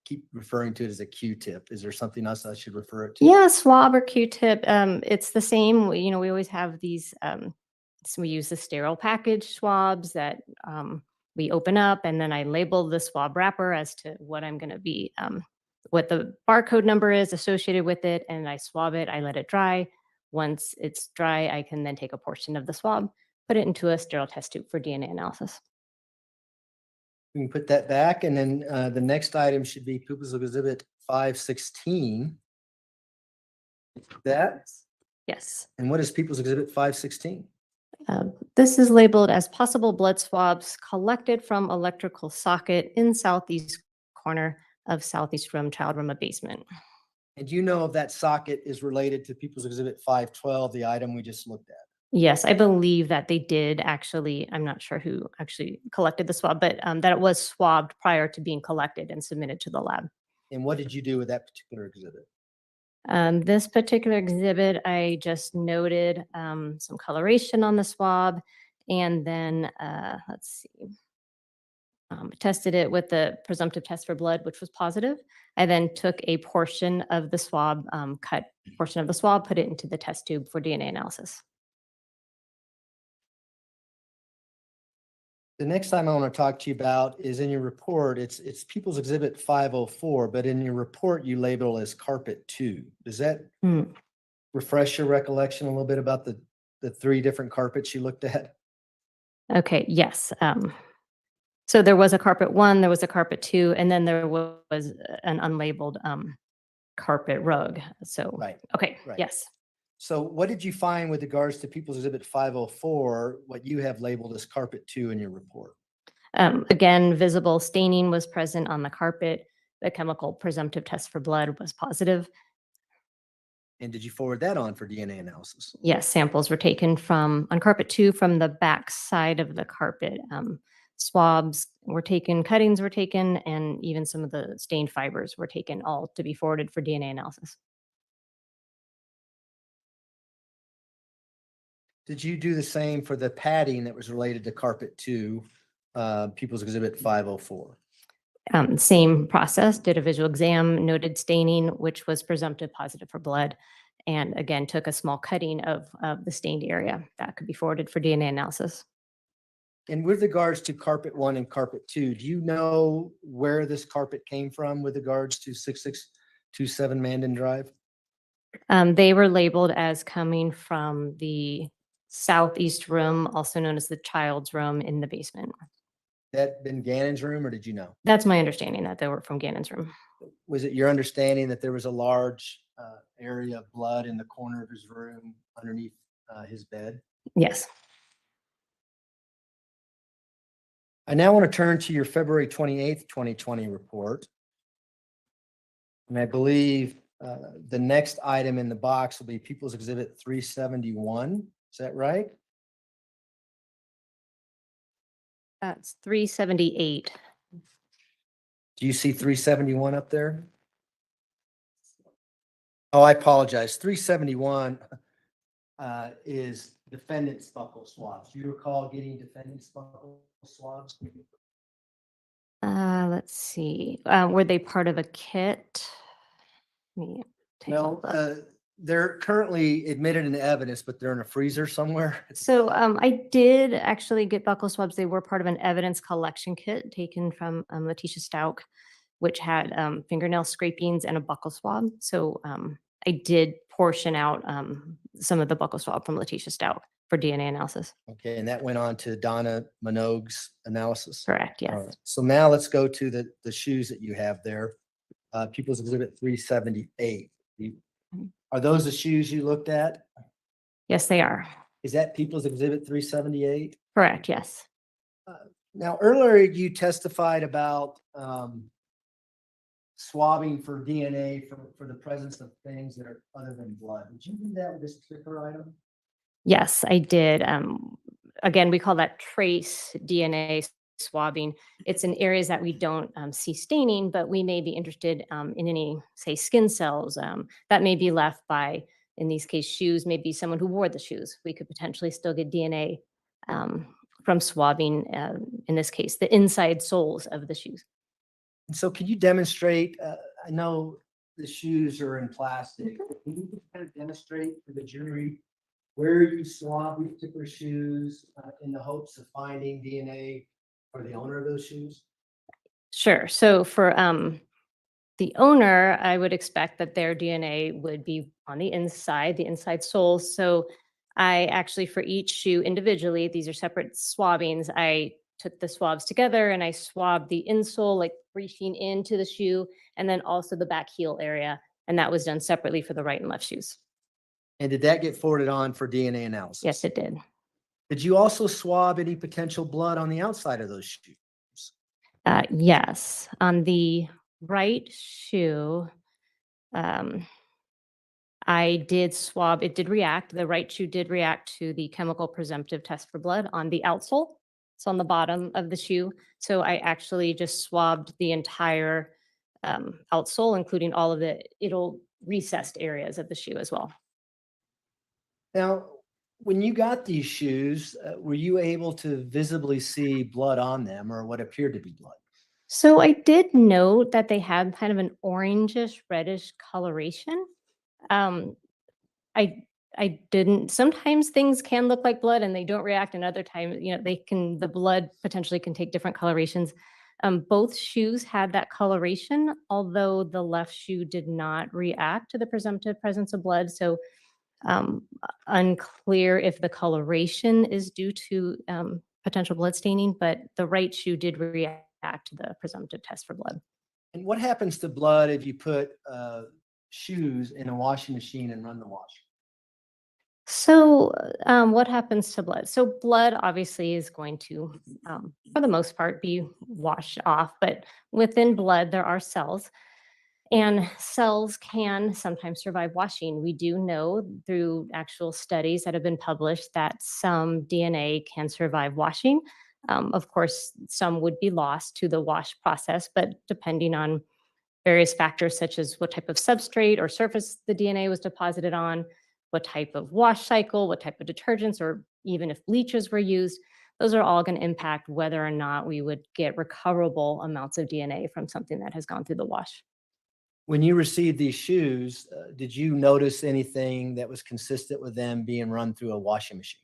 Keep referring to it as a Q-tip. Is there something else I should refer it to? Yeah, swab or Q-tip. It's the same. We always have these. So we use the sterile package swabs that we open up, and then I label the swab wrapper as to what I'm going to be, what the barcode number is associated with it, and I swab it. I let it dry. Once it's dry, I can then take a portion of the swab, put it into a sterile test tube for DNA analysis. We can put that back, and then the next item should be People's Exhibit 516. That? Yes. And what is People's Exhibit 516? This is labeled as possible blood swabs collected from electrical socket in southeast corner of southeast room, child room of basement. And you know if that socket is related to People's Exhibit 512, the item we just looked at? Yes, I believe that they did actually, I'm not sure who actually collected the swab, but that it was swabbed prior to being collected and submitted to the lab. And what did you do with that particular exhibit? This particular exhibit, I just noted some coloration on the swab, and then let's see, tested it with the presumptive test for blood, which was positive. I then took a portion of the swab, cut portion of the swab, put it into the test tube for DNA analysis. The next time I want to talk to you about is in your report. It's People's Exhibit 504, but in your report you label as Carpet 2. Does that refresh your recollection a little bit about the 3 different carpets you looked at? Okay, yes. So there was a carpet 1, there was a carpet 2, and then there was an unlabeled carpet rug. So, Right. Okay, Right. yes. So what did you find with regards to People's Exhibit 504, what you have labeled as Carpet 2 in your report? Again, visible staining was present on the carpet. The chemical presumptive test for blood was positive. And did you forward that on for DNA analysis? Yes, samples were taken on carpet 2 from the back side of the carpet. Swabs were taken, cuttings were taken, and even some of the stained fibers were taken, all to be forwarded for DNA analysis. Did you do the same for the padding that was related to Carpet 2, People's Exhibit 504? Same process, did a visual exam, noted staining, which was presumptive positive for blood, and again, took a small cutting of the stained area that could be forwarded for DNA analysis. And with regards to Carpet 1 and Carpet 2, do you know where this carpet came from with regards to 6627 Mandan Drive? They were labeled as coming from the southeast room, also known as the child's room in the basement. That been Gannon's room, or did you know? That's my understanding, that they were from Gannon's room. Was it your understanding that there was a large area of blood in the corner of his room underneath his bed? Yes. I now want to turn to your February 28th, 2020 report. And I believe the next item in the box will be People's Exhibit 371. Is that right? That's 378. Do you see 371 up there? Oh, I apologize. 371 is defendant's buccal swabs. Do you recall getting defendant's buccal swabs? Let's see. Were they part of a kit? Let me take a No, look. they're currently admitted into evidence, but they're in a freezer somewhere. So I did actually get buccal swabs. They were part of an evidence collection kit taken from Leticia Stauch, which had fingernail scrapings and a buccal swab. So I did portion out some of the buccal swab from Leticia Stauch for DNA analysis. Okay, and that went on to Donna Minogue's analysis? Correct, yes. All right. So now let's go to the shoes that you have there. People's Exhibit 378. Are those the shoes you looked at? Yes, they are. Is that People's Exhibit 378? Correct, yes. Now, earlier you testified about swabbing for DNA for the presence of things that are other than blood. Did you do that with this particular item? Yes, I did. Again, we call that trace DNA swabbing. It's in areas that we don't see staining, but we may be interested in any, say, skin cells that may be left by, in these cases, shoes, maybe someone who wore the shoes. We could potentially still get DNA from swabbing, in this case, the inside soles of the shoes. And so can you demonstrate, I know the shoes are in plastic. Can you kind of demonstrate for the jury where you swab these particular shoes in the hopes of finding DNA for the owner of those shoes? Sure. So for the owner, I would expect that their DNA would be on the inside soles. So I actually, for each shoe individually, these are separate swabbings. I took the swabs together and I swabbed the insole, like reaching into the shoe, and then also the back heel area. And that was done separately for the right and left shoes. And did that get forwarded on for DNA analysis? Yes, it did. Did you also swab any potential blood on the outside of those shoes? Yes. On the right shoe, I did swab. It did react. The right shoe did react to the chemical presumptive test for blood on the outsole. So on the bottom of the shoe. So I actually just swabbed the entire outsole, including all of the, it'll recessed areas of the shoe as well. Now, when you got these shoes, were you able to visibly see blood on them or what appeared to be blood? So I did note that they had kind of an orangish, reddish coloration. Um, I I didn't. Sometimes things can look like blood and they don't react, and other times, the blood potentially can take different colorations. Both shoes had that coloration, although the left shoe did not react to the presumptive presence of blood. So unclear if the coloration is due to potential blood staining, but the right shoe did react to the presumptive test for blood. And what happens to blood if you put shoes in a washing machine and run the wash? So, what happens to blood? So, blood obviously is going to, for the most part, be washed off, but within blood, there are cells, and cells can sometimes survive washing. We do know through actual studies that have been published that some DNA can survive washing. Of course, some would be lost to the wash process, but depending on various factors such as what type of substrate or surface the DNA was deposited on, what type of wash cycle, what type of detergents, or even if bleaches were used, those are all going to impact whether or not we would get recoverable amounts of DNA from something that has gone through the wash. When you received these shoes, did you notice anything that was consistent with them being run through a washing machine?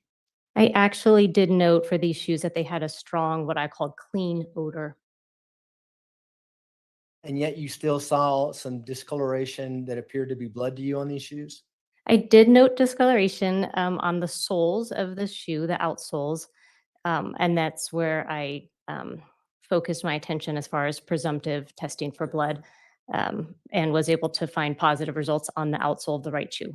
I actually did note for these shoes that they had a strong, what I called clean odor. And yet you still saw some discoloration that appeared to be blood to you on these shoes? I did note discoloration on the soles of the shoe, the outsoles, and that's where I focused my attention as far as presumptive testing for blood, and was able to find positive results on the outsole of the right shoe.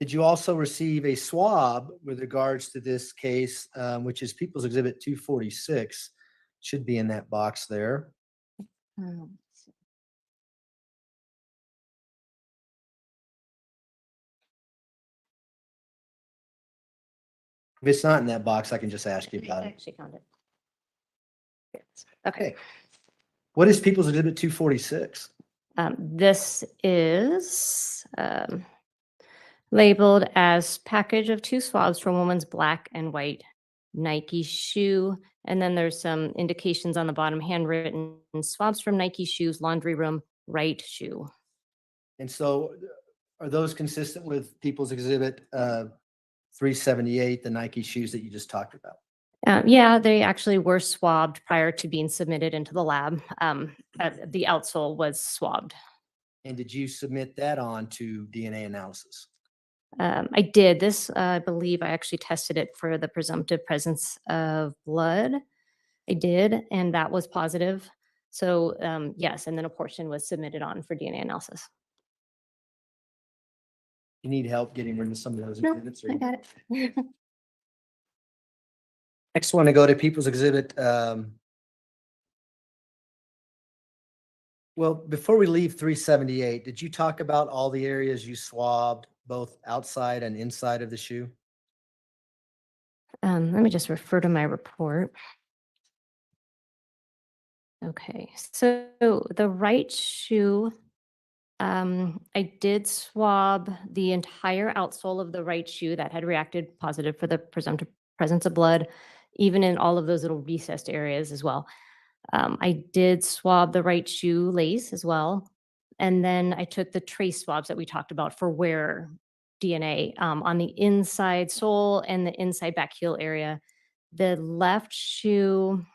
Did you also receive a swab with regards to this case, which is People's Exhibit 246? Should be in that box there. If it's not in that box, I can just ask you about I it. actually found it. Okay. What is People's Exhibit 246? This is labeled as package of 2 swabs for woman's black and white Nike shoe. And then there's some indications on the bottom, handwritten swabs from Nike shoes, laundry room, right shoe. And so are those consistent with People's Exhibit 378, the Nike shoes that you just talked about? Yeah, they actually were swabbed prior to being submitted into the lab. The outsole was swabbed. And did you submit that on to DNA analysis? I did. This, I believe I actually tested it for the presumptive presence of blood. I did, and that was positive. So yes, and then a portion was submitted on for DNA analysis. You need help getting rid of some of those No, exhibits? I got it. Next one to go to People's Exhibit. Well, before we leave 378, did you talk about all the areas you swabbed, both outside and inside of the shoe? Let me just refer to my report. Okay, so the right shoe, I did swab the entire outsole of the right shoe that had reacted positive for the presumptive presence of blood, even in all of those little recessed areas as well. I did swab the right shoelace as well. And then I took the trace swabs that we talked about for wearer DNA on the inside sole and the inside back heel area. The left shoe,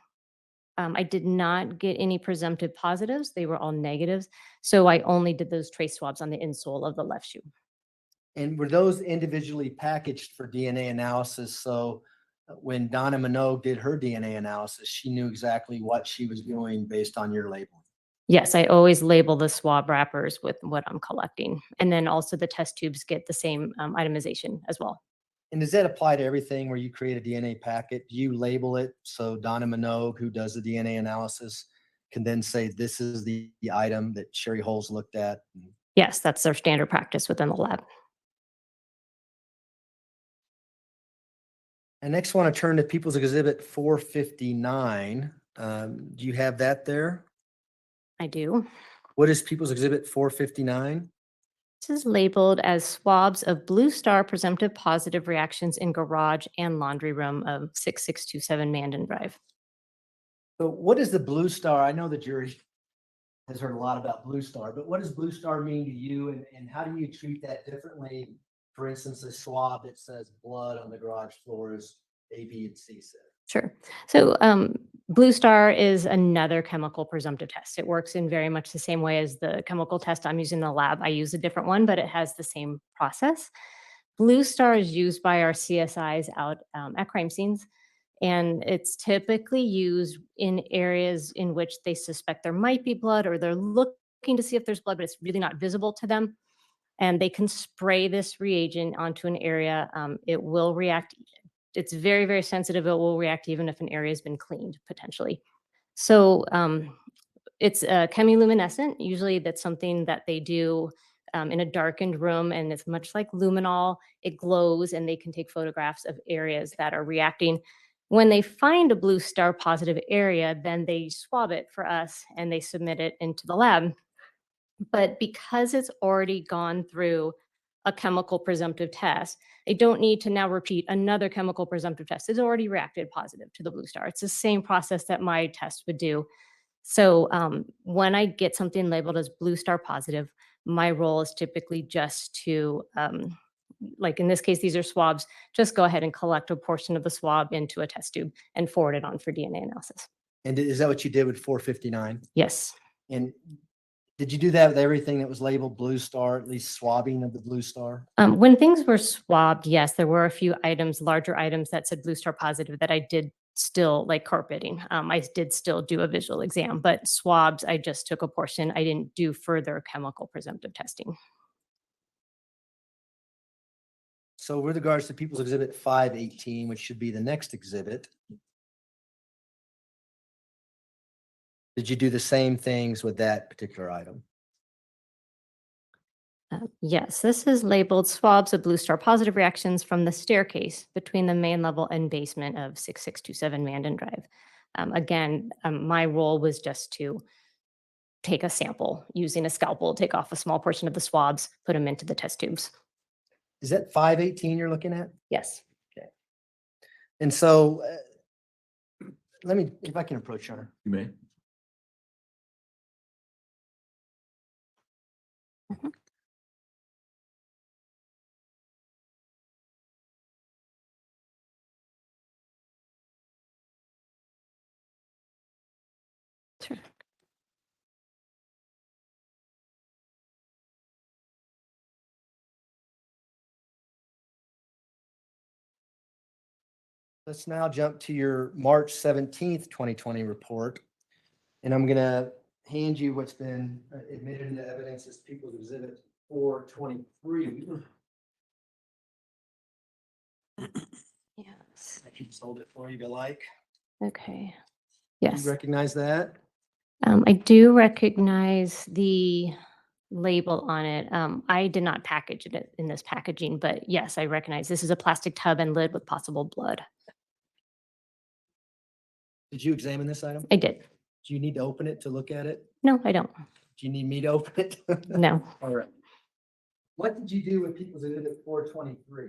I did not get any presumptive positives. They were all negatives. So I only did those trace swabs on the insole of the left shoe. And were those individually packaged for DNA analysis? So when Donna Minogue did her DNA analysis, she knew exactly what she was doing based on your labeling. Yes, I always label the swab wrappers with what I'm collecting. And then also the test tubes get the same itemization as well. And does that apply to everything where you create a DNA packet? Do you label it so Donna Minogue, who does the DNA analysis, can then say this is the item that Sherry Holes looked at? Yes, that's their standard practice within the lab. And next, I want to turn to People's Exhibit 459. Do you have that there? I do. What is People's Exhibit 459? This is labeled as swabs of Blue Star presumptive positive reactions in garage and laundry room of 6627 Mandan Drive. So what is the Blue Star? I know the jury has heard a lot about Blue Star, but what does Blue Star mean to you, and how do you treat that differently? For instance, a swab that says blood on the garage floor is A, B, and C said. Sure. So Blue Star is another chemical presumptive test. It works in very much the same way as the chemical test I'm using in the lab. I use a different one, but it has the same process. Blue Star is used by our CSIs out at crime scenes, and it's typically used in areas in which they suspect there might be blood, or they're looking to see if there's blood, but it's really not visible to them. And they can spray this reagent onto an area. It will react. It's very, very sensitive. It will react even if an area has been cleaned, potentially. So it's chemiluminescent. Usually that's something that they do in a darkened room, and it's much like luminol. It glows, and they can take photographs of areas that are reacting. When they find a Blue Star positive area, then they swab it for us, and they submit it into the lab. But because it's already gone through a chemical presumptive test, they don't need to now repeat another chemical presumptive test. It's already reacted positive to the Blue Star. It's the same process that my test would do. So when I get something labeled as Blue Star positive, my role is typically just to, like in this case, these are swabs, just go ahead and collect a portion of the swab into a test tube and forward it on for DNA analysis. And is that what you did with 459? Yes. And did you do that with everything that was labeled Blue Star, at least swabbing of the Blue Star? When things were swabbed, yes, there were a few items, larger items that said Blue Star positive that I did still, like carpeting. I did still do a visual exam, but swabs, I just took a portion. I didn't do further chemical presumptive testing. So with regards to People's Exhibit 518, which should be the next exhibit, did you do the same things with that particular item? Yes, this is labeled swabs of Blue Star positive reactions from the staircase between the main level and basement of 6627 Mandan Drive. Again, my role was just to take a sample using a scalpel, take off a small portion of the swabs, put them into the test tubes. Is that 518 you're looking at? Yes. Okay. And so let me, if I can approach her. You may. Sure. Let's now jump to your March 17th, 2020 report. And I'm going to hand you what's been admitted into evidence as People's Exhibit 423. Yes. I can just hold it for you if you like. Okay. Do Yes. you recognize that? I do recognize the label on it. I did not package it in this packaging, but yes, I recognize this is a plastic tub and lid with possible blood. Did you examine this item? I did. Do you need to open it to look at it? No, I don't. Do you need me to open it? No. All right. What did you do with People's Exhibit 423?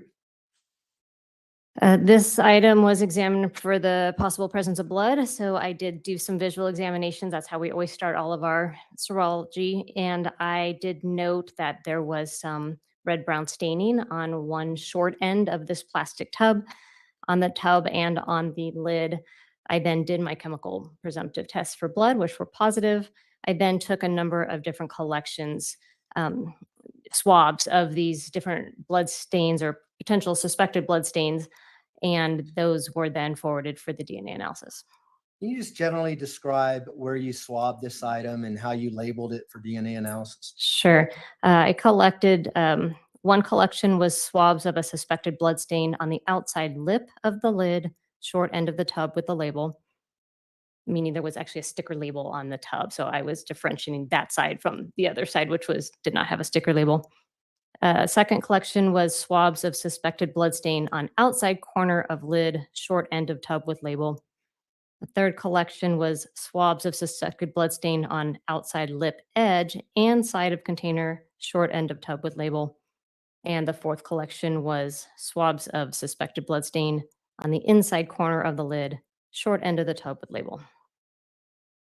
This item was examined for the possible presence of blood, so I did do some visual examinations. That's how we always start all of our serology, and I did note that there was some red-brown staining on one short end of this plastic tub, on the tub and on the lid. I then did my chemical presumptive tests for blood, which were positive. I then took a number of different collections, swabs of these different blood stains or potential suspected blood stains, and those were then forwarded for the DNA analysis. Can you just generally describe where you swabbed this item and how you labeled it for DNA analysis? Sure. I collected, one collection was swabs of a suspected blood stain on the outside lip of the lid, short end of the tub with the label, meaning there was actually a sticker label on the tub. So I was differentiating that side from the other side, which did not have a sticker label. Second collection was swabs of suspected blood stain on outside corner of lid, short end of tub with label. The third collection was swabs of suspected bloodstain on outside lip edge and side of container, short end of tub with label. And the fourth collection was swabs of suspected bloodstain on the inside corner of the lid, short end of the tub with label.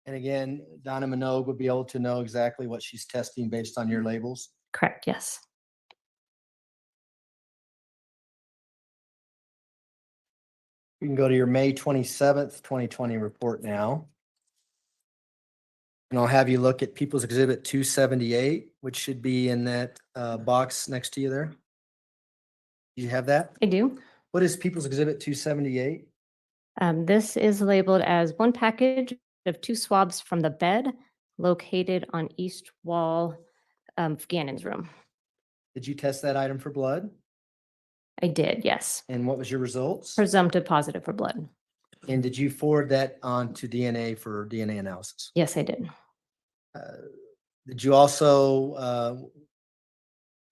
And again, Donna Minogue would be able to know exactly what she's testing based on your labels. Correct, yes. You can go to your May 27th, 2020 report now. And I'll have you look at People's Exhibit 278, which should be in that box next to you there. Do you have that? I do. What is People's Exhibit 278? This is labeled as one package of 2 swabs from the bed located on east wall of Gannon's room. Did you test that item for blood? I did, yes. And what was your results? Presumptive positive for blood. And did you forward that on to DNA for DNA analysis? Yes, I did. Did you also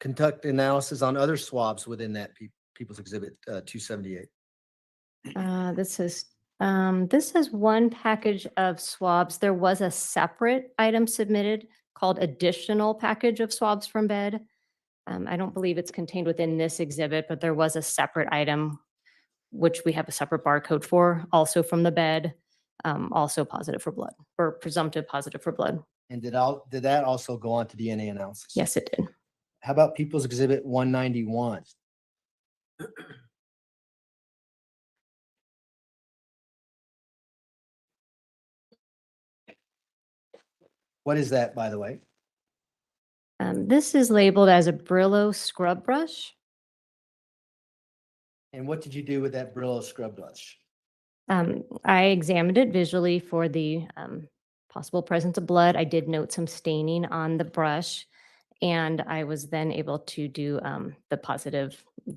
conduct analysis on other swabs within that People's Exhibit 278? This is one package of swabs. There was a separate item submitted called additional package of swabs from bed. I don't believe it's contained within this exhibit, but there was a separate item which we have a separate barcode for, also from the bed, also positive for blood, or presumptive positive for blood. And did that also go on to DNA analysis? Yes, it did. How about People's Exhibit 191? What is that, by the way? This is labeled as a Brillo scrub brush. And what did you do with that Brillo scrub brush? I examined it visually for the possible presence of blood. I did note some staining on the brush, and I was then able to do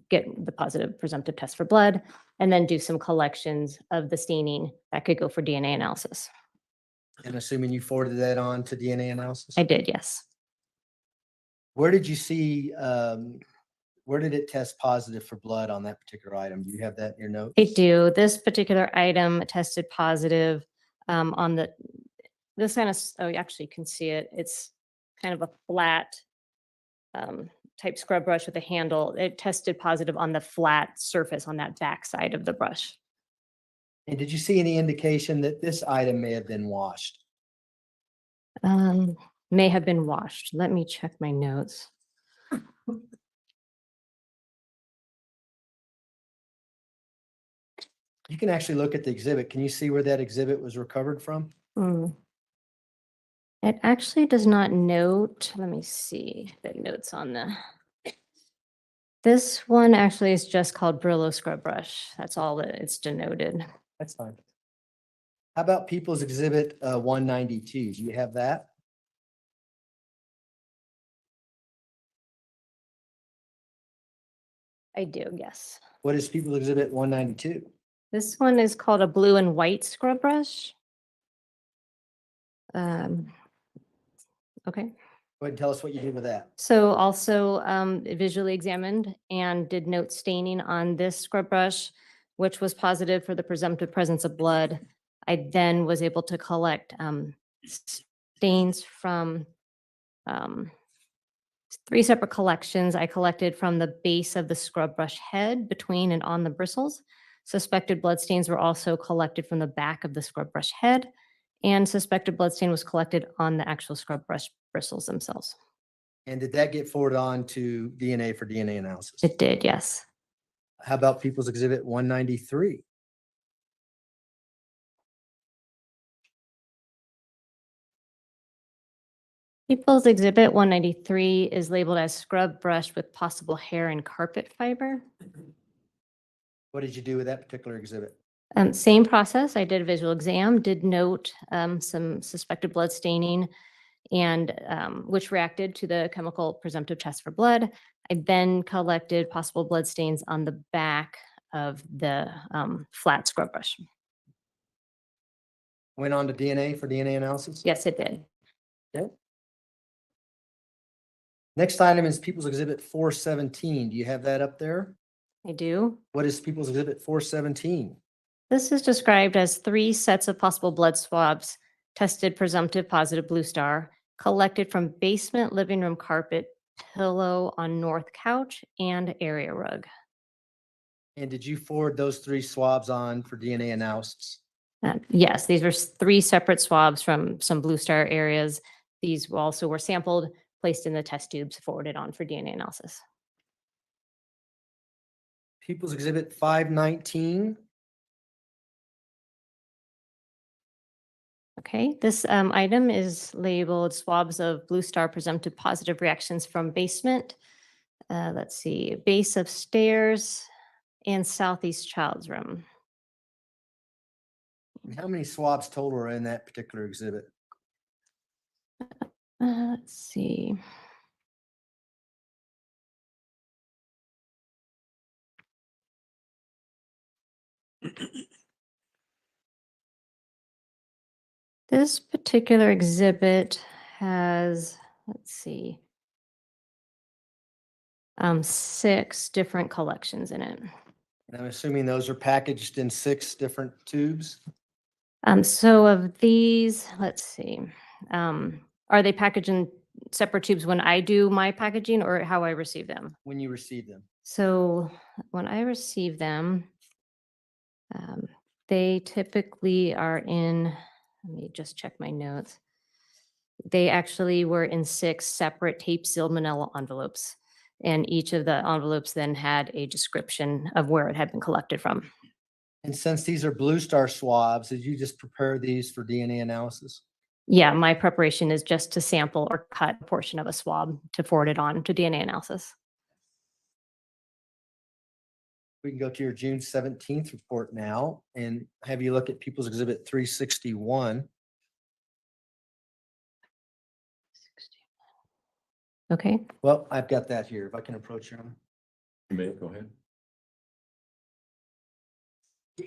get the positive presumptive test for blood, and then do some collections of the staining that could go for DNA analysis. And assuming you forwarded that on to DNA analysis? I did, yes. Where did you see, where did it test positive for blood on that particular item? Do you have that in your notes? I do. This particular item tested positive on this kind of, oh, you actually can see it. It's kind of a flat type scrub brush with a handle. It tested positive on the flat surface on that back side of the brush. And did you see any indication that this item may have been washed? May have been washed. Let me check my notes. You can actually look at the exhibit. Can you see where that exhibit was recovered from? It actually does not note. Let me see the notes on the. This one actually is just called Brillo scrub brush. That's all that it's denoted. That's fine. How about People's Exhibit 192? Do you have that? I do, yes. What is People's Exhibit 192? This one is called a blue and white scrub brush. Okay. Go ahead and tell us what you did with that. So also visually examined and did note staining on this scrub brush, which was positive for the presumptive presence of blood. I then was able to collect stains from 3 separate collections. I collected from the base of the scrub brush head, between and on the bristles. Suspected blood stains were also collected from the back of the scrub brush head, and suspected blood stain was collected on the actual scrub brush bristles themselves. And did that get forwarded on to DNA for DNA analysis? It did, yes. How about People's Exhibit 193? People's Exhibit 193 is labeled as scrub brush with possible hair and carpet fiber. What did you do with that particular exhibit? Same process. I did a visual exam, did note some suspected blood staining, and which reacted to the chemical presumptive test for blood. I then collected possible blood stains on the back of the flat scrub brush. Went on to DNA for DNA analysis? Yes, it did. Okay. Next item is People's Exhibit 417. Do you have that up there? I do. What is People's Exhibit 417? This is described as 3 sets of possible blood swabs, tested presumptive positive blue star, collected from basement living room carpet, pillow on north couch, and area rug. And did you forward those 3 swabs on for DNA analysis? Yes, these were 3 separate swabs from some blue star areas. These also were sampled, placed in the test tubes, forwarded on for DNA analysis. People's Exhibit 519. Okay, this item is labeled swabs of blue star presumptive positive reactions from basement. Let's see, base of stairs and southeast child's room. And how many swabs total are in that particular exhibit? Let's see. This particular exhibit has, let's see, 6 different collections in it. And I'm assuming those are packaged in 6 different tubes? So of these, let's see, are they packaged in separate tubes when I do my packaging or how I receive them? When you receive them? So when I receive them, they typically are in, let me just check my notes. They actually were in 6 separate tape sealed manila envelopes. And each of the envelopes then had a description of where it had been collected from. And since these are blue star swabs, did you just prepare these for DNA analysis? Yeah, my preparation is just to sample or cut a portion of a swab to forward it on to DNA analysis. We can go to your June 17th report now and have you look at People's Exhibit 361. Okay. Well, I've got that here. If I can approach you. You may, go ahead. I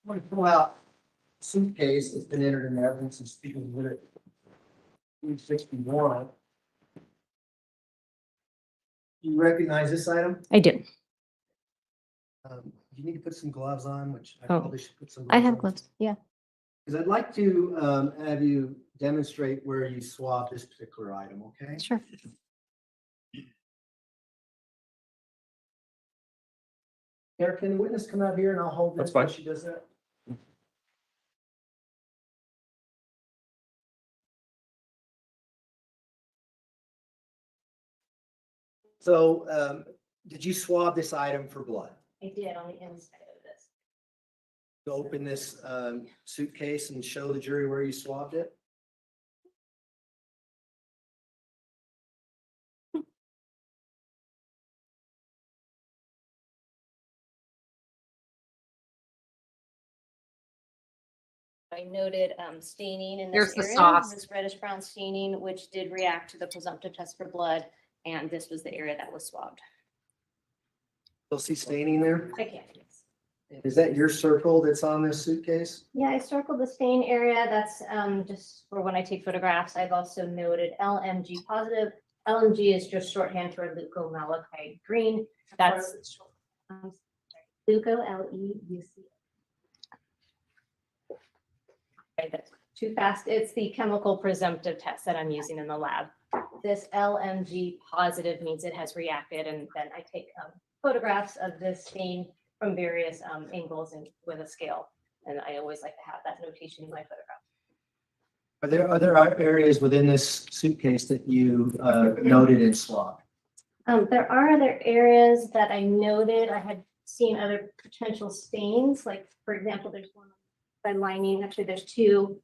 want to pull out a suitcase that's been entered in evidence and People's Exhibit 361. Do you recognize this item? I do. You need to put some gloves on, which I Oh, probably should put some. I have on. gloves. Yeah. Because I'd like to have you demonstrate where you swab this particular item, okay? Sure. Eric, can the witness come out here and I'll hold this That's fine. while she does that? So, did you swab this item for blood? I did on the inside of this. To open this suitcase and show the jury where you swabbed it? I noted staining in Here's this the area, sauce. this reddish brown staining, which did react to the presumptive test for blood, and this was the area that was swabbed. You'll see staining there? I can't. Is that your circle that's on this suitcase? Yeah, I circled the stain area. That's just for when I take photographs. I've also noted LMG positive. LMG is just shorthand for leukomalachite green. That's leuko, L-E-U-C. Okay, that's too fast. It's the chemical presumptive test that I'm using in the lab. This LMG positive means it has reacted, and then I take photographs of this stain from various angles and with a scale. And I always like to have that notation in my photograph. Are there other areas within this suitcase that you noted in swab? There are other areas that I noted. I had seen other potential stains, like for example, there's one by lining. Actually, there's 2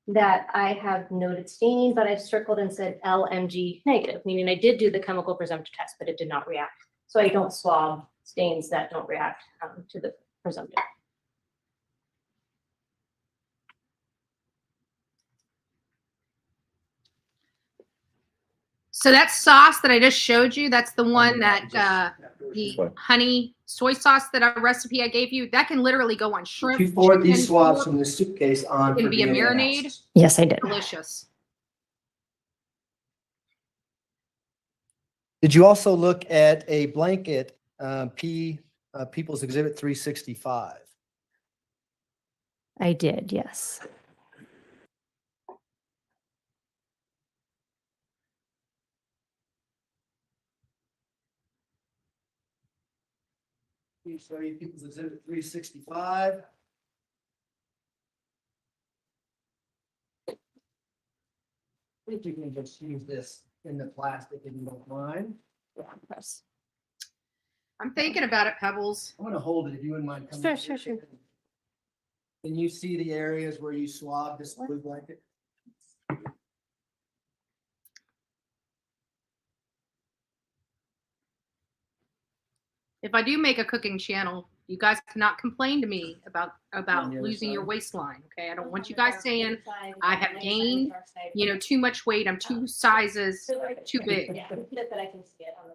that I have noted staining, but I've circled and said LMG negative, meaning I did do the chemical presumptive test, but it did not react. So I don't swab stains that don't react to the presumptive. So that sauce that I just showed you, that's the one that the honey soy sauce that a recipe I gave you, that can literally go on shrimp. You forward these chicken, swabs pork. from the suitcase on. It can for be a DNA marinade. analysis. Yes, I did. Delicious. Did you also look at a blanket, People's Exhibit 365? I did, yes. Can you show you People's Exhibit 365? I think you can just use this in the plastic if you don't mind. I'm thinking about it, Pebbles. I'm gonna hold it if you wouldn't mind coming. Sure, over sure, here. sure. Can you see the areas where you swab this blue blanket? If I do make a cooking channel, you guys cannot complain to me about On the other losing your side. waistline. Okay, I don't want you guys saying I have gained, too much weight. I'm 2 sizes too big. Yeah, that I can see it on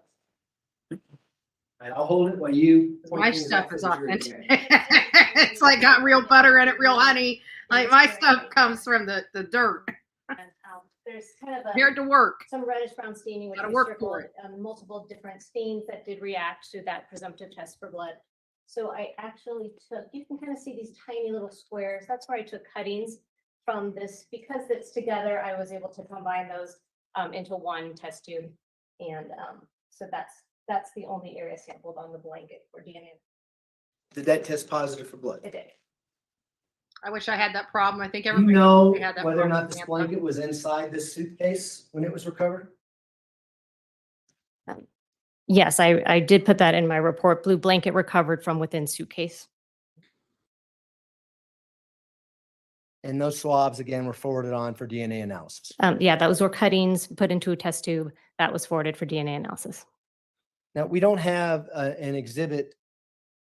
the. All right, I'll hold it while you. point My things stuff out is to the jury. authentic. It's like got real butter in it, real honey. Like my stuff comes from the dirt. There's kind of Here to work. some reddish brown staining, which Gotta we work for circled, multiple different stains that did react to that presumptive test for blood. So I actually took, you can kind of see these tiny little squares. That's where I took cuttings from this. Because it's together, I was able to combine those into one test tube. And so that's the only area sampled on the blanket for DNA. Did that test positive for blood? It did. I wish I had that problem. I think Do you everybody know probably had that whether or problem. not this blanket was inside this suitcase when it was recovered? Yes, I did put that in my report. Blue blanket recovered from within suitcase. And those swabs, again, were forwarded on for DNA analysis. Yeah, those were cuttings put into a test tube that was forwarded for DNA analysis. Now, we don't have an exhibit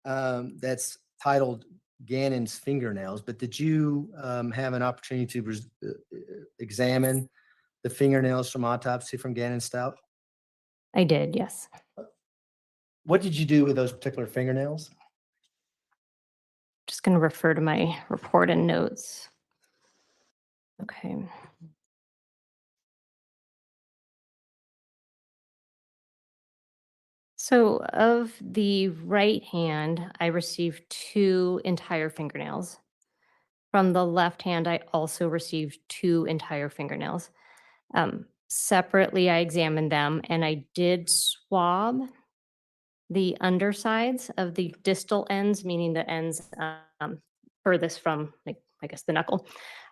that's titled Gannon's fingernails, but did you have an opportunity to examine the fingernails from autopsy from Gannon Stauch? I did, yes. What did you do with those particular fingernails? Just going to refer to my report and notes. Okay. So of the right hand, I received 2 entire fingernails. From the left hand, I also received 2 entire fingernails. Separately, I examined them and I did swab the undersides of the distal ends, meaning the ends furthest from, like, I guess, the knuckle.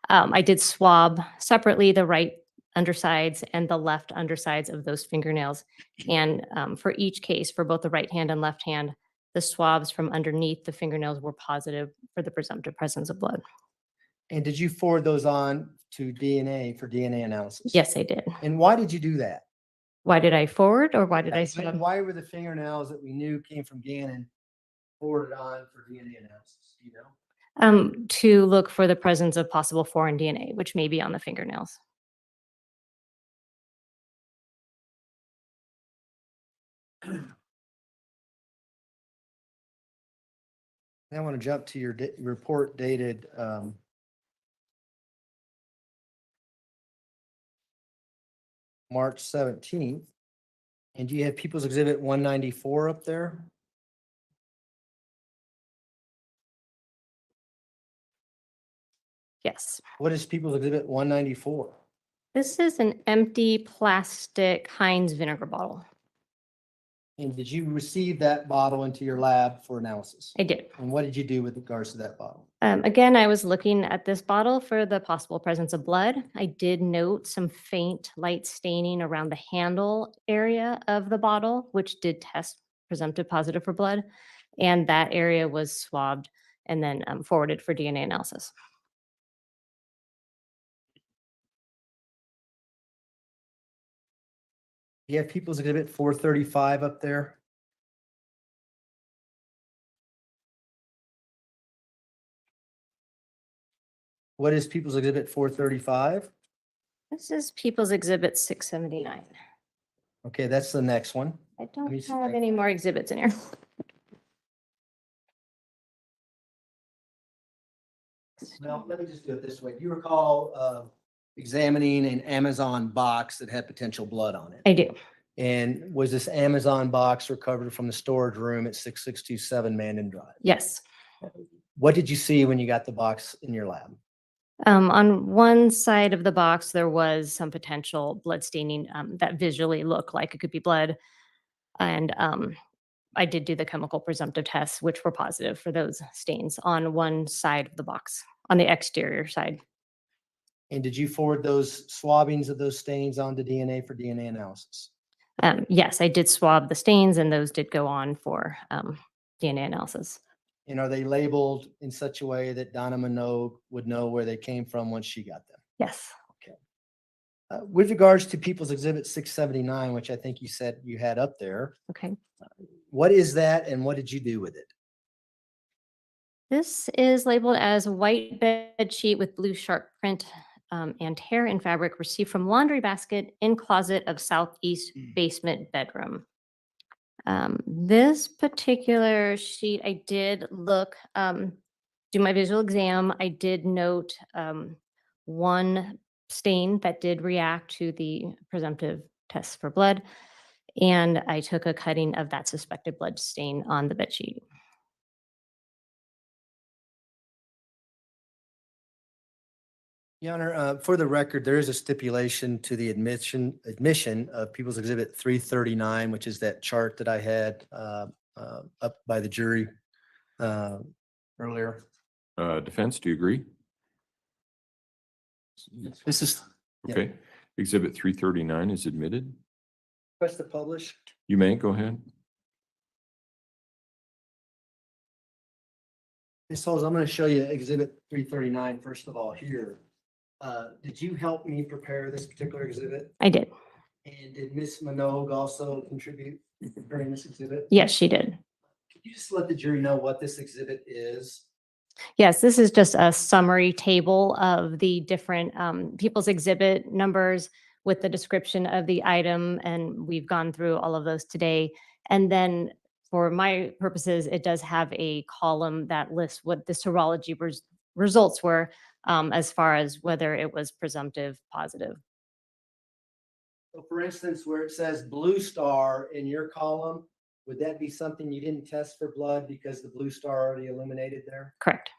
I did swab separately the right undersides and the left undersides of those fingernails. And for each case, for both the right hand and left hand, the swabs from underneath the fingernails were positive for the presumptive presence of blood. And did you forward those on to DNA for DNA analysis? Yes, I did. And why did you do that? Why did I forward or why did I And swab? why were the fingernails that we knew came from Gannon forwarded on for DNA analysis? Do you know? To look for the presence of possible foreign DNA, which may be on the fingernails. I want to jump to your report dated March 17th. And do you have People's Exhibit 194 up there? Yes. What is People's Exhibit 194? This is an empty plastic Heinz vinegar bottle. And did you receive that bottle into your lab for analysis? I did. And what did you do with regards to that bottle? Again, I was looking at this bottle for the possible presence of blood. I did note some faint light staining around the handle area of the bottle, which did test presumptive positive for blood. And that area was swabbed and then forwarded for DNA analysis. You have People's Exhibit 435 up there. What is People's Exhibit 435? This is People's Exhibit 679. Okay, that's the next one. I don't have any more exhibits in here. Well, let me just do it this way. Do you recall examining an Amazon box that had potential blood on it? I do. And was this Amazon box recovered from the storage room at 6627 Mandan Drive? Yes. What did you see when you got the box in your lab? On one side of the box, there was some potential blood staining that visually looked like it could be blood. And I did do the chemical presumptive tests, which were positive for those stains on one side of the box, on the exterior side. And did you forward those swabbings of those stains onto DNA for DNA analysis? Yes, I did swab the stains, and those did go on for DNA analysis. And are they labeled in such a way that Donna Minogue would know where they came from once she got them? Yes. Okay. With regards to People's Exhibit 679, which I think you said you had up there. Okay. What is that and what did you do with it? This is labeled as a white bed sheet with blue sharp print and hair and fabric received from laundry basket in closet of southeast basement bedroom. This particular sheet, I did look, do my visual exam. I did note one stain that did react to the presumptive test for blood. And I took a cutting of that suspected blood stain on the bed sheet. Your Honor, for the record, there is a stipulation to the admission of People's Exhibit 339, which is that chart that I had up by the jury earlier. Defense, do you agree? This is Okay. Exhibit 339 is admitted. request to publish. You may go ahead. Ms. Holmes, I'm going to show you Exhibit 339 first of all here. Did you help me prepare this particular exhibit? I did. And did Ms. Minogue also contribute in preparing this exhibit? Yes, she did. Could you just let the jury know what this exhibit is? Yes, this is just a summary table of the different people's exhibit numbers with the description of the item. And we've gone through all of those today. And then for my purposes, it does have a column that lists what the serology results were as far as whether it was presumptive positive. So for instance, where it says blue star in your column, would that be something you didn't test for blood because the blue star already eliminated there? Correct.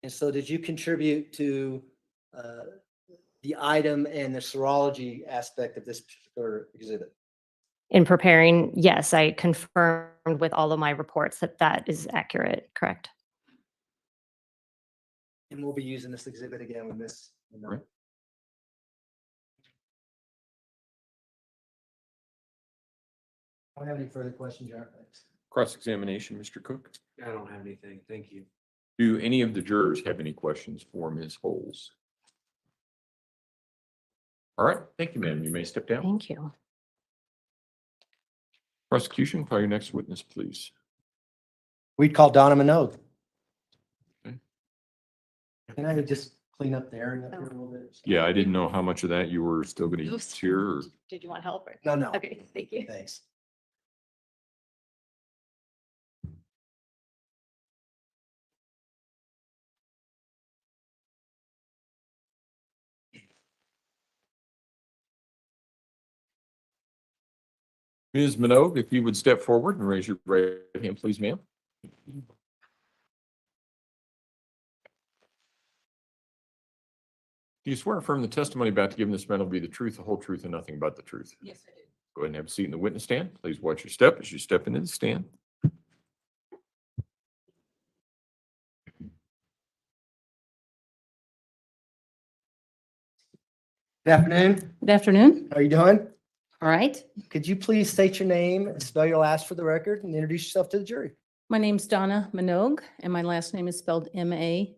And so did you contribute to the item and the serology aspect of this particular exhibit? In preparing, yes, I confirmed with all of my reports that that is accurate. Correct. And we'll be using this exhibit again with this. Right. I don't have any further questions, Your Honor. Thanks. Cross-examination, Mr. Cook. I don't have anything. Thank you. Do any of the jurors have any questions for Ms. Holes? All right, thank you, ma'am. You may step down. Thank you. Prosecution, call your next witness, please. We'd call Donna Minogue. Okay. Can I just clean up the area up here a little bit? Yeah, I didn't know how much of that you were still going to Oops. hear. Or... Did you want help? Or? No. Okay, thank you. Thanks. Ms. Minogue, if you would step forward and raise your right hand, please, ma'am. Do you swear or affirm the testimony about to give in this matter will be the truth, the whole truth, and nothing but the truth? Yes, I do. Go ahead and have a seat in the witness stand. Please watch your step as you step into the stand. Good afternoon. Good afternoon. How are you doing? All right. Could you please state your name and spell your last for the record and introduce yourself to the jury? My name's Donna Minogue, and my last name is spelled Manogue.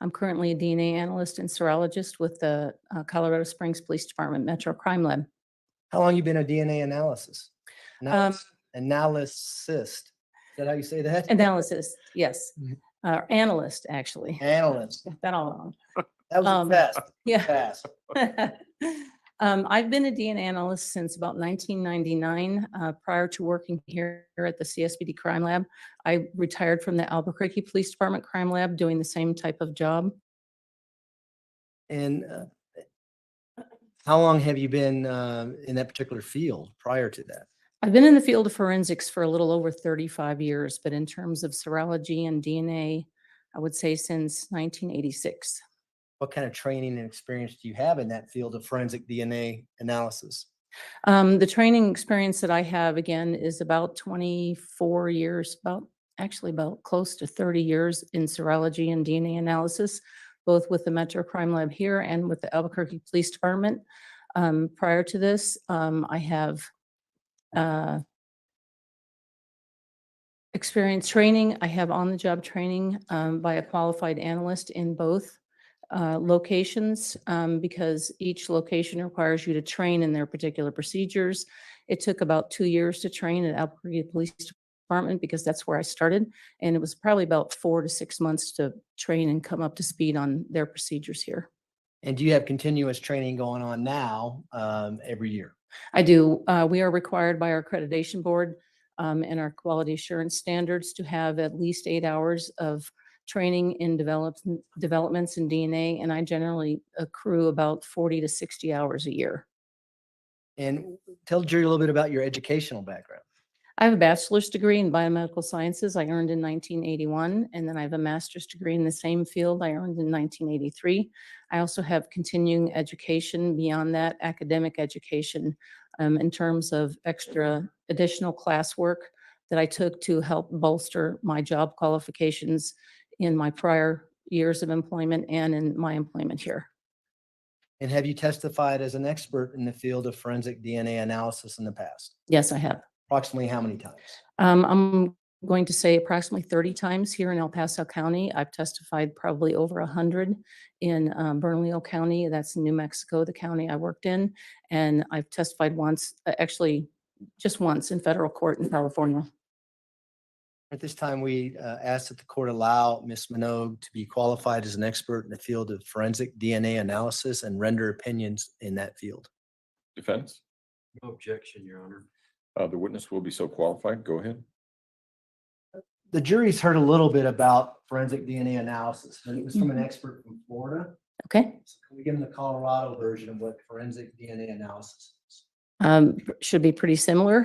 I'm currently a DNA analyst and serologist with the Colorado Springs Police Department Metro Crime Lab. How long you been a DNA analysis? Analyst. Is that how you say that? Analysis, yes. Analyst, actually. Analyst. Got that all wrong. That was fast. Yeah. Fast. I've been a DNA analyst since about 1999. Prior to working here at the CSPD Crime Lab, I retired from the Albuquerque Police Department Crime Lab doing the same type of job. And How long have you been in that particular field prior to that? I've been in the field of forensics for a little over 35 years, but in terms of serology and DNA, I would say since 1986. What kind of training and experience do you have in that field of forensic DNA analysis? The training experience that I have, again, is about 24 years, about close to 30 years in serology and DNA analysis, both with the Metro Crime Lab here and with the Albuquerque Police Department. Prior to this, I have experience training. I have on-the-job training by a qualified analyst in both locations because each location requires you to train in their particular procedures. It took about 2 years to train at Albuquerque Police Department because that's where I started. And it was probably about 4 to 6 months to train and come up to speed on their procedures here. And do you have continuous training going on now every year? I do. We are required by our accreditation board and our quality assurance standards to have at least 8 hours of training in developments in DNA, and I generally accrue about 40 to 60 hours a year. And tell the jury a little bit about your educational background. I have a bachelor's degree in biomedical sciences I earned in 1981, and then I have a master's degree in the same field I earned in 1983. I also have continuing education beyond that, academic education, in terms of extra additional classwork that I took to help bolster my job qualifications in my prior years of employment and in my employment here. And have you testified as an expert in the field of forensic DNA analysis in the past? Yes, I have. Approximately how many times? I'm going to say approximately 30 times here in El Paso County. I've testified probably over 100 in Bernalillo County. That's in New Mexico, the county I worked in. And I've testified once, actually just once in federal court in California. At this time, we ask that the court allow Ms. Minogue to be qualified as an expert in the field of forensic DNA analysis and render opinions in that field. Defense? No objection, Your Honor. The witness will be so qualified. Go ahead. The jury's heard a little bit about forensic DNA analysis, and it was from an expert from Florida. Okay. So can we give them the Colorado version of what forensic DNA analysis is? Should be pretty similar.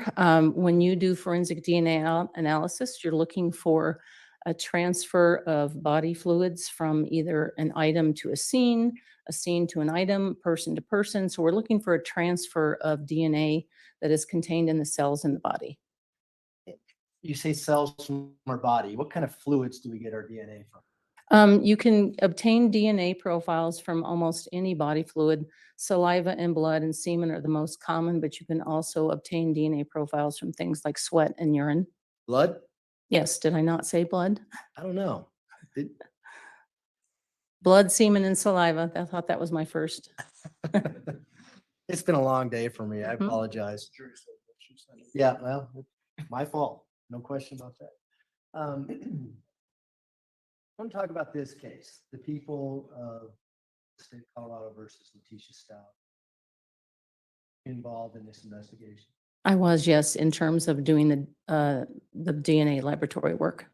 When you do forensic DNA analysis, you're looking for a transfer of body fluids from either an item to a scene to an item, person to person. So we're looking for a transfer of DNA that is contained in the cells in the body. You say cells from our body. What kind of fluids do we get our DNA from? You can obtain DNA profiles from almost any body fluid. Saliva and blood and semen are the most common, but you can also obtain DNA profiles from things like sweat and urine. Blood? Yes, did I not say blood? I don't know. Blood, semen, and saliva. I thought that was my first. It's been a long day for me. I apologize. Yeah, well, my fault. No question about that. I want to talk about this case, the people of the state of Colorado versus Leticia Stauch involved in this investigation. I was, yes, in terms of doing the DNA laboratory work.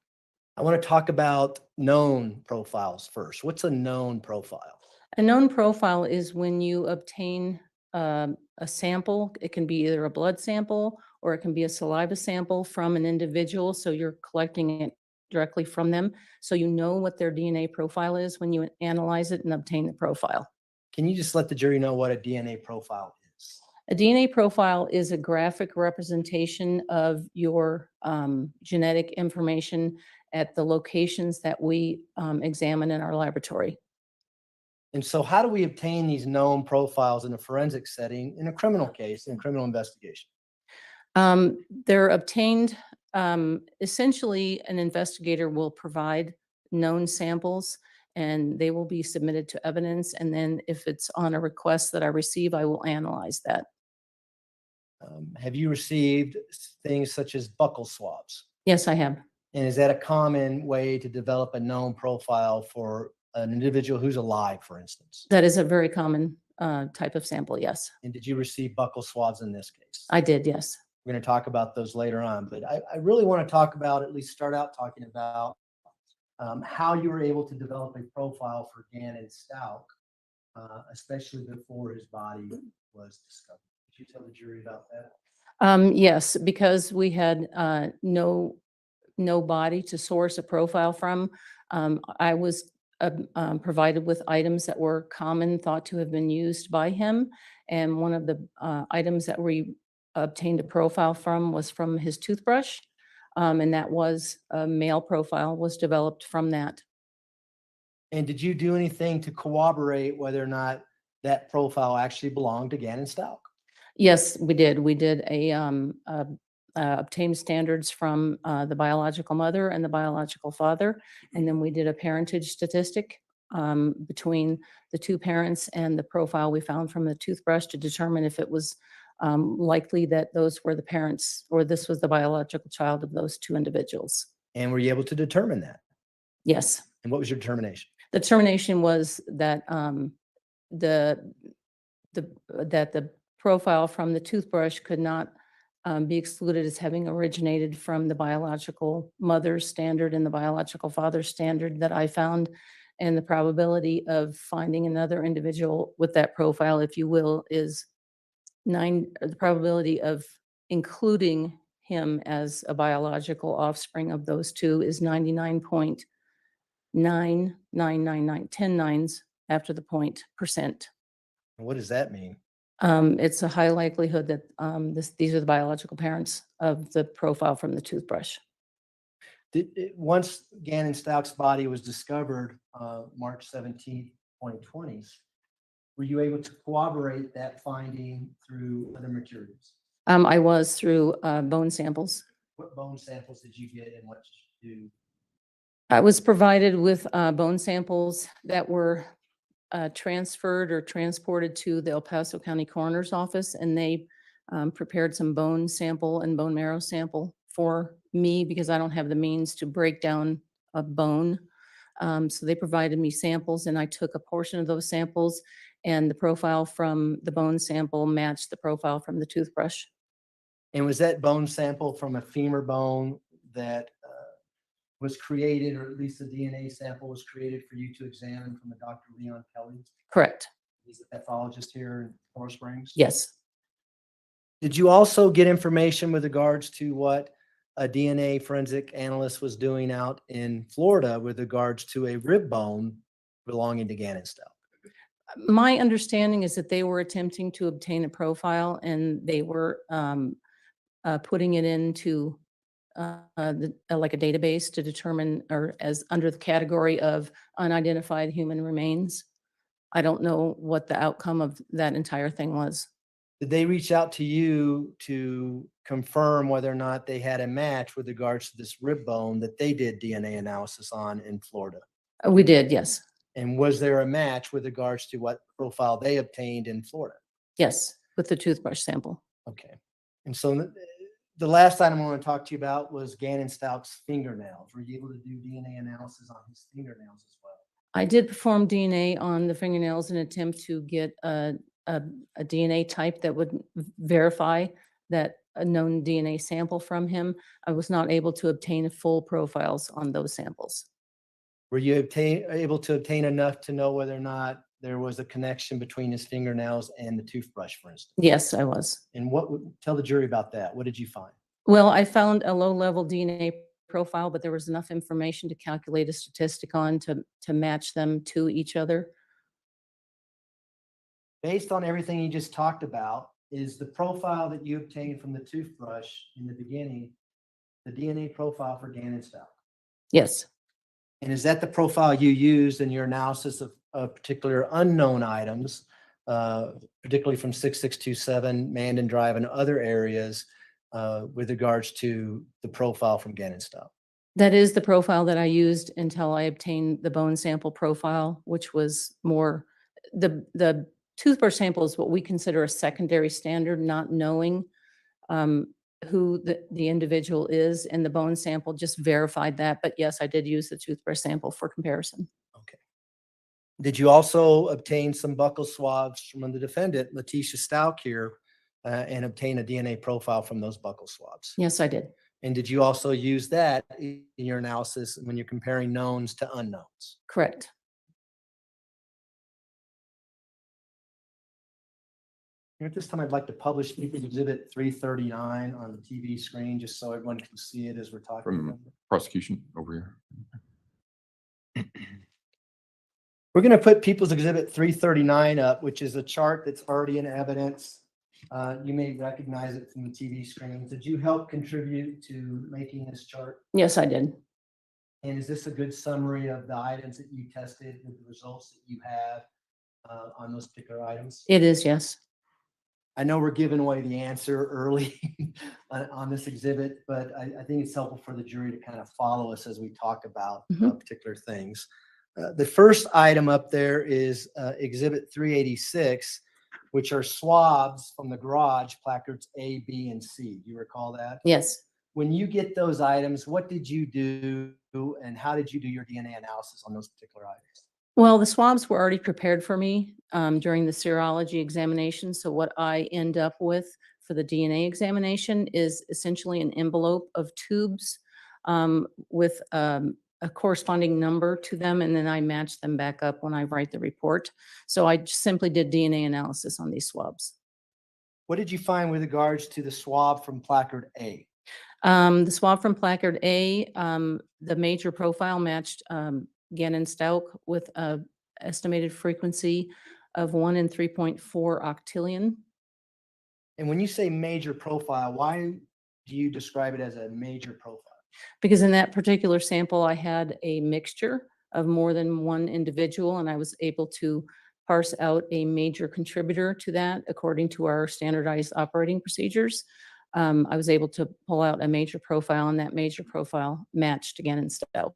I want to talk about known profiles first. What's a known profile? A known profile is when you obtain a sample. It can be either a blood sample or it can be a saliva sample from an individual. So you're collecting it directly from them. So you know what their DNA profile is when you analyze it and obtain the profile. Can you just let the jury know what a DNA profile is? A DNA profile is a graphic representation of your genetic information at the locations that we examine in our laboratory. And so how do we obtain these known profiles in a forensic setting in a criminal case, in criminal investigation? They're obtained, essentially an investigator will provide known samples and they will be submitted to evidence. And then if it's on a request that I receive, I will analyze that. Have you received things such as buccal swabs? Yes, I have. And is that a common way to develop a known profile for an individual who's alive, for instance? That is a very common type of sample, yes. And did you receive buccal swabs in this case? I did, yes. We're going to talk about those later on, but I really want to talk about, at least start out talking about how you were able to develop a profile for Gannon Stauch especially before his body was discovered. Could you tell the jury about that? Yes, because we had no body to source a profile from. I was provided with items that were common, thought to have been used by him. And one of the items that we obtained a profile from was from his toothbrush. And that was a male profile was developed from that. And did you do anything to corroborate whether or not that profile actually belonged to Gannon Stauch? Yes, we did. We did obtained standards from the biological mother and the biological father. And then we did a parentage statistic between the two parents and the profile we found from the toothbrush to determine if it was likely that those were the parents or this was the biological child of those two individuals. And were you able to determine that? Yes. And what was your determination? The determination was that that the profile from the toothbrush could not be excluded as having originated from the biological mother's standard and the biological father's standard that I found, and the probability of finding another individual with that profile, if you will, is the probability of including him as a biological offspring of those two is 99.9999, 10 nines after the % What does that mean? It's a high likelihood that these are the biological parents of the profile from the toothbrush. Once Gannon Stauch's body was discovered, March 17th, 2020, were you able to corroborate that finding through other materials? I was through bone samples. What bone samples did you get and what did you do? I was provided with bone samples that were transferred or transported to the El Paso County Coroner's Office, and they prepared some bone sample and bone marrow sample for me because I don't have the means to break down a bone. So they provided me samples, and I took a portion of those samples, and the profile from the bone sample matched the profile from the toothbrush. And was that bone sample from a femur bone that was created, or at least the DNA sample was created for you to examine from a Dr. Leon Kelly? Correct. He's a pathologist here in Coral Springs? Yes. Did you also get information with regards to what a DNA forensic analyst was doing out in Florida with regards to a rib bone belonging to Gannon Stauch? My understanding is that they were attempting to obtain a profile, and they were putting it into like a database to determine, or as under the category of unidentified human remains. I don't know what the outcome of that entire thing was. Did they reach out to you to confirm whether or not they had a match with regards to this rib bone that they did DNA analysis on in Florida? We did, yes. And was there a match with regards to what profile they obtained in Florida? Yes, with the toothbrush sample. Okay. And so the last item I want to talk to you about was Gannon Stauch's fingernails. Were you able to do DNA analysis on his fingernails as well? I did perform DNA on the fingernails in an attempt to get a DNA type that would verify that a known DNA sample from him. I was not able to obtain full profiles on those samples. Were you able to obtain enough to know whether or not there was a connection between his fingernails and the toothbrush, for instance? Yes, I was. And tell the jury about that. What did you find? Well, I found a low-level DNA profile, but there was enough information to calculate a statistic on to match them to each other. Based on everything you just talked about, is the profile that you obtained from the toothbrush in the beginning the DNA profile for Gannon Stauch? Yes. And is that the profile you used in your analysis of particular unknown items, particularly from 6627, Mandan Drive, and other areas with regards to the profile from Gannon Stauch? That is the profile that I used until I obtained the bone sample profile, which was more, the toothbrush sample is what we consider a secondary standard, not knowing who the individual is, and the bone sample just verified that. But yes, I did use the toothbrush sample for comparison. Okay. Did you also obtain some buccal swabs from the defendant, Leticia Stauch here, and obtain a DNA profile from those buccal swabs? Yes, I did. And did you also use that in your analysis when you're comparing knowns to unknowns? Correct. At this time, I'd like to publish Exhibit 339 on the TV screen, just so everyone can see it as we're talking. From prosecution over here. We're going to put People's Exhibit 339 up, which is a chart that's already in evidence. You may recognize it from the TV screen. Did you help contribute to making this chart? Yes, I did. And is this a good summary of the items that you tested with the results that you have on those particular items? It is, yes. I know we're giving away the answer early on this exhibit, but I think it's helpful for the jury to kind of follow us as we talk about particular things. The first item up there is Exhibit 386, which are swabs from the garage, placards A, B, and C. Do you recall that? Yes. When you get those items, what did you do and how did you do your DNA analysis on those particular items? Well, the swabs were already prepared for me during the serology examination. So what I end up with for the DNA examination is essentially an envelope of tubes with a corresponding number to them, and then I match them back up when I write the report. So I just simply did DNA analysis on these swabs. What did you find with regards to the swab from placard A? The swab from placard A, the major profile matched Gannon Stauch with a estimated frequency of 1 in 3.4 octillion. And when you say major profile, why do you describe it as a major profile? Because in that particular sample, I had a mixture of more than one individual, and I was able to parse out a major contributor to that according to our standardized operating procedures. I was able to pull out a major profile, and that major profile matched Gannon Stauch.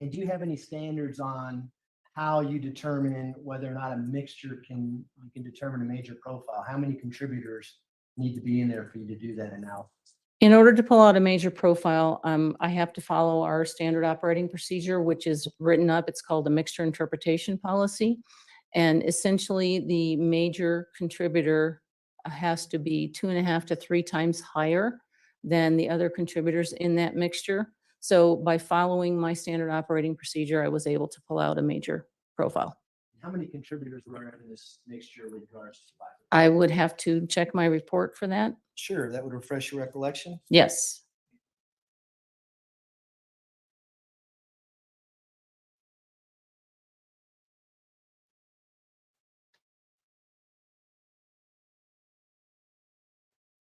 And do you have any standards on how you determine whether or not a mixture you can determine a major profile? How many contributors need to be in there for you to do that analysis? In order to pull out a major profile, I have to follow our standard operating procedure, which is written up. It's called a mixture interpretation policy. And essentially, the major contributor has to be 2.5 to 3 times higher than the other contributors in that mixture. So by following my standard operating procedure, I was able to pull out a major profile. How many contributors were in this mixture with regards to placards? I would have to check my report for that. Sure, that would refresh your recollection. Yes.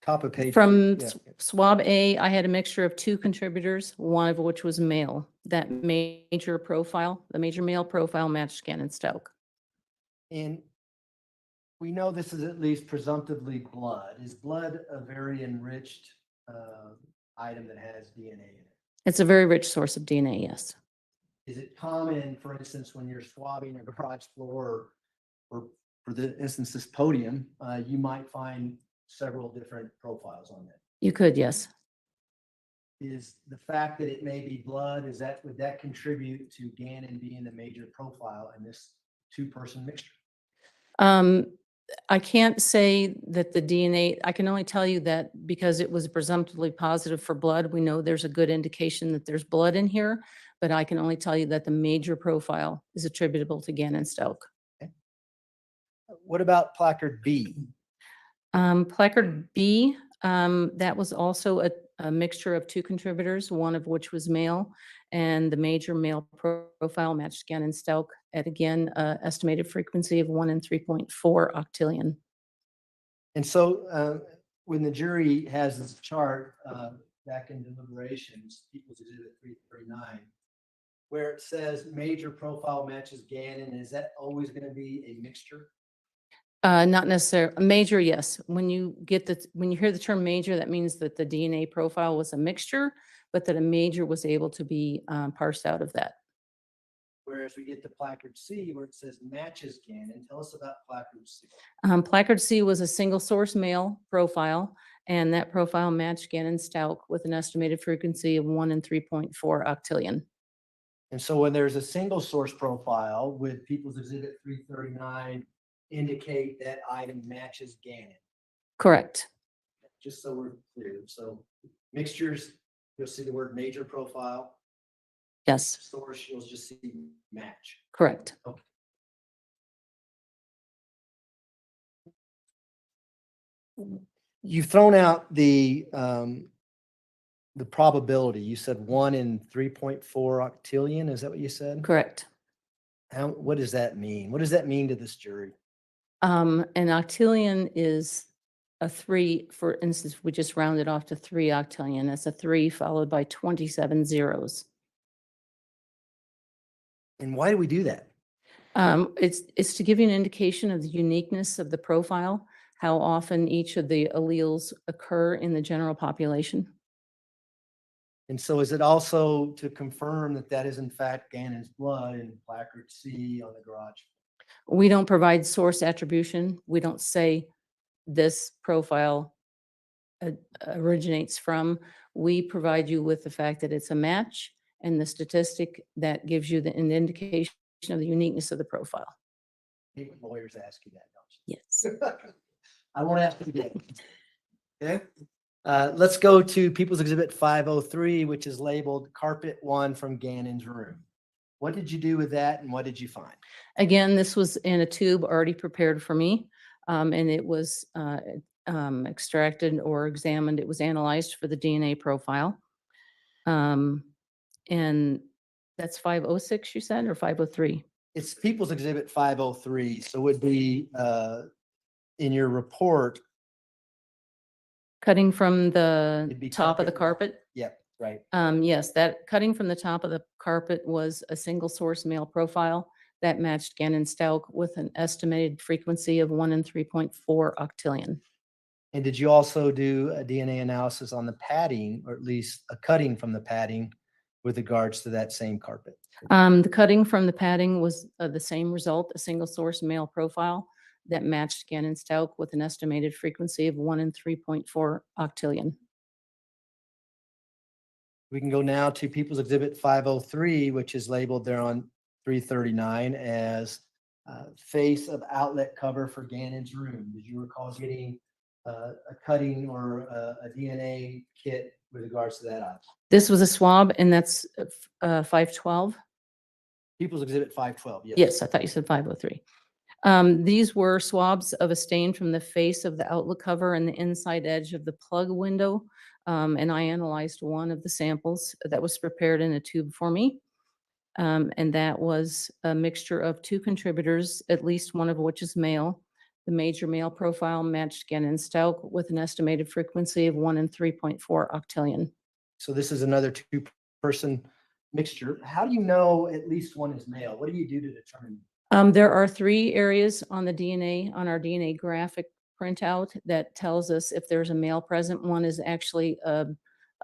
Top of page. From yeah. swab A, I had a mixture of 2 contributors, one of which was male. That major profile, the major male profile matched Gannon Stauch. And we know this is at least presumptively blood. Is blood a very enriched item that has DNA in it? It's a very rich source of DNA, yes. Is it common, for instance, when you're swabbing a garage floor or for the instance, this podium, you might find several different profiles on it? You could, yes. Is the fact that it may be blood, would that contribute to Gannon being the major profile in this 2-person mixture? I can't say that the DNA, I can only tell you that because it was presumptively positive for blood, we know there's a good indication that there's blood in here, but I can only tell you that the major profile is attributable to Gannon Stauch. Okay. What about placard B? Placard B, that was also a mixture of 2 contributors, one of which was male, and the major male profile matched Gannon Stauch at, again, estimated frequency of 1 in 3.4 octillion. And so when the jury has this chart back in deliberations, People's Exhibit 339, where it says major profile matches Gannon, is that always going to be a mixture? Not necessarily. Major, yes. When you hear the term major, that means that the DNA profile was a mixture, but that a major was able to be parsed out of that. Whereas we get to placard C where it says matches Gannon. Tell us about placard C. Placard C was a single source male profile, and that profile matched Gannon Stauch with an estimated frequency of 1 in 3.4 octillion. And so when there's a single source profile with People's Exhibit 339 indicate that item matches Gannon. Correct. Just so we're clear. So mixtures, you'll see the word major profile. Yes. Source, you'll just see match. Correct. Okay. you've thrown out the probability. You said 1 in 3.4 octillion. Is that what you said? Correct. What does that mean? What does that mean to this jury? An octillion is a 3, for instance, we just rounded off to 3 octillion. That's a 3 followed by 27 zeros. And why do we do that? It's to give you an indication of the uniqueness of the profile, how often each of the alleles occur in the general population. And so is it also to confirm that that is in fact Gannon's blood in placard C on the garage? We don't provide source attribution. We don't say this profile originates from. We provide you with the fact that it's a match and the statistic that gives you an indication of the uniqueness of the profile. Lawyers ask you that, don't you? Yes. I won't ask you again. Okay. Let's go to People's Exhibit 503, which is labeled Carpet 1 from Gannon's room. What did you do with that and what did you find? Again, this was in a tube already prepared for me, and it was extracted or examined. It was analyzed for the DNA profile. And that's 506, you said, or 503? It's People's Exhibit 503, so it would be in your report. Cutting from the It'd be top of the carpet. carpet? Yep, right. Yes, that cutting from the top of the carpet was a single source male profile that matched Gannon Stauch with an estimated frequency of 1 in 3.4 octillion. And did you also do a DNA analysis on the padding, or at least a cutting from the padding with regards to that same carpet? The cutting from the padding was the same result, a single source male profile that matched Gannon Stauch with an estimated frequency of 1 in 3.4 octillion. We can go now to People's Exhibit 503, which is labeled there on 339 as face of outlet cover for Gannon's room. Did you recall getting a cutting or a DNA kit with regards to that item? This was a swab, and that's 512. People's Exhibit 512, yes. Yes, I thought you said 503. These were swabs of a stain from the face of the outlet cover and the inside edge of the plug window. And I analyzed one of the samples that was prepared in a tube for me. And that was a mixture of 2 contributors, at least one of which is male. The major male profile matched Gannon Stauch with an estimated frequency of 1 in 3.4 octillion. So this is another 2-person mixture. How do you know at least one is male? What do you do to determine? There are 3 areas on the DNA, on our DNA graphic printout that tells us if there's a male present. One is actually a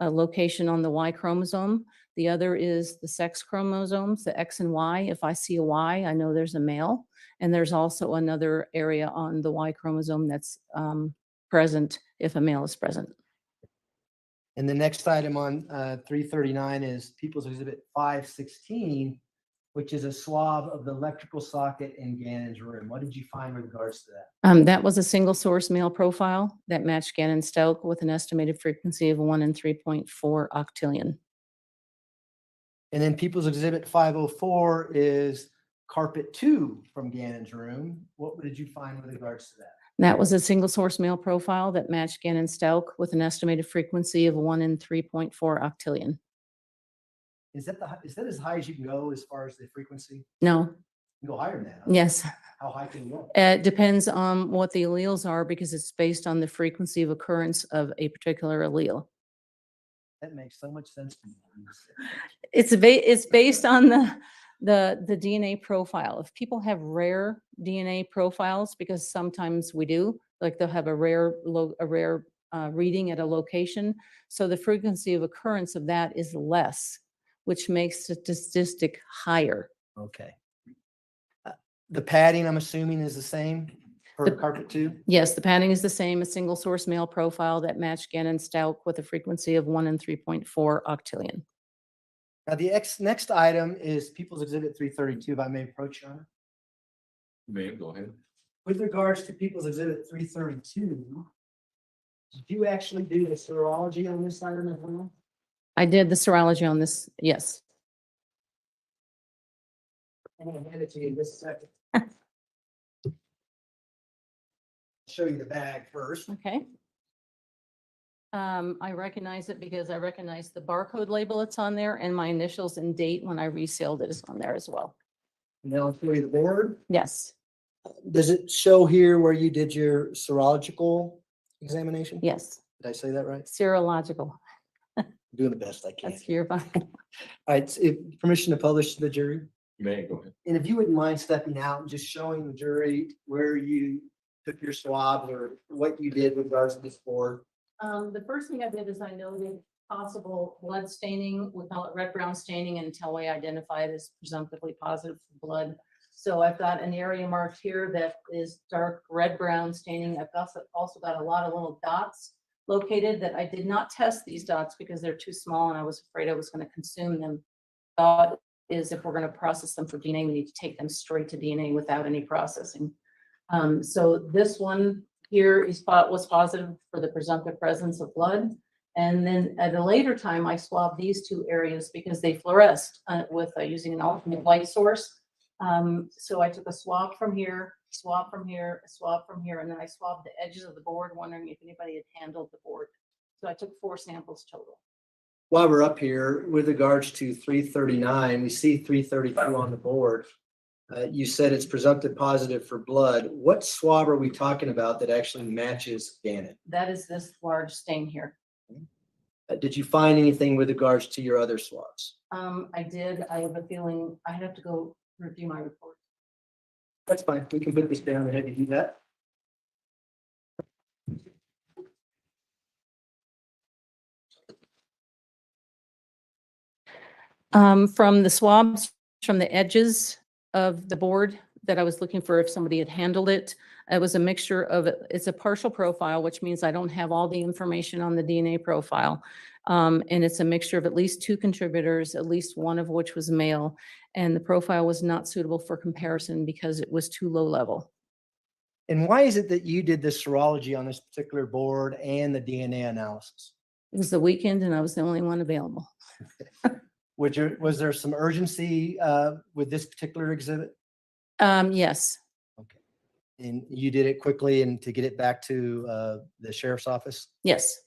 location on the Y chromosome. The other is the sex chromosomes, the X and Y. If I see a Y, I know there's a male. And there's also another area on the Y chromosome that's present if a male is present. And the next item on 339 is People's Exhibit 516, which is a swab of the electrical socket in Gannon's room. What did you find with regards to that? That was a single source male profile that matched Gannon Stauch with an estimated frequency of 1 in 3.4 octillion. And then People's Exhibit 504 is carpet 2 from Gannon's room. What did you find with regards to that? That was a single source male profile that matched Gannon Stauch with an estimated frequency of 1 in 3.4 octillion. Is that as high as you can go as far as the frequency? No. You can go higher than that. Huh? Yes. How high can you go? It depends on what the alleles are because it's based on the frequency of occurrence of a particular allele. That makes so much sense to me. It's based on the DNA profile. If people have rare DNA profiles, because sometimes we do, like they'll have a rare reading at a location, so the frequency of occurrence of that is less, which makes the statistic higher. Okay. The padding, I'm assuming, is the same for carpet 2? Yes, the padding is the same, a single source male profile that matched Gannon Stauch with a frequency of 1 in 3.4 octillion. Now, the next item is People's Exhibit 332, if I may approach, Your Honor. Ma'am, go ahead. With regards to People's Exhibit 332, did you actually do the serology on this item as well? I did the serology on this, yes. I'm going to hand it to you in just a second. show you the bag first. Okay. I recognize it because I recognize the barcode label that's on there and my initials and date when I resealed it is on there as well. Now I'll show you the board. Yes, Does it show here where you did your serological examination? yes. Did I say that right? Serological. I'm doing the best I can. That's your fine. All right, if permission to publish to the jury. You may go ahead. And if you wouldn't mind stepping out and just showing the jury where you took your swab or what you did with regards to this board. The first thing I did is I noted possible blood staining. We call it red brown staining until we identify it as presumptively positive for blood. So I've got an area marked here that is dark red brown staining. I've also got a lot of little dots located that I did not test these dots because they're too small and I was afraid I was going to consume them. Thought is if we're going to process them for DNA, we need to take them straight to DNA without any processing. So this one here was positive for the presumptive presence of blood. And then at a later time, I swabbed these two areas because they fluoresced with using an alternate light source. So I took a swab from here, swab from here, a swab from here, and then I swabbed the edges of the board, wondering if anybody had handled the board. So I took 4 samples total. While we're up here, with regards to 339, we see 332 on the board. You said it's presumptive positive for blood. What swab are we talking about that actually matches Gannon? That is this large stain here. Did you find anything with regards to your other swabs? I did. I have a feeling I have to go review my report. That's fine. We can put this down and have you do that. From the swabs from the edges of the board that I was looking for if somebody had handled it, it was a mixture of, it's a partial profile, which means I don't have all the information on the DNA profile. And it's a mixture of at least 2 contributors, at least one of which was male. And the profile was not suitable for comparison because it was too low level. And why is it that you did the serology on this particular board and the DNA analysis? It was the weekend and I was the only one available. Was there some urgency with this particular exhibit? Yes. Okay. And you did it quickly and to get it back to the sheriff's office? Yes.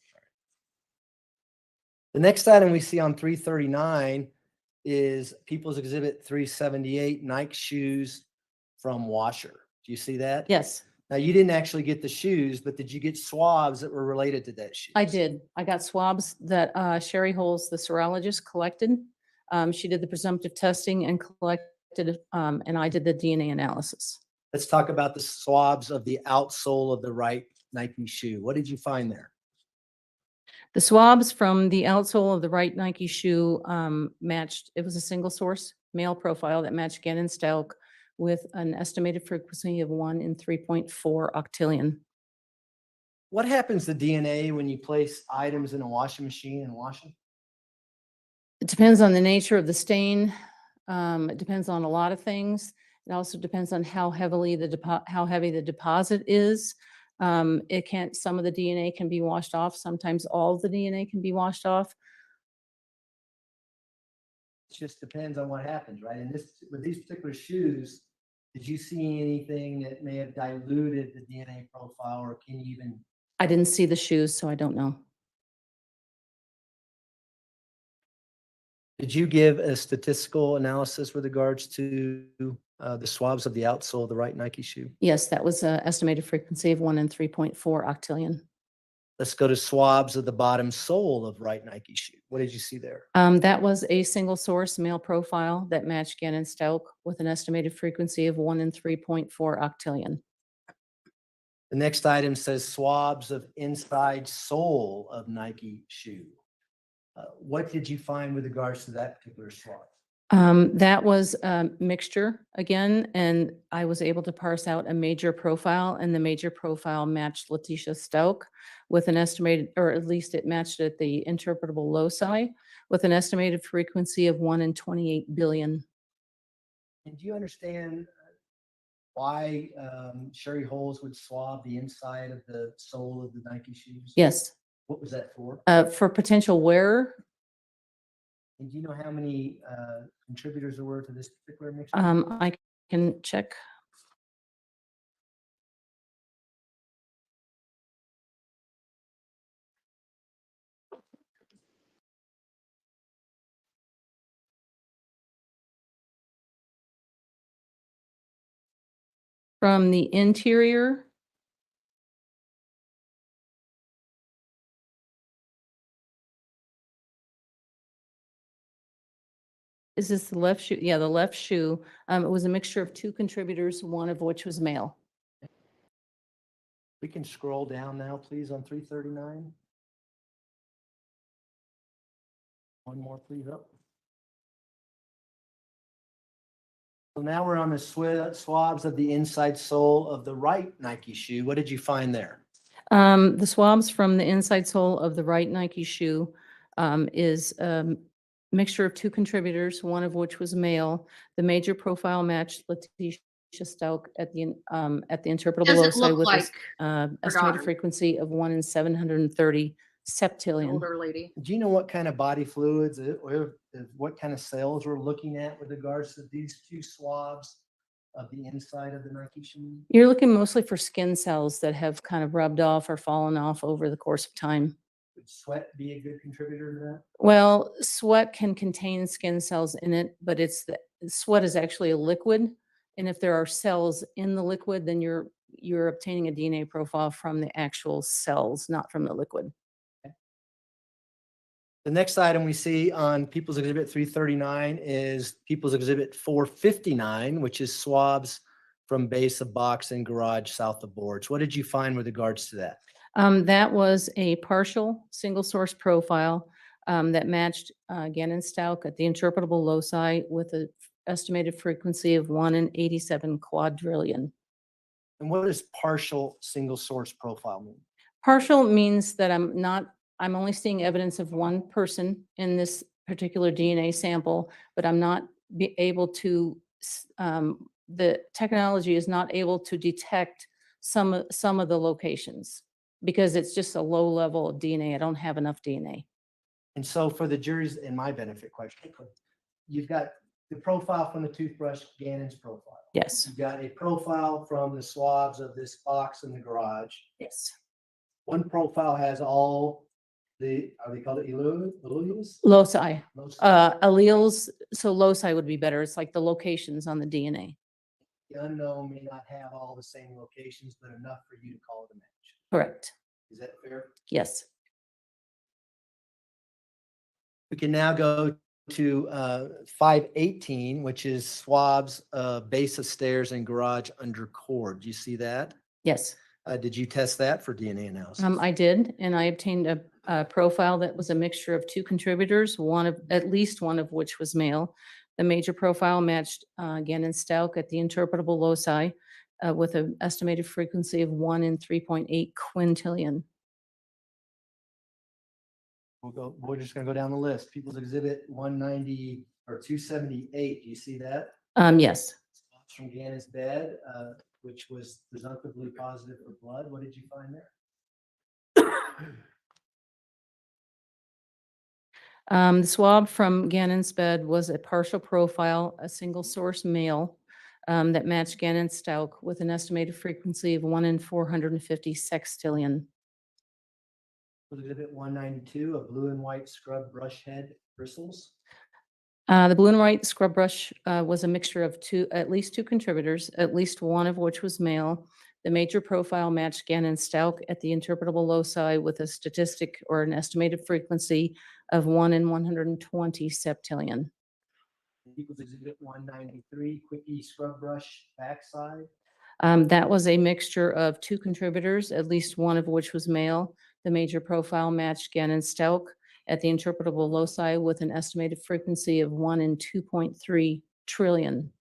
The next item we see on 339 is People's Exhibit 378, Nike shoes from washer. Do you see that? Yes. Now, you didn't actually get the shoes, but did you get swabs that were related to that shoe? I did. I got swabs that Sherry Holes, the serologist, collected. She did the presumptive testing and collected, and I did the DNA analysis. Let's talk about the swabs of the outsole of the right Nike shoe. What did you find there? The swabs from the outsole of the right Nike shoe matched, it was a single source male profile that matched Gannon Stauch with an estimated frequency of 1 in 3.4 octillion. What happens to DNA when you place items in a washing machine and wash them? It depends on the nature of the stain. It depends on a lot of things. It also depends on how heavy the deposit is. Some of the DNA can be washed off. Sometimes all of the DNA can be washed off. It just depends on what happens, right? And with these particular shoes, did you see anything that may have diluted the DNA profile, or can you even? I didn't see the shoes, so I don't know. Did you give a statistical analysis with regards to the swabs of the outsole of the right Nike shoe? Yes, that was an estimated frequency of 1 in 3.4 octillion. Let's go to swabs of the bottom sole of right Nike shoe. What did you see there? That was a single source male profile that matched Gannon Stauch with an estimated frequency of 1 in 3.4 octillion. The next item says swabs of inside sole of Nike shoe. What did you find with regards to that particular swab? That was a mixture again, and I was able to parse out a major profile, and the major profile matched Leticia Stauch with an estimated, or at least it matched at the interpretable loci with an estimated frequency of 1 in 28 billion. And do you understand why Sherry Holes would swab the inside of the sole of the Nike shoes? Yes. What was that for? For potential wearer. And do you know how many contributors there were to this particular mixture? I can check. From the interior, is this the left shoe? Yeah, the left shoe. It was a mixture of two contributors, one of which was male. We can scroll down now, please, on 339. One more, please, up. So now we're on the swabs of the inside sole of the right Nike shoe. What did you find there? The swabs from the inside sole of the right Nike shoe is mixture of two contributors, one of which was male. The major profile matched Leticia Stauch at the interpretable Doesn't loci look with like an her estimated daughter. frequency of 1 in 730 septillion. Older lady. Do you know what kind of body fluids or what kind of cells we're looking at with regards to these two swabs of the inside of the Nike shoe? You're looking mostly for skin cells that have kind of rubbed off or fallen off over the course of time. Would sweat be a good contributor to that? Well, sweat can contain skin cells in it, but sweat is actually a liquid. And if there are cells in the liquid, then you're obtaining a DNA profile from the actual cells, not from the liquid. The next item we see on People's Exhibit 339 is People's Exhibit 459, which is swabs from base of box and garage south of boards. What did you find with regards to that? That was a partial single source profile that matched Gannon Stauch at the interpretable loci with an estimated frequency of 1 in 87 quadrillion. And what does partial single source profile mean? Partial means that I'm only seeing evidence of one person in this particular DNA sample, but I'm not able to, the technology is not able to detect some of the locations because it's just a low level of DNA. I don't have enough DNA. And so for the jury's, in my benefit question, you've got the profile from the toothbrush, Gannon's profile. Yes. You've got a profile from the swabs of this box in the garage. Yes. One profile has all the, are they called alleles? Loci. Alleles, so loci would be better. It's like the locations on the DNA. The unknown may not have all the same locations, but enough for you to call it a match. Correct. Is that fair? Yes. We can now go to 518, which is swabs base of stairs and garage under cord. Do you see that? Yes. Did you test that for DNA analysis? I did, and I obtained a profile that was a mixture of two contributors, at least one of which was male. The major profile matched Gannon Stauch at the interpretable loci with an estimated frequency of 1 in 3.8 quintillion. We're just going to go down the list. People's Exhibit 190 or 278. Do you see that? Yes. Swabs from Gannon's bed, which was presumptively positive for blood. What did you find there? The swab from Gannon's bed was a partial profile, a single source male that matched Gannon Stauch with an estimated frequency of 1 in 450 sextillion. Exhibit 192, a blue and white scrub brush head bristles. The blue and white scrub brush was a mixture of at least two contributors, at least one of which was male. The major profile matched Gannon Stauch at the interpretable loci with a statistic or an estimated frequency of 1 in 120 septillion. Equals Exhibit 193, quickie scrub brush backside. That was a mixture of two contributors, at least one of which was male. The major profile matched Gannon Stauch at the interpretable loci with an estimated frequency of 1 in 2.3 trillion.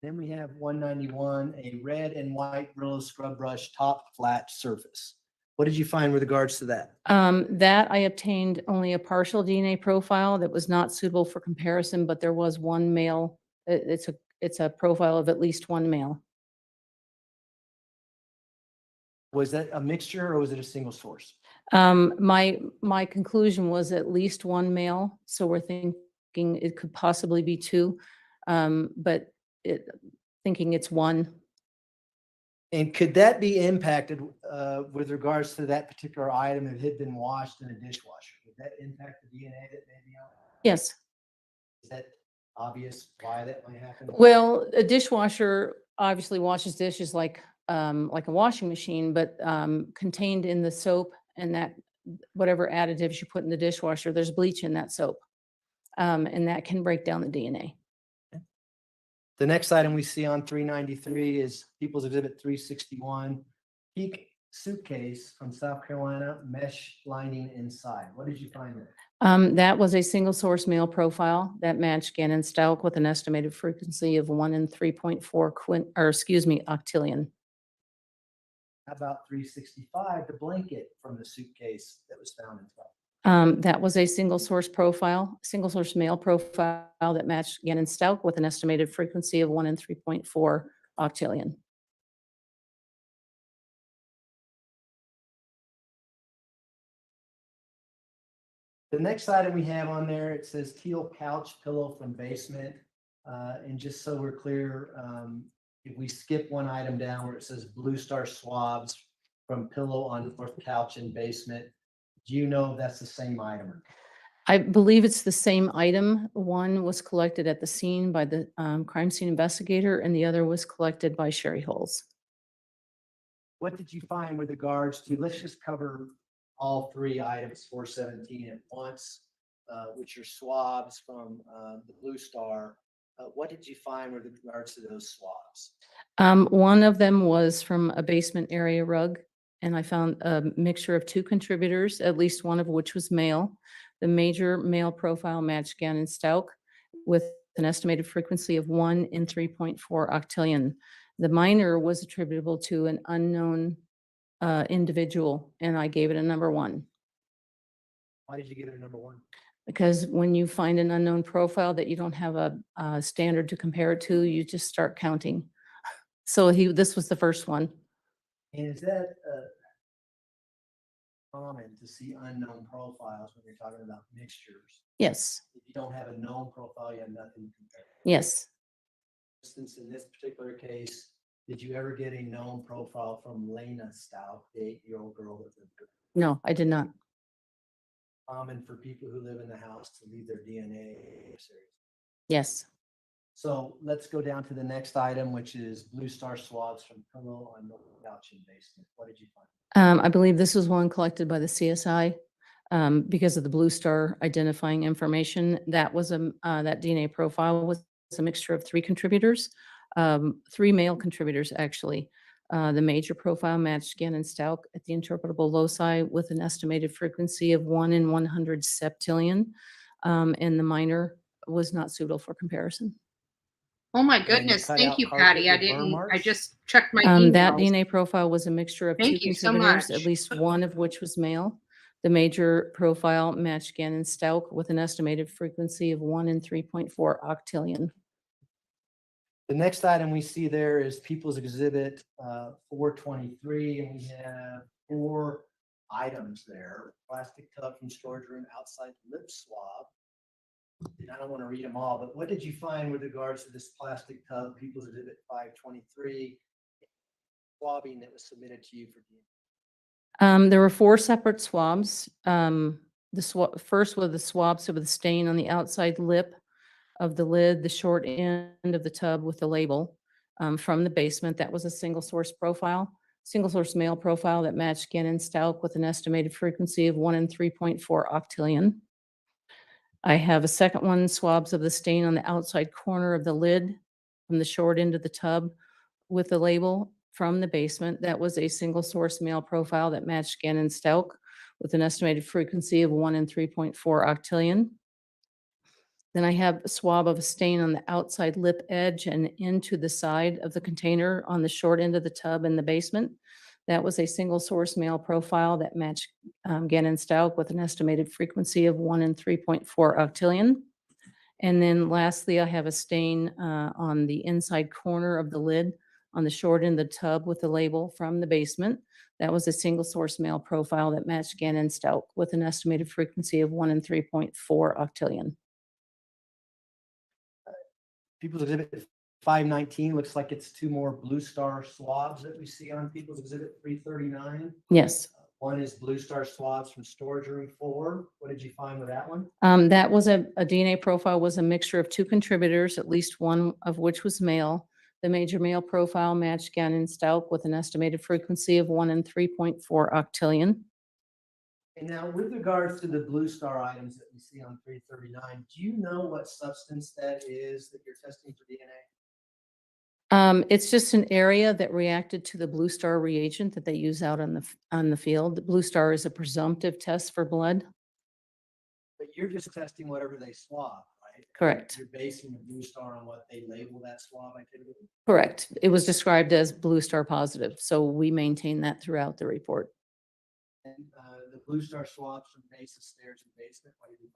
Then we have 191, a red and white Brillo scrub brush top flat surface. What did you find with regards to that? That I obtained only a partial DNA profile that was not suitable for comparison, but there was one male. It's a profile of at least one male. Was that a mixture or was it a single source? My conclusion was at least one male, so we're thinking it could possibly be two, but thinking it's one. And could that be impacted with regards to that particular item if it had been washed in a dishwasher? Would that impact the DNA that may be on it? Yes. Is that obvious why that might happen? Well, a dishwasher obviously washes dishes like a washing machine, but contained in the soap and that whatever additives you put in the dishwasher, there's bleach in that soap. And that can break down the DNA. The next item we see on 393 is People's Exhibit 361, peak suitcase from South Carolina, mesh lining inside. What did you find there? That was a single source male profile that matched Gannon Stauch with an estimated frequency of 1 in 3.4 octillion. How about 365, the blanket from the suitcase that was found inside? That was a single source male profile that matched Gannon Stauch with an estimated frequency of 1 in 3.4 octillion. The next item we have on there, it says teal couch pillow from basement. And just so we're clear, if we skip one item down where it says Blue Star swabs from pillow on north couch in basement, do you know if that's the same item? I believe it's the same item. One was collected at the scene by the crime scene investigator and the other was collected by Sherry Holes. What did you find with regards to, let's just cover all three items, 417 at once, which are swabs from the Blue Star. What did you find with regards to those swabs? One of them was from a basement area rug, and I found a mixture of 2 contributors, at least one of which was male. The major male profile matched Gannon Stauch with an estimated frequency of 1 in 3.4 octillion. The minor was attributable to an unknown individual, and I gave it a number 1. Why did you give it a number 1? Because when you find an unknown profile that you don't have a standard to compare it to, you just start counting. So this was the first one. And is that common to see unknown profiles when you're talking about mixtures? Yes, If you don't have a known profile, you have nothing to compare. yes. For instance, in this particular case, did you ever get a known profile from Lena Stauch, the 8-year-old girl that lived there? No, I did not. Common for people who live in the house to leave their DNA series. Yes. So let's go down to the next item, which is Blue Star swabs from pillow on the couch in basement. What did you find? I believe this was one collected by the CSI because of the Blue Star identifying information. That was that DNA profile was a mixture of 3 contributors, 3 male contributors actually. The major profile matched Gannon Stauch at the interpretable loci with an estimated frequency of 1 in 100 septillion, and the minor was not suitable for comparison. Oh my goodness. Thank you, Patty. I just checked my emails. That DNA profile was a mixture of 2 Thank you so contributors, much. at least one of which was male. The major profile matched Gannon Stauch with an estimated frequency of 1 in 3.4 octillion. The next item we see there is People's Exhibit 423, and we have 4 items there. Plastic tub from storage room, outside lip swab. And I don't want to read them all, but what did you find with regards to this plastic tub, People's Exhibit 523, swabbing that was submitted to you for DNA? There were 4 separate swabs. First was the swabs of the stain on the outside lip of the lid, the short end of the tub with the label from the basement. That was a single source male profile that matched Gannon Stauch with an estimated frequency of 1 in 3.4 octillion. I have a second one, swabs of the stain on the outside corner of the lid from the short end of the tub with the label from the basement. That was a single source male profile that matched Gannon Stauch with an estimated frequency of 1 in 3.4 octillion. Then I have a swab of a stain on the outside lip edge and into the side of the container on the short end of the tub in the basement. That was a single source male profile that matched Gannon Stauch with an estimated frequency of 1 in 3.4 octillion. And then lastly, I have a stain on the inside corner of the lid on the short end of the tub with the label from the basement. That was a single source male profile that matched Gannon Stauch with an estimated frequency of 1 in 3.4 octillion. People's Exhibit 519 looks like it's 2 more Blue Star swabs that we see on People's Exhibit 339. Yes. One is Blue Star swabs from storage room 4. What did you find with that one? That was a DNA profile was a mixture of 2 contributors, at least one of which was male. The major male profile matched Gannon Stauch with an estimated frequency of 1 in 3.4 octillion. And now with regards to the blue star items that we see on 339, do you know what substance that is that you're testing for DNA? It's just an area that reacted to the blue star reagent that they use out on the field. The blue star is a presumptive test for blood. But you're just testing whatever they swab, right? Correct. You're basing the blue star on what they label that swab activity? Correct. It was described as blue star positive, so we maintain that throughout the report. And the blue star swabs from bases, stairs, and basement, what do you do?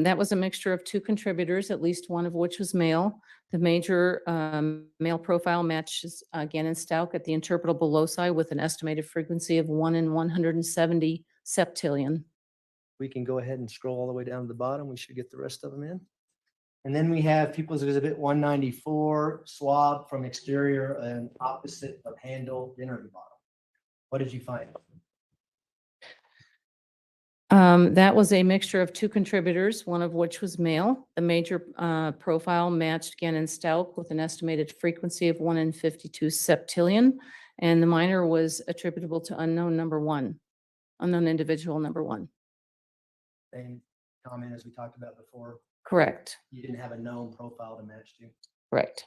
That was a mixture of 2 contributors, at least one of which was male. The major male profile matches Gannon Stauch at the interpretable loci with an estimated frequency of 1 in 170 septillion. We can go ahead and scroll all the way down to the bottom. We should get the rest of them in. And then we have People's Exhibit 194, swab from exterior and opposite of handle interview bottle. What did you find? That was a mixture of 2 contributors, one of which was male. The major profile matched Gannon Stauch with an estimated frequency of 1 in 52 septillion, and the minor was attributable to unknown individual number 1. Same comment as we talked about before. Correct. You didn't have a known profile to match to. Correct.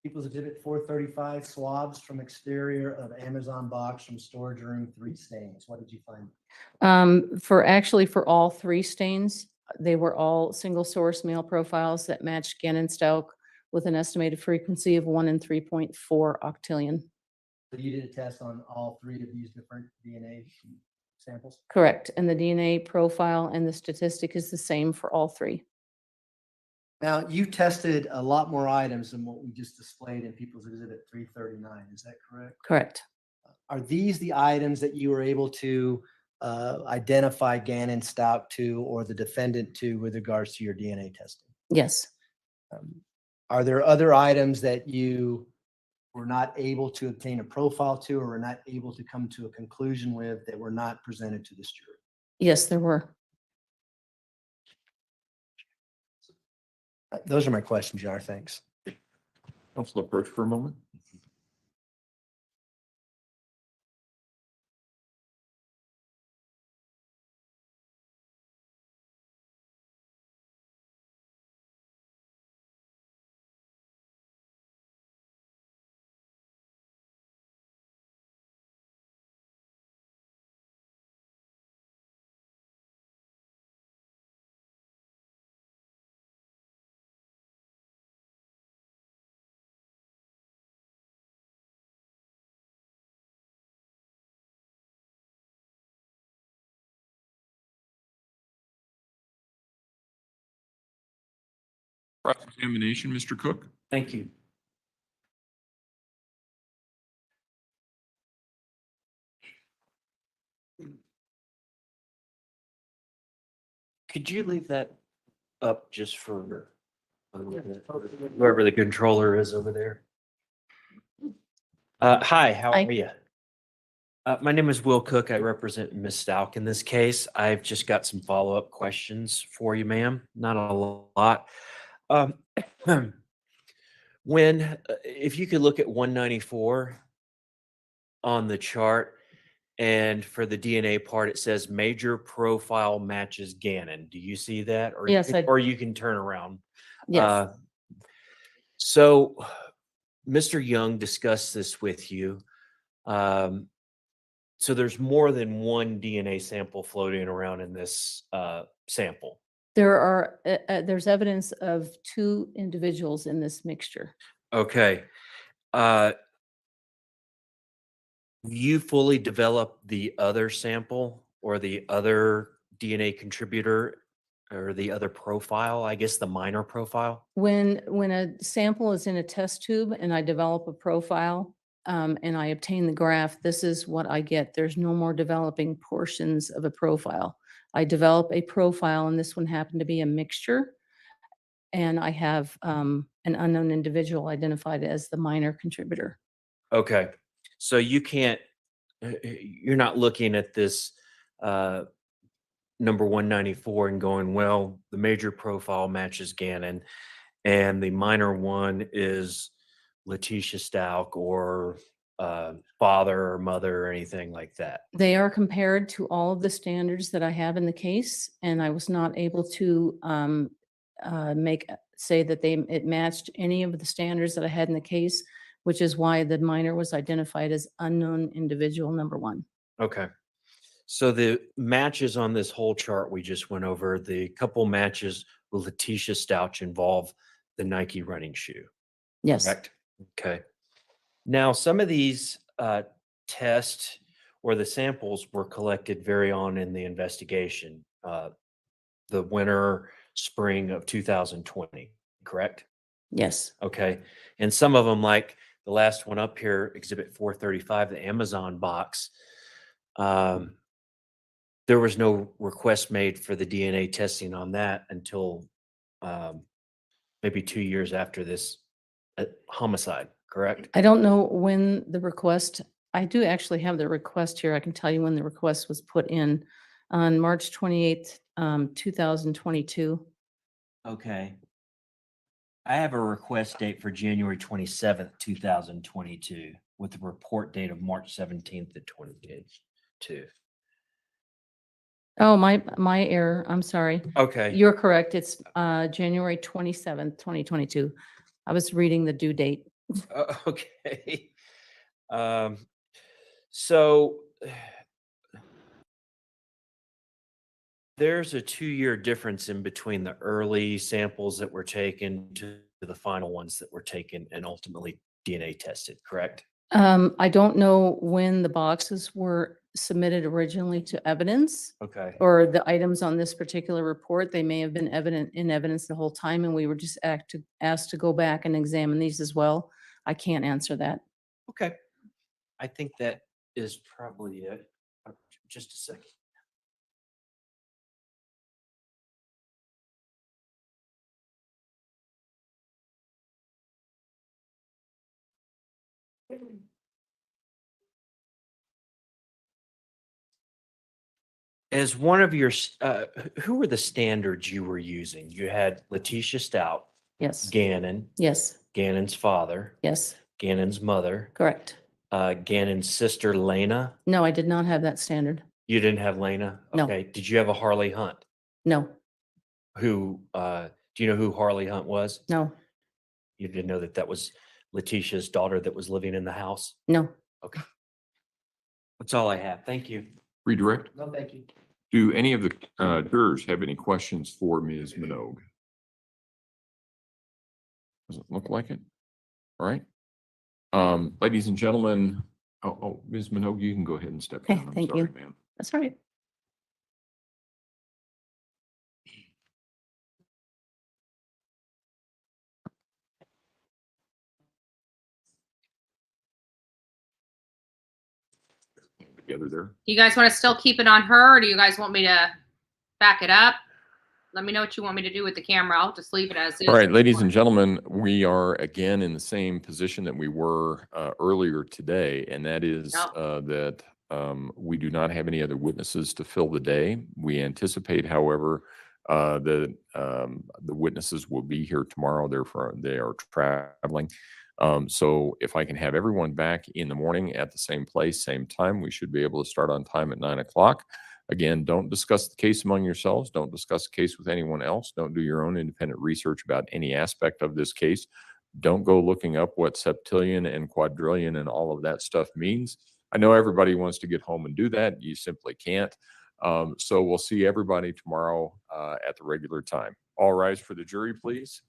People's Exhibit 435, swabs from exterior of Amazon box from storage room, 3 stains. What did you find? For all 3 stains, they were all single source male profiles that matched Gannon Stauch with an estimated frequency of 1 in 3.4 octillion. So you did a test on all 3 of these different DNA samples? Correct. And the DNA profile and the statistic is the same for all 3. Now, you tested a lot more items than what we just displayed in People's Exhibit 339. Is that correct? Correct. Are these the items that you were able to identify Gannon Stauch to or the defendant to with regards to your DNA testing? Yes. Are there other items that you were not able to obtain a profile to or were not able to come to a conclusion with that were not presented to this jury? Yes, there were. Those are my questions, Jar. Thanks. Council approach for a moment. Cross-examination, Mr. Cook. Thank you. Could you leave that up just for whoever the controller is over there? Hi, how are you? My name is Will Cook. I represent Ms. Stauch in this case. I've just got some follow-up questions for you, ma'am. Not a lot. If you could look at 194 on the chart, and for the DNA part, it says major profile matches Gannon. Do you see that? Or Yes, or you can turn around. Yes. So Mr. Young discussed this with you. So there's more than one DNA sample floating around in this sample. There's evidence of 2 individuals in this mixture. Okay. You fully developed the other sample or the other DNA contributor or the other profile, I guess the minor profile? When a sample is in a test tube and I develop a profile and I obtain the graph, this is what I get. There's no more developing portions of a profile. I develop a profile, and this one happened to be a mixture. And I have an unknown individual identified as the minor contributor. Okay. So you can't, you're not looking at this number 194 and going, well, the major profile matches Gannon and the minor one is Leticia Stauch or father or mother or anything like that? They are compared to all of the standards that I have in the case, and I was not able to say that it matched any of the standards that I had in the case, which is why the minor was identified as unknown individual number 1. Okay. So the matches on this whole chart we just went over, the couple matches with Leticia Stauch involve the Nike running shoe. Yes. Correct? Okay. Now, some of these tests or the samples were collected very on in the investigation, the winter, spring of 2020, correct? Yes. Okay. And some of them, like the last one up here, Exhibit 435, the Amazon box, there was no request made for the DNA testing on that until maybe 2 years after this homicide, correct? I don't know when the request, I do actually have the request here. I can tell you when the request was put in on March 28th, 2022. Okay. I have a request date for January 27th, 2022, with the report date of March 17th at 2022. Oh, my error. I'm sorry. Okay. You're correct. It's January 27th, 2022. I was reading the due date. Okay. So there's a 2-year difference in between the early samples that were taken to the final ones that were taken and ultimately DNA tested, correct? I don't know when the boxes were submitted originally to evidence. Okay. Or the items on this particular report. They may have been in evidence the whole time, and we were just asked to go back and examine these as well. I can't answer that. Okay. I think that is probably it. Just a second. As one of your, who were the standards you were using? You had Leticia Stauch. Yes. Gannon. Yes. Gannon's father. Yes. Gannon's mother. Correct. Gannon's sister, Lena. No, I did not have that standard. You didn't have Lena? No. Okay. Did you have a Harley Hunt? No. Who, do you know who Harley Hunt was? No. You didn't know that that was Leticia's daughter that was living in the house? No. Okay. That's all I have. Thank you. Redirect. No, thank you. Do any of the jurors have any questions for Ms. Minogue? Doesn't look like it. All right. Ladies and gentlemen, Ms. Minogue, you can go ahead and step Okay, down. I'm thank sorry, you. ma'am. That's all right. Together there. You guys want to still keep it on her, or do you guys want me to back it up? Let me know what you want me to do with the camera. I'll just leave it as is. All right, ladies and gentlemen, we are again in the same position that we were earlier today, and that is that we do not have any other witnesses to fill the day. We anticipate, however, that the witnesses will be here tomorrow. They are traveling. So if I can have everyone back in the morning at the same place, same time, we should be able to start on time at 9 o'clock. Again, don't discuss the case among yourselves. Don't discuss the case with anyone else. Don't do your own independent research about any aspect of this case. Don't go looking up what septillion and quadrillion and all of that stuff means. I know everybody wants to get home and do that. You simply can't. So we'll see everybody tomorrow at the regular time. All rise for the jury, please.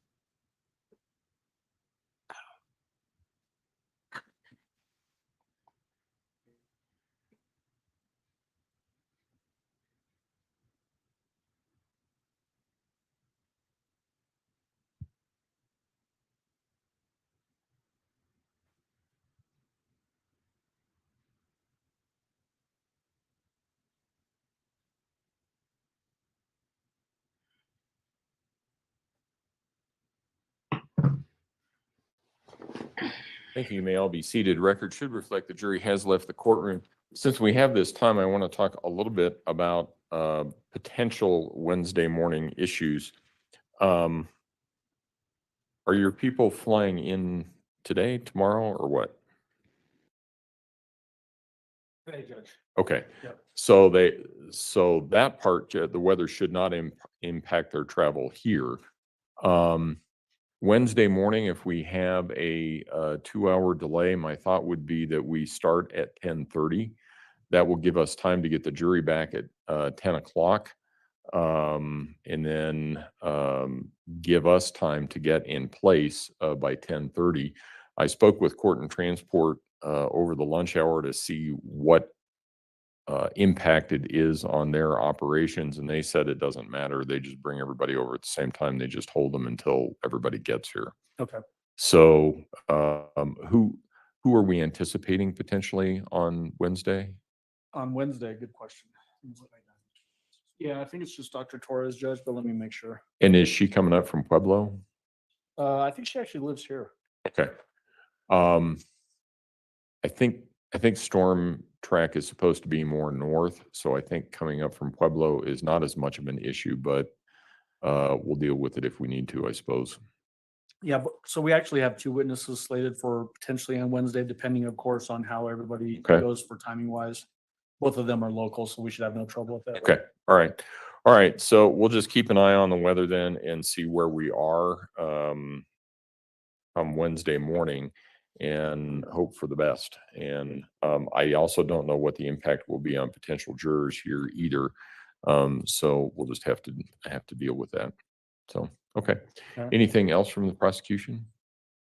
Thank you. You may all be seated. Record should reflect the jury has left the courtroom. Since we have this time, I want to talk a little bit about potential Wednesday morning issues. Are your people flying in today, tomorrow, or what? Hey, Judge. Okay. Yep. So that part, the weather should not impact their travel here. Wednesday morning, if we have a 2-hour delay, my thought would be that we start at 10:30. That will give us time to get the jury back at 10 o'clock. And then give us time to get in place by 10:30. I spoke with Court and Transport over the lunch hour to see what impact it is on their operations, and they said it doesn't matter. They just bring everybody over at the same time. They just hold them until everybody gets here. Okay. So who are we anticipating potentially on Wednesday? On Wednesday, good question. Yeah, I think it's just Dr. Torres, Judge, but let me make sure. And is she coming up from Pueblo? I think she actually lives here. Okay. I think storm track is supposed to be more north, so I think coming up from Pueblo is not as much of an issue, but we'll deal with it if we need to, I suppose. Yeah, but so we actually have 2 witnesses slated for potentially on Wednesday, depending, of course, on how everybody Okay. goes for timing wise. Both of them are local, so we should have no trouble with that. Okay. All right. All right. So we'll just keep an eye on the weather then and see where we are on Wednesday morning and hope for the best. And I also don't know what the impact will be on potential jurors here either. So we'll just have to deal with that. So, okay. Okay. Anything else from the prosecution?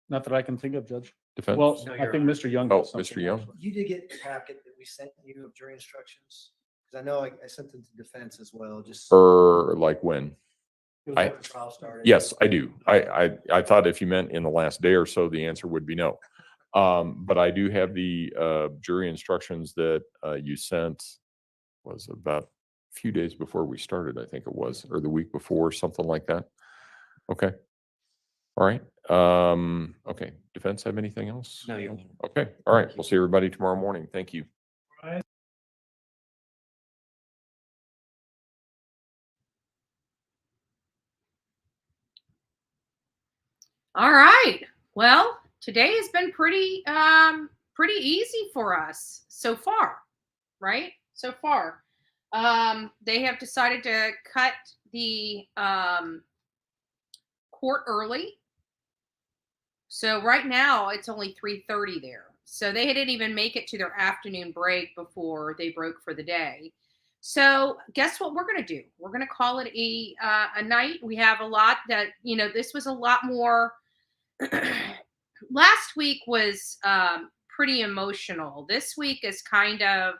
Not that I can think of, Judge. Defense? Well, I think Mr. Young. Oh, has something Mr. Young? actually. You did get the packet that we sent you of jury instructions? Because I know I sent them to defense as well, just. Or like when? It was I- when the trial started. Yes, I do. I thought if you meant in the last day or so, the answer would be no. But I do have the jury instructions that you sent, was about a few days before we started, I think it was, or the week before, something like that. Okay. All right. Okay. Defense have anything else? No, you. Okay. All right. We'll see everybody tomorrow morning. Thank you. All right. Well, today has been pretty easy for us so far, right? So far. They have decided to cut the court early. So right now it's only 3:30 there. So they didn't even make it to their afternoon break before they broke for the day. So guess what we're going to do? We're going to call it a night. We have a lot that, this was a lot more. Last week was pretty emotional. This week is kind of,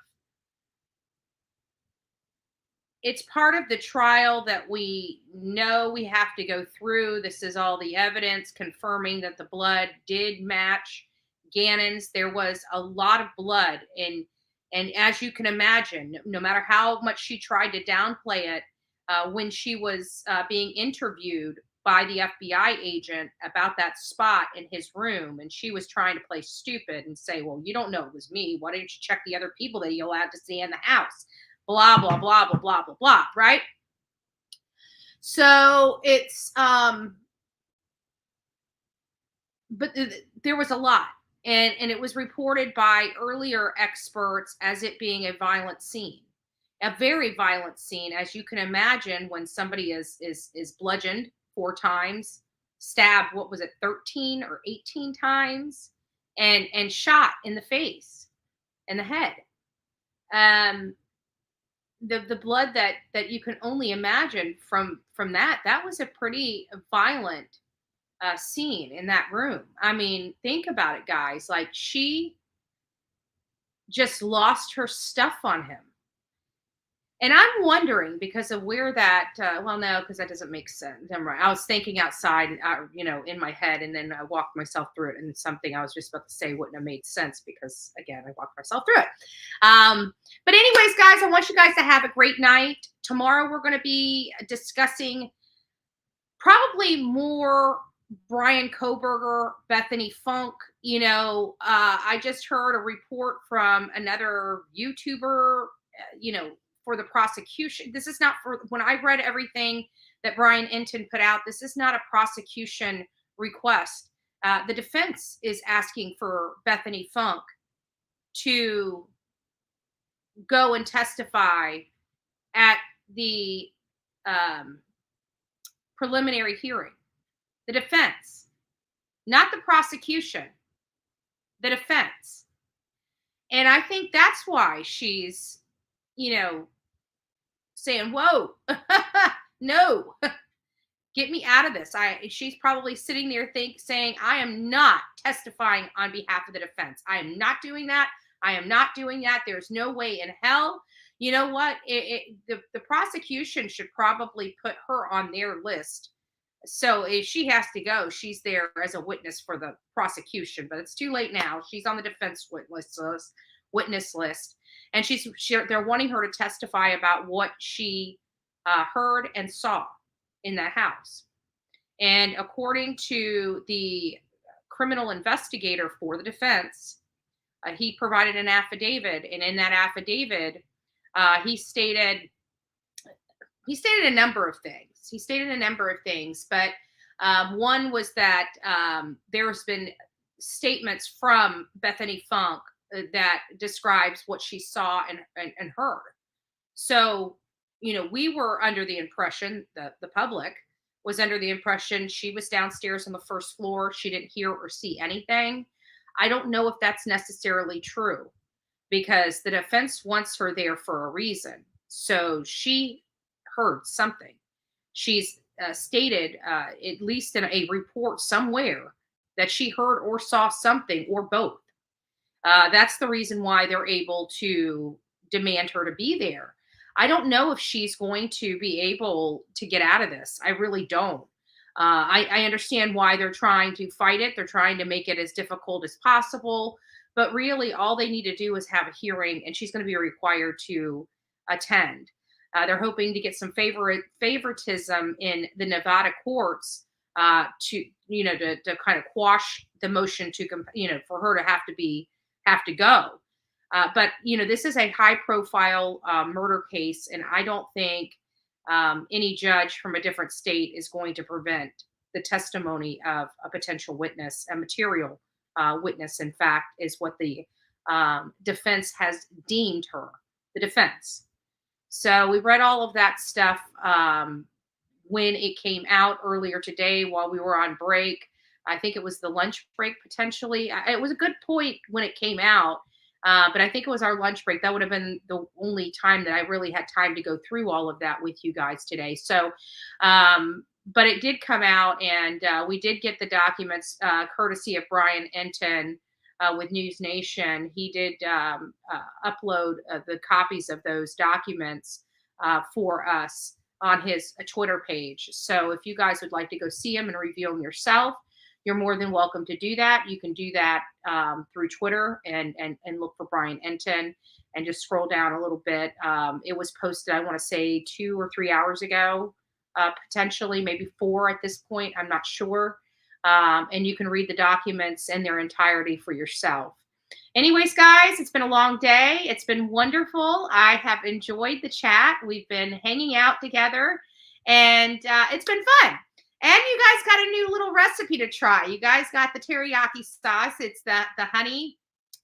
it's part of the trial that we know we have to go through. This is all the evidence confirming that the blood did match Gannon's. There was a lot of blood, and as you can imagine, no matter how much she tried to downplay it, when she was being interviewed by the FBI agent about that spot in his room, and she was trying to play stupid and say, well, you don't know it was me. Why didn't you check the other people that you allowed to see in the house? Blah, blah, blah, blah, blah, blah, blah, right? So it's, but there was a lot. And it was reported by earlier experts as it being a violent scene, a very violent scene, as you can imagine, when somebody is bludgeoned 4 times, stabbed, what was it, 13 or 18 times, and shot in the face and the head. The blood that you can only imagine from that was a pretty violent scene in that room. I mean, think about it, guys. Like, she just lost her stuff on him. And I'm wondering, because of where that, well, no, because that doesn't make sense. I was thinking outside, in my head, and then I walked myself through it, and something I was just about to say wouldn't have made sense because, again, I walked myself through it. But anyways, guys, I want you guys to have a great night. Tomorrow we're going to be discussing probably more Brian Kohberger, Bethany Funk. I just heard a report from another YouTuber, for the prosecution. This is not for, when I read everything that Brian Enton put out, this is not a prosecution request. the defense is asking for Bethany Funk to go and testify at the preliminary hearing. The defense, not the prosecution, the defense. And I think that's why she's, saying, whoa, no, get me out of this. She's probably sitting there saying, I am not testifying on behalf of the defense. I am not doing that. I am not doing that. There's no way in hell. You know what? The prosecution should probably put her on their list. So if she has to go, she's there as a witness for the prosecution, but it's too late now. She's on the defense witness list, and they're wanting her to testify about what she heard and saw in that house. And according to the criminal investigator for the defense, he provided an affidavit, and in that affidavit, he stated a number of things. But one was that there's been statements from Bethany Funk that describes what she saw and heard. So, we were under the impression, the public was under the impression she was downstairs on the first floor. She didn't hear or see anything. I don't know if that's necessarily true, because the defense wants her there for a reason. So she heard something. She's stated, at least in a report somewhere, that she heard or saw something or both. That's the reason why they're able to demand her to be there. I don't know if she's going to be able to get out of this. I really don't. I understand why they're trying to fight it. They're trying to make it as difficult as possible. But really, all they need to do is have a hearing, and she's going to be required to attend. They're hoping to get some favoritism in the Nevada courts to kind of quash the motion for her to have to go. But this is a high-profile murder case, and I don't think any judge from a different state is going to prevent the testimony of a potential witness, a material witness, in fact, is what the defense has deemed her, the defense. So we read all of that stuff when it came out earlier today while we were on break. I think it was the lunch break, potentially. It was a good point when it came out, but I think it was our lunch break. That would have been the only time that I really had time to go through all of that with you guys today. So, but it did come out, and we did get the documents courtesy of Brian Enton with News Nation. He did upload the copies of those documents for us on his Twitter page. So if you guys would like to go see them and review them yourself, you're more than welcome to do that. You can do that through Twitter and look for Brian Enton and just scroll down a little bit. It was posted, I want to say 2 or 3 hours ago, potentially maybe 4 at this point. I'm not sure. And you can read the documents in their entirety for yourself. Anyways, guys, it's been a long day. It's been wonderful. I have enjoyed the chat. We've been hanging out together, and it's been fun. And you guys got a new little recipe to try. You guys got the teriyaki sauce. It's the honey,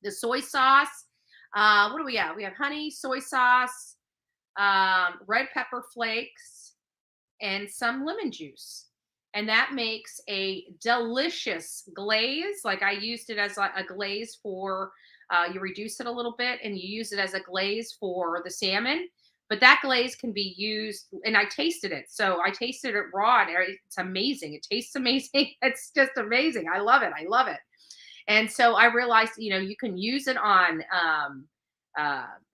the soy sauce. What do we have? We have honey, soy sauce, red pepper flakes, and some lemon juice. And that makes a delicious glaze. Like I used it as a glaze for, you reduce it a little bit and you use it as a glaze for the salmon. But that glaze can be used, and I tasted it. So I tasted it raw, and it's amazing. It tastes amazing. It's just amazing. I love it. I love it. And so I realized, you can use it on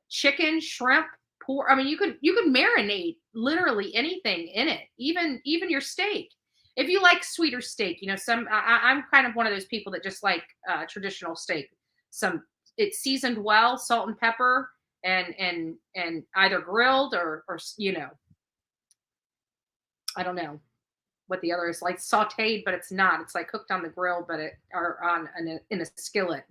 chicken, shrimp, pork. I mean, you can marinate literally anything in it, even your steak. If you like sweeter steak, I'm kind of one of those people that just like traditional steak. It's seasoned well, salt and pepper, and either grilled or I don't know what the other is, like sauteed, but it's not. It's like cooked on the grill, but in a skillet.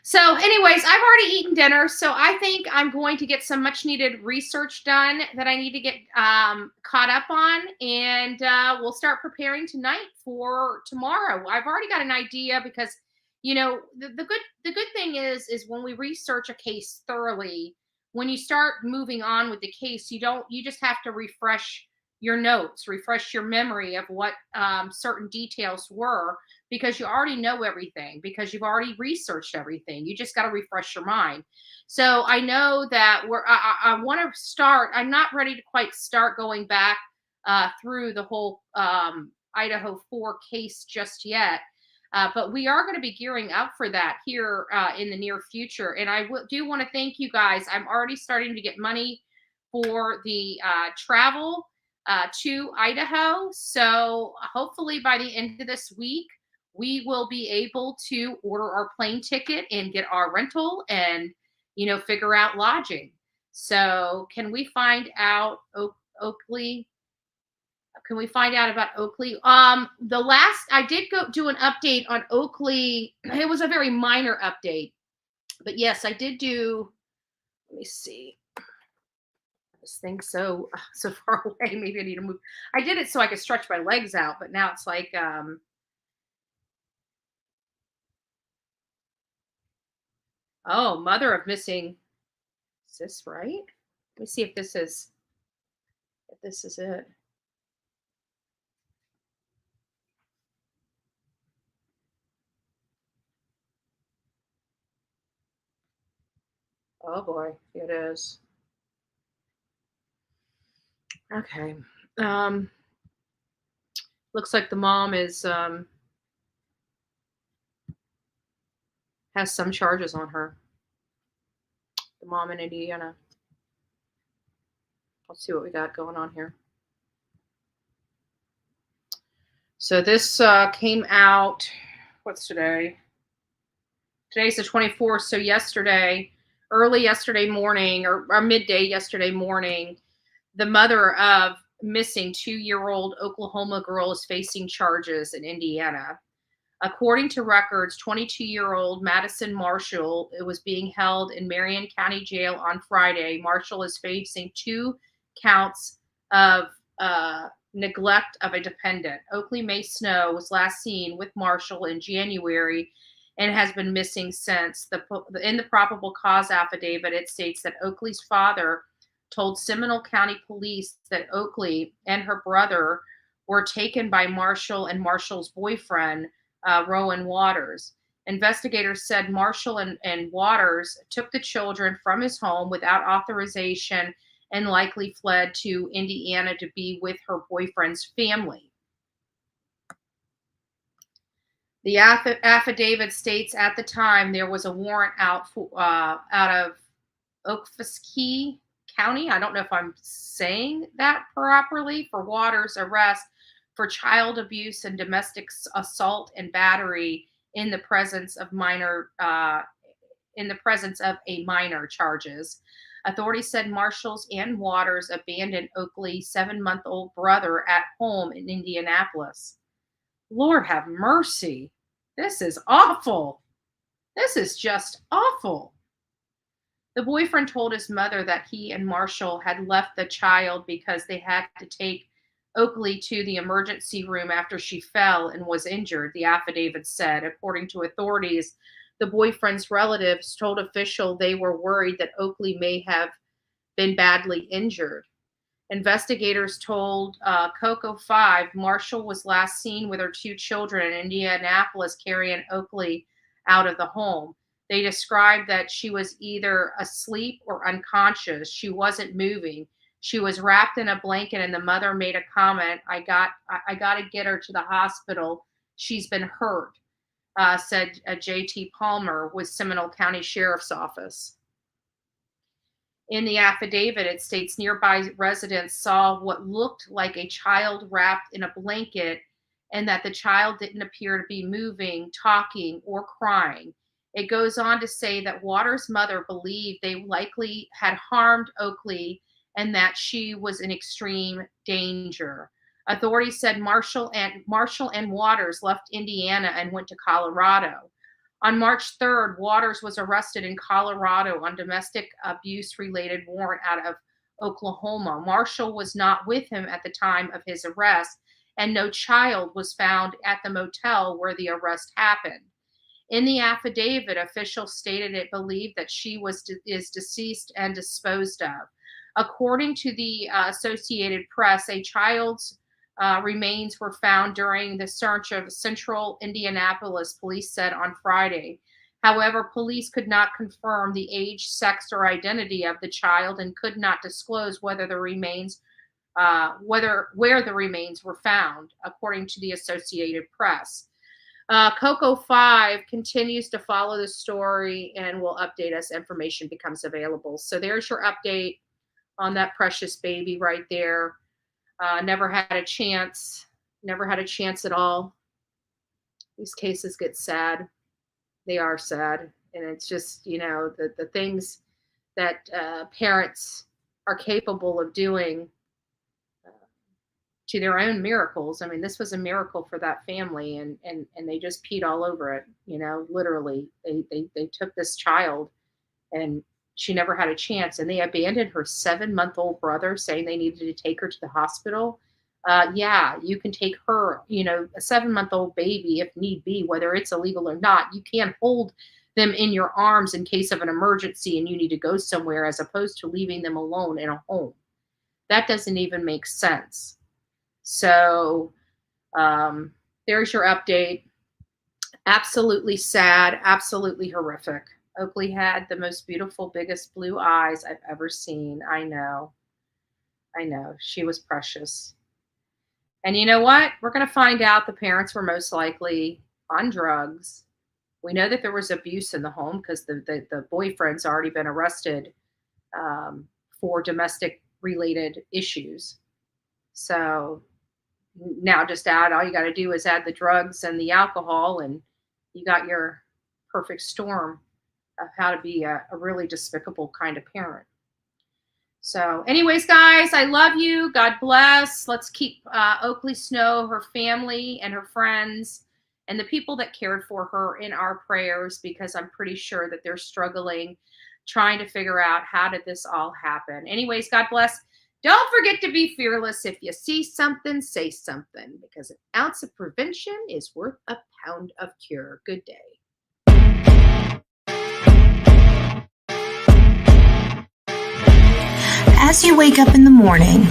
So anyways, I've already eaten dinner, so I think I'm going to get some much needed research done that I need to get caught up on, and we'll start preparing tonight for tomorrow. I've already got an idea because, you know, the good thing is when we research a case thoroughly, when you start moving on with the case, you just have to refresh your notes, refresh your memory of what certain details were, because you already know everything, because you've already researched everything. You just got to refresh your mind. So I know that I want to start. I'm not ready to quite start going back through the whole Idaho 4 case just yet. But we are going to be gearing up for that here in the near future. And I do want to thank you guys. I'm already starting to get money for the travel to Idaho. So hopefully by the end of this week, we will be able to order our plane ticket and get our rental and, you know, figure out lodging. So can we find out Oakley? Can we find out about Oakley? The last I did go do an update on Oakley. It was a very minor update, but yes, I did do. Let me see. This thing's so far away. Maybe I need to move. I did it so I could stretch my legs out, but now it's like oh, mother of missing. Is this right? Let me see if this is it. Oh boy, it is. Okay. Looks like the mom is has some charges on her. The mom in Indiana. Let's see what we got going on here. So this came out, what's today? Today's the 24th. So yesterday, early yesterday morning or midday yesterday morning, the mother of missing 2-year-old Oklahoma girl is facing charges in Indiana. According to records, 22-year-old Madison Marshall was being held in Marion County Jail on Friday. Marshall is facing 2 counts of neglect of a dependent. Oakley May Snow was last seen with Marshall in January and has been missing since. In the probable cause affidavit, it states that Oakley's father told Seminole County Police that Oakley and her brother were taken by Marshall and Marshall's boyfriend, Rowan Waters. Investigators said Marshall and Waters took the children from his home without authorization and likely fled to Indiana to be with her boyfriend's family. The affidavit states at the time there was a warrant out of Okfuskee County. I don't know if I'm saying that properly, for Waters' arrest for child abuse and domestic assault and battery in the presence of a minor charges. Authorities said Marshalls and Waters abandoned Oakley's 7-month-old brother at home in Indianapolis. Lord have mercy. This is awful. This is just awful. The boyfriend told his mother that he and Marshall had left the child because they had to take Oakley to the emergency room after she fell and was injured, the affidavit said. According to authorities, the boyfriend's relatives told officials they were worried that Oakley may have been badly injured. Investigators told Coco 5 Marshall was last seen with her 2 children in Indianapolis carrying Oakley out of the home. They described that she was either asleep or unconscious. She wasn't moving. She was wrapped in a blanket, and the mother made a comment, I got to get her to the hospital. She's been hurt, said J.T. Palmer with Seminole County Sheriff's Office. In the affidavit, it states nearby residents saw what looked like a child wrapped in a blanket and that the child didn't appear to be moving, talking, or crying. It goes on to say that Waters' mother believed they likely had harmed Oakley and that she was in extreme danger. Authorities said Marshall and Waters left Indiana and went to Colorado. On March 3rd, Waters was arrested in Colorado on domestic abuse-related warrant out of Oklahoma. Marshall was not with him at the time of his arrest, and no child was found at the motel where the arrest happened. In the affidavit, officials stated it believed that she is deceased and disposed of. According to the Associated Press, a child's remains were found during the search of Central Indianapolis, police said on Friday. However, police could not confirm the age, sex, or identity of the child and could not disclose whether the remains, where the remains were found, according to the Associated Press. Coco 5 continues to follow the story and will update us information becomes available. So there's your update on that precious baby right there. Never had a chance at all. These cases get sad. They are sad. And it's just, the things that parents are capable of doing to their own miracles. I mean, this was a miracle for that family, and they just peed all over it, literally. They took this child, and she never had a chance, and they abandoned her 7-month-old brother, saying they needed to take her to the hospital. Yeah, you can take her, a 7-month-old baby if need be, whether it's illegal or not. You can't hold them in your arms in case of an emergency and you need to go somewhere, as opposed to leaving them alone in a home. That doesn't even make sense. So there's your update. Absolutely sad, absolutely horrific. Oakley had the most beautiful, biggest blue eyes I've ever seen. I know. She was precious. And you know what? We're going to find out the parents were most likely on drugs. We know that there was abuse in the home because the boyfriend's already been arrested for domestic related issues. So now just all you got to do is add the drugs and the alcohol, and you got your perfect storm of how to be a really despicable kind of parent. So anyways, guys, I love you. God bless. Let's keep Oakley Snow, her family, and her friends, and the people that cared for her in our prayers, because I'm pretty sure that they're struggling, trying to figure out how did this all happen. Anyways, God bless. Don't forget to be fearless. If you see something, say something, because an ounce of prevention is worth a pound of cure. Good day. As you wake up in the morning,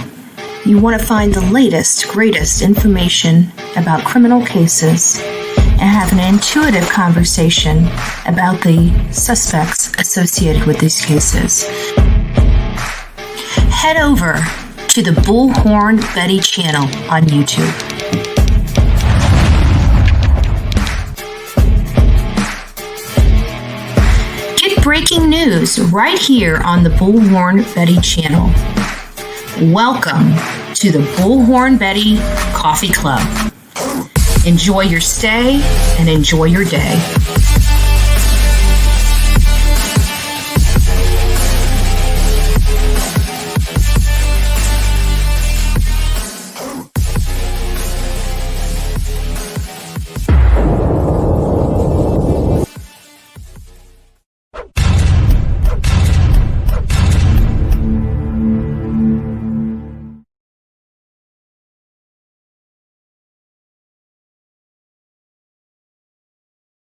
you want to find the latest, greatest information about criminal cases and have an intuitive conversation about the suspects associated with these cases. Head over to the Bullhorn Betty channel on YouTube. Get breaking news right here on the Bullhorn Betty channel. Welcome to the Bullhorn Betty Coffee Club. Enjoy your stay and enjoy your day.